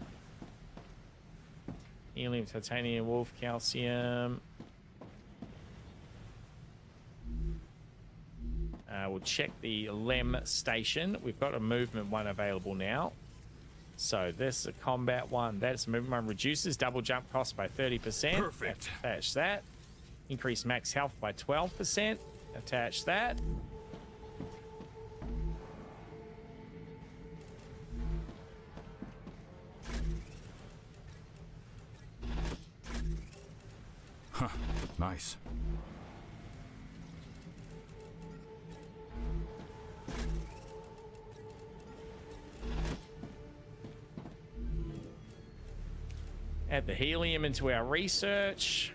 Helium, titanium, wolf, calcium. We'll check the LEM station. We've got a movement one available now. So this is a combat one. That's a movement one. Reduces double jump cost by 30%. Perfect. Attach that. Increase max health by 12%. Attach that. Huh, nice. Add the helium into our research.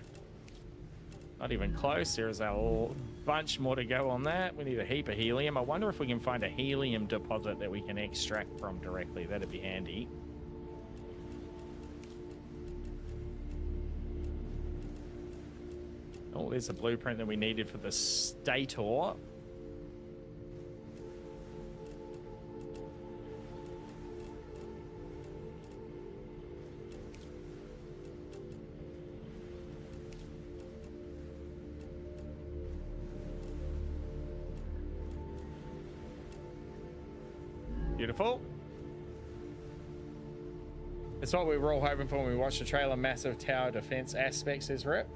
Not even close. There's a bunch more to go on that. We need a heap of helium. I wonder if we can find a helium deposit that we can extract from directly. That'd be handy. Oh, there's a blueprint that we needed for the stator. Beautiful. It's what we were all hoping for when we watched the trailer. Massive tower defense aspects, says Rip.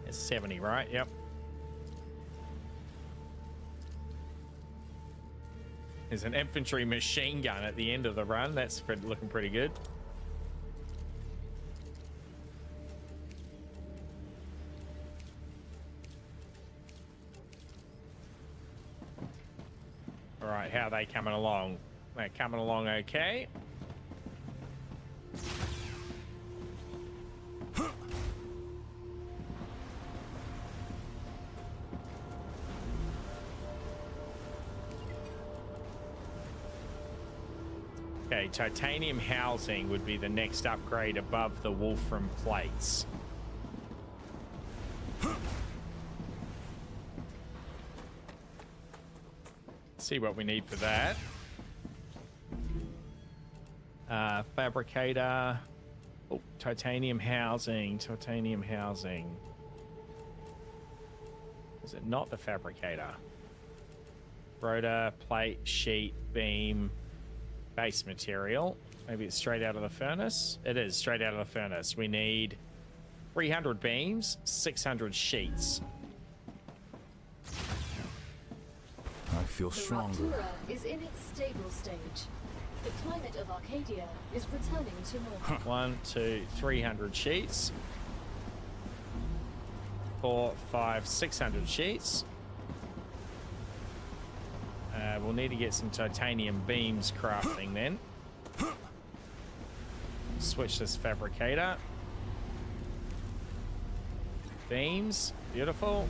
It's 70, right? Yep. There's an infantry machine gun at the end of the run. That's looking pretty good. All right, how are they coming along? They're coming along okay. Okay, titanium housing would be the next upgrade above the Wolfram plates. See what we need for that. Fabricator. Oh, titanium housing. Titanium housing. Is it not the fabricator? Rotor, plate, sheet, beam, base material. Maybe it's straight out of the furnace. It is straight out of the furnace. We need 300 beams, 600 sheets. I feel stronger. The Raptura is in its stable stage. The climate of Arcadia is returning to normal. 1, 2, 300 sheets. 4, 5, 600 sheets. We'll need to get some titanium beams crafting then. Switch this fabricator. Beams, beautiful.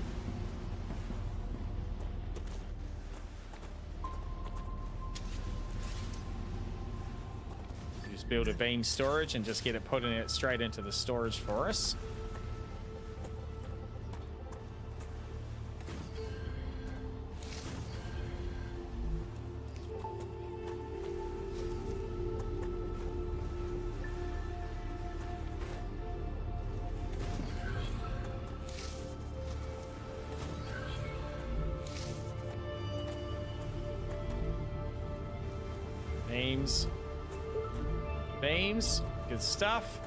Just build a beam storage and just get it putting it straight into the storage for us. Beams, good stuff.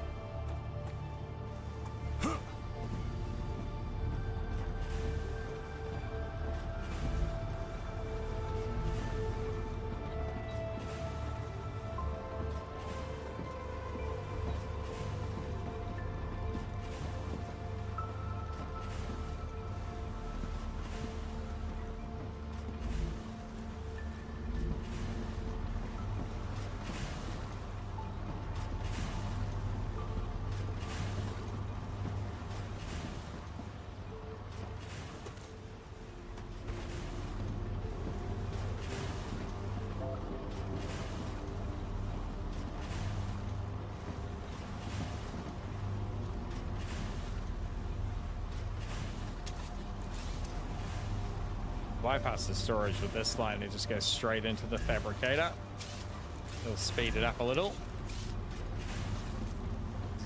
Bypass the storage with this line. It just goes straight into the fabricator. It'll speed it up a little.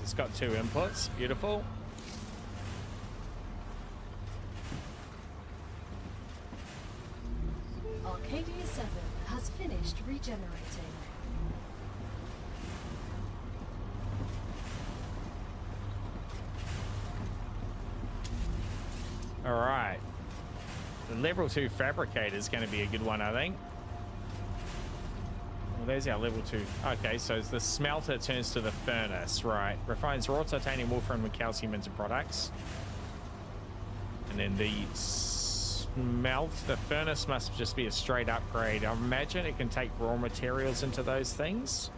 It's got 2 inputs. Beautiful. Arcadia 7 has finished regenerating. All right. The level 2 fabricator is going to be a good one, I think. We'll there's our level 2. Okay, so the smelter turns to the furnace, right? Refines raw titanium, wolfram, and calcium into products. And then the furnace must just be a straight upgrade. I imagine it can take raw materials into those things.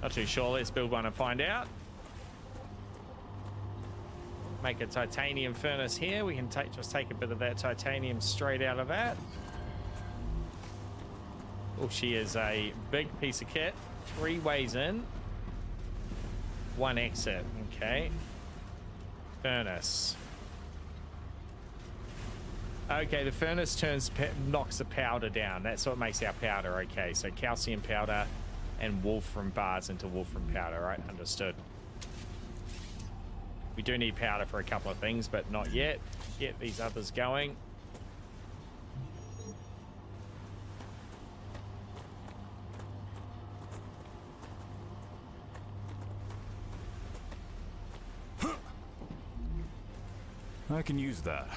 Not too sure. Let's build one and find out. Make a titanium furnace here. We can just take a bit of that titanium straight out of that. Oh, she is a big piece of kit. 3 ways in, 1 exit. Okay. Furnace. Okay, the furnace knocks the powder down. That's what makes our powder. Okay, so calcium powder and wolfram bars into wolfram powder. Right, understood. We do need powder for a couple of things, but not yet. Get these others going. I can use that.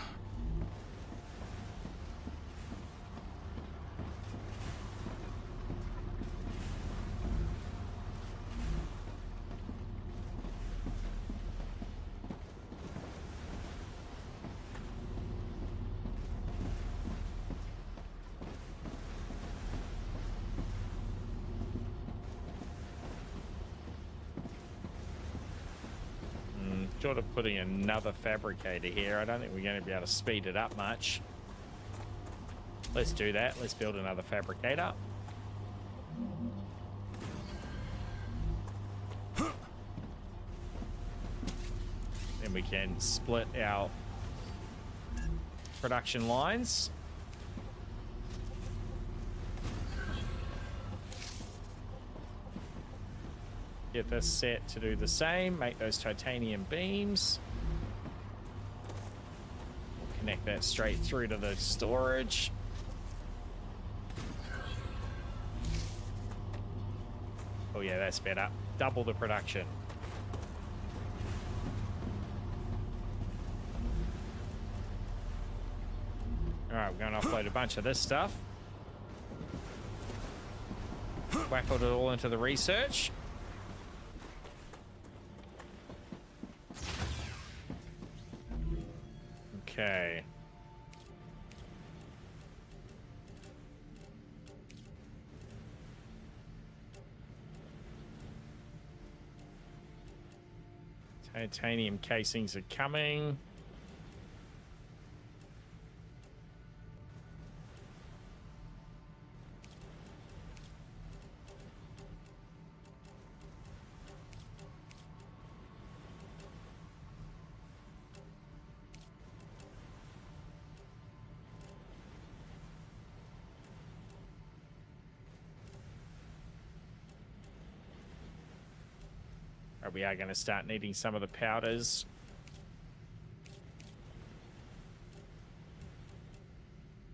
Short of putting another fabricator here, I don't think we're going to be able to speed it up much. Let's do that. Let's build another fabricator. Then we can split our production lines. Get this set to do the same. Make those titanium beams. Connect that straight through to the storage. Oh yeah, that's better. Double the production. All right, we're going to offload a bunch of this stuff. Whack it all into the research. Okay. Titanium casings are coming. We are going to start needing some of the powders.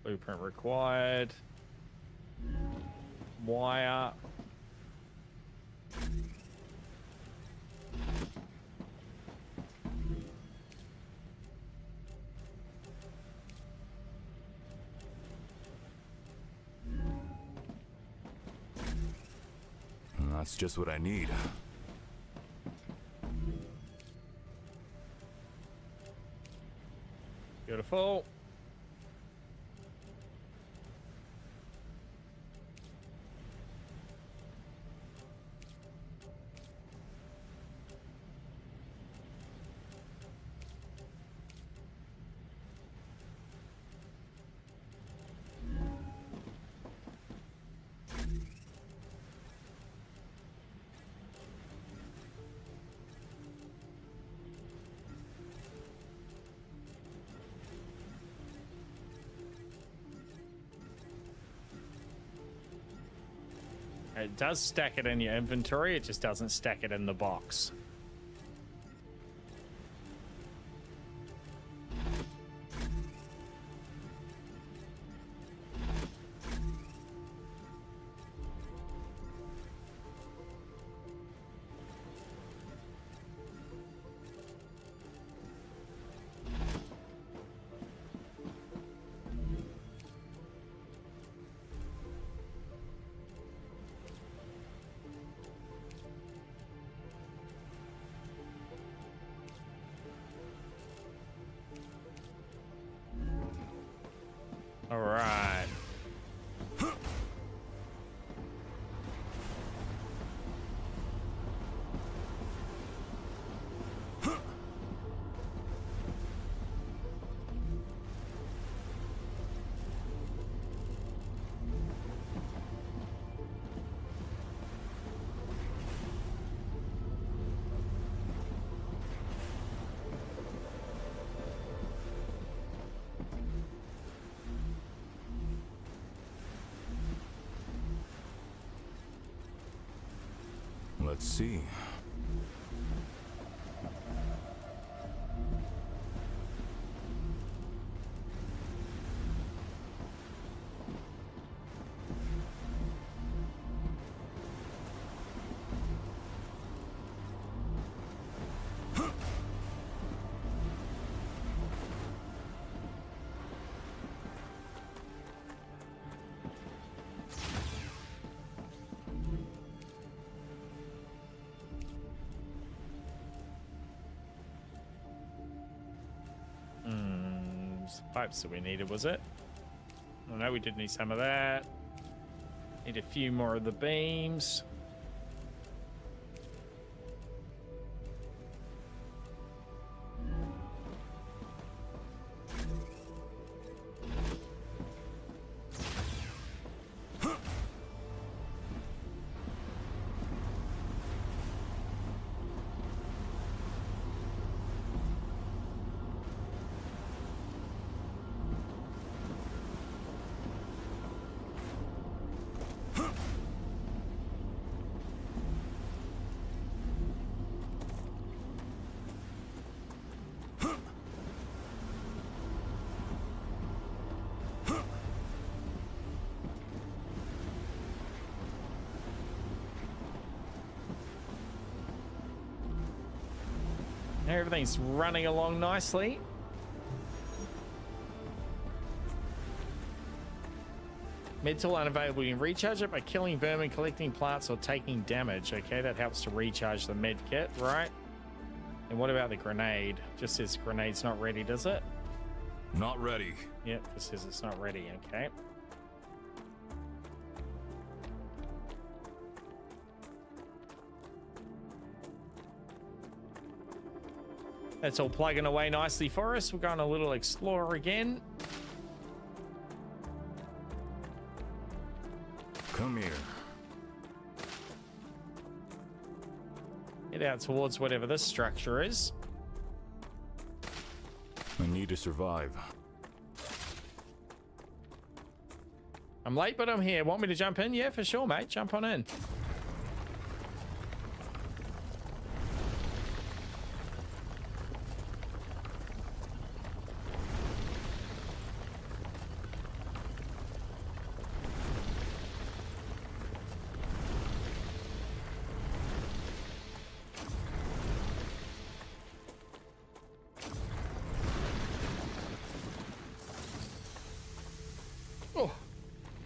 Blueprint required. Wire. That's just what I need. Beautiful. It does stack it in your inventory, it just doesn't stack it in the box. Let's see. Pipes that we needed, was it? Oh no, we did need some of that. Need a few more of the beams. Everything's running along nicely. Med tool unavailable. You can recharge it by killing vermin, collecting plants, or taking damage. Okay, that helps to recharge the med kit, right? And what about the grenade? Just says grenade's not ready, does it? Not ready. Yep, just says it's not ready. Okay. That's all plugging away nicely for us. We're going a little explore again. Come here. Head out towards whatever this structure is. I need to survive. I'm late, but I'm here. Want me to jump in? Yeah, for sure, mate. Jump on in.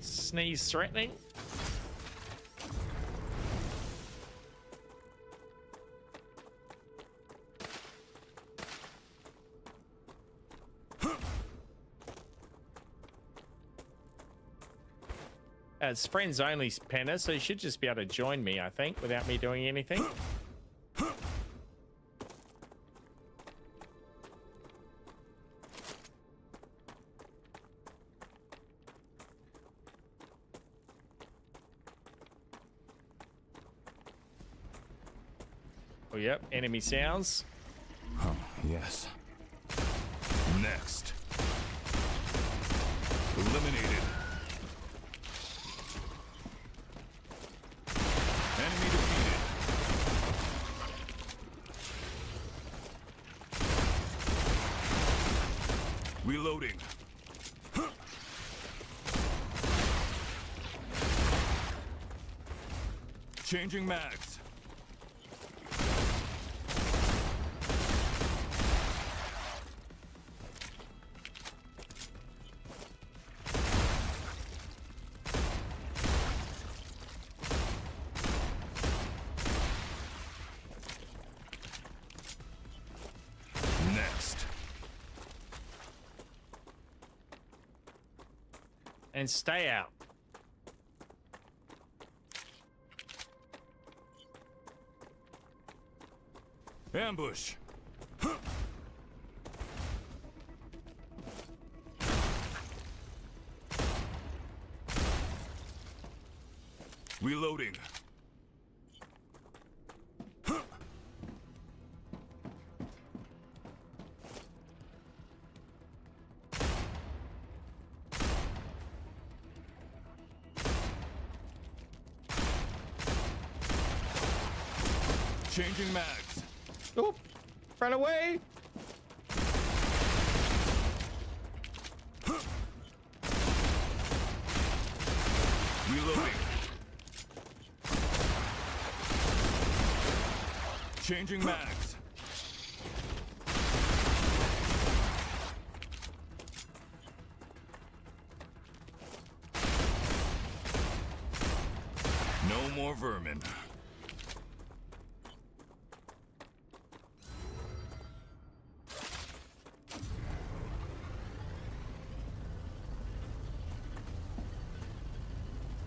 Sneeze threatening. It's friends only, Penna, so you should just be able to join me, I think, without me doing anything. Oh, yep, enemy sounds. Oh, yes. Next. Eliminated. Enemy defeated. Reloading. Changing mags. And stay out. Ambush. Reloading. Changing mags. Oop! Run away! Reloading. Changing mags. No more vermin.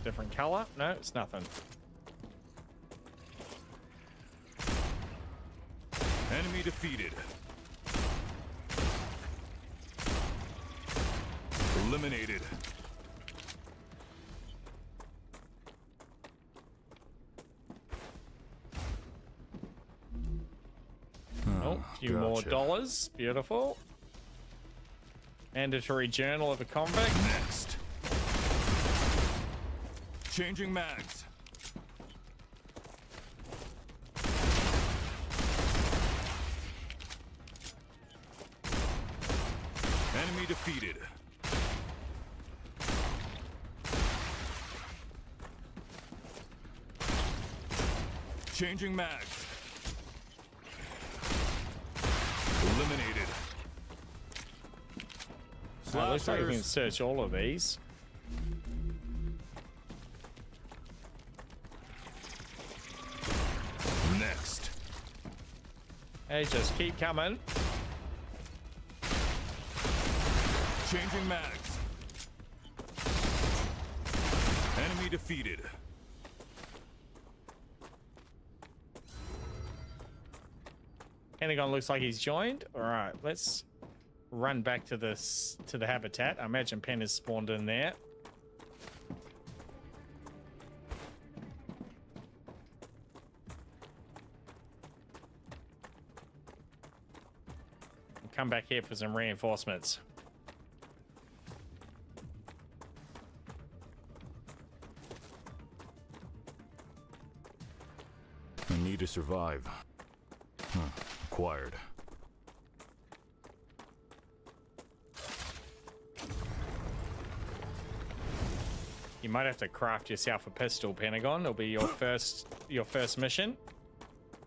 Different color? No, it's nothing. Enemy defeated. Eliminated. Oh, a few more dollars. Beautiful. Mandatory journal of a convict. Next. Changing mags. Enemy defeated. Changing mags. Eliminated. Looks like we can search all of these. Next. Hey, just keep coming. Changing mags. Enemy defeated. Pentagon looks like he's joined. All right, let's run back to the habitat. I imagine Pen is spawned in there. Come back here for some reinforcements. I need to survive. Acquired. You might have to craft yourself a pistol, Pentagon. It'll be your first mission.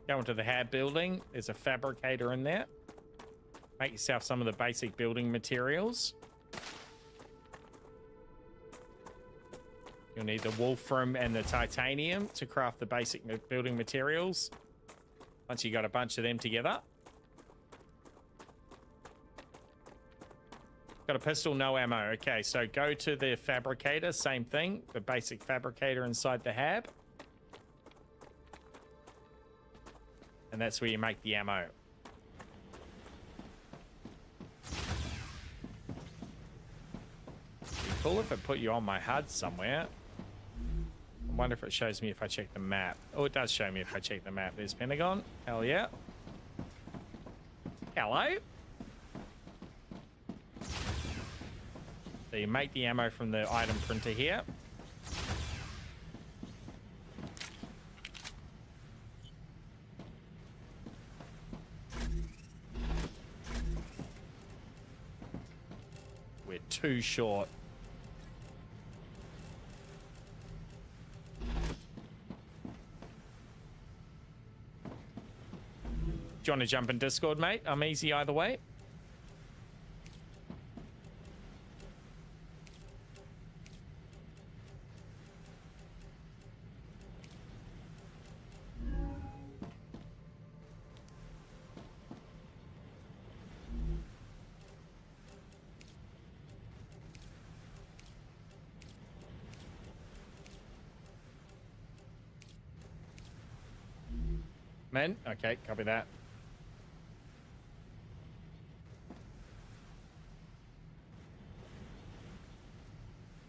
Go into the hab building. There's a fabricator in there. Make yourself some of the basic building materials. You'll need the wolfram and the titanium to craft the basic building materials. Once you got a bunch of them together. Got a pistol, no ammo. Okay, so go to the fabricator, same thing. The basic fabricator inside the hab. And that's where you make the ammo. Be cool if it put you on my HUD somewhere. I wonder if it shows me if I check the map. Oh, it does show me if I check the map. There's Pentagon. Hell yeah. Hello. So you make the ammo from the item printer here. We're too short. Do you want to jump in Discord, mate? I'm easy either way. Men? Okay, copy that.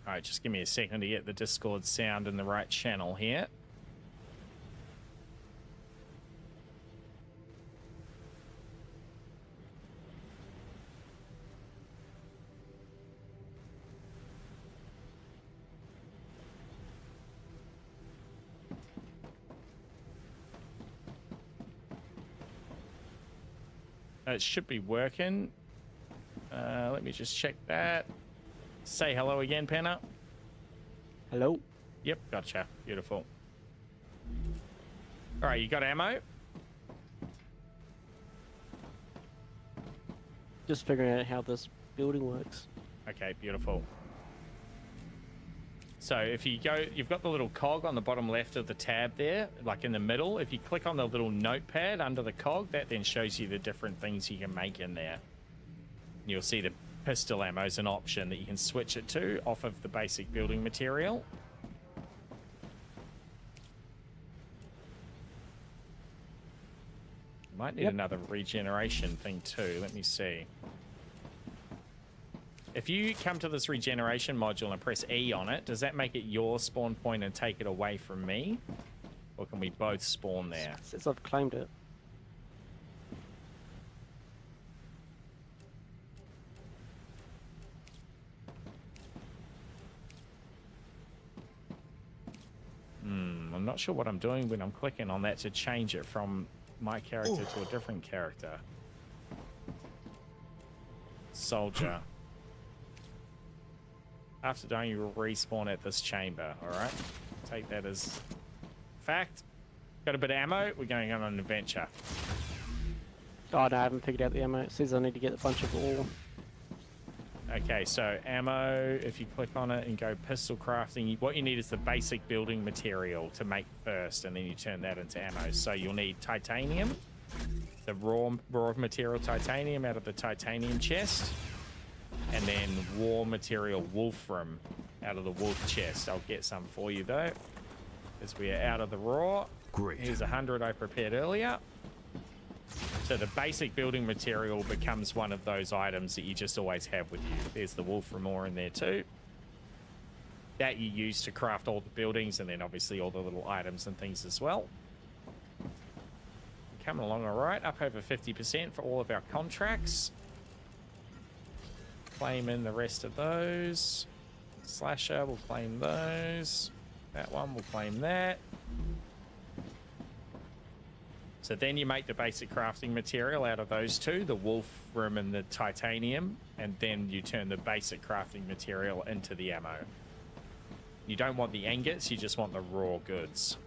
Alright, just give me a second to get the Discord sound in the right channel here. It should be working. Let me just check that. Say hello again, Penna. Hello. Yep, gotcha. Beautiful. All right, you got ammo? Just figuring out how this building works. Okay, beautiful. So if you go, you've got the little cog on the bottom left of the tab there, like in the middle. If you click on the little notepad under the cog, that then shows you the different things you can make in there. You'll see the pistol ammo is an option that you can switch it to off of the basic building material. Might need another regeneration thing too. Let me see. If you come to this regeneration module and press E on it, does that make it your spawn point and take it away from me? Or can we both spawn there? Since I've claimed it. I'm not sure what I'm doing when I'm clicking on that to change it from my character to a different character. Soldier. After dying, you will respawn at this chamber. Alright. Take that as fact. Got a bit of ammo. We're going on an adventure. Oh no, I haven't figured out the ammo. It says I need to get a bunch of ore. Okay, so ammo, if you click on it and go pistol crafting, what you need is the basic building material to make first, and then you turn that into ammo. So you'll need titanium, the raw material titanium out of the titanium chest, and then war material wolfram out of the wolf chest. I'll get some for you though, as we are out of the raw. Great. Here's 100 I prepared earlier. So the basic building material becomes one of those items that you just always have with you. There's the wolfram ore in there too. That you use to craft all the buildings, and then obviously all the little items and things as well. Coming along all right, up over 50% for all of our contracts. Claim in the rest of those. Slasher, we'll claim those. That one, we'll claim that. So then you make the basic crafting material out of those two, the wolfram and the titanium, and then you turn the basic crafting material into the ammo. You don't want the ingots, you just want the raw goods.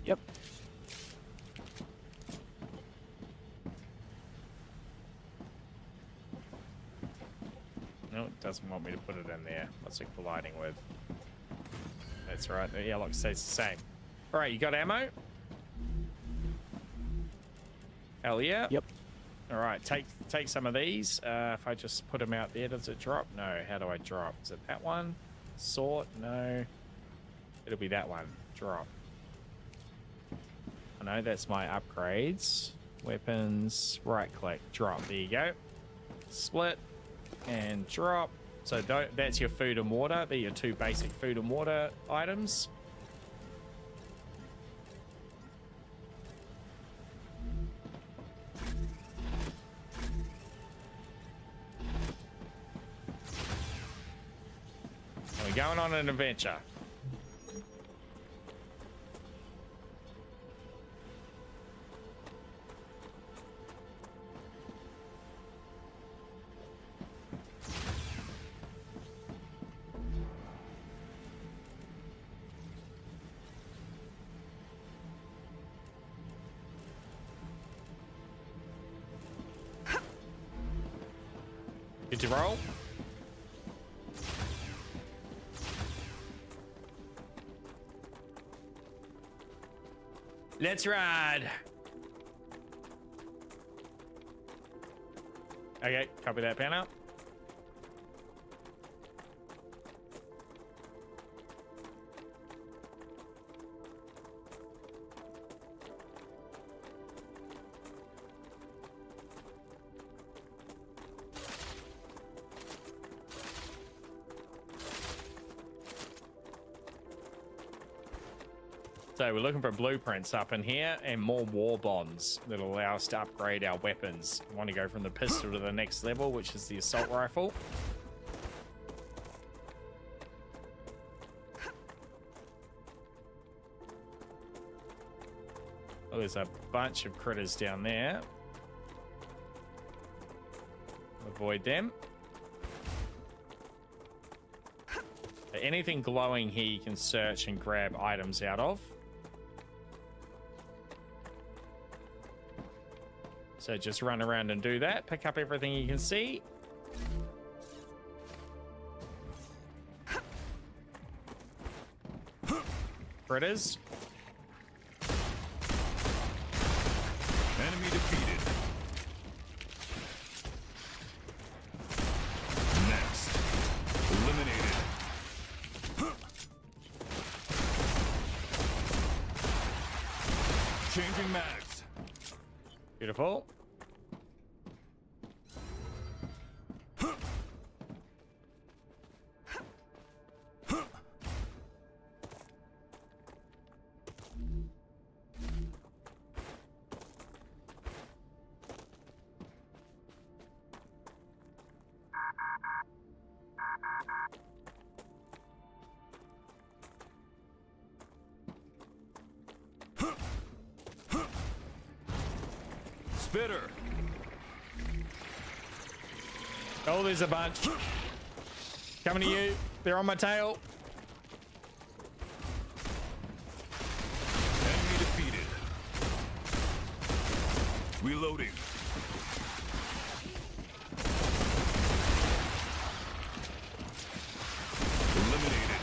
Yep. No, it doesn't want me to put it in there. What's it colliding with? That's right, the airlock stays the same. Alright, you got ammo? Hell yeah. Yep. Alright, take some of these. If I just put them out there, does it drop? No, how do I drop? Is it that one? Sort? No. It'll be that one. Drop. No, that's my upgrades. Weapons, right click, drop. There you go. Split and drop. So that's your food and water. They're your two basic food and water items. And we're going on an adventure. Did you roll? Let's ride. Okay, copy that, pan out. So we're looking for blueprints up in here and more war bonds that allow us to upgrade our weapons. We want to go from the pistol to the next level, which is the assault rifle. Oh, there's a bunch of critters down there. Avoid them. Anything glowing here you can search and grab items out of. So just run around and do that. Pick up everything you can see. Critters. Enemy defeated. Next. Eliminated. Changing mags. Beautiful. Spitter. Oh, there's a bunch. Coming to you. They're on my tail. Enemy defeated. Reloading. Eliminated.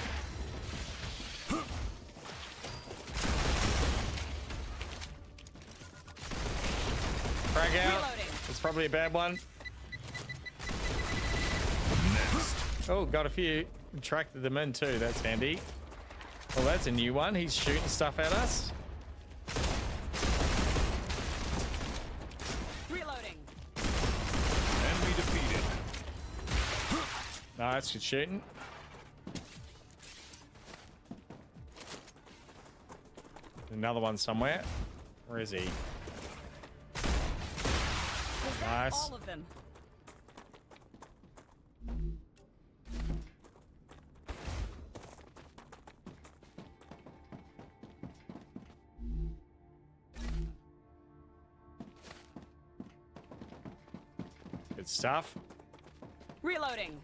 Frag out. It's probably a bad one. Next. Oh, got a few. Attracted them in too. That's handy. Well, that's a new one. He's shooting stuff at us. Reloading. Enemy defeated. Nice, good shooting. Another one somewhere. Where is he? Nice. All of them. Good stuff. Reloading.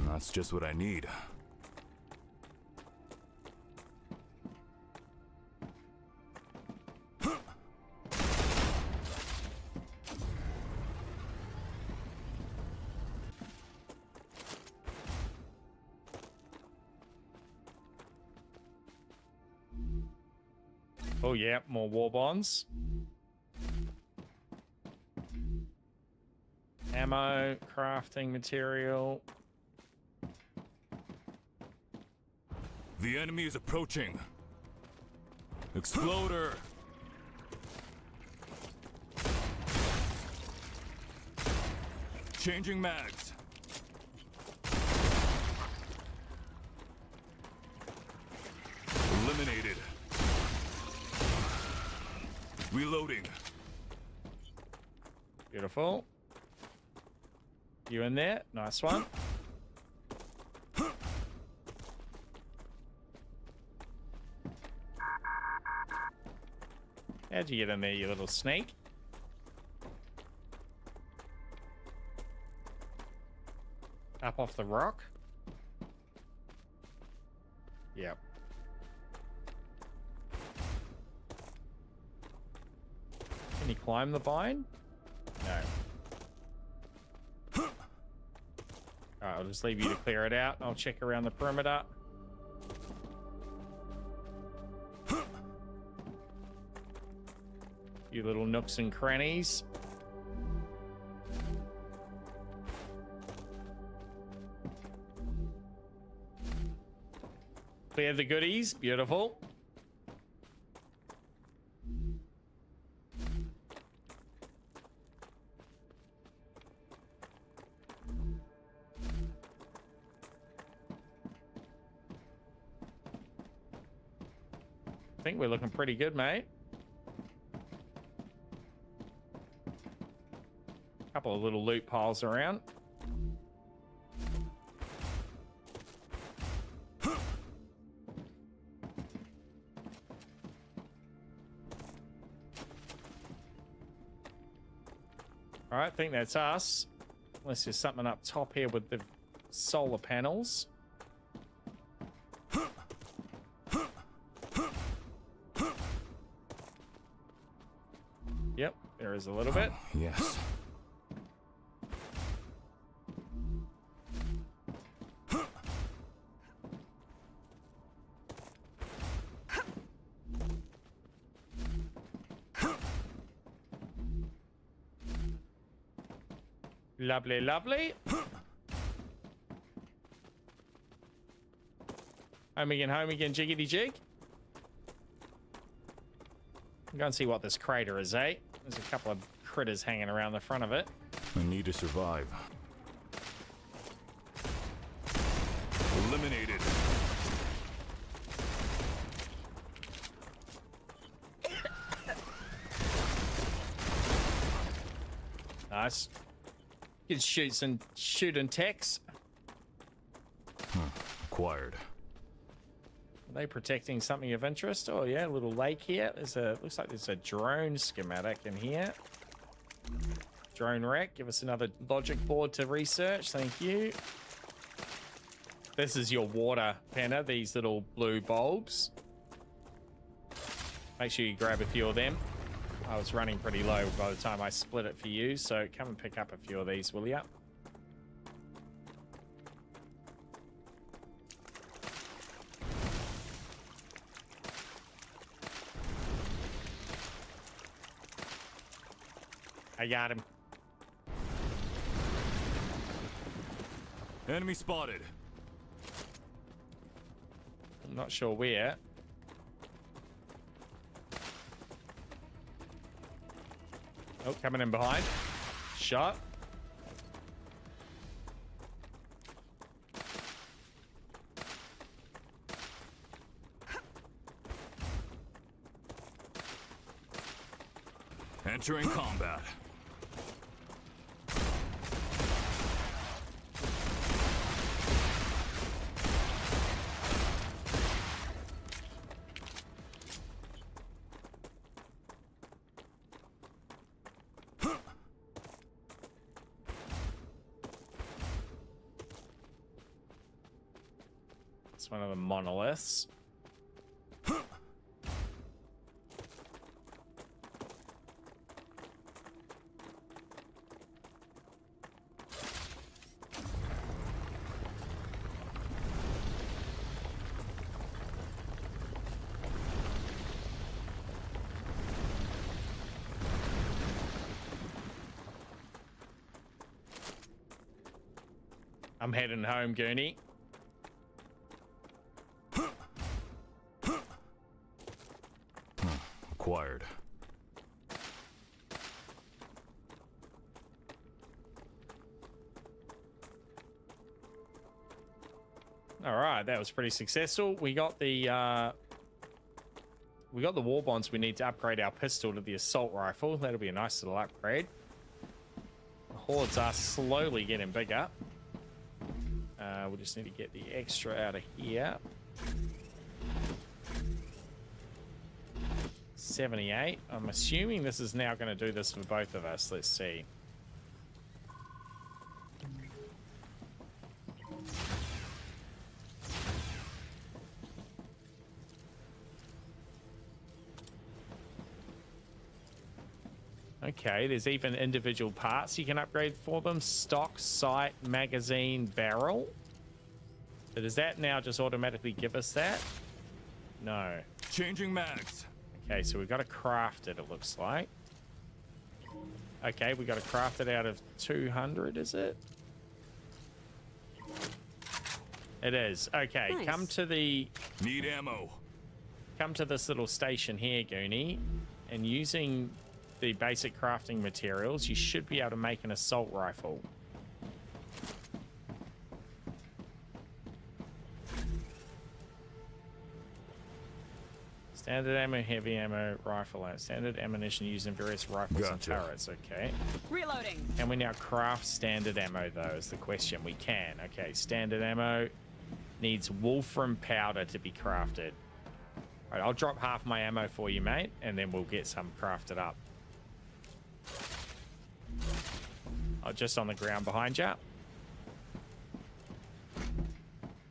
That's just what I need. Oh yeah, more war bonds. Ammo, crafting material. The enemy is approaching. Exploder. Changing mags. Eliminated. Reloading. Beautiful. You in there? Nice one. How'd you get in there, you little snake? Up off the rock? Yep. Can you climb the vine? No. Alright, I'll just leave you to clear it out. I'll check around the perimeter. You little nooks and crannies. Clear the goodies. Beautiful. think we're looking pretty good, mate. Couple of little loot piles around. All right, I think that's us. Unless there's something up top here with the solar panels. Yep, there is a little bit. Yes. Lovely, lovely. Home again, jiggity jig. Go and see what this crater is, eh? There's a couple of critters hanging around the front of it. I need to survive. Eliminated. Nice. You can shoot and text. Acquired. Are they protecting something of interest? Oh yeah, a little lake here. Looks like there's a drone schematic in here. Drone wreck. Give us another logic board to research. Thank you. This is your water, Penna. These little blue bulbs. Make sure you grab a few of them. I was running pretty low by the time I split it for you, so come and pick up a few of these, will ya? I got him. Enemy spotted. I'm not sure where. Oh, coming in behind. Shot. Entering combat. It's one of the monoliths. I'm heading home, Goonie. Acquired. All right, that was pretty successful. We got the war bonds we need to upgrade our pistol to the assault rifle. That'll be a nice little upgrade. The hordes are slowly getting bigger. We just need to get the extra out of here. 78. I'm assuming this is now going to do this for both of us. Let's see. Okay, there's even individual parts you can upgrade for them. Stock, sight, magazine, barrel. So does that now just automatically give us that? No. Changing mags. Okay, so we've got to craft it, it looks like. Okay, we got to craft it out of 200, is it? It is. Okay, Nice. come to the... Need ammo. Come to this little station here, Goonie, and using the basic crafting materials, you should be able to make an assault rifle. Standard ammo, heavy ammo, rifle ammo. Standard ammunition used in various rifles and turrets. Okay. Reloading. Can we now craft standard ammo, though, is the question. We can. Okay, standard ammo needs wolfram powder to be crafted. All right, I'll drop half my ammo for you, mate, and then we'll get some crafted up. Oh, just on the ground behind you.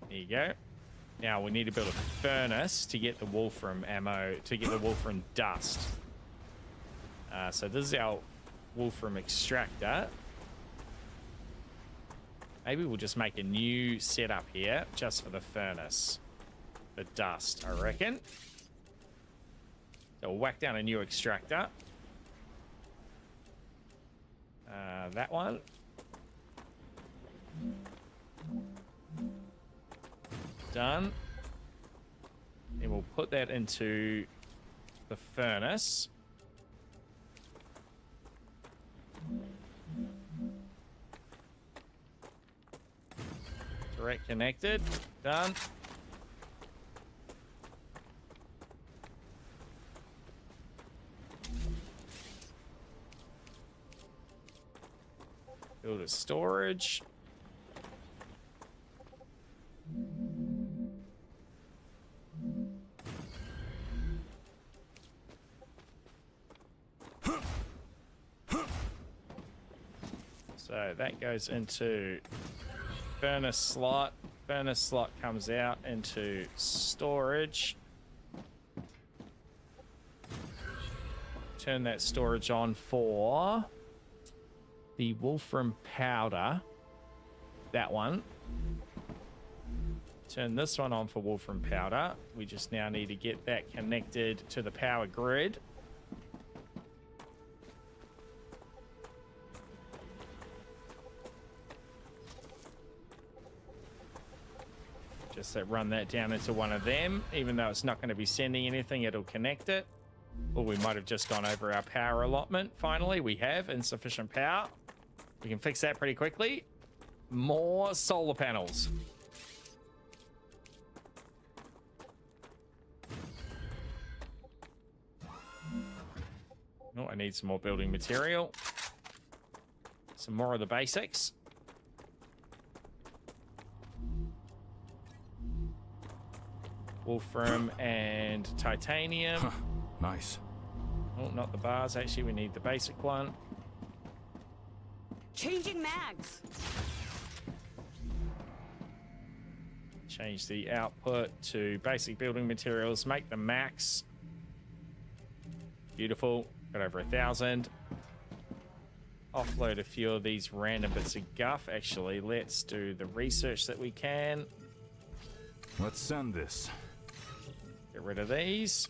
There you go. Now we need to build a furnace to get the wolfram ammo, to get the wolfram dust. So this is our wolfram extractor. Maybe we'll just make a new setup here just for the furnace. The dust, I reckon. So we'll whack down a new extractor. That one. Done. Then we'll put that into the furnace. Direct connected. Done. Build a storage. So that goes into furnace slot. Furnace slot comes out into storage. Turn that storage on for the wolfram powder. That one. Turn this one on for wolfram powder. We just now need to get that connected to the power grid. Just run that down into one of them. Even though it's not going to be sending anything, it'll connect it. Or we might have just gone over our power allotment. Finally, we have insufficient power. We can fix that pretty quickly. More solar panels. Oh, I need some more building material. Some more of the basics. Wolfram and titanium. Huh, nice. Oh, not the bars. Actually, we need the basic one. Changing mags. Change the output to basic building materials. Make the max. Beautiful. Got over 1,000. Offload a few of these random bits of guff. Actually, let's do the research that we can. Let's send this. Get rid of these.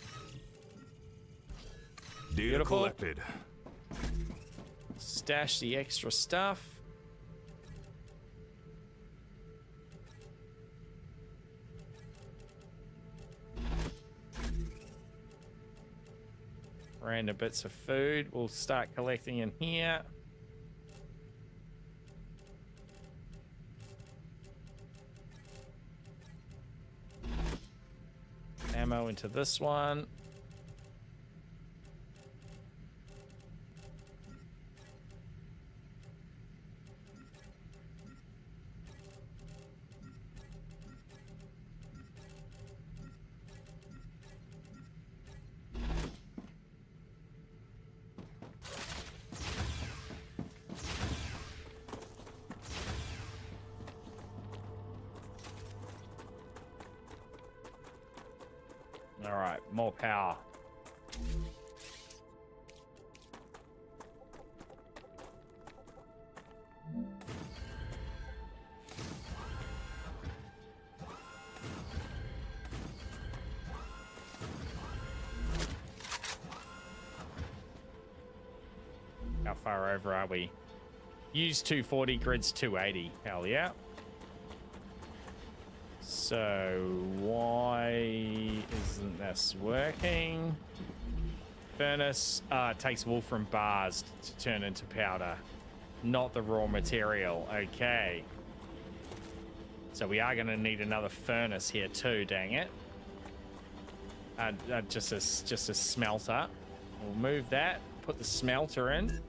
Data Beautiful. collected. Stash the extra stuff. Random bits of food. We'll start collecting in here. Ammo into this one. All right, more power. How far over are we? Use 240, grids 280. Hell yeah. So why isn't this working? Furnace takes wolfram bars to turn into powder, not the raw material. Okay. So we are going to need another furnace here too, dang it. Just a smelter. We'll move that. Put the smelter in.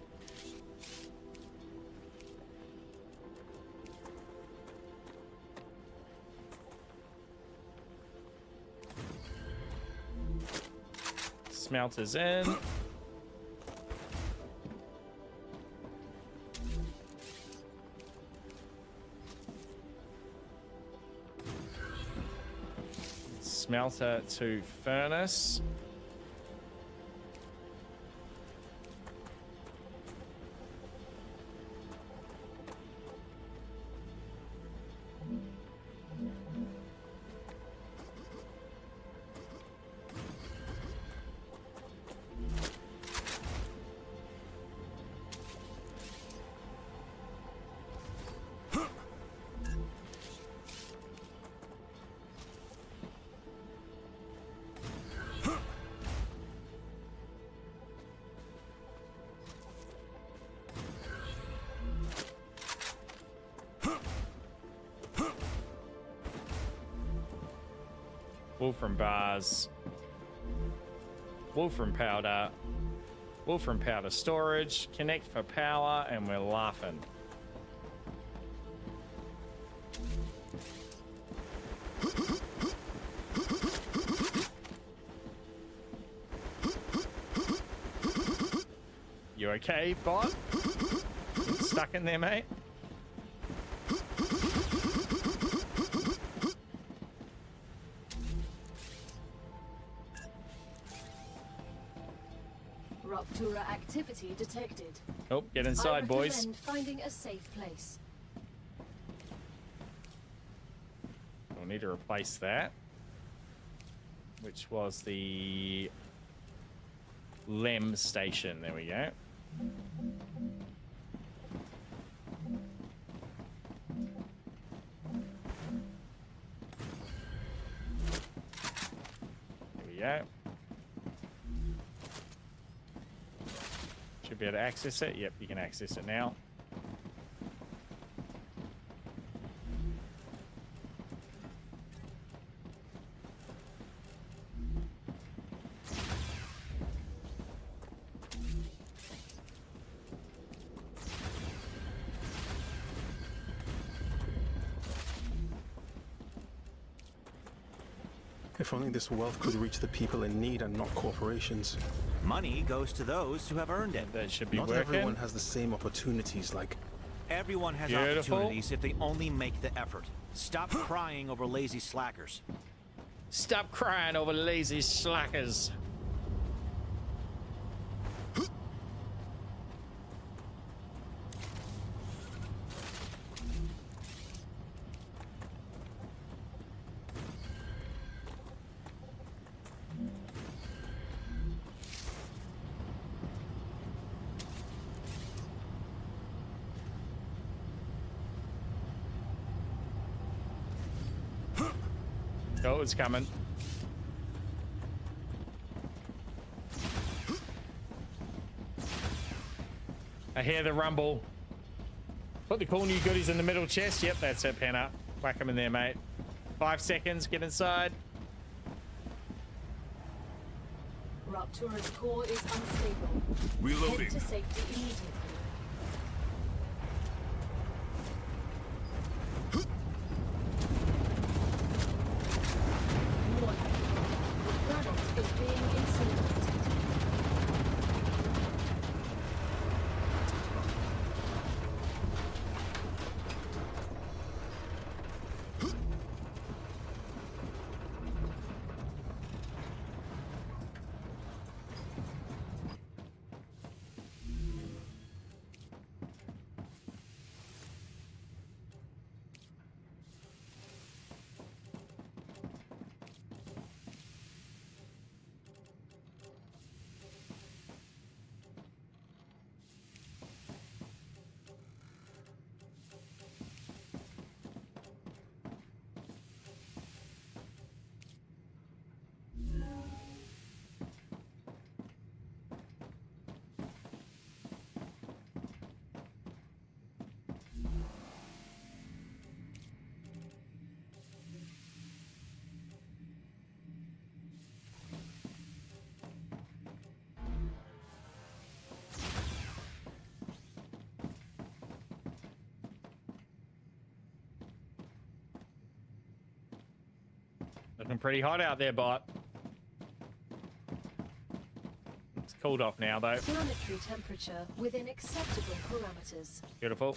Smelters in. Smelter to furnace. Wolfram bars, Wolfram powder storage, connect for power, and we're laughing. You okay, bot? Stuck in there, mate? Rupture activity detected. Oh, get inside, boys. I recommend finding a safe place. We'll need to replace that, which was the LEM station. There we go. There we go. Should be able to access it. Yep, you can access it now. If only this wealth could reach the people in need and not corporations. Money goes to those who have earned it. That should be Not working. everyone has the same opportunities like... Everyone has opportunities if they only make the effort. Stop crying over lazy slackers. Stop crying over lazy slackers. Oh, it's coming. I hear the rumble. Put the cool new goodies in the middle chest. Yep, that's it, Penner. Whack them in there, mate. 5 seconds, get inside. Rupture's core is unstable. Reloading. Head to safety immediately. Looking pretty hot out there, bot. It's cooled off now, though. Planetary temperature within acceptable parameters. Beautiful.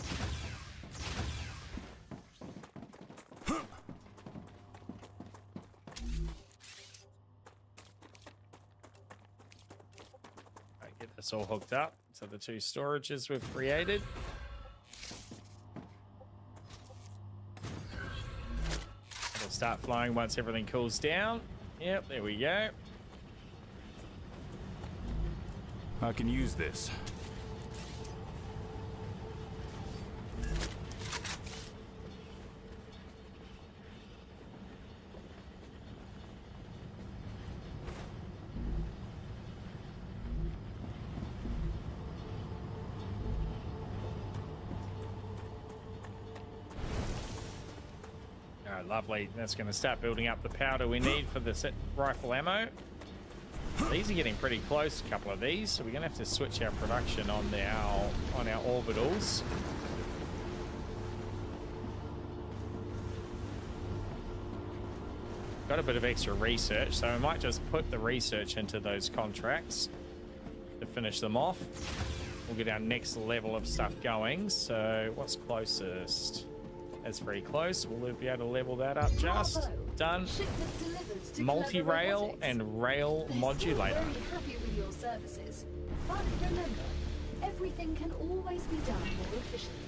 Get this all hooked up to the 2 storages we've created. It'll start flowing once everything cools down. Yep, there we go. I can use this. Lovely. That's going to start building up the powder we need for the rifle ammo. These are getting pretty close, a couple of these, so we're going to have to switch our production on our orbitals. Got a bit of extra research, so I might just put the research into those contracts to finish them off. We'll get our next level of stuff going. So what's closest? That's very close. We'll be able to level that up. Just done. Multi-rail and rail modulator. Very happy with your services, but remember, everything can always be done more efficiently.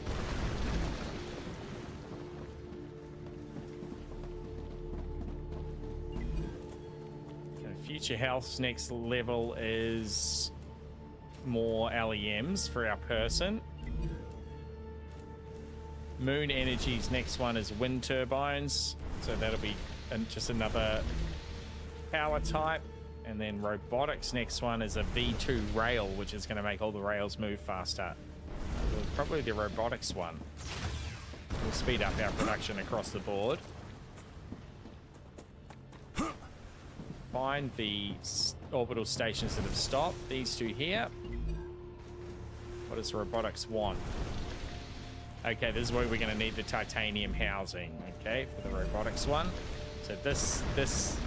Future Health's next level is more LEMs for our person. Moon Energy's next one is wind turbines, so that'll be just another power type. And then robotics next one is a V2 rail, which is going to make all the rails move faster. Probably the robotics one. We'll speed up our production across the board. Find the orbital stations that have stopped. These two here. What does robotics want? Okay, this is where we're going to need the titanium housing, okay, for the robotics one. So this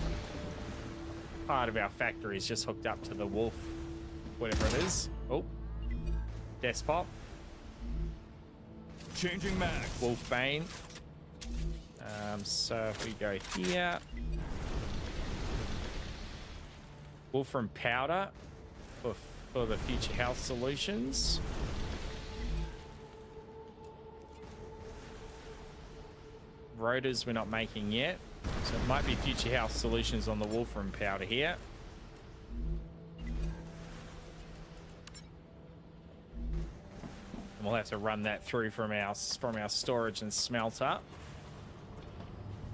part of our factory is just hooked up to the wolf, whatever it is. Oh, Despot. Changing max. Wolf Bane. So if we go here, Wolfram Powder for the future health solutions. Rotors we're not making yet, so it might be future health solutions on the Wolfram Powder here. And we'll have to run that through from our storage and smelter.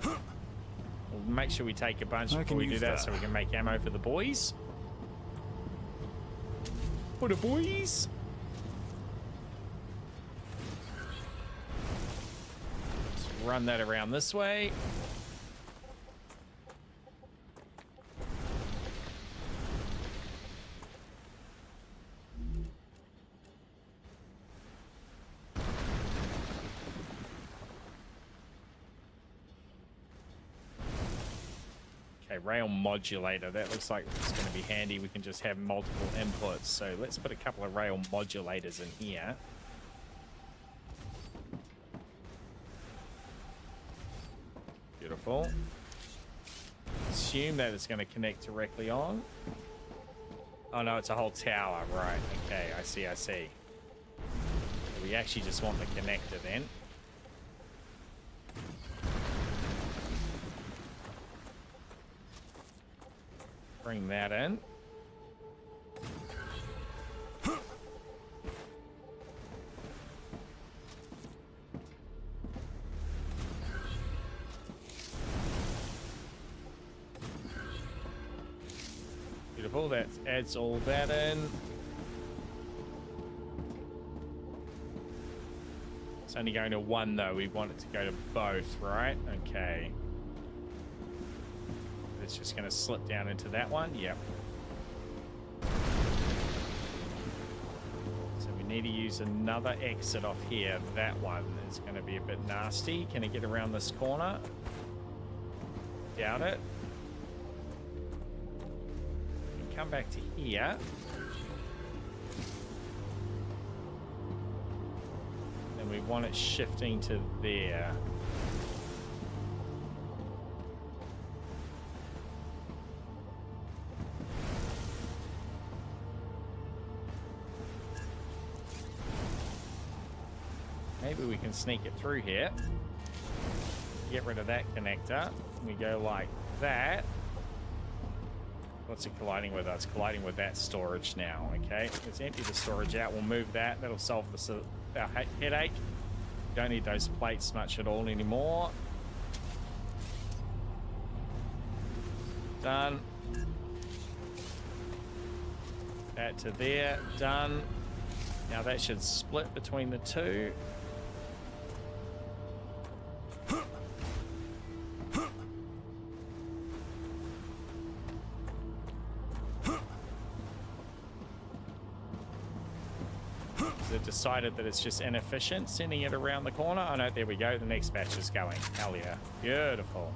We'll make sure we take a bunch before we do that, so we can make ammo for the boys. For the boys. Let's run that around this way. Rail modulator, that looks like it's going to be handy. We can just have multiple inputs, so let's put a couple of rail modulators in here. Beautiful. Assume that it's going to connect directly on. Oh no, it's a whole tower, right? Okay, I see. We actually just want the connector then. Bring that in. Beautiful, that adds all that in. It's only going to one though, we want it to go to both, right? Okay. It's just going to slip down into that one. Yep. So we need to use another exit off here. That one is going to be a bit nasty. Can it get around this corner? Doubt it. come back to here. And we want it shifting to there. Maybe we can sneak it through here. Get rid of that connector. We go like that. What's it colliding with? It's colliding with that storage now. Okay, let's empty the storage out. We'll move that. That'll solve our headache. Don't need those plates much at all anymore. Done. That to there. Done. Now that should split between the two. Decided that it's just inefficient sending it around the corner. Oh no, there we go. The next batch is going. Hell yeah. Beautiful.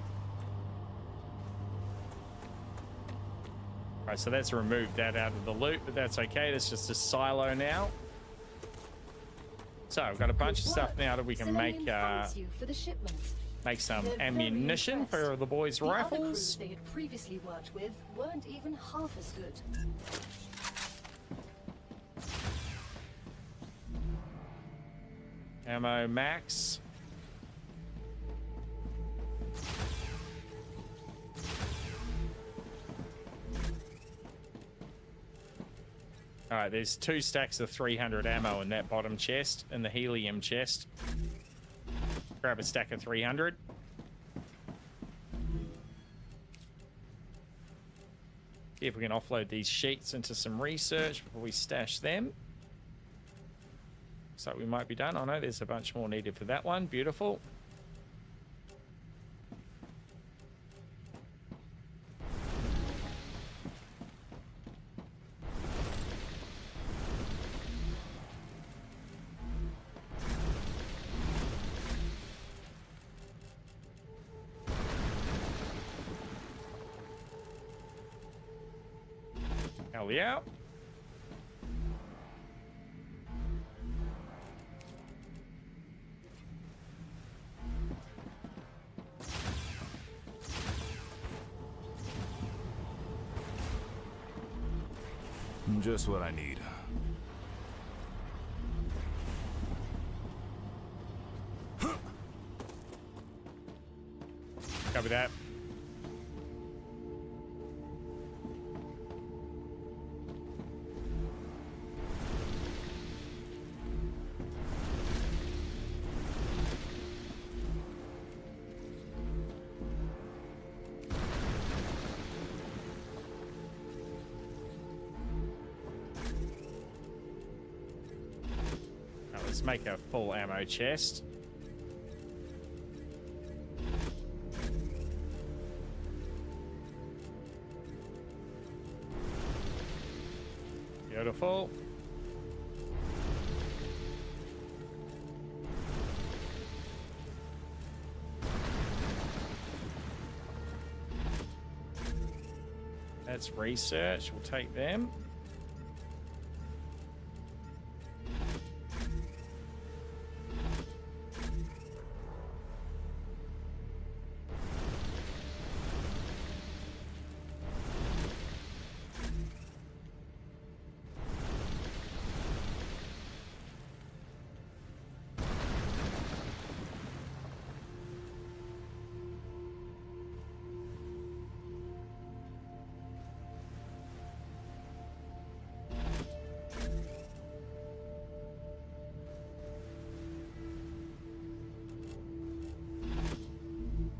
Alright, so that's removed that out of the loop, but that's okay. That's just a silo now. So we've got a bunch of stuff now that we can make some ammunition for the boys' rifles. They had previously worked with weren't even half as good. Ammo max. Alright, there's 2 stacks of 300 ammo in that bottom chest, in the helium chest. Grab a stack of 300. See if we can offload these sheets into some research before we stash them. Looks like we might be done. Oh no, there's a bunch more needed for that one. Beautiful. Hell yeah. Just what I need. Copy that. Let's make a full ammo chest. Beautiful. That's research. We'll take them.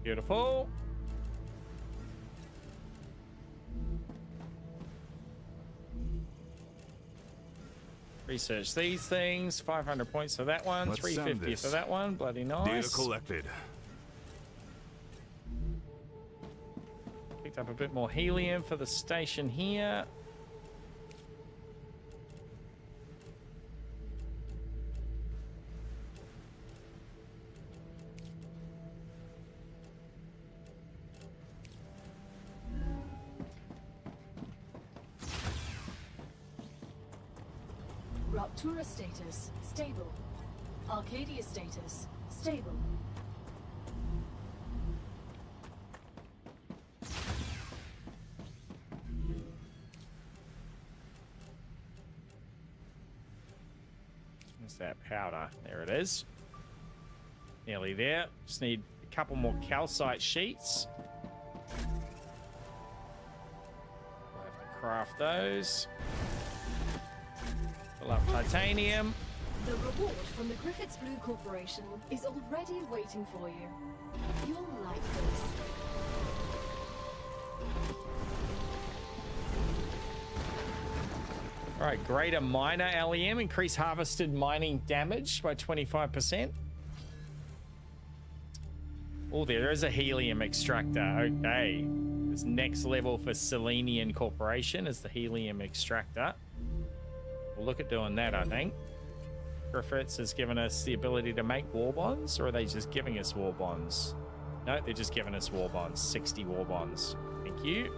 Beautiful. Research these things. 500 points for that one. Let's 350 for that one. Bloody nice. Data collected. Picked up a bit more helium for the station here. Tura status, stable. Arcadia status, stable. Where's that powder? There it is. Nearly there. Just need a couple more calcite sheets. We'll have to craft those. Fill up titanium. The reward from the Griffiths Blue Corporation is already waiting for you. You'll like this. All right, greater miner LEM, increase harvested mining damage by 25%. Oh, there is a helium extractor. Okay. It's next level for Selenian Corporation is the helium extractor. We'll look at doing that, I think. Griffiths has given us the ability to make war bonds, or are they just giving us war bonds? No, they're just giving us war bonds. 60 war bonds. Thank you.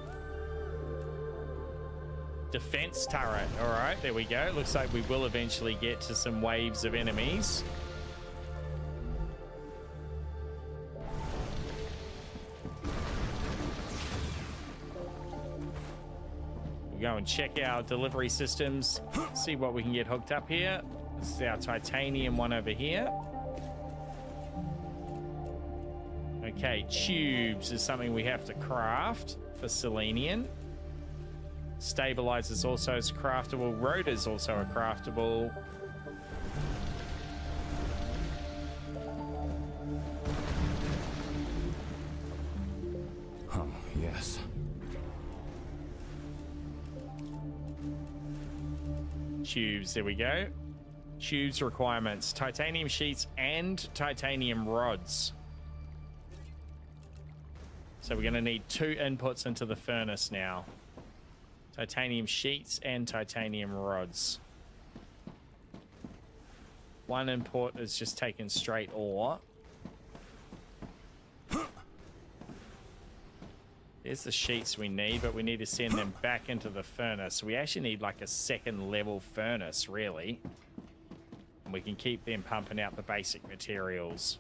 Defense turret. All right, there we go. Looks like we will eventually get to some waves of enemies. We'll go and check our delivery systems, see what we can get hooked up here. This is our titanium one over here. Okay, tubes is something we have to craft for Selenian. Stabilizers also is craftable. Rotors also are craftable. Oh, yes. Tubes, there we go. Tubes requirements, titanium sheets and titanium rods. So we're going to need 2 inputs into the furnace now. Titanium sheets and titanium rods. One input is just taking straight ore. There's the sheets we need, but we need to send them back into the furnace. So we actually need like a second level furnace, really. And we can keep them pumping out the basic materials.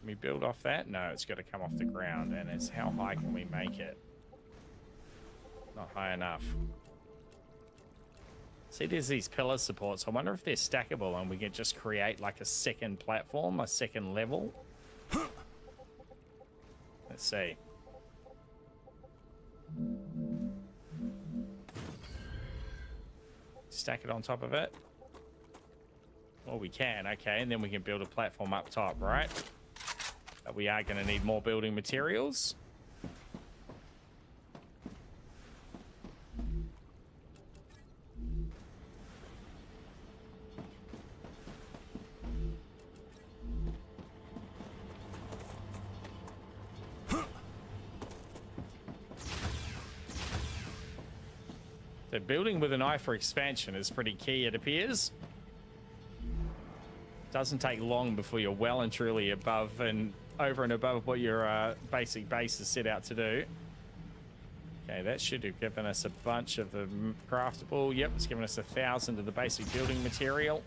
We build off that? No, it's got to come off the ground. And it's how high can we make it? Not high enough. See, there's these pillar supports. I wonder if they're stackable and we can just create like a second platform, a second level. Let's see. Stack it on top of it. Well, we can. Okay, and then we can build a platform up top, right? But we are going to need more building materials. So building with an eye for expansion is pretty key, it appears. Doesn't take long before you're well and truly above and over and above what your basic base is set out to do. Okay, that should have given us a bunch of the craftable. Yep, it's given us 1,000 of the basic building material.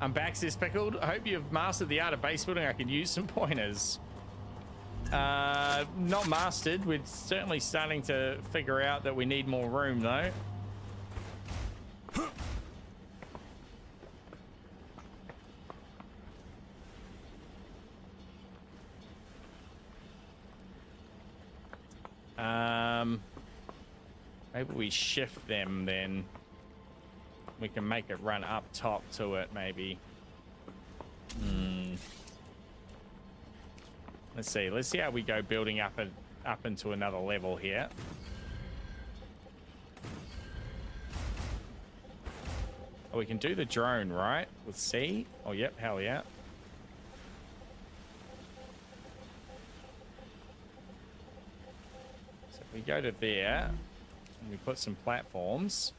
I'm back, says Pickled. I hope you've mastered the art of base building. I could use some pointers. Not mastered. We're certainly starting to figure out that we need more room, though. Maybe we shift them then. We can make it run up top to it, maybe. Let's see how we go building up up into another level here. Oh, we can do the drone, right? With C? Oh, yep, hell yeah. So if we go to there, and we put some platforms,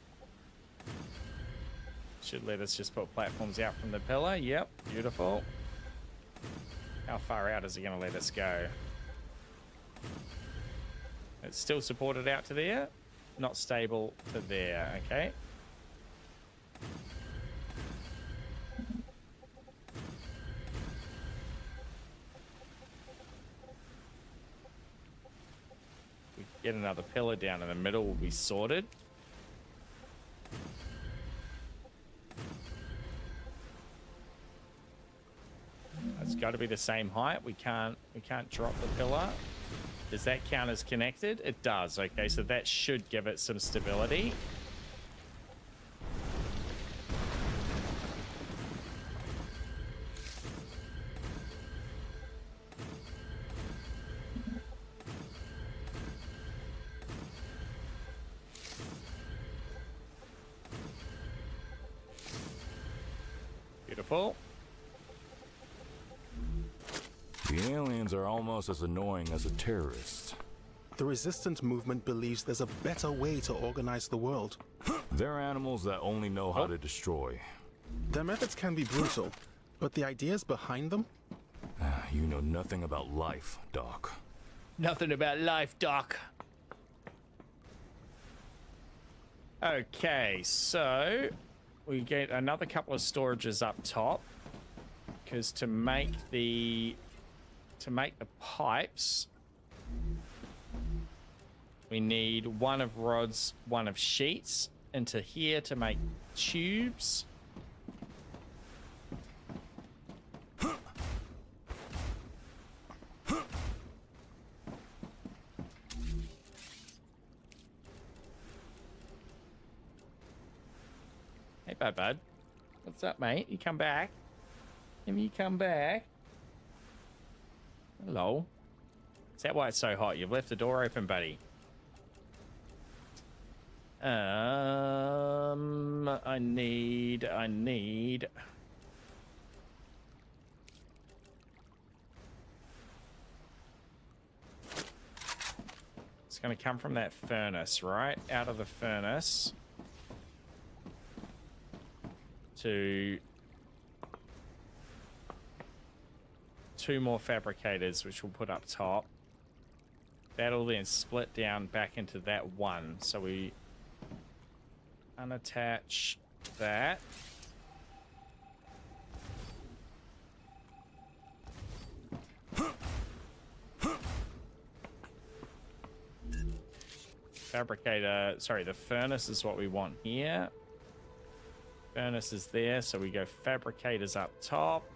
should let us just put platforms out from the pillar. Yep, beautiful. How far out is it going to let us go? It's still supported out to there. Not stable to there, okay. We get another pillar down in the middle, will be sorted. It's got to be the same height. We can't drop the pillar. Does that count as connected? It does. Okay, so that should give it some stability. Beautiful. The aliens are almost as annoying as the terrorists. The resistance movement believes there's a better way to organize the world. They're animals that only know how to destroy. Their methods can be brutal, but the ideas behind them? You know nothing about life, Doc. Nothing about life, Doc. Okay, so we get another couple of storages up top, because to make the pipes, we need one of rods, one of sheets into here to make tubes. Hey, bud. What's up, mate? You come back? Have you come back? Hello. Is that why it's so hot? You've left the door open, buddy. I need. It's going to come from that furnace, right? Out of the furnace to 2 more fabricators, which we'll put up top. That'll then split down back into that one. So we unattach that. Fabricator, sorry, the furnace is what we want here. Furnace is there, so we go fabricators up top.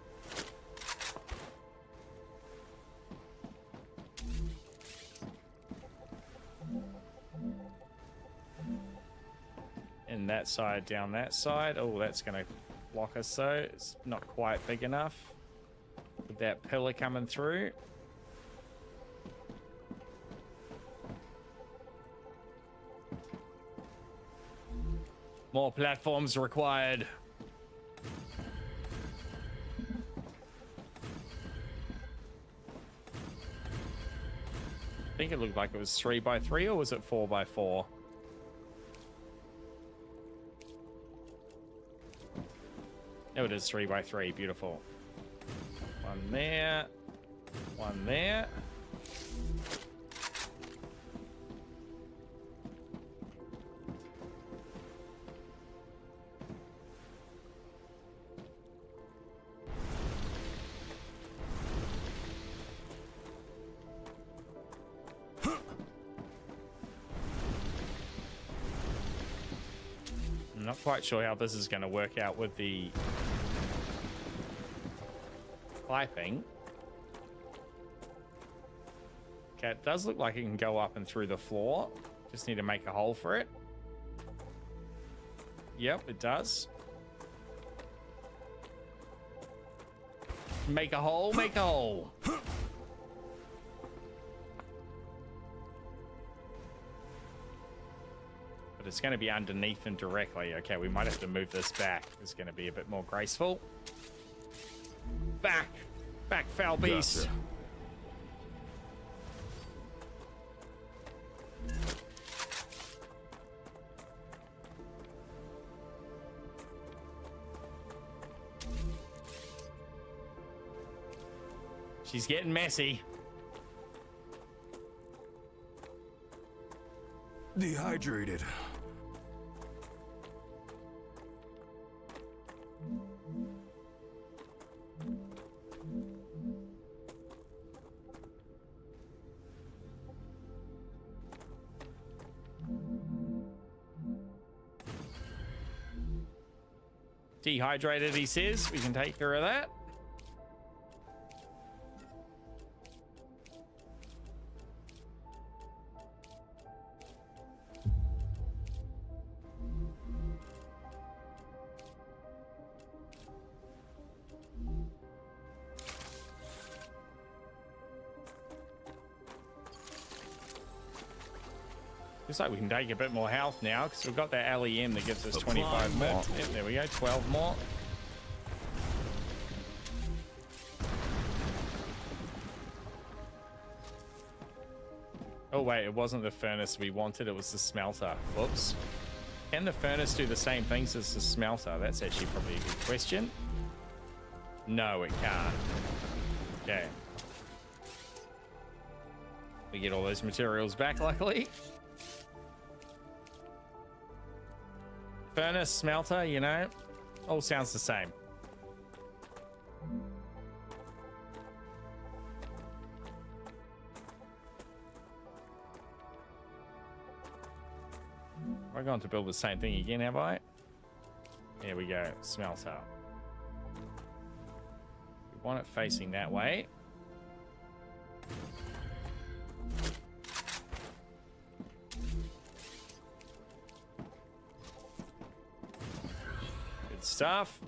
And that side down that side. Oh, that's going to block us though. It's not quite big enough with that pillar coming through. More platforms required. I think it looked like it was 3x3, or was it 4x4? Oh, it is 3x3. Beautiful. One there. One there. I'm not quite sure how this is going to work out with the piping. Okay, it does look like it can go up and through the floor. Just need to make a hole for it. Yep, it does. Make a hole, make a hole. it's going to be underneath them directly, okay, we might have to move this back. It's going to be a bit more graceful. Back! Back, foul beast! Gotcha. She's getting messy. Dehydrated. Dehydrated, he says. We can take care of that. Looks like we can take a bit more health now because we've got that LEM that gives us 25 more. Yep, there we go, 12 more. Oh wait, it wasn't the furnace we wanted, it was the smelter. Whoops. Can the furnace do the same things as the smelter? That's actually probably a good question. No, it can't. Okay. We get all those materials back, luckily. Furnace, smelter, you know, all sounds the same. Am I going to build the same thing again, have I? Here we go, smelter. We want it facing that way. Good stuff.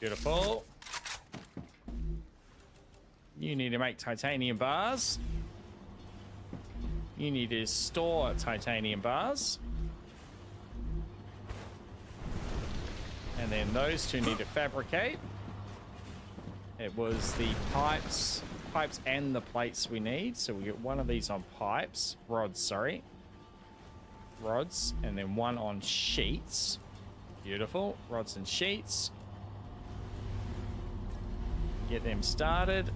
Beautiful. You need to make titanium bars. You need to store titanium bars. And then those two need to fabricate. It was the pipes and the plates we need. So we get one of these on pipes, rods, sorry. Rods, and then one on sheets. Beautiful, rods and sheets. Get them started.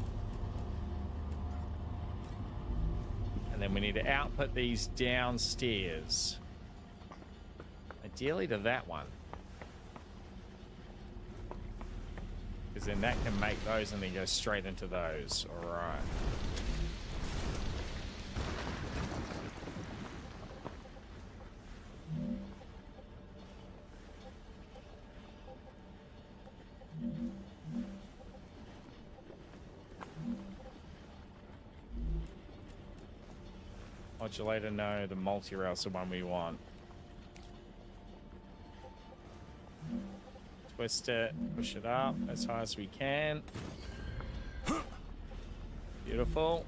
And then we need to output these downstairs. Ideally to that one. Because then that can make those and then go straight into those. All right. Modulator, no. The multi-rail's the one we want. Twist it, push it up as high as we can. Beautiful.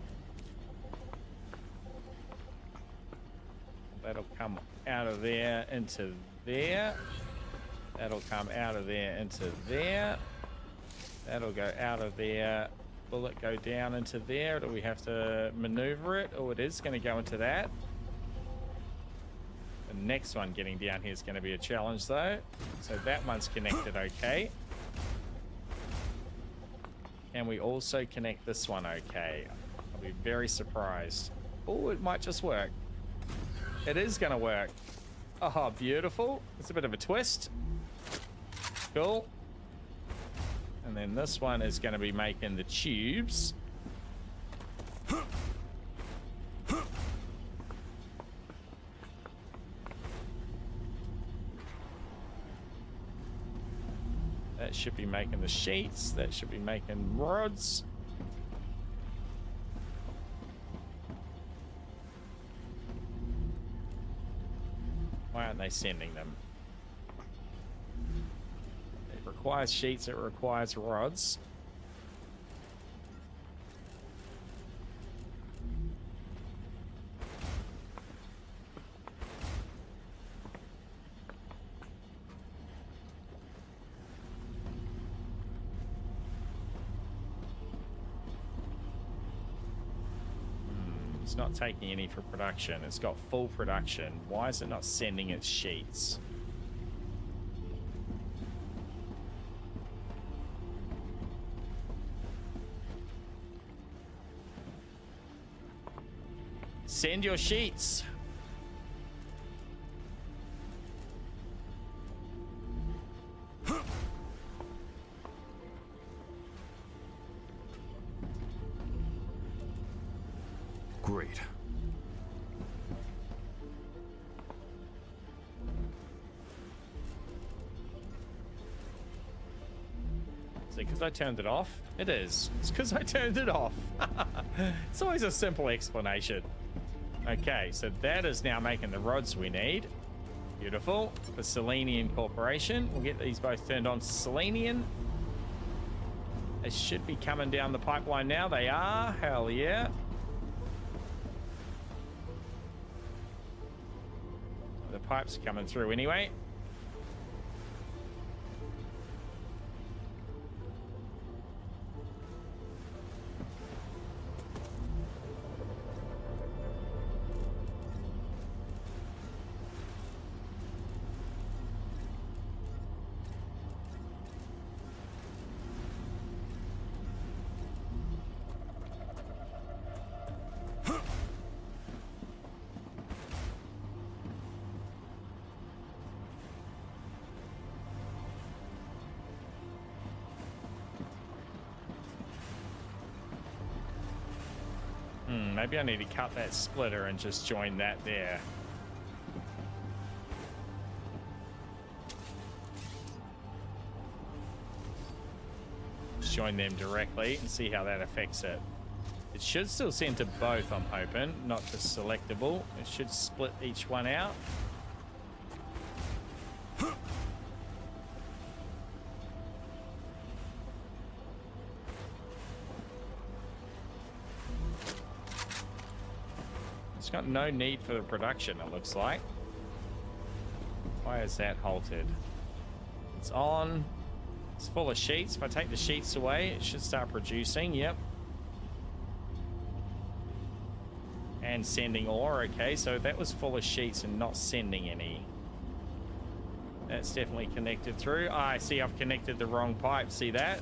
That'll come out of there into there. That'll come out of there into there. That'll go out of there. Will it go down into there? Do we have to maneuver it? Oh, it is going to go into that. The next one getting down here is going to be a challenge, though. So that one's connected okay. And we also connect this one okay. I'll be very surprised. Oh, it might just work. It is going to work. Oh, beautiful. It's a bit of a twist. Cool. And then this one is going to be making the tubes. That should be making the sheets. That should be making rods. Why aren't they sending them? It requires sheets, it requires rods. It's not taking any for production. It's got full production. Why is it not sending its sheets? Send your sheets. Great. Is it because I turned it off? It is. It's because I turned it off. It's always a simple explanation. Okay, so that is now making the rods we need. Beautiful. For Selenian Corporation. We'll get these both turned on to Selenian. They should be coming down the pipeline now. They are. Hell yeah. The pipes are coming through anyway. Maybe I need to cut that splitter and just join that there. Just join them directly and see how that affects it. It should still send to both, I'm hoping, not just selectable. It should split each one out. It's got no need for the production, it looks like. Why is that halted? It's on. It's full of sheets. If I take the sheets away, it should start producing. Yep. And sending ore. Okay, so that was full of sheets and not sending any. That's definitely connected through. I see I've connected the wrong pipe. See that?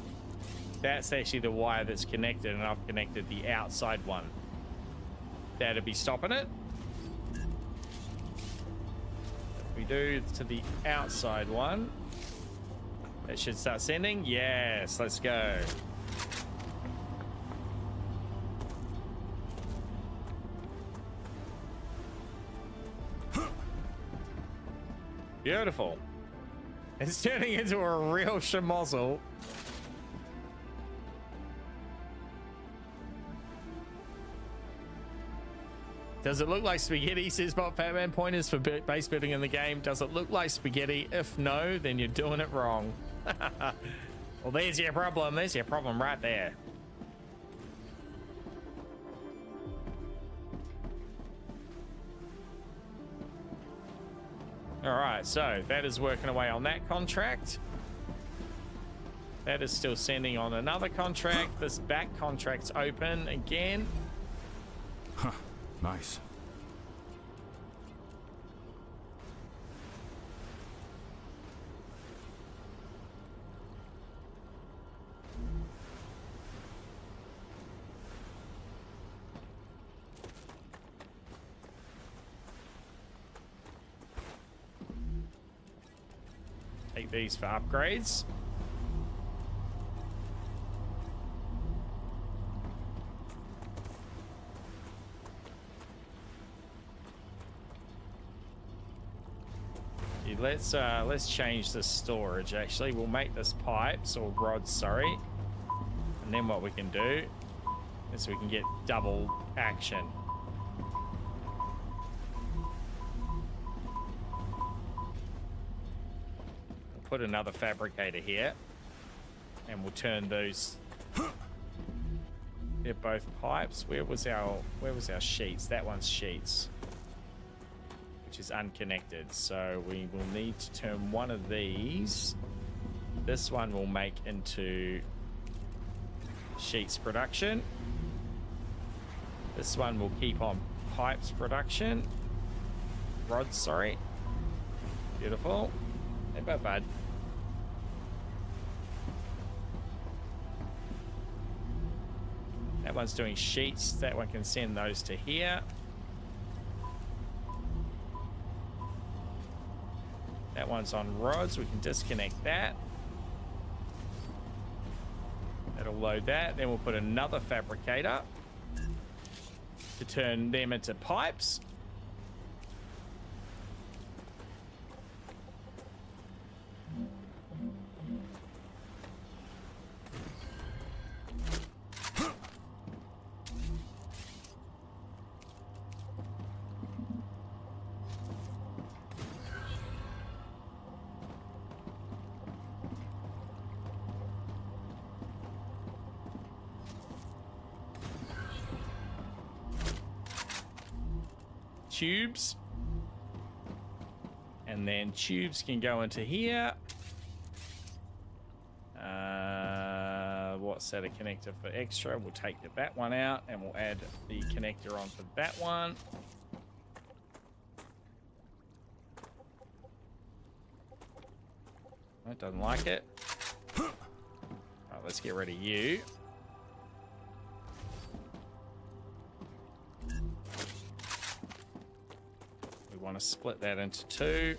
That's actually the wire that's connected, and I've connected the outside one. That'd be stopping it. If we do to the outside one, that should start sending. Yes, let's go. Beautiful. It's turning into a real schmozzle. Does it look like spaghetti? Says Bob Fatman. Pointers for base building in the game. Does it look like spaghetti? If no, then you're doing it wrong. Well, there's your problem. There's your problem right there. All right, so that is working away on that contract. That is still sending on another contract. This back contract's open again. Huh, nice. Take these for upgrades. Let's change the storage. Actually, we'll make this pipes or rods, sorry. And then what we can do is we can get double action. We'll put another fabricator here, and we'll turn those. They're both pipes. Where was our sheets? That one's sheets, which is unconnected. So we will need to turn one of these. This one will make into sheets production. This one will keep on pipes production. Rods, sorry. Beautiful. Hey, bud. That one's doing sheets. That one can send those to here. That one's on rods. We can disconnect that. That'll load that. Then we'll put another fabricator to turn them into pipes. Tubes, and then tubes can go into here. What set of connector for extra? We'll take that one out and we'll add the connector on for that one. That doesn't like it. Right, let's get rid of you. Want to split that into two.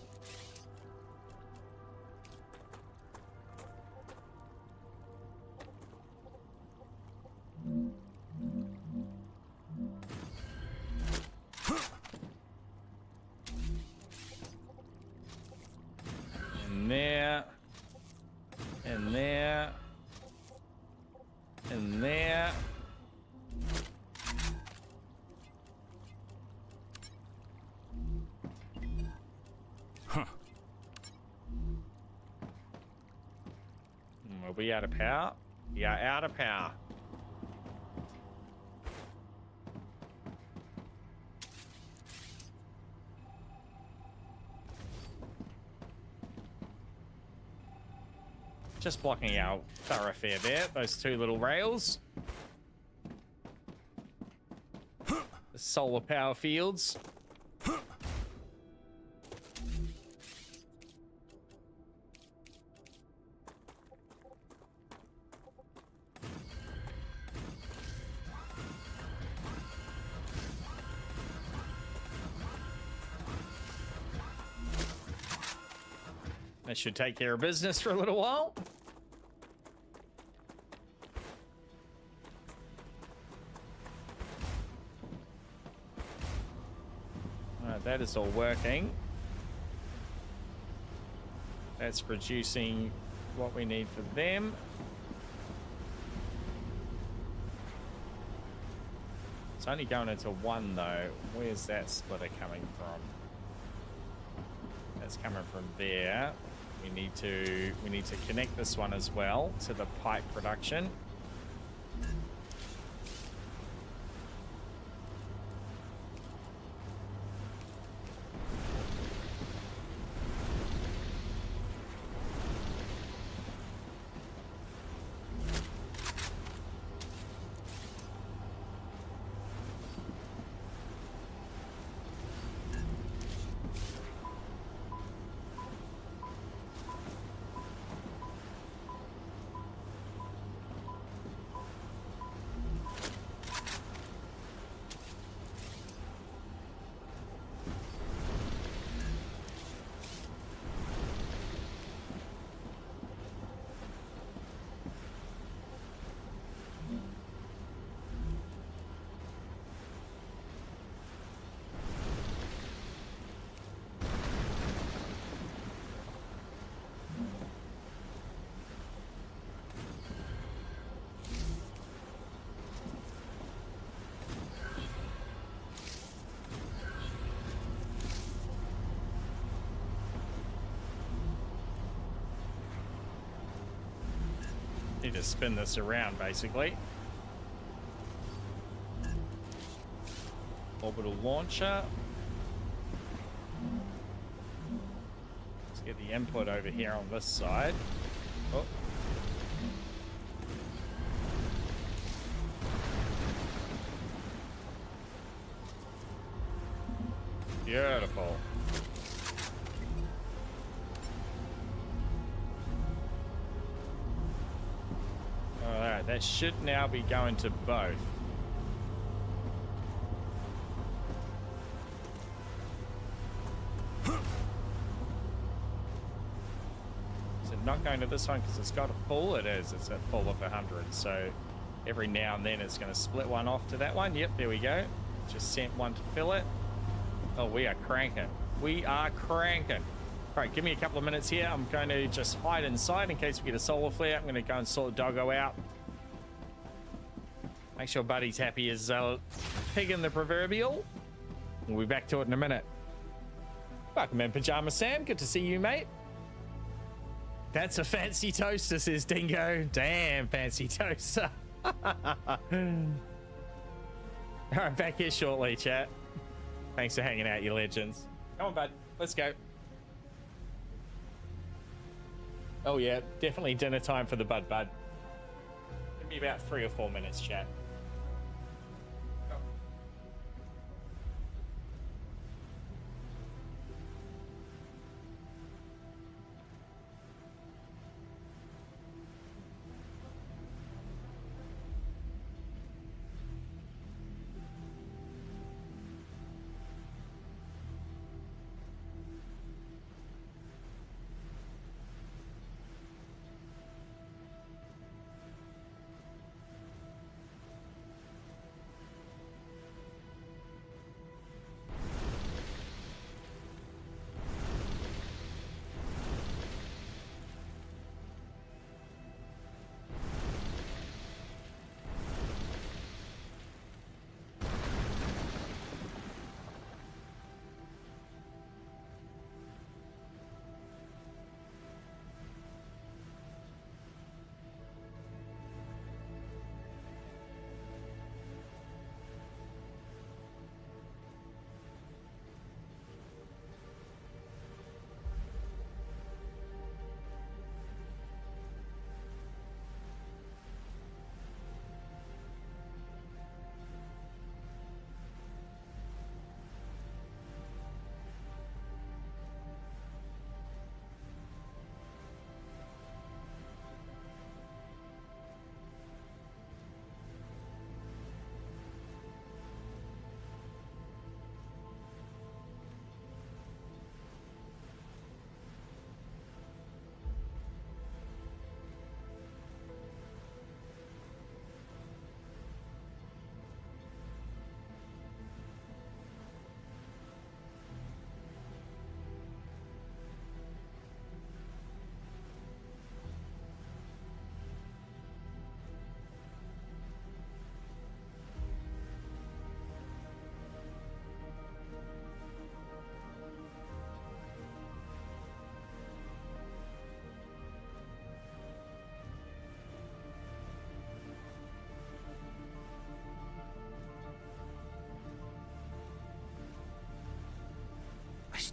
And there. And there. And there. Are we out of power? We are out of power. Just blocking our thoroughfare there, those two little rails. The solar power fields. That should take care of business for a little while. All right, that is all working. That's producing what we need for them. It's only going into one though. Where's that splitter coming from? That's coming from there. We need to connect this one as well to the pipe production. Need to spin this around, basically. Orbital launcher. Let's get the input over here on this side. Oh. Beautiful. Alright, that should now be going to both. Is it not going to this one because it's got a full? It is. It's at full of 100. So every now and then it's going to split one off to that one. Yep, there we go. Just sent one to fill it. Oh, we are cranking. We are cranking. All right, give me a couple of minutes here. I'm going to just hide inside in case we get a solar flare. I'm going to go and sort the doggo out. Make sure Buddy's happy as pig in the proverbial. We'll be back to it in a minute. Welcome in, Pajama Sam. Good to see you, mate. That's a fancy toaster, says Dingo. Damn, fancy toaster. All right, back here shortly, chat. Thanks for hanging out, you legends. Come on, bud. Let's go. Oh, yeah. Definitely dinner time for the bud. Give me about 3 or 4 minutes, chat.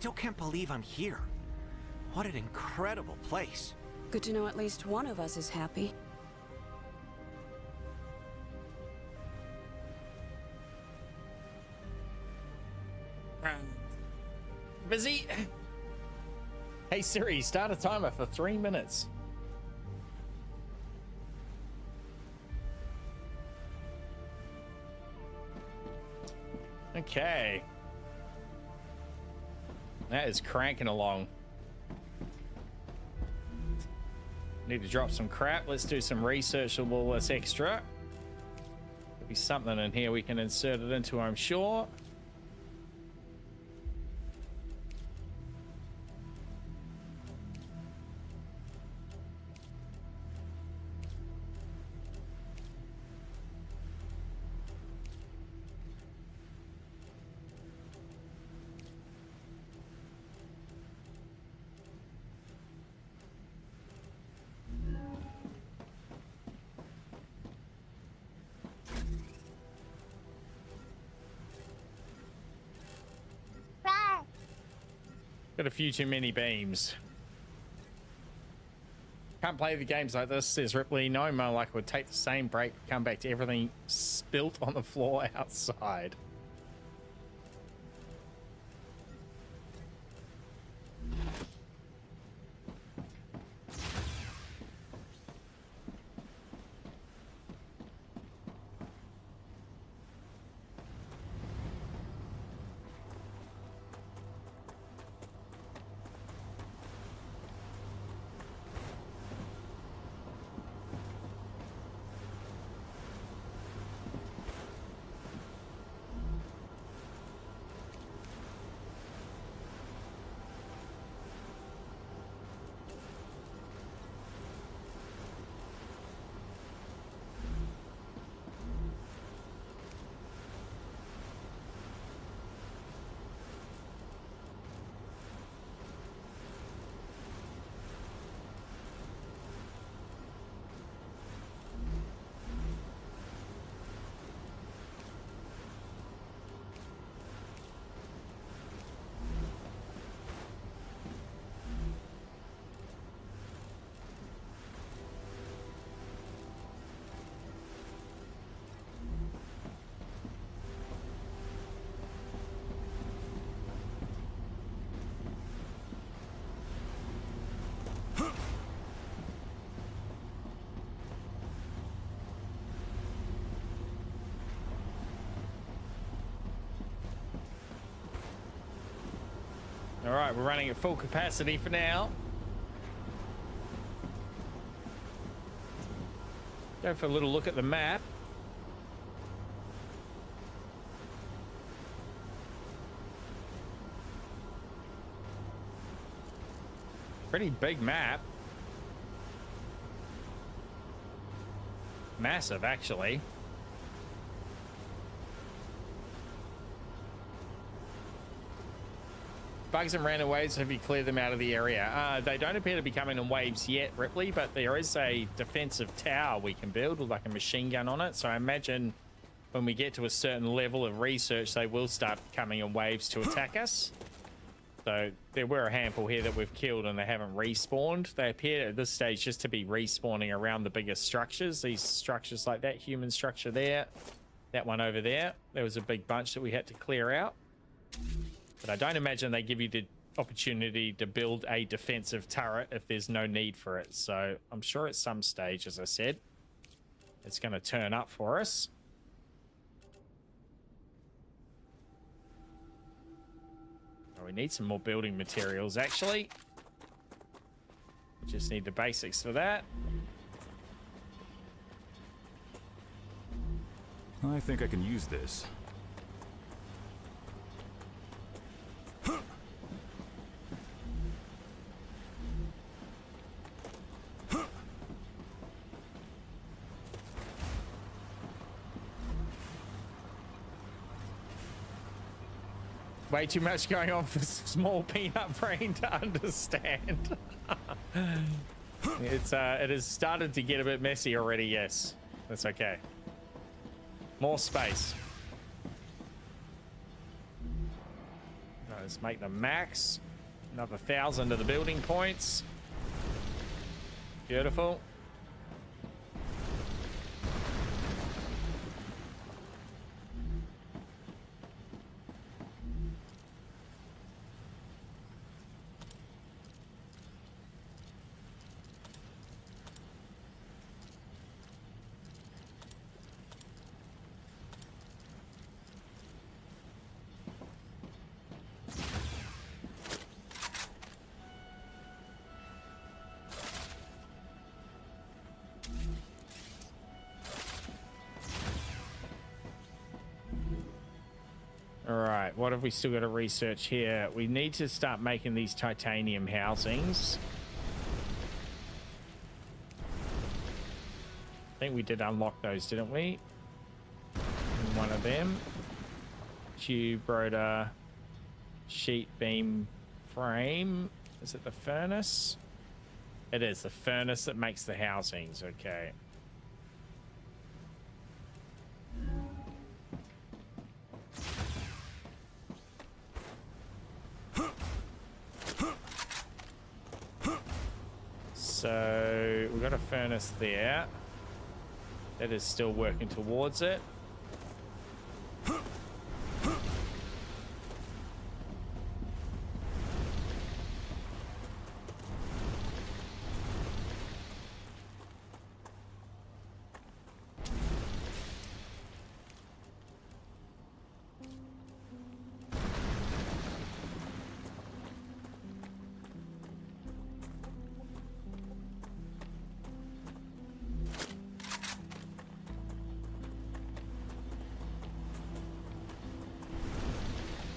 still can't believe I'm here. What an incredible place. Good to know at least one of us is happy. Busy. Hey Siri, start a timer for 3 minutes. Okay. That is cranking along. Need to drop some crap. Let's do some researchable that's extra. There'll be something in here we can insert it into, I'm sure. Got a few too many beams. Can't play the games like this, says Ripley. No, Mo, like it would take the same break, come back to everything spilt on the floor outside. All right, we're running at full capacity for now. Go for a little look at the map. Pretty big map. Massive, actually. Bugs and random waves, have you cleared them out of the area? They don't appear to be coming in waves yet, Ripley, but there is a defensive tower we can build with like a machine gun on it. So I imagine when we get to a certain level of research, they will start coming in waves to attack us. So there were a handful here that we've killed and they haven't respawned. They appear at this stage just to be respawning around the biggest structures. These structures like that human structure there, that one over there. There was a big bunch that we had to clear out. But I don't imagine they give you the opportunity to build a defensive turret if there's no need for it. So I'm sure at some stage, as I said, it's going to turn up for us. Oh, we need some more building materials, actually. We just need the basics for that. I think I can use this. Way too much going on for small peanut brain to understand. It has started to get a bit messy already, yes. That's okay. More space. let's make them max. Another 1,000 of the building points. Beautiful. Alright, what have we still got to research here? We need to start making these titanium housings. I think we did unlock those, didn't we? One of them. Tube, rotor, sheet, beam, frame. Is it the furnace? It is the furnace that makes the housings, okay. So we've got a furnace there. That is still working towards it.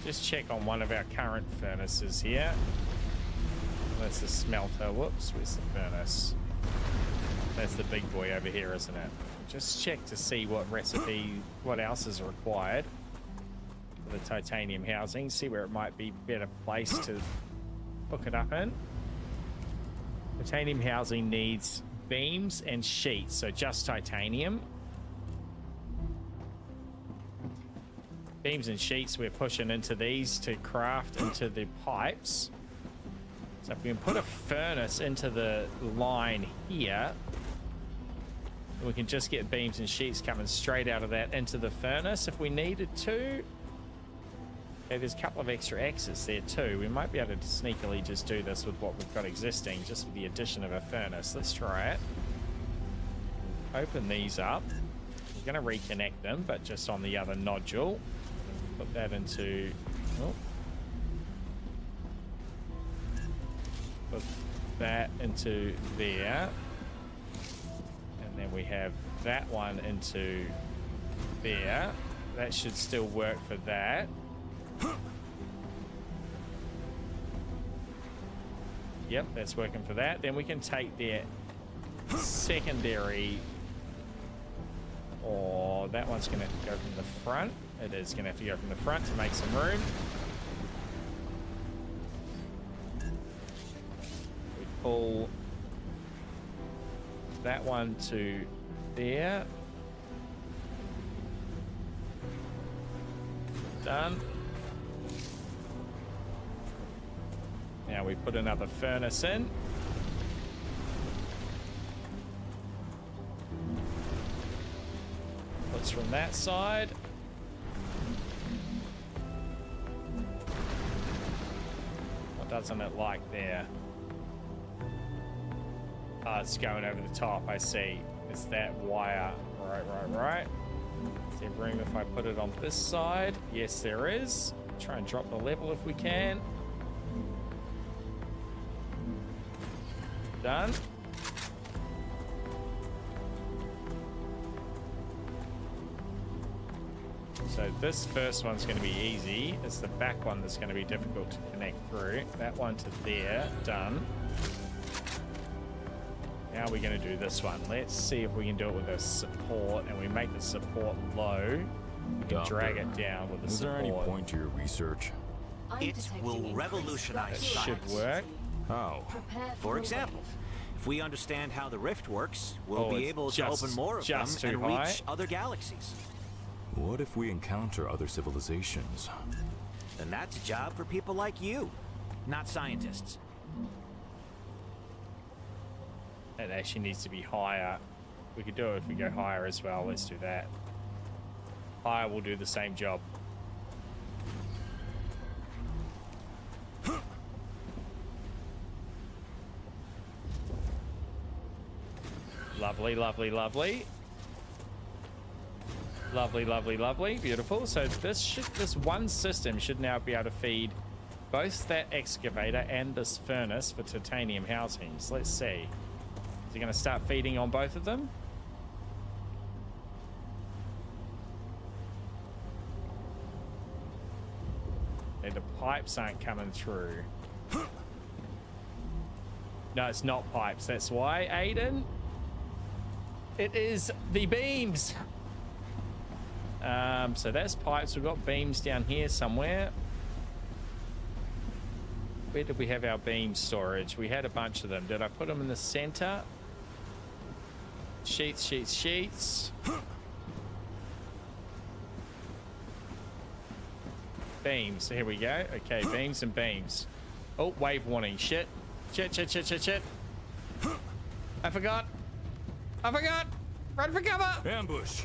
Just check on one of our current furnaces here. That's the smelter. Whoops, where's the furnace? That's the big boy over here, isn't it? Just check to see what recipe, what else is required for the titanium housing. See where it might be better place to hook it up in. Titanium housing needs beams and sheets, so just titanium. Beams and sheets we're pushing into these to craft into the pipes. So if we can put a furnace into the line here, we can just get beams and sheets coming straight out of that into the furnace if we needed to. Okay, there's a couple of extra X's there too. We might be able to sneakily just do this with what we've got existing, just with the addition of a furnace. Let's try it. Open these up. We're going to reconnect them, but just on the other nodule. Put that into... Oh. Put that into there. And then we have that one into there. That should still work for that. Yep, that's working for that. Then we can take their secondary... Or that one's going to go from the front. It is going to have to go from the front to make some room. We pull that one to there. Done. Now we put another furnace in. Puts from that side. What doesn't it like there? Oh, it's going over the top, I see. It's that wire. Right. Is there room if I put it on this side? Yes, there is. Try and drop the level if we can. Done. So this first one's going to be easy. It's the back one that's going to be difficult to connect through. That one to there. Done. Now we're going to do this one. Let's see if we can do it with a support, and we make the support low. We can drag it down with the support. Is there any point to your research? It will revolutionize science. Should work. How? For example, if we understand how the rift works, we'll be able to open more of them and reach other galaxies. What if we encounter other civilizations? then that's a job for people like you, not scientists. That actually needs to be higher. We could do it if we go higher as well. Let's do that. Higher will do the same job. Lovely, lovely, lovely. Lovely, lovely, lovely. Beautiful. So this one system should now be able to feed both that excavator and this furnace for titanium housings. Let's see. Is he going to start feeding on both of them? And the pipes aren't coming through. No, it's not pipes. That's why, Aiden. It is the beams. So that's pipes. We've got beams down here somewhere. Where did we have our beam storage? We had a bunch of them. Did I put them in the center? Sheets, sheets, sheets. Beams. Here we go. Okay, beams and beams. Oh, wave warning. Shit. Shit, shit, shit, shit, shit. I forgot. I forgot. Run for cover. Ambush.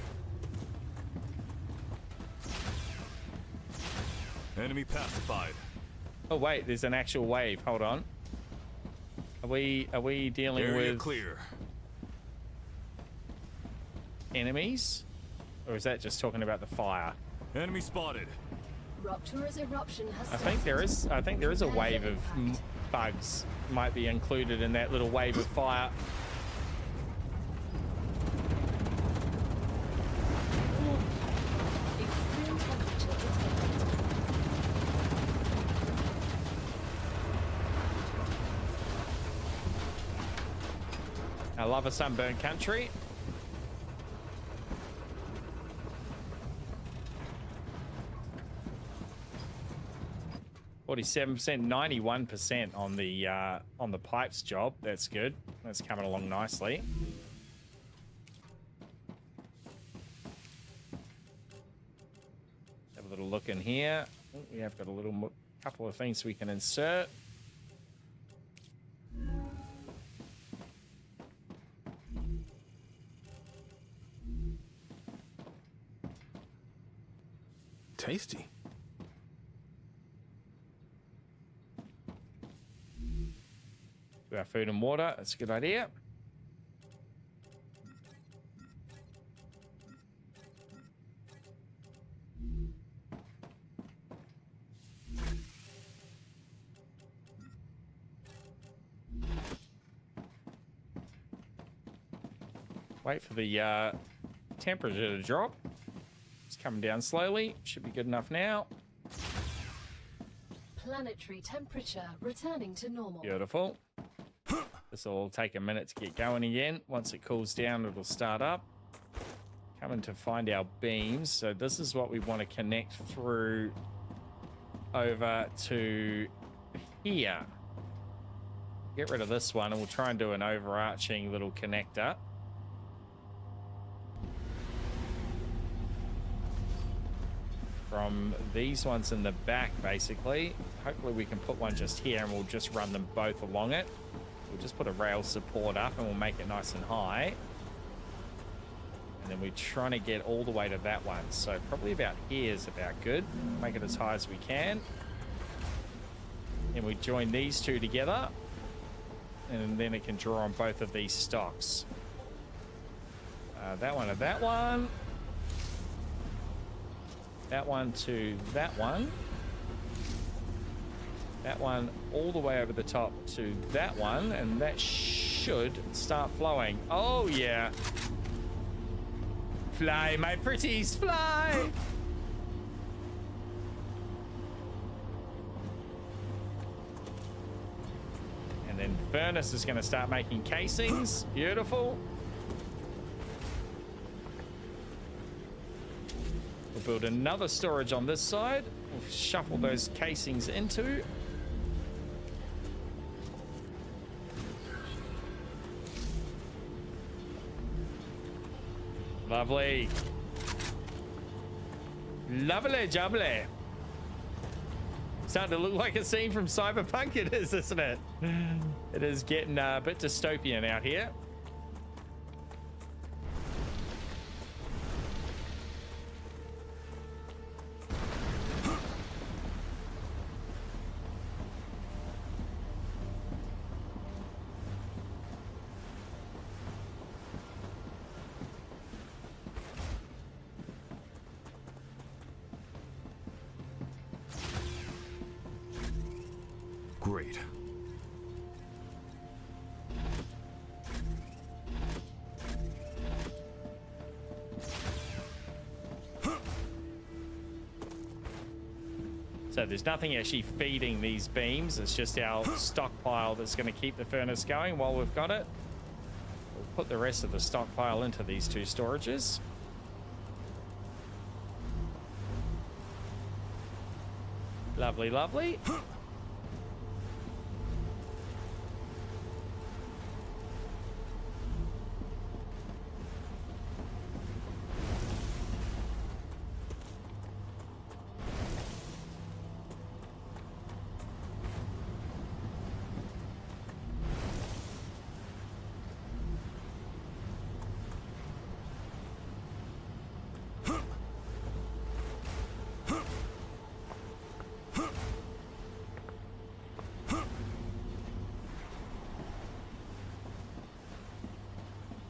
Enemy pacified. Oh wait, there's an actual wave. Hold on. Are we dealing Area with clear. Enemies? Or is that just talking about the fire? Enemy spotted. Rupture's eruption has I think there is a wave of bugs might be included in that little wave of fire. Extreme temperature detected. I love a sunburned country. %, 91% on the pipes job. That's good. That's coming along nicely. Have a little look in here. We have got a little couple of things we can insert. Tasty. Do our food and water. That's a good idea. Wait for the temperature to drop. It's coming down slowly. Should be good enough now. Planetary temperature returning to normal. Beautiful. This will take a minute to get going again. Once it cools down, it'll start up. Coming to find our beams. So this is what we want to connect through over to here. Get rid of this one and we'll try and do an overarching little connector. From these ones in the back, basically. Hopefully we can put one just here and we'll just run them both along it. We'll just put a rail support up and we'll make it nice and high. And then we're trying to get all the way to that one. So probably about here is about good. Make it as high as we can. And we join these two together. And then it can draw on both of these stocks. That one to that one. That one to that one. That one all the way over the top to that one, and that should start flowing. Oh, yeah. Fly, my pretties, fly! And then furnace is going to start making casings. Beautiful. We'll build another storage on this side. We'll shuffle those casings into. Lovely. Lovely jubbly. Starting to look like a scene from Cyberpunk, it is, isn't it? It is getting a bit dystopian out here. Great. So there's nothing actually feeding these beams. It's just our stockpile that's going to keep the furnace going while we've got it. We'll put the rest of the stockpile into these two storages. Lovely, lovely.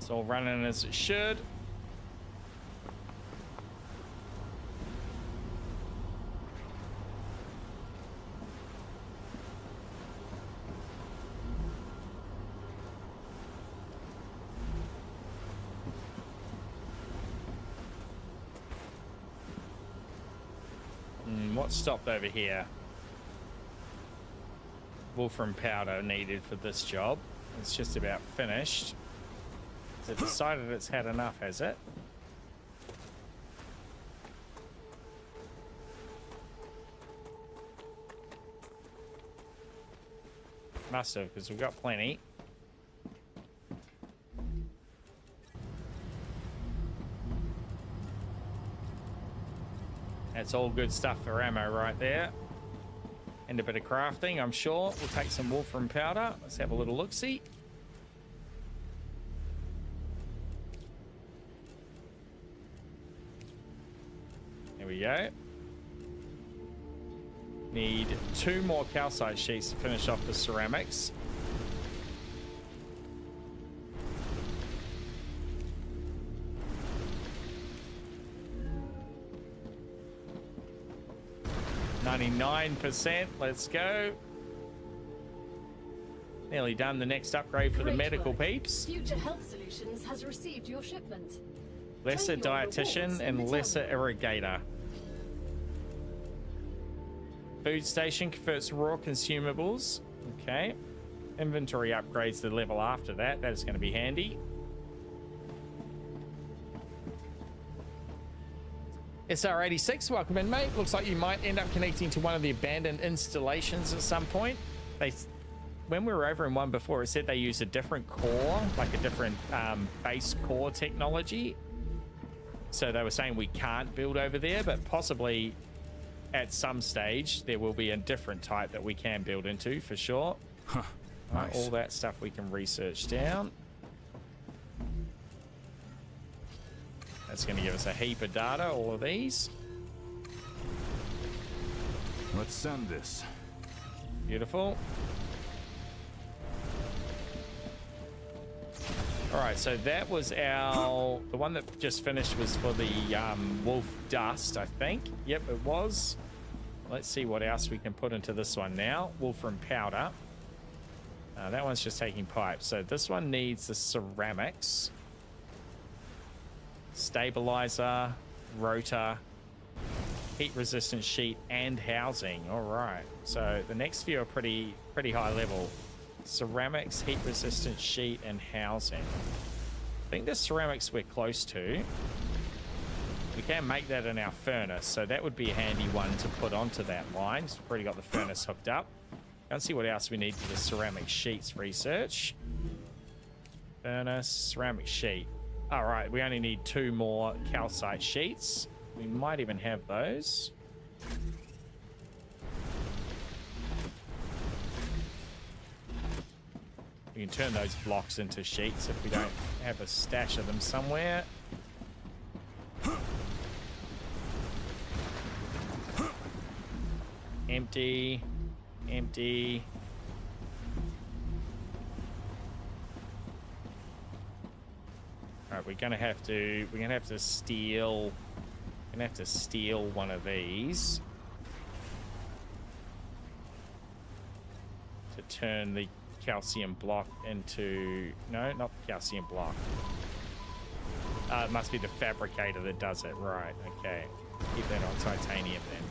It's all running as it should. What stopped over here? Wolfram powder needed for this job. It's just about finished. Has it decided it's had enough, has it? Must have, because we've got plenty. That's all good stuff for ammo right there. And a bit of crafting, I'm sure. We'll take some wolfram powder. Let's have a little look-see. There we go. Need 2 more calcite sheets to finish off the ceramics. %. Let's go. Nearly done. The next upgrade for the medical peeps. Future Health Solutions has received your shipment. Lesser dietitian and lesser irrigator. Food station converts raw consumables. Okay. Inventory upgrades the level after that. That is going to be handy. SR86, welcome in, mate. Looks like you might end up connecting to one of the abandoned installations at some point. When we were over in one before, it said they use a different core, like a different base core technology. So they were saying we can't build over there, but possibly at some stage there will be a different type that we can build into for sure. Huh, nice. All that stuff we can research down. That's going to give us a heap of data, all of these. Let's send this. Beautiful. All right, so that was the one that just finished was for the wolf dust, I think. Yep, it was. Let's see what else we can put into this one now. Wolfram powder. That one's just taking pipes. So this one needs the ceramics. Stabilizer, rotor, heat resistant sheet, and housing. All right, so the next few are pretty high level. Ceramics, heat resistant sheet, and housing. I think the ceramics we're close to. We can make that in our furnace, so that would be a handy one to put onto that line. So we've already got the furnace hooked up. Let's see what else we need for the ceramic sheets research. Furnace, ceramic sheet. All right, we only need 2 more calcite sheets. We might even have those. We can turn those blocks into sheets if we don't have a stash of them somewhere. Empty. Empty. Alright, we're gonna have to steal one of these to turn the calcium block into... No, not the calcium block. It must be the fabricator that does it. Right, okay. Keep that on titanium then.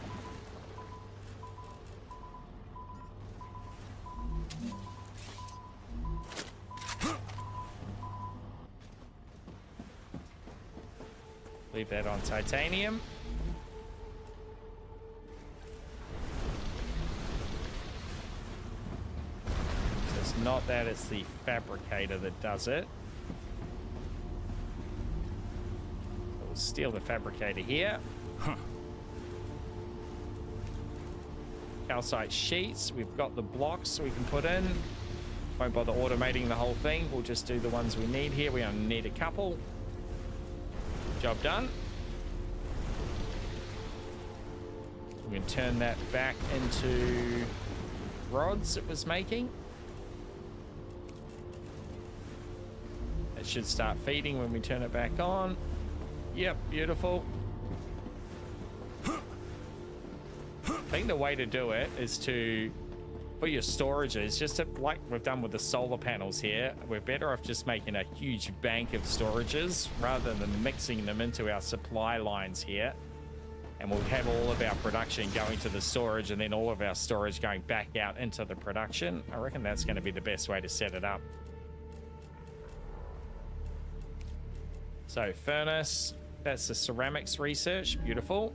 Leave that on titanium. So it's not that, it's the fabricator that does it. We'll steal the fabricator here. Calcite sheets. We've got the blocks we can put in. Won't bother automating the whole thing. We'll just do the ones we need here. We only need a couple. Job done. We can turn that back into rods it was making. It should start feeding when we turn it back on. Yep, beautiful. I think the way to do it is to put your storages, just to, like we've done with the solar panels here, we're better off just making a huge bank of storages rather than mixing them into our supply lines here. And we'll have all of our production going to the storage and then all of our storage going back out into the production. I reckon that's going to be the best way to set it up. So furnace, that's the ceramics research, beautiful.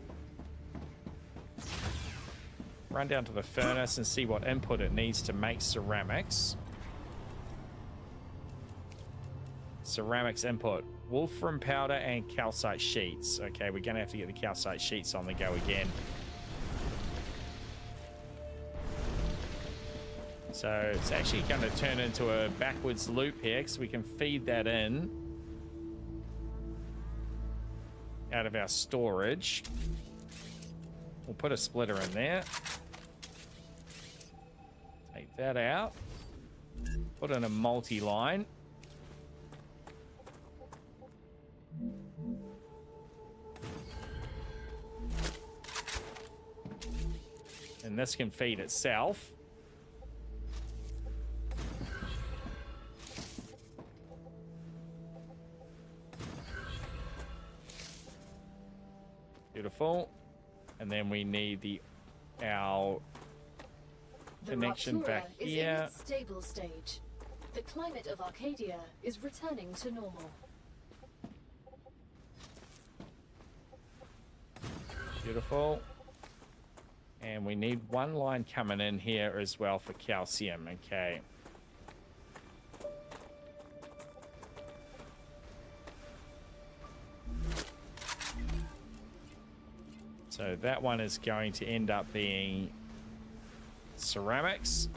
Run down to the furnace and see what input it needs to make ceramics. Ceramics input, wolfram powder and calcite sheets. Okay, we're gonna have to get the calcite sheets on the go again. So it's actually gonna turn into a backwards loop here because we can feed that in out of our storage. We'll put a splitter in there. Take that out. Put in a multi-line. And this can feed itself. Beautiful. And then we need our connection back here. Is in its stable stage. The climate of Arcadia is returning to normal. Beautiful. And we need one line coming in here as well for calcium. Okay. So that one is going to end up being ceramics.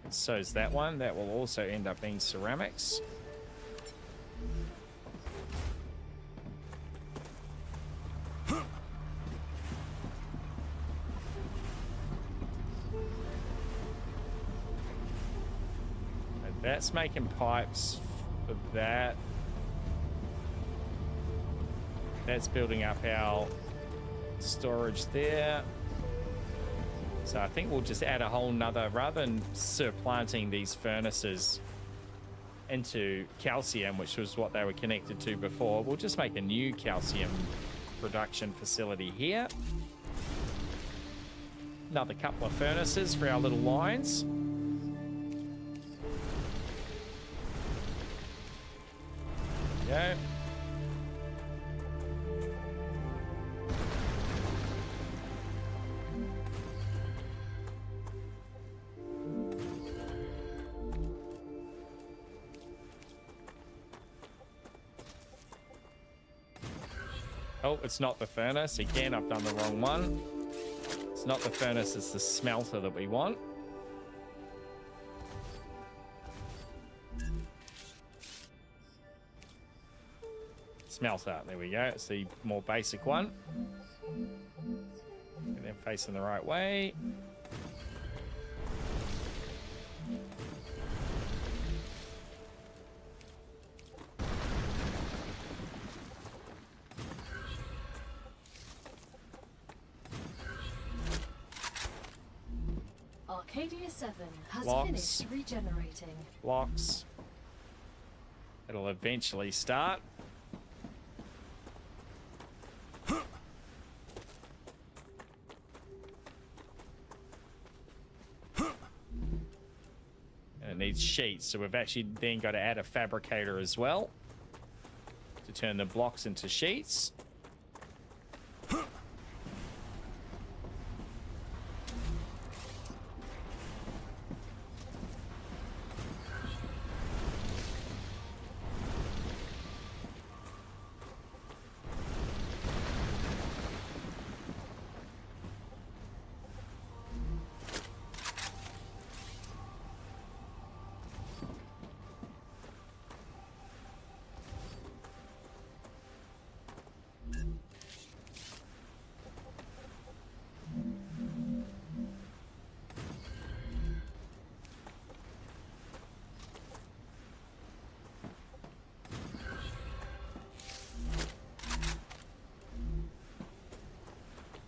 And so is that one. That will also end up being ceramics. And that's making pipes for that. That's building up our storage there. So I think we'll just add a whole nother, rather than supplanting these furnaces into calcium, which was what they were connected to before, we'll just make a new calcium production facility here. Another couple of furnaces for our little lines. There we go. Oh, it's not the furnace. Again, I've done the wrong one. It's not the furnace, it's the smelter that we want. Smelter. There we go. It's the more basic one. Get them facing the right way. Arcadia 7 has Blocks. finished regenerating. Blocks. It'll eventually start. And it needs sheets, so we've actually then got to add a fabricator as well to turn the blocks into sheets.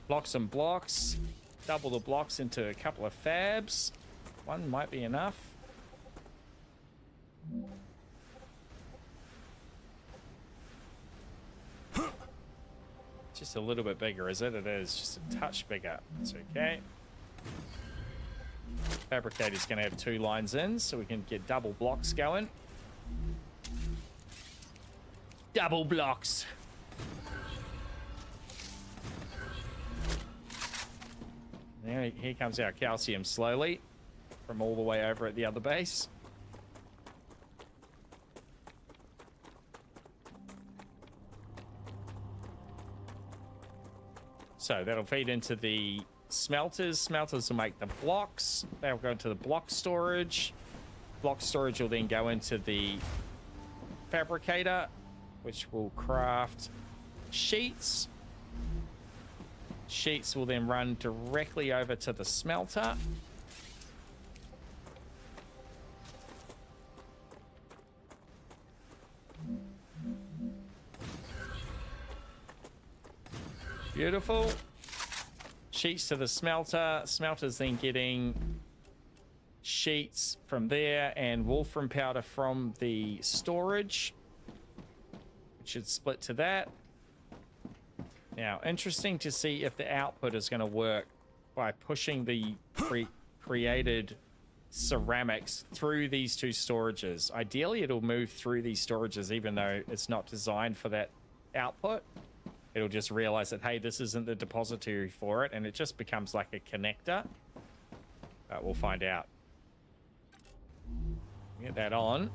Blocks and blocks. Double the blocks into a couple of fabs. One might be enough. Just a little bit bigger, is it? It is just a touch bigger. It's okay. Fabricator's going to have 2 lines in, so we can get double blocks going. Double blocks. There, here comes our calcium slowly from all the way over at the other base. So that'll feed into the smelters. Smelters will make the blocks. They'll go into the block storage. Block storage will then go into the fabricator, which will craft sheets. Sheets will then run directly over to the smelter. Beautiful. Sheets to the smelter. Smelter's then getting sheets from there and wolfram powder from the storage. It should split to that. Now, interesting to see if the output is going to work by pushing the created ceramics through these 2 storages. Ideally, it'll move through these storages even though it's not designed for that output. It'll just realize that, hey, this isn't the depository for it, and it just becomes like a connector. We'll find out. Get that on.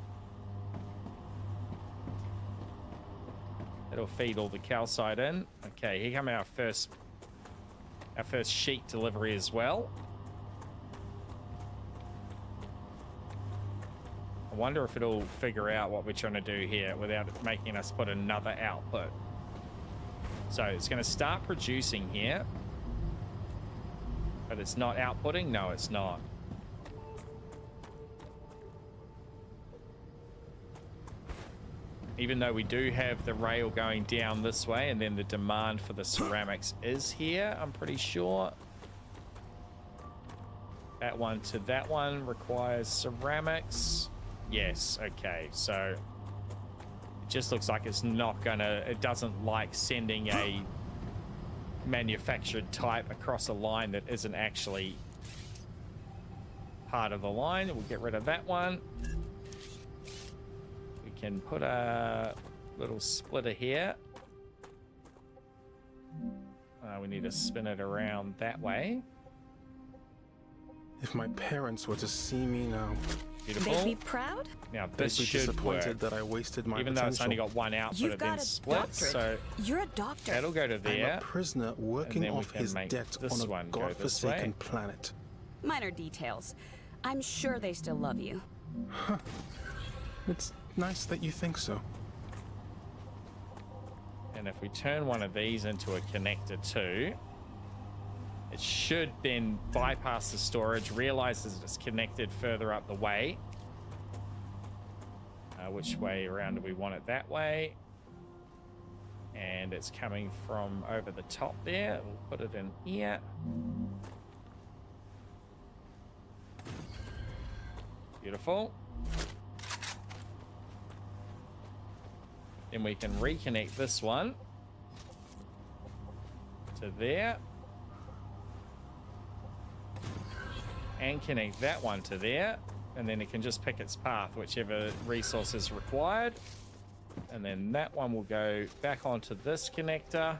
It'll feed all the calcite in. Okay, here come our first sheet delivery as well. I wonder if it'll figure out what we're trying to do here without making us put another output. So it's going to start producing here, but it's not outputting. No, it's not. Even though we do have the rail going down this way, and then the demand for the ceramics is here, I'm pretty sure. That one to that one requires ceramics. Yes, okay, so it just looks like it's not gonna, it doesn't like sending a manufactured type across a line that isn't actually part of the line. We'll get rid of that one. Can put a little splitter here. We need to spin it around that way. If my parents were to see me now, beautiful. They'd be proud. Now this should disappointed work. that I wasted my even potential. though it's only got one output, You've it got then a splits. doctorate. So you're a doctor. That'll go to there. I'm a prisoner working off his debt on a godforsaken planet. Minor details. I'm sure they still love you. Huh. It's nice that you think so. And if we turn one of these into a connector too, it should then bypass the storage, realizes it's connected further up the way. Which way around do we want it? That way. And it's coming from over the top there. We'll put it in here. Beautiful. Then we can reconnect this one to there. And connect that one to there. And then it can just pick its path, whichever resource is required. And then that one will go back onto this connector.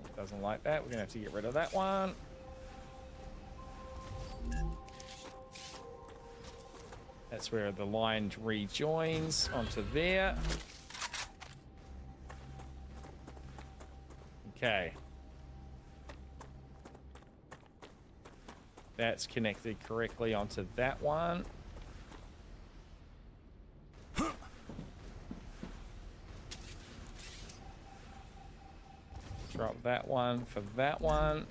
It doesn't like that. We're going to have to get rid of that one. That's where the line rejoins onto there. Okay. That's connected correctly onto that one. Drop that one for that one.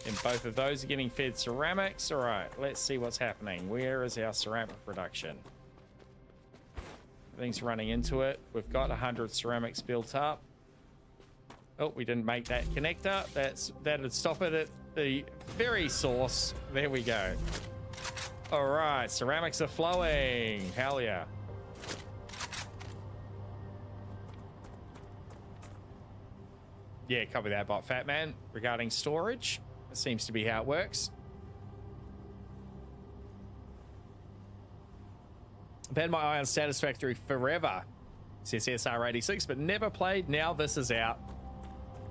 And both of those are getting fed ceramics. All right, let's see what's happening. Where is our ceramic production? Everything's running into it. We've got 100 ceramics built up. Oh, we didn't make that connector. That'd stop it at the very source. There we go. All right, ceramics are flowing. Hell yeah. Yeah, copy that, bot fat man. Regarding storage, it seems to be how it works. I've had my eye on Satisfactory forever, says SR86, but never played. Now this is out.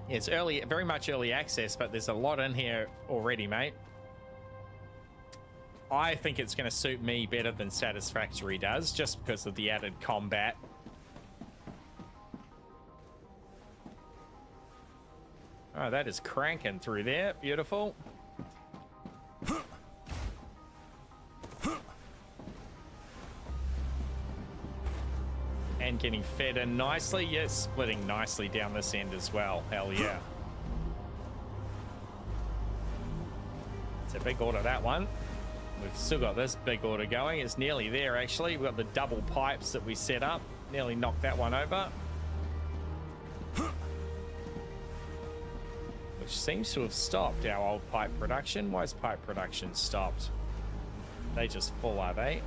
It's early, very much early access, but there's a lot in here already, mate. I think it's going to suit me better than Satisfactory does, just because of the added combat. Oh, that is cranking through there. Beautiful. And getting fed in nicely. Yes, splitting nicely down this end as well. Hell yeah. It's a big order, that one. We've still got this big order going. It's nearly there, actually. We've got the double pipes that we set up. Nearly knocked that one over. Which seems to have stopped our old pipe production. Why is pipe production stopped? They just full, are they?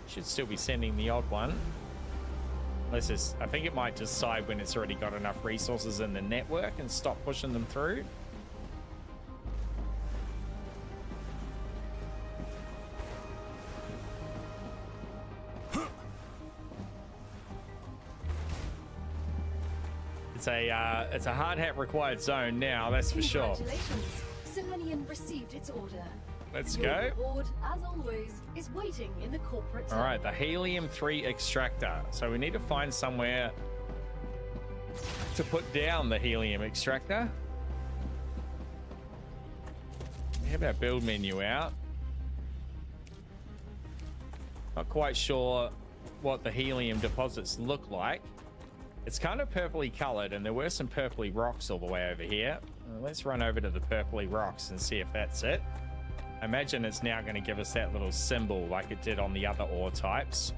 Should still be sending the odd one. Unless it's, I think it might decide when it's already got enough resources in the network and stop pushing them through. It's a hard hat required zone now, that's for sure. Congratulations. Selenium received its order. Let's Your go. reward, as always, is waiting in the corporate All right, the helium-3 extractor. So we need to find somewhere to put down the helium extractor. We have our build menu out. Not quite sure what the helium deposits look like. It's kind of purpley colored, and there were some purpley rocks all the way over here. Let's run over to the purpley rocks and see if that's it. I imagine it's now going to give us that little symbol like it did on the other ore types.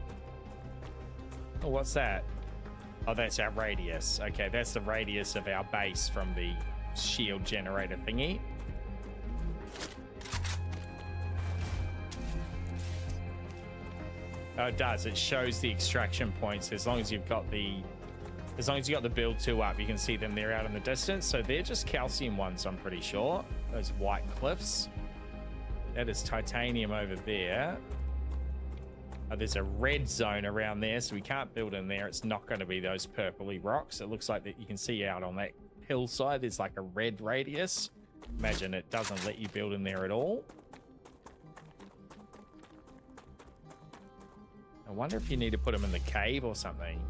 Oh, what's that? Oh, that's our radius. Okay, that's the radius of our base from the shield generator thingy. Oh, it does. It shows the extraction points as long as you've got the build 2 up. You can see them there out in the distance. So they're just calcium ones, I'm pretty sure. Those white cliffs. That is titanium over there. Oh, there's a red zone around there, so we can't build in there. It's not going to be those purpley rocks. It looks like that you can see out on that hillside, there's like a red radius. Imagine it doesn't let you build in there at all. I wonder if you need to put them in the cave or something.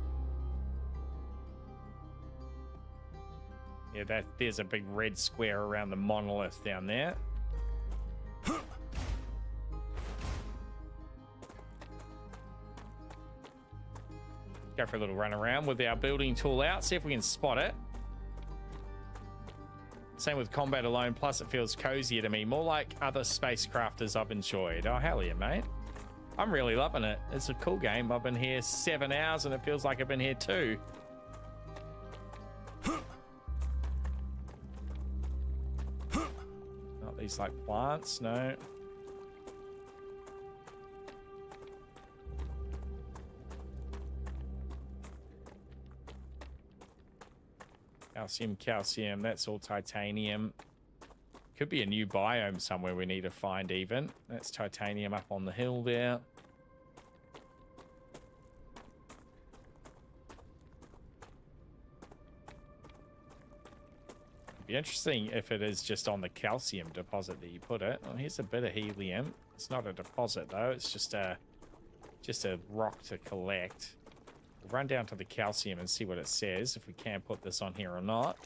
Yeah, there's a big red square around the monolith down there. Go for a little run around with our building tool out, see if we can spot it. Same with combat alone, plus it feels cozier to me, more like other spacecrafters I've enjoyed. Oh, hell yeah, mate. I'm really loving it. It's a cool game. I've been here 7 hours and it feels like I've been here 2. Not these like plants, no. Calcium, that's all titanium. Could be a new biome somewhere we need to find even. That's titanium up on the hill there. It'd be interesting if it is just on the calcium deposit that you put it. Oh, here's a bit of helium. It's not a deposit though, it's just a rock to collect. We'll run down to the calcium and see what it says, if we can put this on here or not.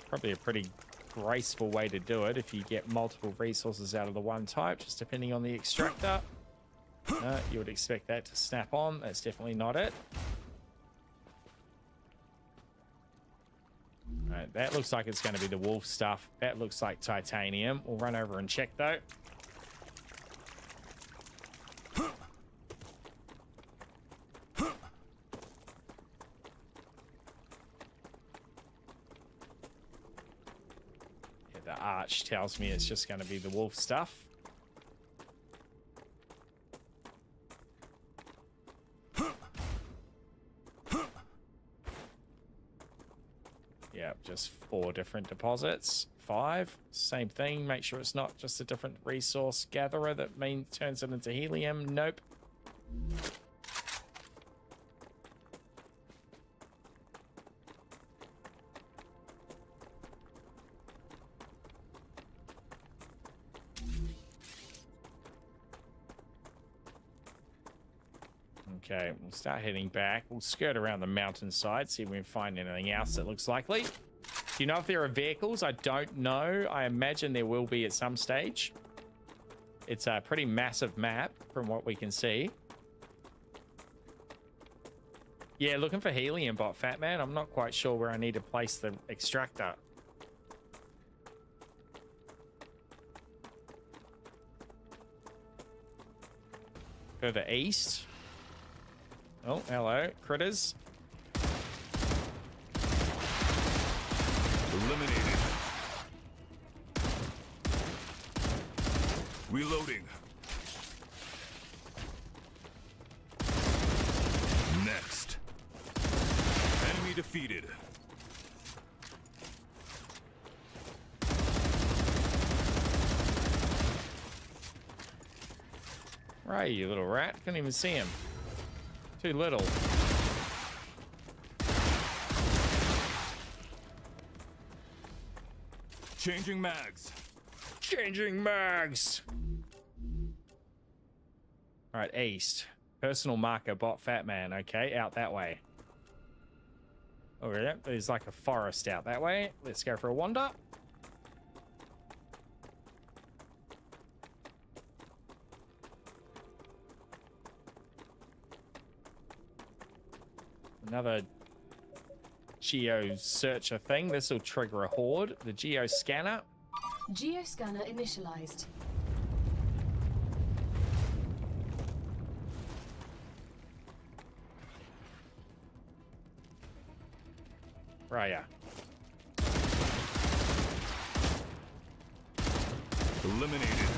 Probably a pretty graceful way to do it if you get multiple resources out of the one type, just depending on the extractor. No, you would expect that to snap on. That's definitely not it. All right, that looks like it's going to be the wolf stuff. That looks like titanium. We'll run over and check though. The arch tells me it's just going to be the wolf stuff. Yeah, just 4 different deposits. 5, same thing. Make sure it's not just a different resource gatherer that turns it into helium. Nope. Okay, we'll start heading back. We'll skirt around the mountainside, see if we can find anything else that looks likely. Do you know if there are vehicles? I don't know. I imagine there will be at some stage. It's a pretty massive map from what we can see. Yeah, looking for helium bot, Fat Man. I'm not quite sure where I need to place the extractor. Further east. Oh, hello, critters. Eliminated. Reloading. Next. Enemy defeated. Right, you little rat. Couldn't even see him. Too little. Changing mags. Changing mags. All right, east. Personal marker, bot, Fat Man. Okay, out that way. Oh, yeah, there's like a forest out that way. Let's go for a wander. Another geo searcher thing. This will trigger a horde. The geo scanner. Geoscanner initialized. Right, yeah. Eliminated.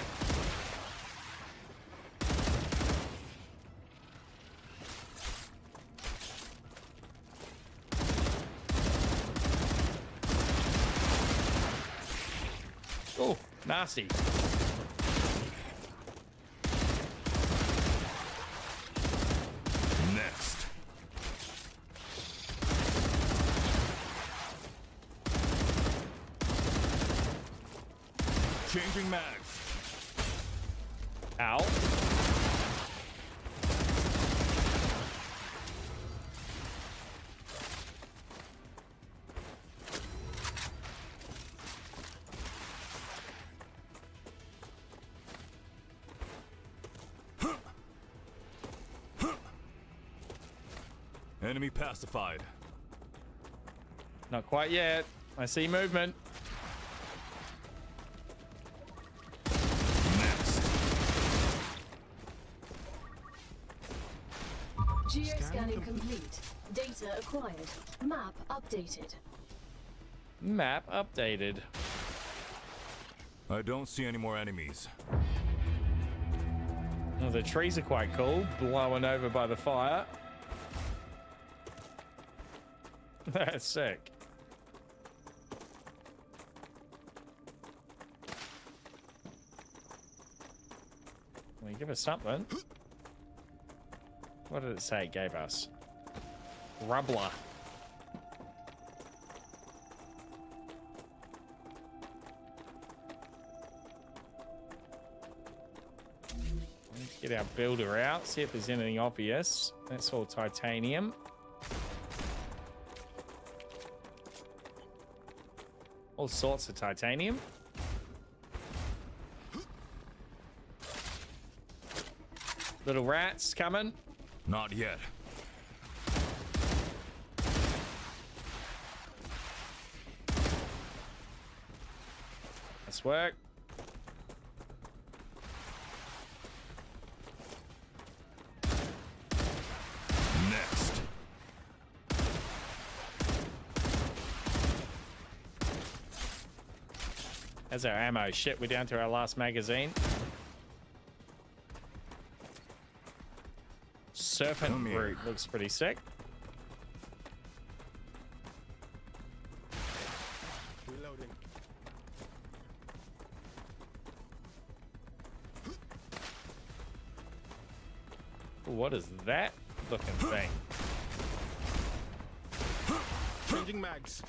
Oh, nasty. Next. Changing mags. Ow. Enemy pacified. Not quite yet. I see movement. Geoscanning complete. Data acquired. Map updated. Map updated. I don't see any more enemies. Oh, the trees are quite cool, blowing over by the fire. That's sick. Well, you give us something. What did it say it gave us? Rubbler. Let's get our builder out, see if there's anything obvious. That's all titanium. All sorts of titanium. Little rats coming. Not yet. Let's work. Next. There's our ammo. Shit, we're down to our last magazine. Serpent root looks pretty sick. Reloading. What is that looking thing? Changing mags.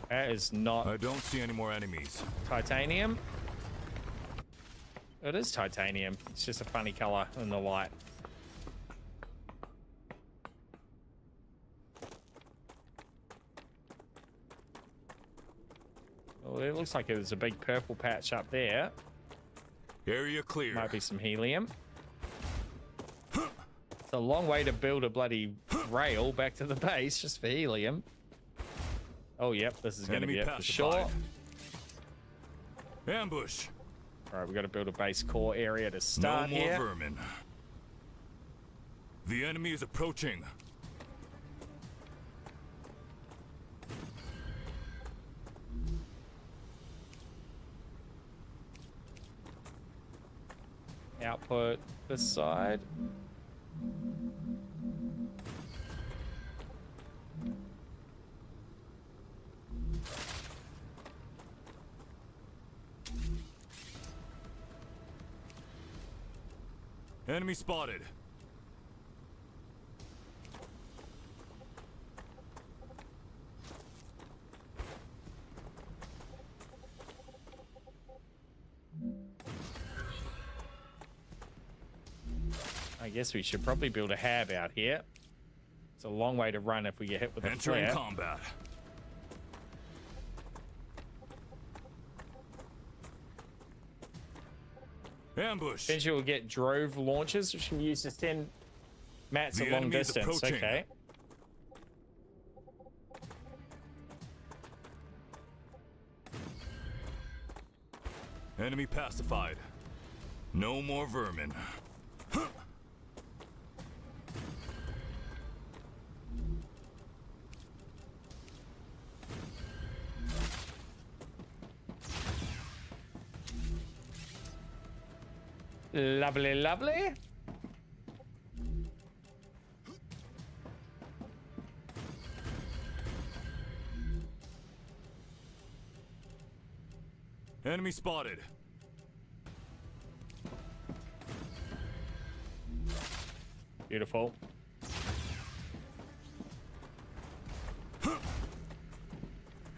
That is not. I don't see any more enemies. Titanium? It is titanium. It's just a funny color in the light. Well, it looks like there's a big purple patch up there. Area clear. Might be some helium. It's a long way to build a bloody rail back to the base just for helium. Oh, yep, this is going to be it for sure. Ambush. All right, we got to build a base core area to start no more here. Vermin. The enemy is approaching. Output this side. Enemy spotted. I guess we should probably build a hab out here. It's a long way to run if we get hit with a Entering flare. combat. Ambush. Eventually we'll get drove launchers, which can be used to send mats The a long enemy is distance. approaching. Okay. Enemy pacified. No more vermin. Lovely, lovely. Enemy spotted. Beautiful.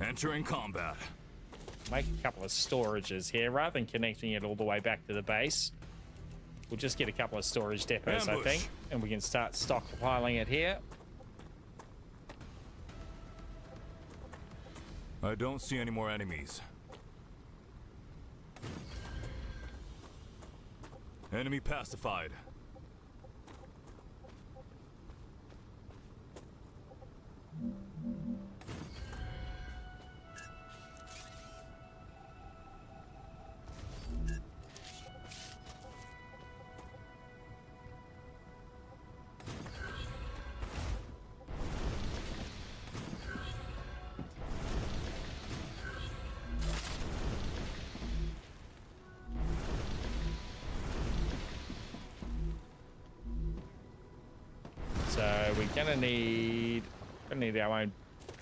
Entering combat. Make a couple of storages here rather than connecting it all the way back to the base. We'll just get a couple of storage depots, Ambush. I think, and we can start stockpiling it here. I don't see any more enemies. Enemy pacified. So we're gonna need our own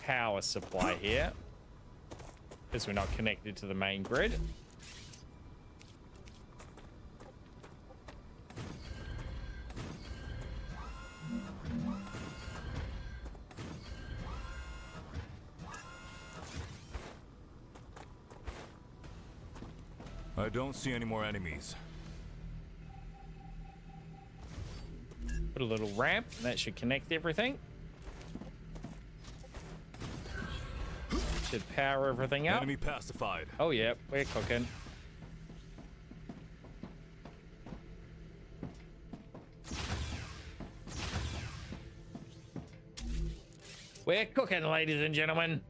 power supply here because we're not connected to the main grid. I don't see any more enemies. Put a little ramp, and that should connect everything. Should power everything up. Enemy pacified. Oh yeah, we're cooking. We're cooking, ladies and gentlemen.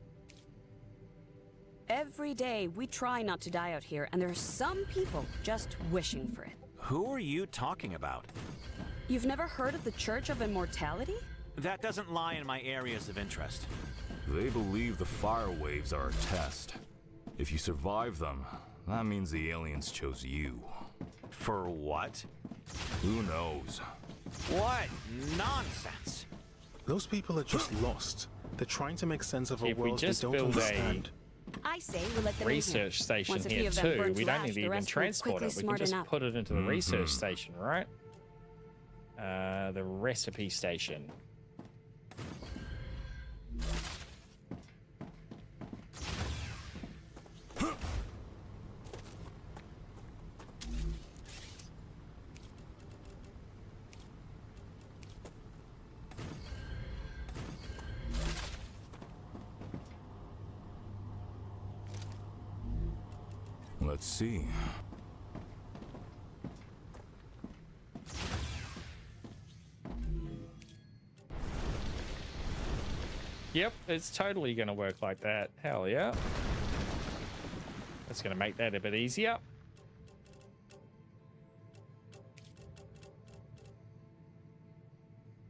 Every day we try not to die out here, and there are some people just wishing for it. Who are you talking about? You've never heard of the Church of Immortality? That doesn't lie in my areas of interest. They believe the fire waves are a test. If you survive them, that means the aliens chose you. For what? Who knows? What nonsense! Those people are just lost. They're trying to make sense of a If we world they just don't build understand. I say we let them research in station Once a here few of them too. burn to We don't ash, need to the even rest will transport quickly it. We can smarten just up. put it into the research station, right? The recipe station. Let's see. Yep, it's totally going to work like that. Hell yeah. That's going to make that a bit easier.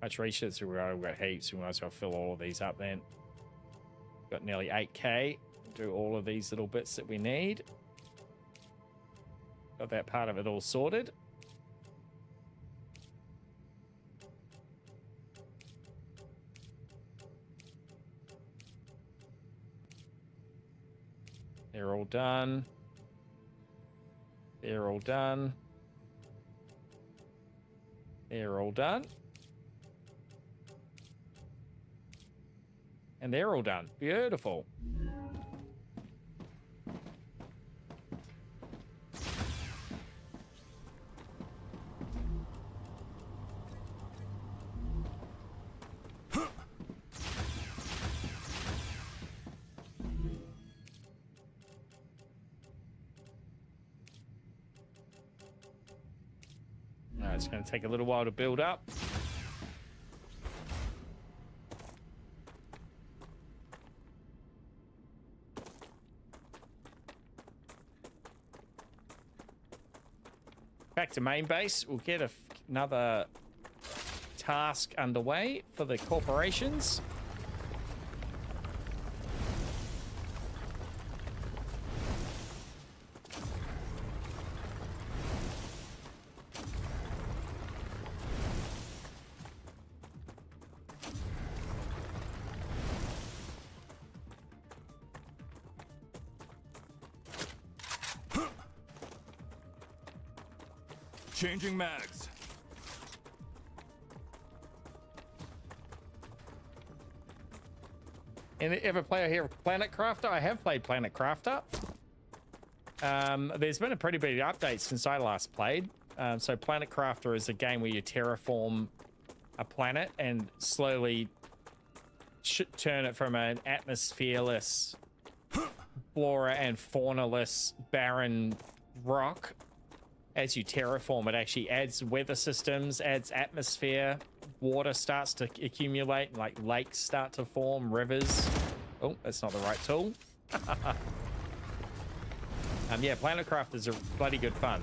Much research, we've got heaps. We might as well fill all of these up then. Got nearly 8k. Do all of these little bits that we need. Got that part of it all sorted. They're all done. They're all done. They're all done. And they're all done. Beautiful. It's going to take a little while to build up. Back to main base. We'll get another task underway for the corporations. Changing mags. And ever play here Planet Crafter? I have played Planet Crafter. There's been a pretty big update since I last played. So Planet Crafter is a game where you terraform a planet and slowly turn it from an atmosphereless, flora and fauna-less, barren rock. As you terraform, it actually adds weather systems, adds atmosphere, water starts to accumulate, like lakes start to form, rivers. Oh, that's not the right tool. Yeah, Planet Craft is a bloody good fun.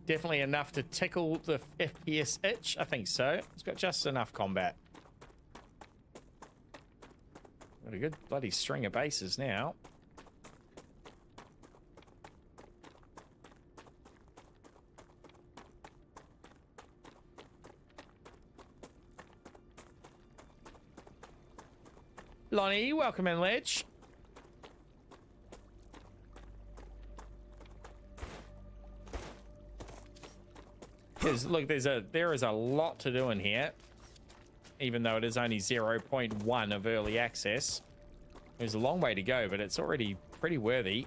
Definitely enough to tickle the FPS itch. I think so. It's got just enough combat. Got a good bloody string of bases now. Lonnie, welcome in, Ledge. Look, there is a lot to do in here, even though it is only 0.1 of early access. There's a long way to go, but it's already pretty worthy.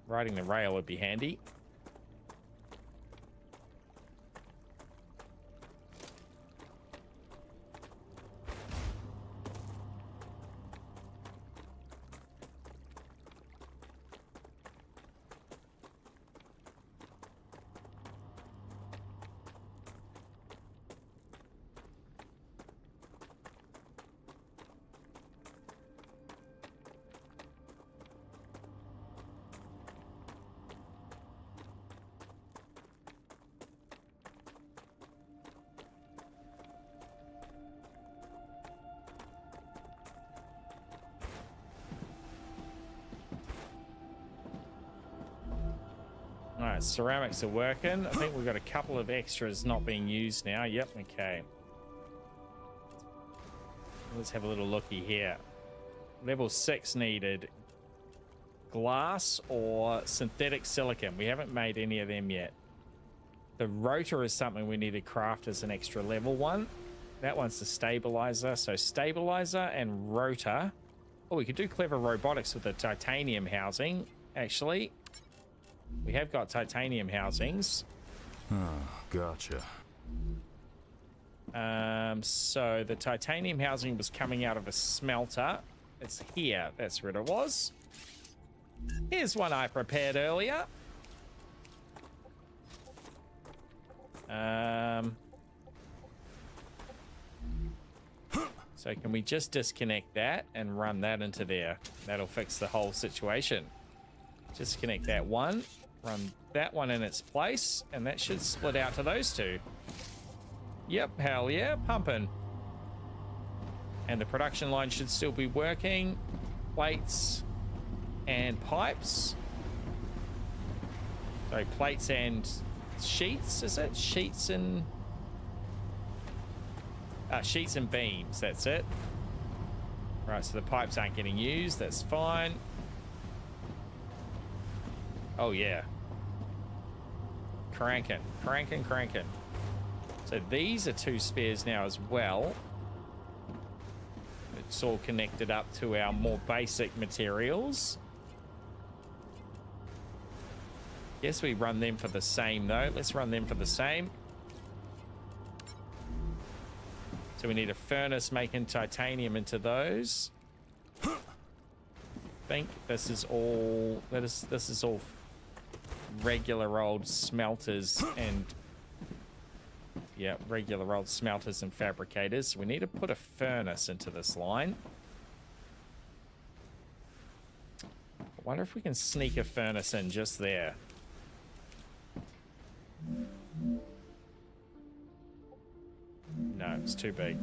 Riding the rail would be handy. Alright, ceramics are working. I think we've got a couple of extras not being used now. Yep, okay. Let's have a little looky here. Level 6 needed. Glass or synthetic silicon. We haven't made any of them yet. The rotor is something we need to craft as an extra level 1. That one's the stabilizer. So stabilizer and rotor. Oh, we could do clever robotics with the titanium housing, actually. We have got titanium housings. Oh, gotcha. So the titanium housing was coming out of a smelter. It's here. That's where it was. Here's one I prepared earlier. So can we just disconnect that and run that into there? That'll fix the whole situation. Disconnect that one, run that one in its place, and that should split out to those two. Yep, hell yeah, pumping. And the production line should still be working. Plates and pipes. Sorry, plates and sheets, is it? Sheets and beams, that's it. Right, so the pipes aren't getting used, that's fine. Oh yeah. Cranking. So these are 2 spares now as well. It's all connected up to our more basic materials. Guess we run them for the same though. Let's run them for the same. So we need a furnace making titanium into those. I think this is all regular old smelters and regular old smelters and fabricators. So we need to put a furnace into this line. I wonder if we can sneak a furnace in just there. No, it's too big.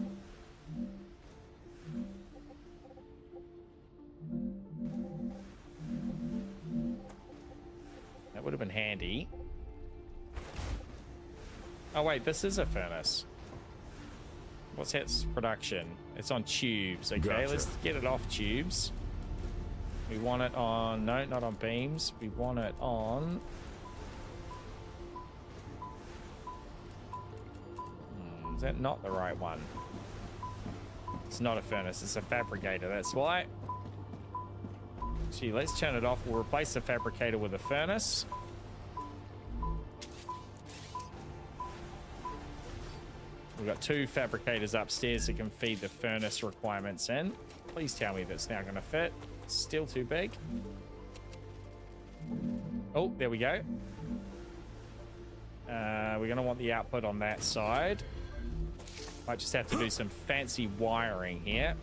That would have been handy. Oh wait, this is a furnace. What's its production? It's on tubes. Okay, gotcha. Let's get it off tubes. We want it on... No, not on beams. We want it on... Is that not the right one? It's not a furnace, it's a fabricator, that's why. Gee, let's turn it off. We'll replace the fabricator with a furnace. We've got 2 fabricators upstairs that can feed the furnace requirements in. Please tell me that's now going to fit. It's still too big. Oh, there we go. We're going to want the output on that side. Might just have to do some fancy wiring here.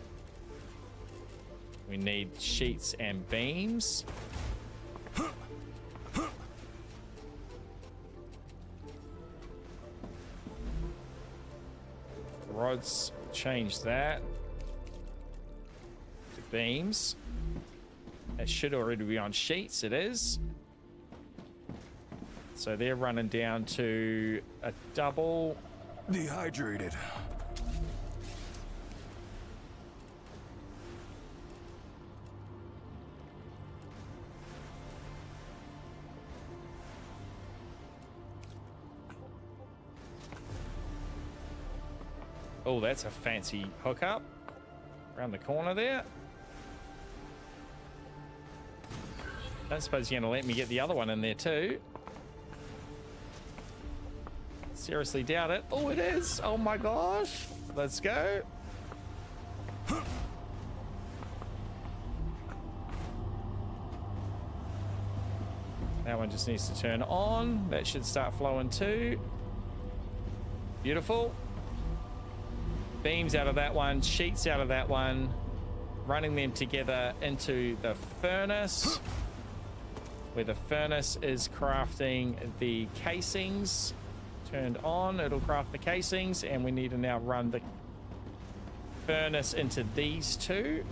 We need sheets and beams. Rods, change that to beams. It should already be on sheets, it is. So they're running down to a double. Dehydrated. Oh, that's a fancy hookup. Around the corner there. Don't suppose you're going to let me get the other one in there too. Seriously doubt it. Oh, it is. Oh my gosh. Let's go. That one just needs to turn on. That should start flowing too. Beautiful. Beams out of that one, sheets out of that one. Running them together into the furnace, where the furnace is crafting the casings. Turned on, it'll craft the casings, and we need to now run the furnace into these two.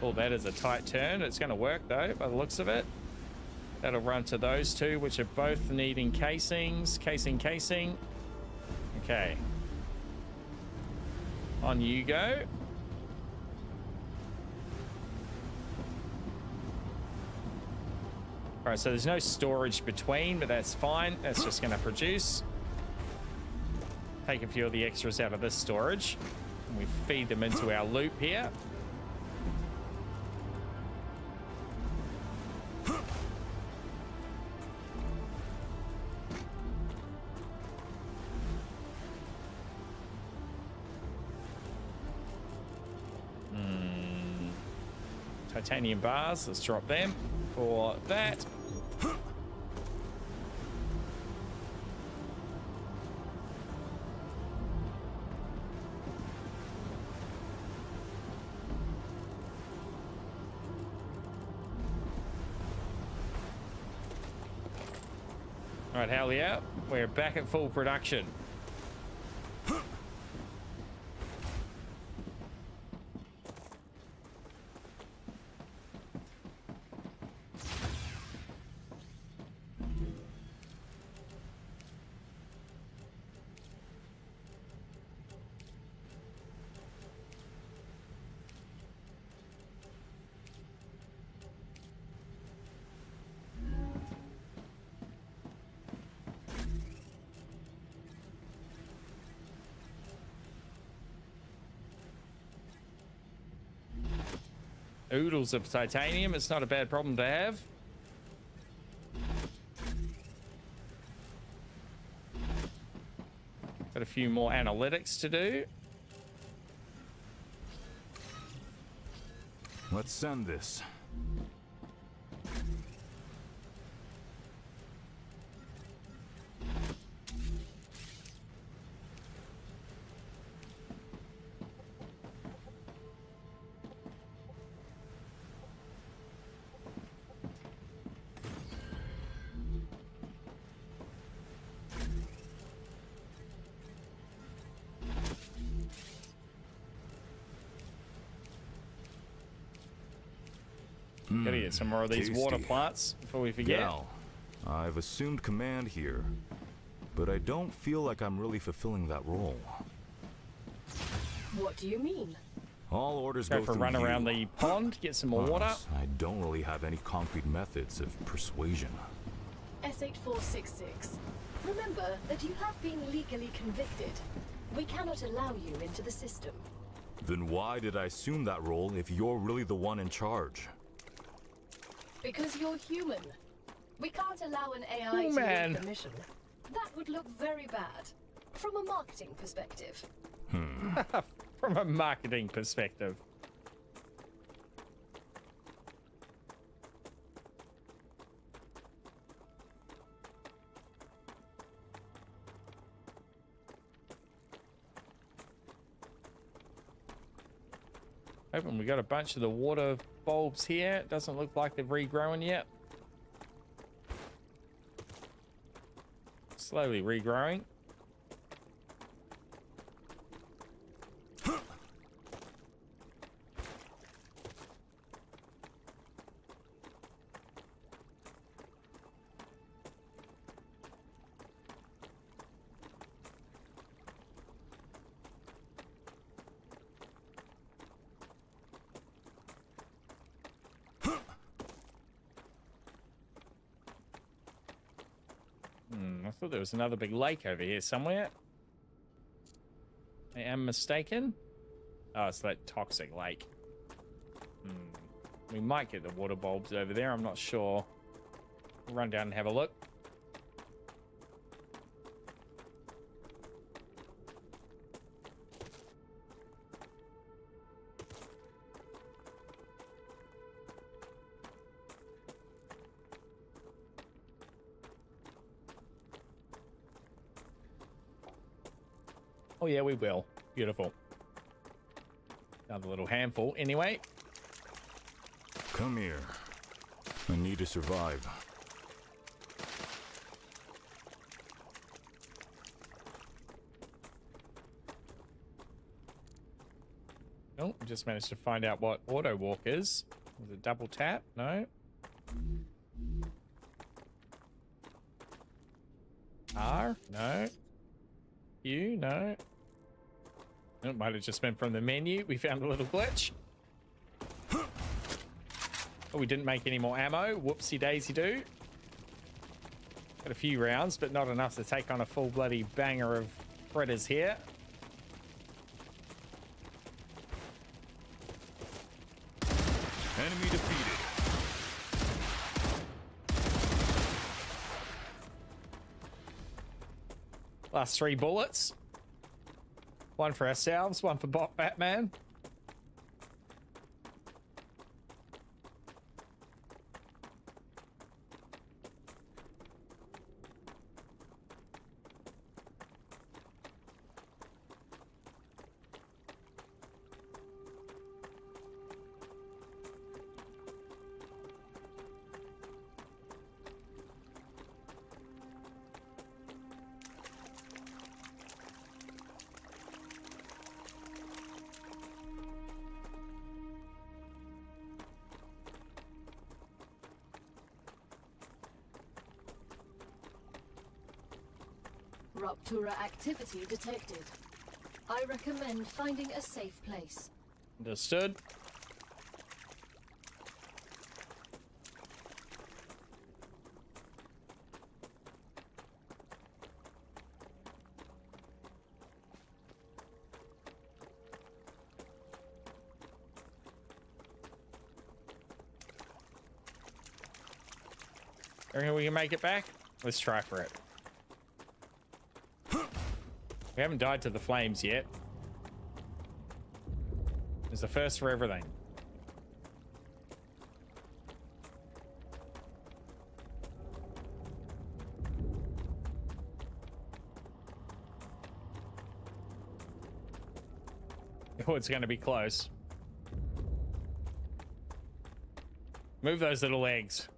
Oh, that is a tight turn. It's going to work though, by the looks of it. That'll run to those two, which are both needing casings. Casing. Okay. On you go. All right, so there's no storage between, but that's fine. That's just going to produce. Take a few of the extras out of this storage, and we feed them into our loop here. Titanium bars, let's drop them for that. All right, hell yeah, we're back at full production. Oodles of titanium, it's not a bad problem to have. Got a few more analytics to do. Let's send this. Gotta get some more of these water plants before we forget. Gal, I've assumed command here, but I don't feel like I'm really fulfilling that role. What do you mean? All orders Go go for a through run you. around the pond, get some more water. I don't really have any concrete methods of persuasion. S8466. Remember that you have been legally convicted. We cannot allow you into the system. Then why did I assume that role if you're really the one in charge? Because you're human. We can't allow an AI to leave the mission. That would look very bad. From a marketing perspective. From a marketing perspective. Hoping we got a bunch of the water bulbs here. It doesn't look like they've regrown yet. Slowly regrowing. thought there was another big lake over here somewhere. I am mistaken. Oh, it's that toxic lake. We might get the water bulbs over there. I'm not sure. We'll run down and have a look. Oh yeah, we will. Beautiful. Another little handful anyway. Come here. I need to survive. Oh, just managed to find out what auto walk is. Was it double tap? No. R? No. U? No. It might have just been from the menu. We found a little glitch. Oh, we didn't make any more ammo. Whoopsie daisy do. Got a few rounds, but not enough to take on a full bloody banger of critters here. Enemy defeated. Last 3 bullets. One for ourselves, one for Bot Batman. Raptura activity detected. I recommend finding a safe place. Understood. Reckon we can make it back? Let's try for it. We haven't died to the flames yet. It's the first for everything. Oh, it's going to be close. Move those little eggs.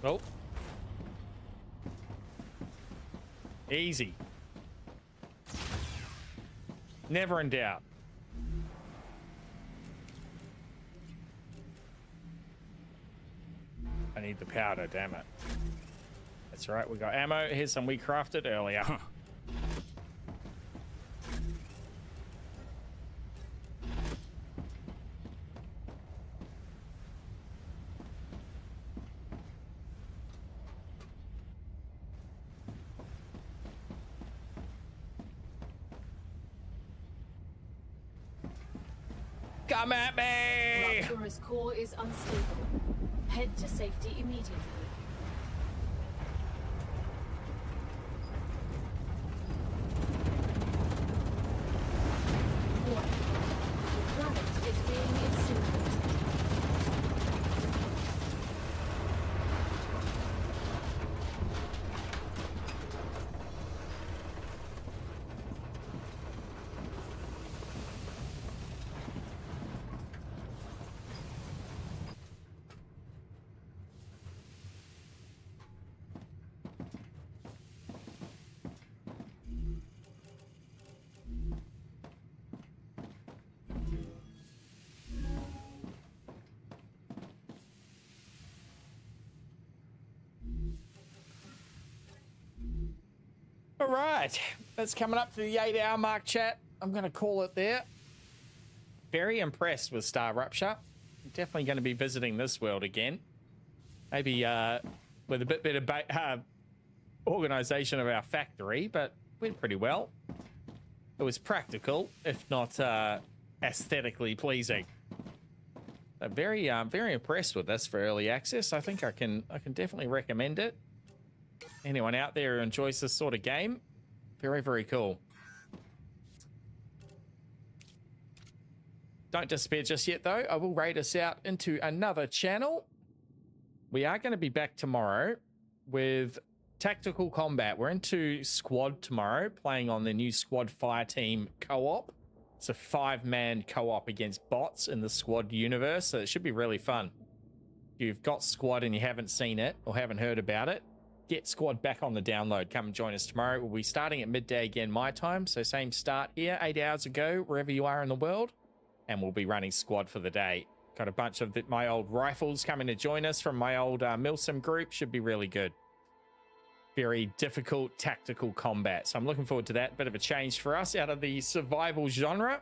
Oh. Easy. Never in doubt. I need the powder, damn it. That's right, we got ammo. Here's some we crafted earlier. Huh. Come at me! Raptura's core is unstable. Head to safety immediately. Warning. The planet is being incinerated. All right, that's coming up to the 8-hour mark, chat. I'm going to call it there. Very impressed with StarRupture. I'm definitely going to be visiting this world again. Maybe with a bit better organization of our factory, but went pretty well. It was practical, if not aesthetically pleasing. I'm very impressed with this for early access. I think I can definitely recommend it. Anyone out there who enjoys this sort of game, very, very cool. Don't despair just yet, though. I will raid us out into another channel. We are going to be back tomorrow with tactical combat. We're into squad tomorrow, playing on the new squad fireteam co-op. It's a 5-man co-op against bots in the squad universe, so it should be really fun. If you've got squad and you haven't seen it or haven't heard about it, get squad back on the download. Come and join us tomorrow. We'll be starting at midday again my time, so same start here, 8 hours ago, wherever you are in the world. And we'll be running squad for the day. Got a bunch of my old rifles coming to join us from my old Milsim group. Should be really good. Very difficult tactical combat. So I'm looking forward to that. Bit of a change for us out of the survival genre.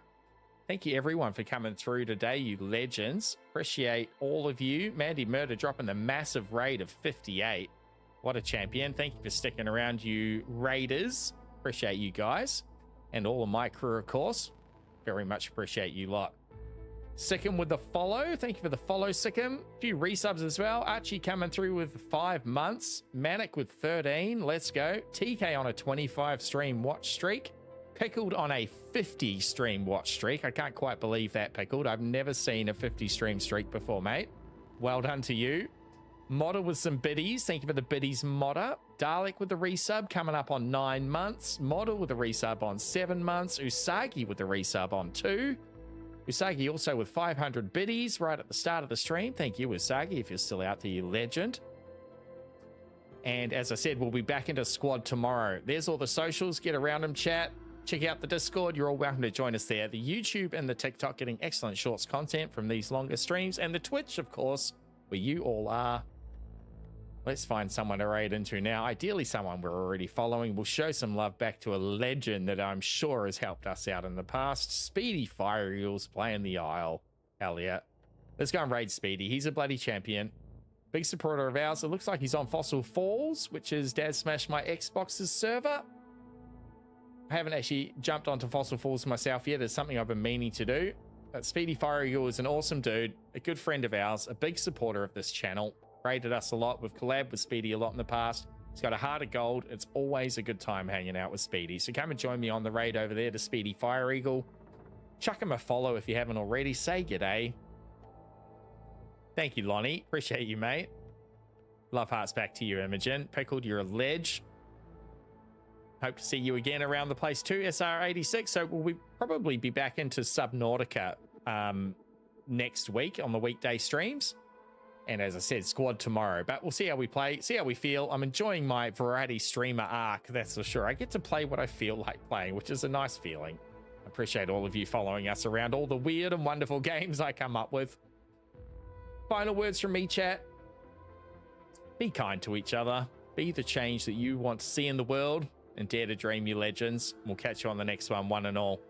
Thank you everyone for coming through today, you legends. Appreciate all of you. Mandy Murder dropping the massive raid of 58. What a champion. Thank you for sticking around, you raiders. Appreciate you guys. And all of my crew, of course. Very much appreciate you lot. Sikkim with the follow. Thank you for the follow, Sikkim. A few resubs as well. Archie coming through with 5 months. Manic with 13. Let's go. TK on a 25 stream watch streak. Pickled on a 50 stream watch streak. I can't quite believe that, Pickled. I've never seen a 50 stream streak before, mate. Well done to you. Modder with some biddies. Thank you for the biddies, Modder. Dalek with the resub coming up on 9 months. Modder with the resub on 7 months. Usagi with the resub on 2. Usagi also with 500 biddies right at the start of the stream. Thank you, Usagi, if you're still out there, you legend. And as I said, we'll be back into squad tomorrow. There's all the socials. Get around them, chat. Check out the Discord. You're all welcome to join us there. The YouTube and the TikTok getting excellent shorts content from these longer streams. And the Twitch, of course, where you all are. Let's find someone to raid into now. Ideally, someone we're already following. We'll show some love back to a legend that I'm sure has helped us out in the past. Speedy Fire Eagles playing the Isle. Hell yeah. Let's go and raid Speedy. He's a bloody champion. Big supporter of ours. It looks like he's on Fossil Falls, which is Dad Smashed My Xbox's server. I haven't actually jumped onto Fossil Falls myself yet. It's something I've been meaning to do. But Speedy Fire Eagle is an awesome dude, a good friend of ours, a big supporter of this channel. Rated us a lot. We've collabed with Speedy a lot in the past. He's got a heart of gold. It's always a good time hanging out with Speedy. So come and join me on the raid over there to Speedy Fire Eagle. Chuck him a follow if you haven't already. Say g'day. Thank you, Lonnie. Appreciate you, mate. Love hearts back to you, Imogen. Pickled, you're a ledge. Hope to see you again around the place too, SR86. So we'll probably be back into Subnautica next week on the weekday streams. And as I said, squad tomorrow. But we'll see how we play, see how we feel. I'm enjoying my variety streamer arc, that's for sure. I get to play what I feel like playing, which is a nice feeling. I appreciate all of you following us around all the weird and wonderful games I come up with. Final words from me, chat. Be kind to each other. Be the change that you want to see in the world. And dare to dream, you legends. We'll catch you on the next one and all.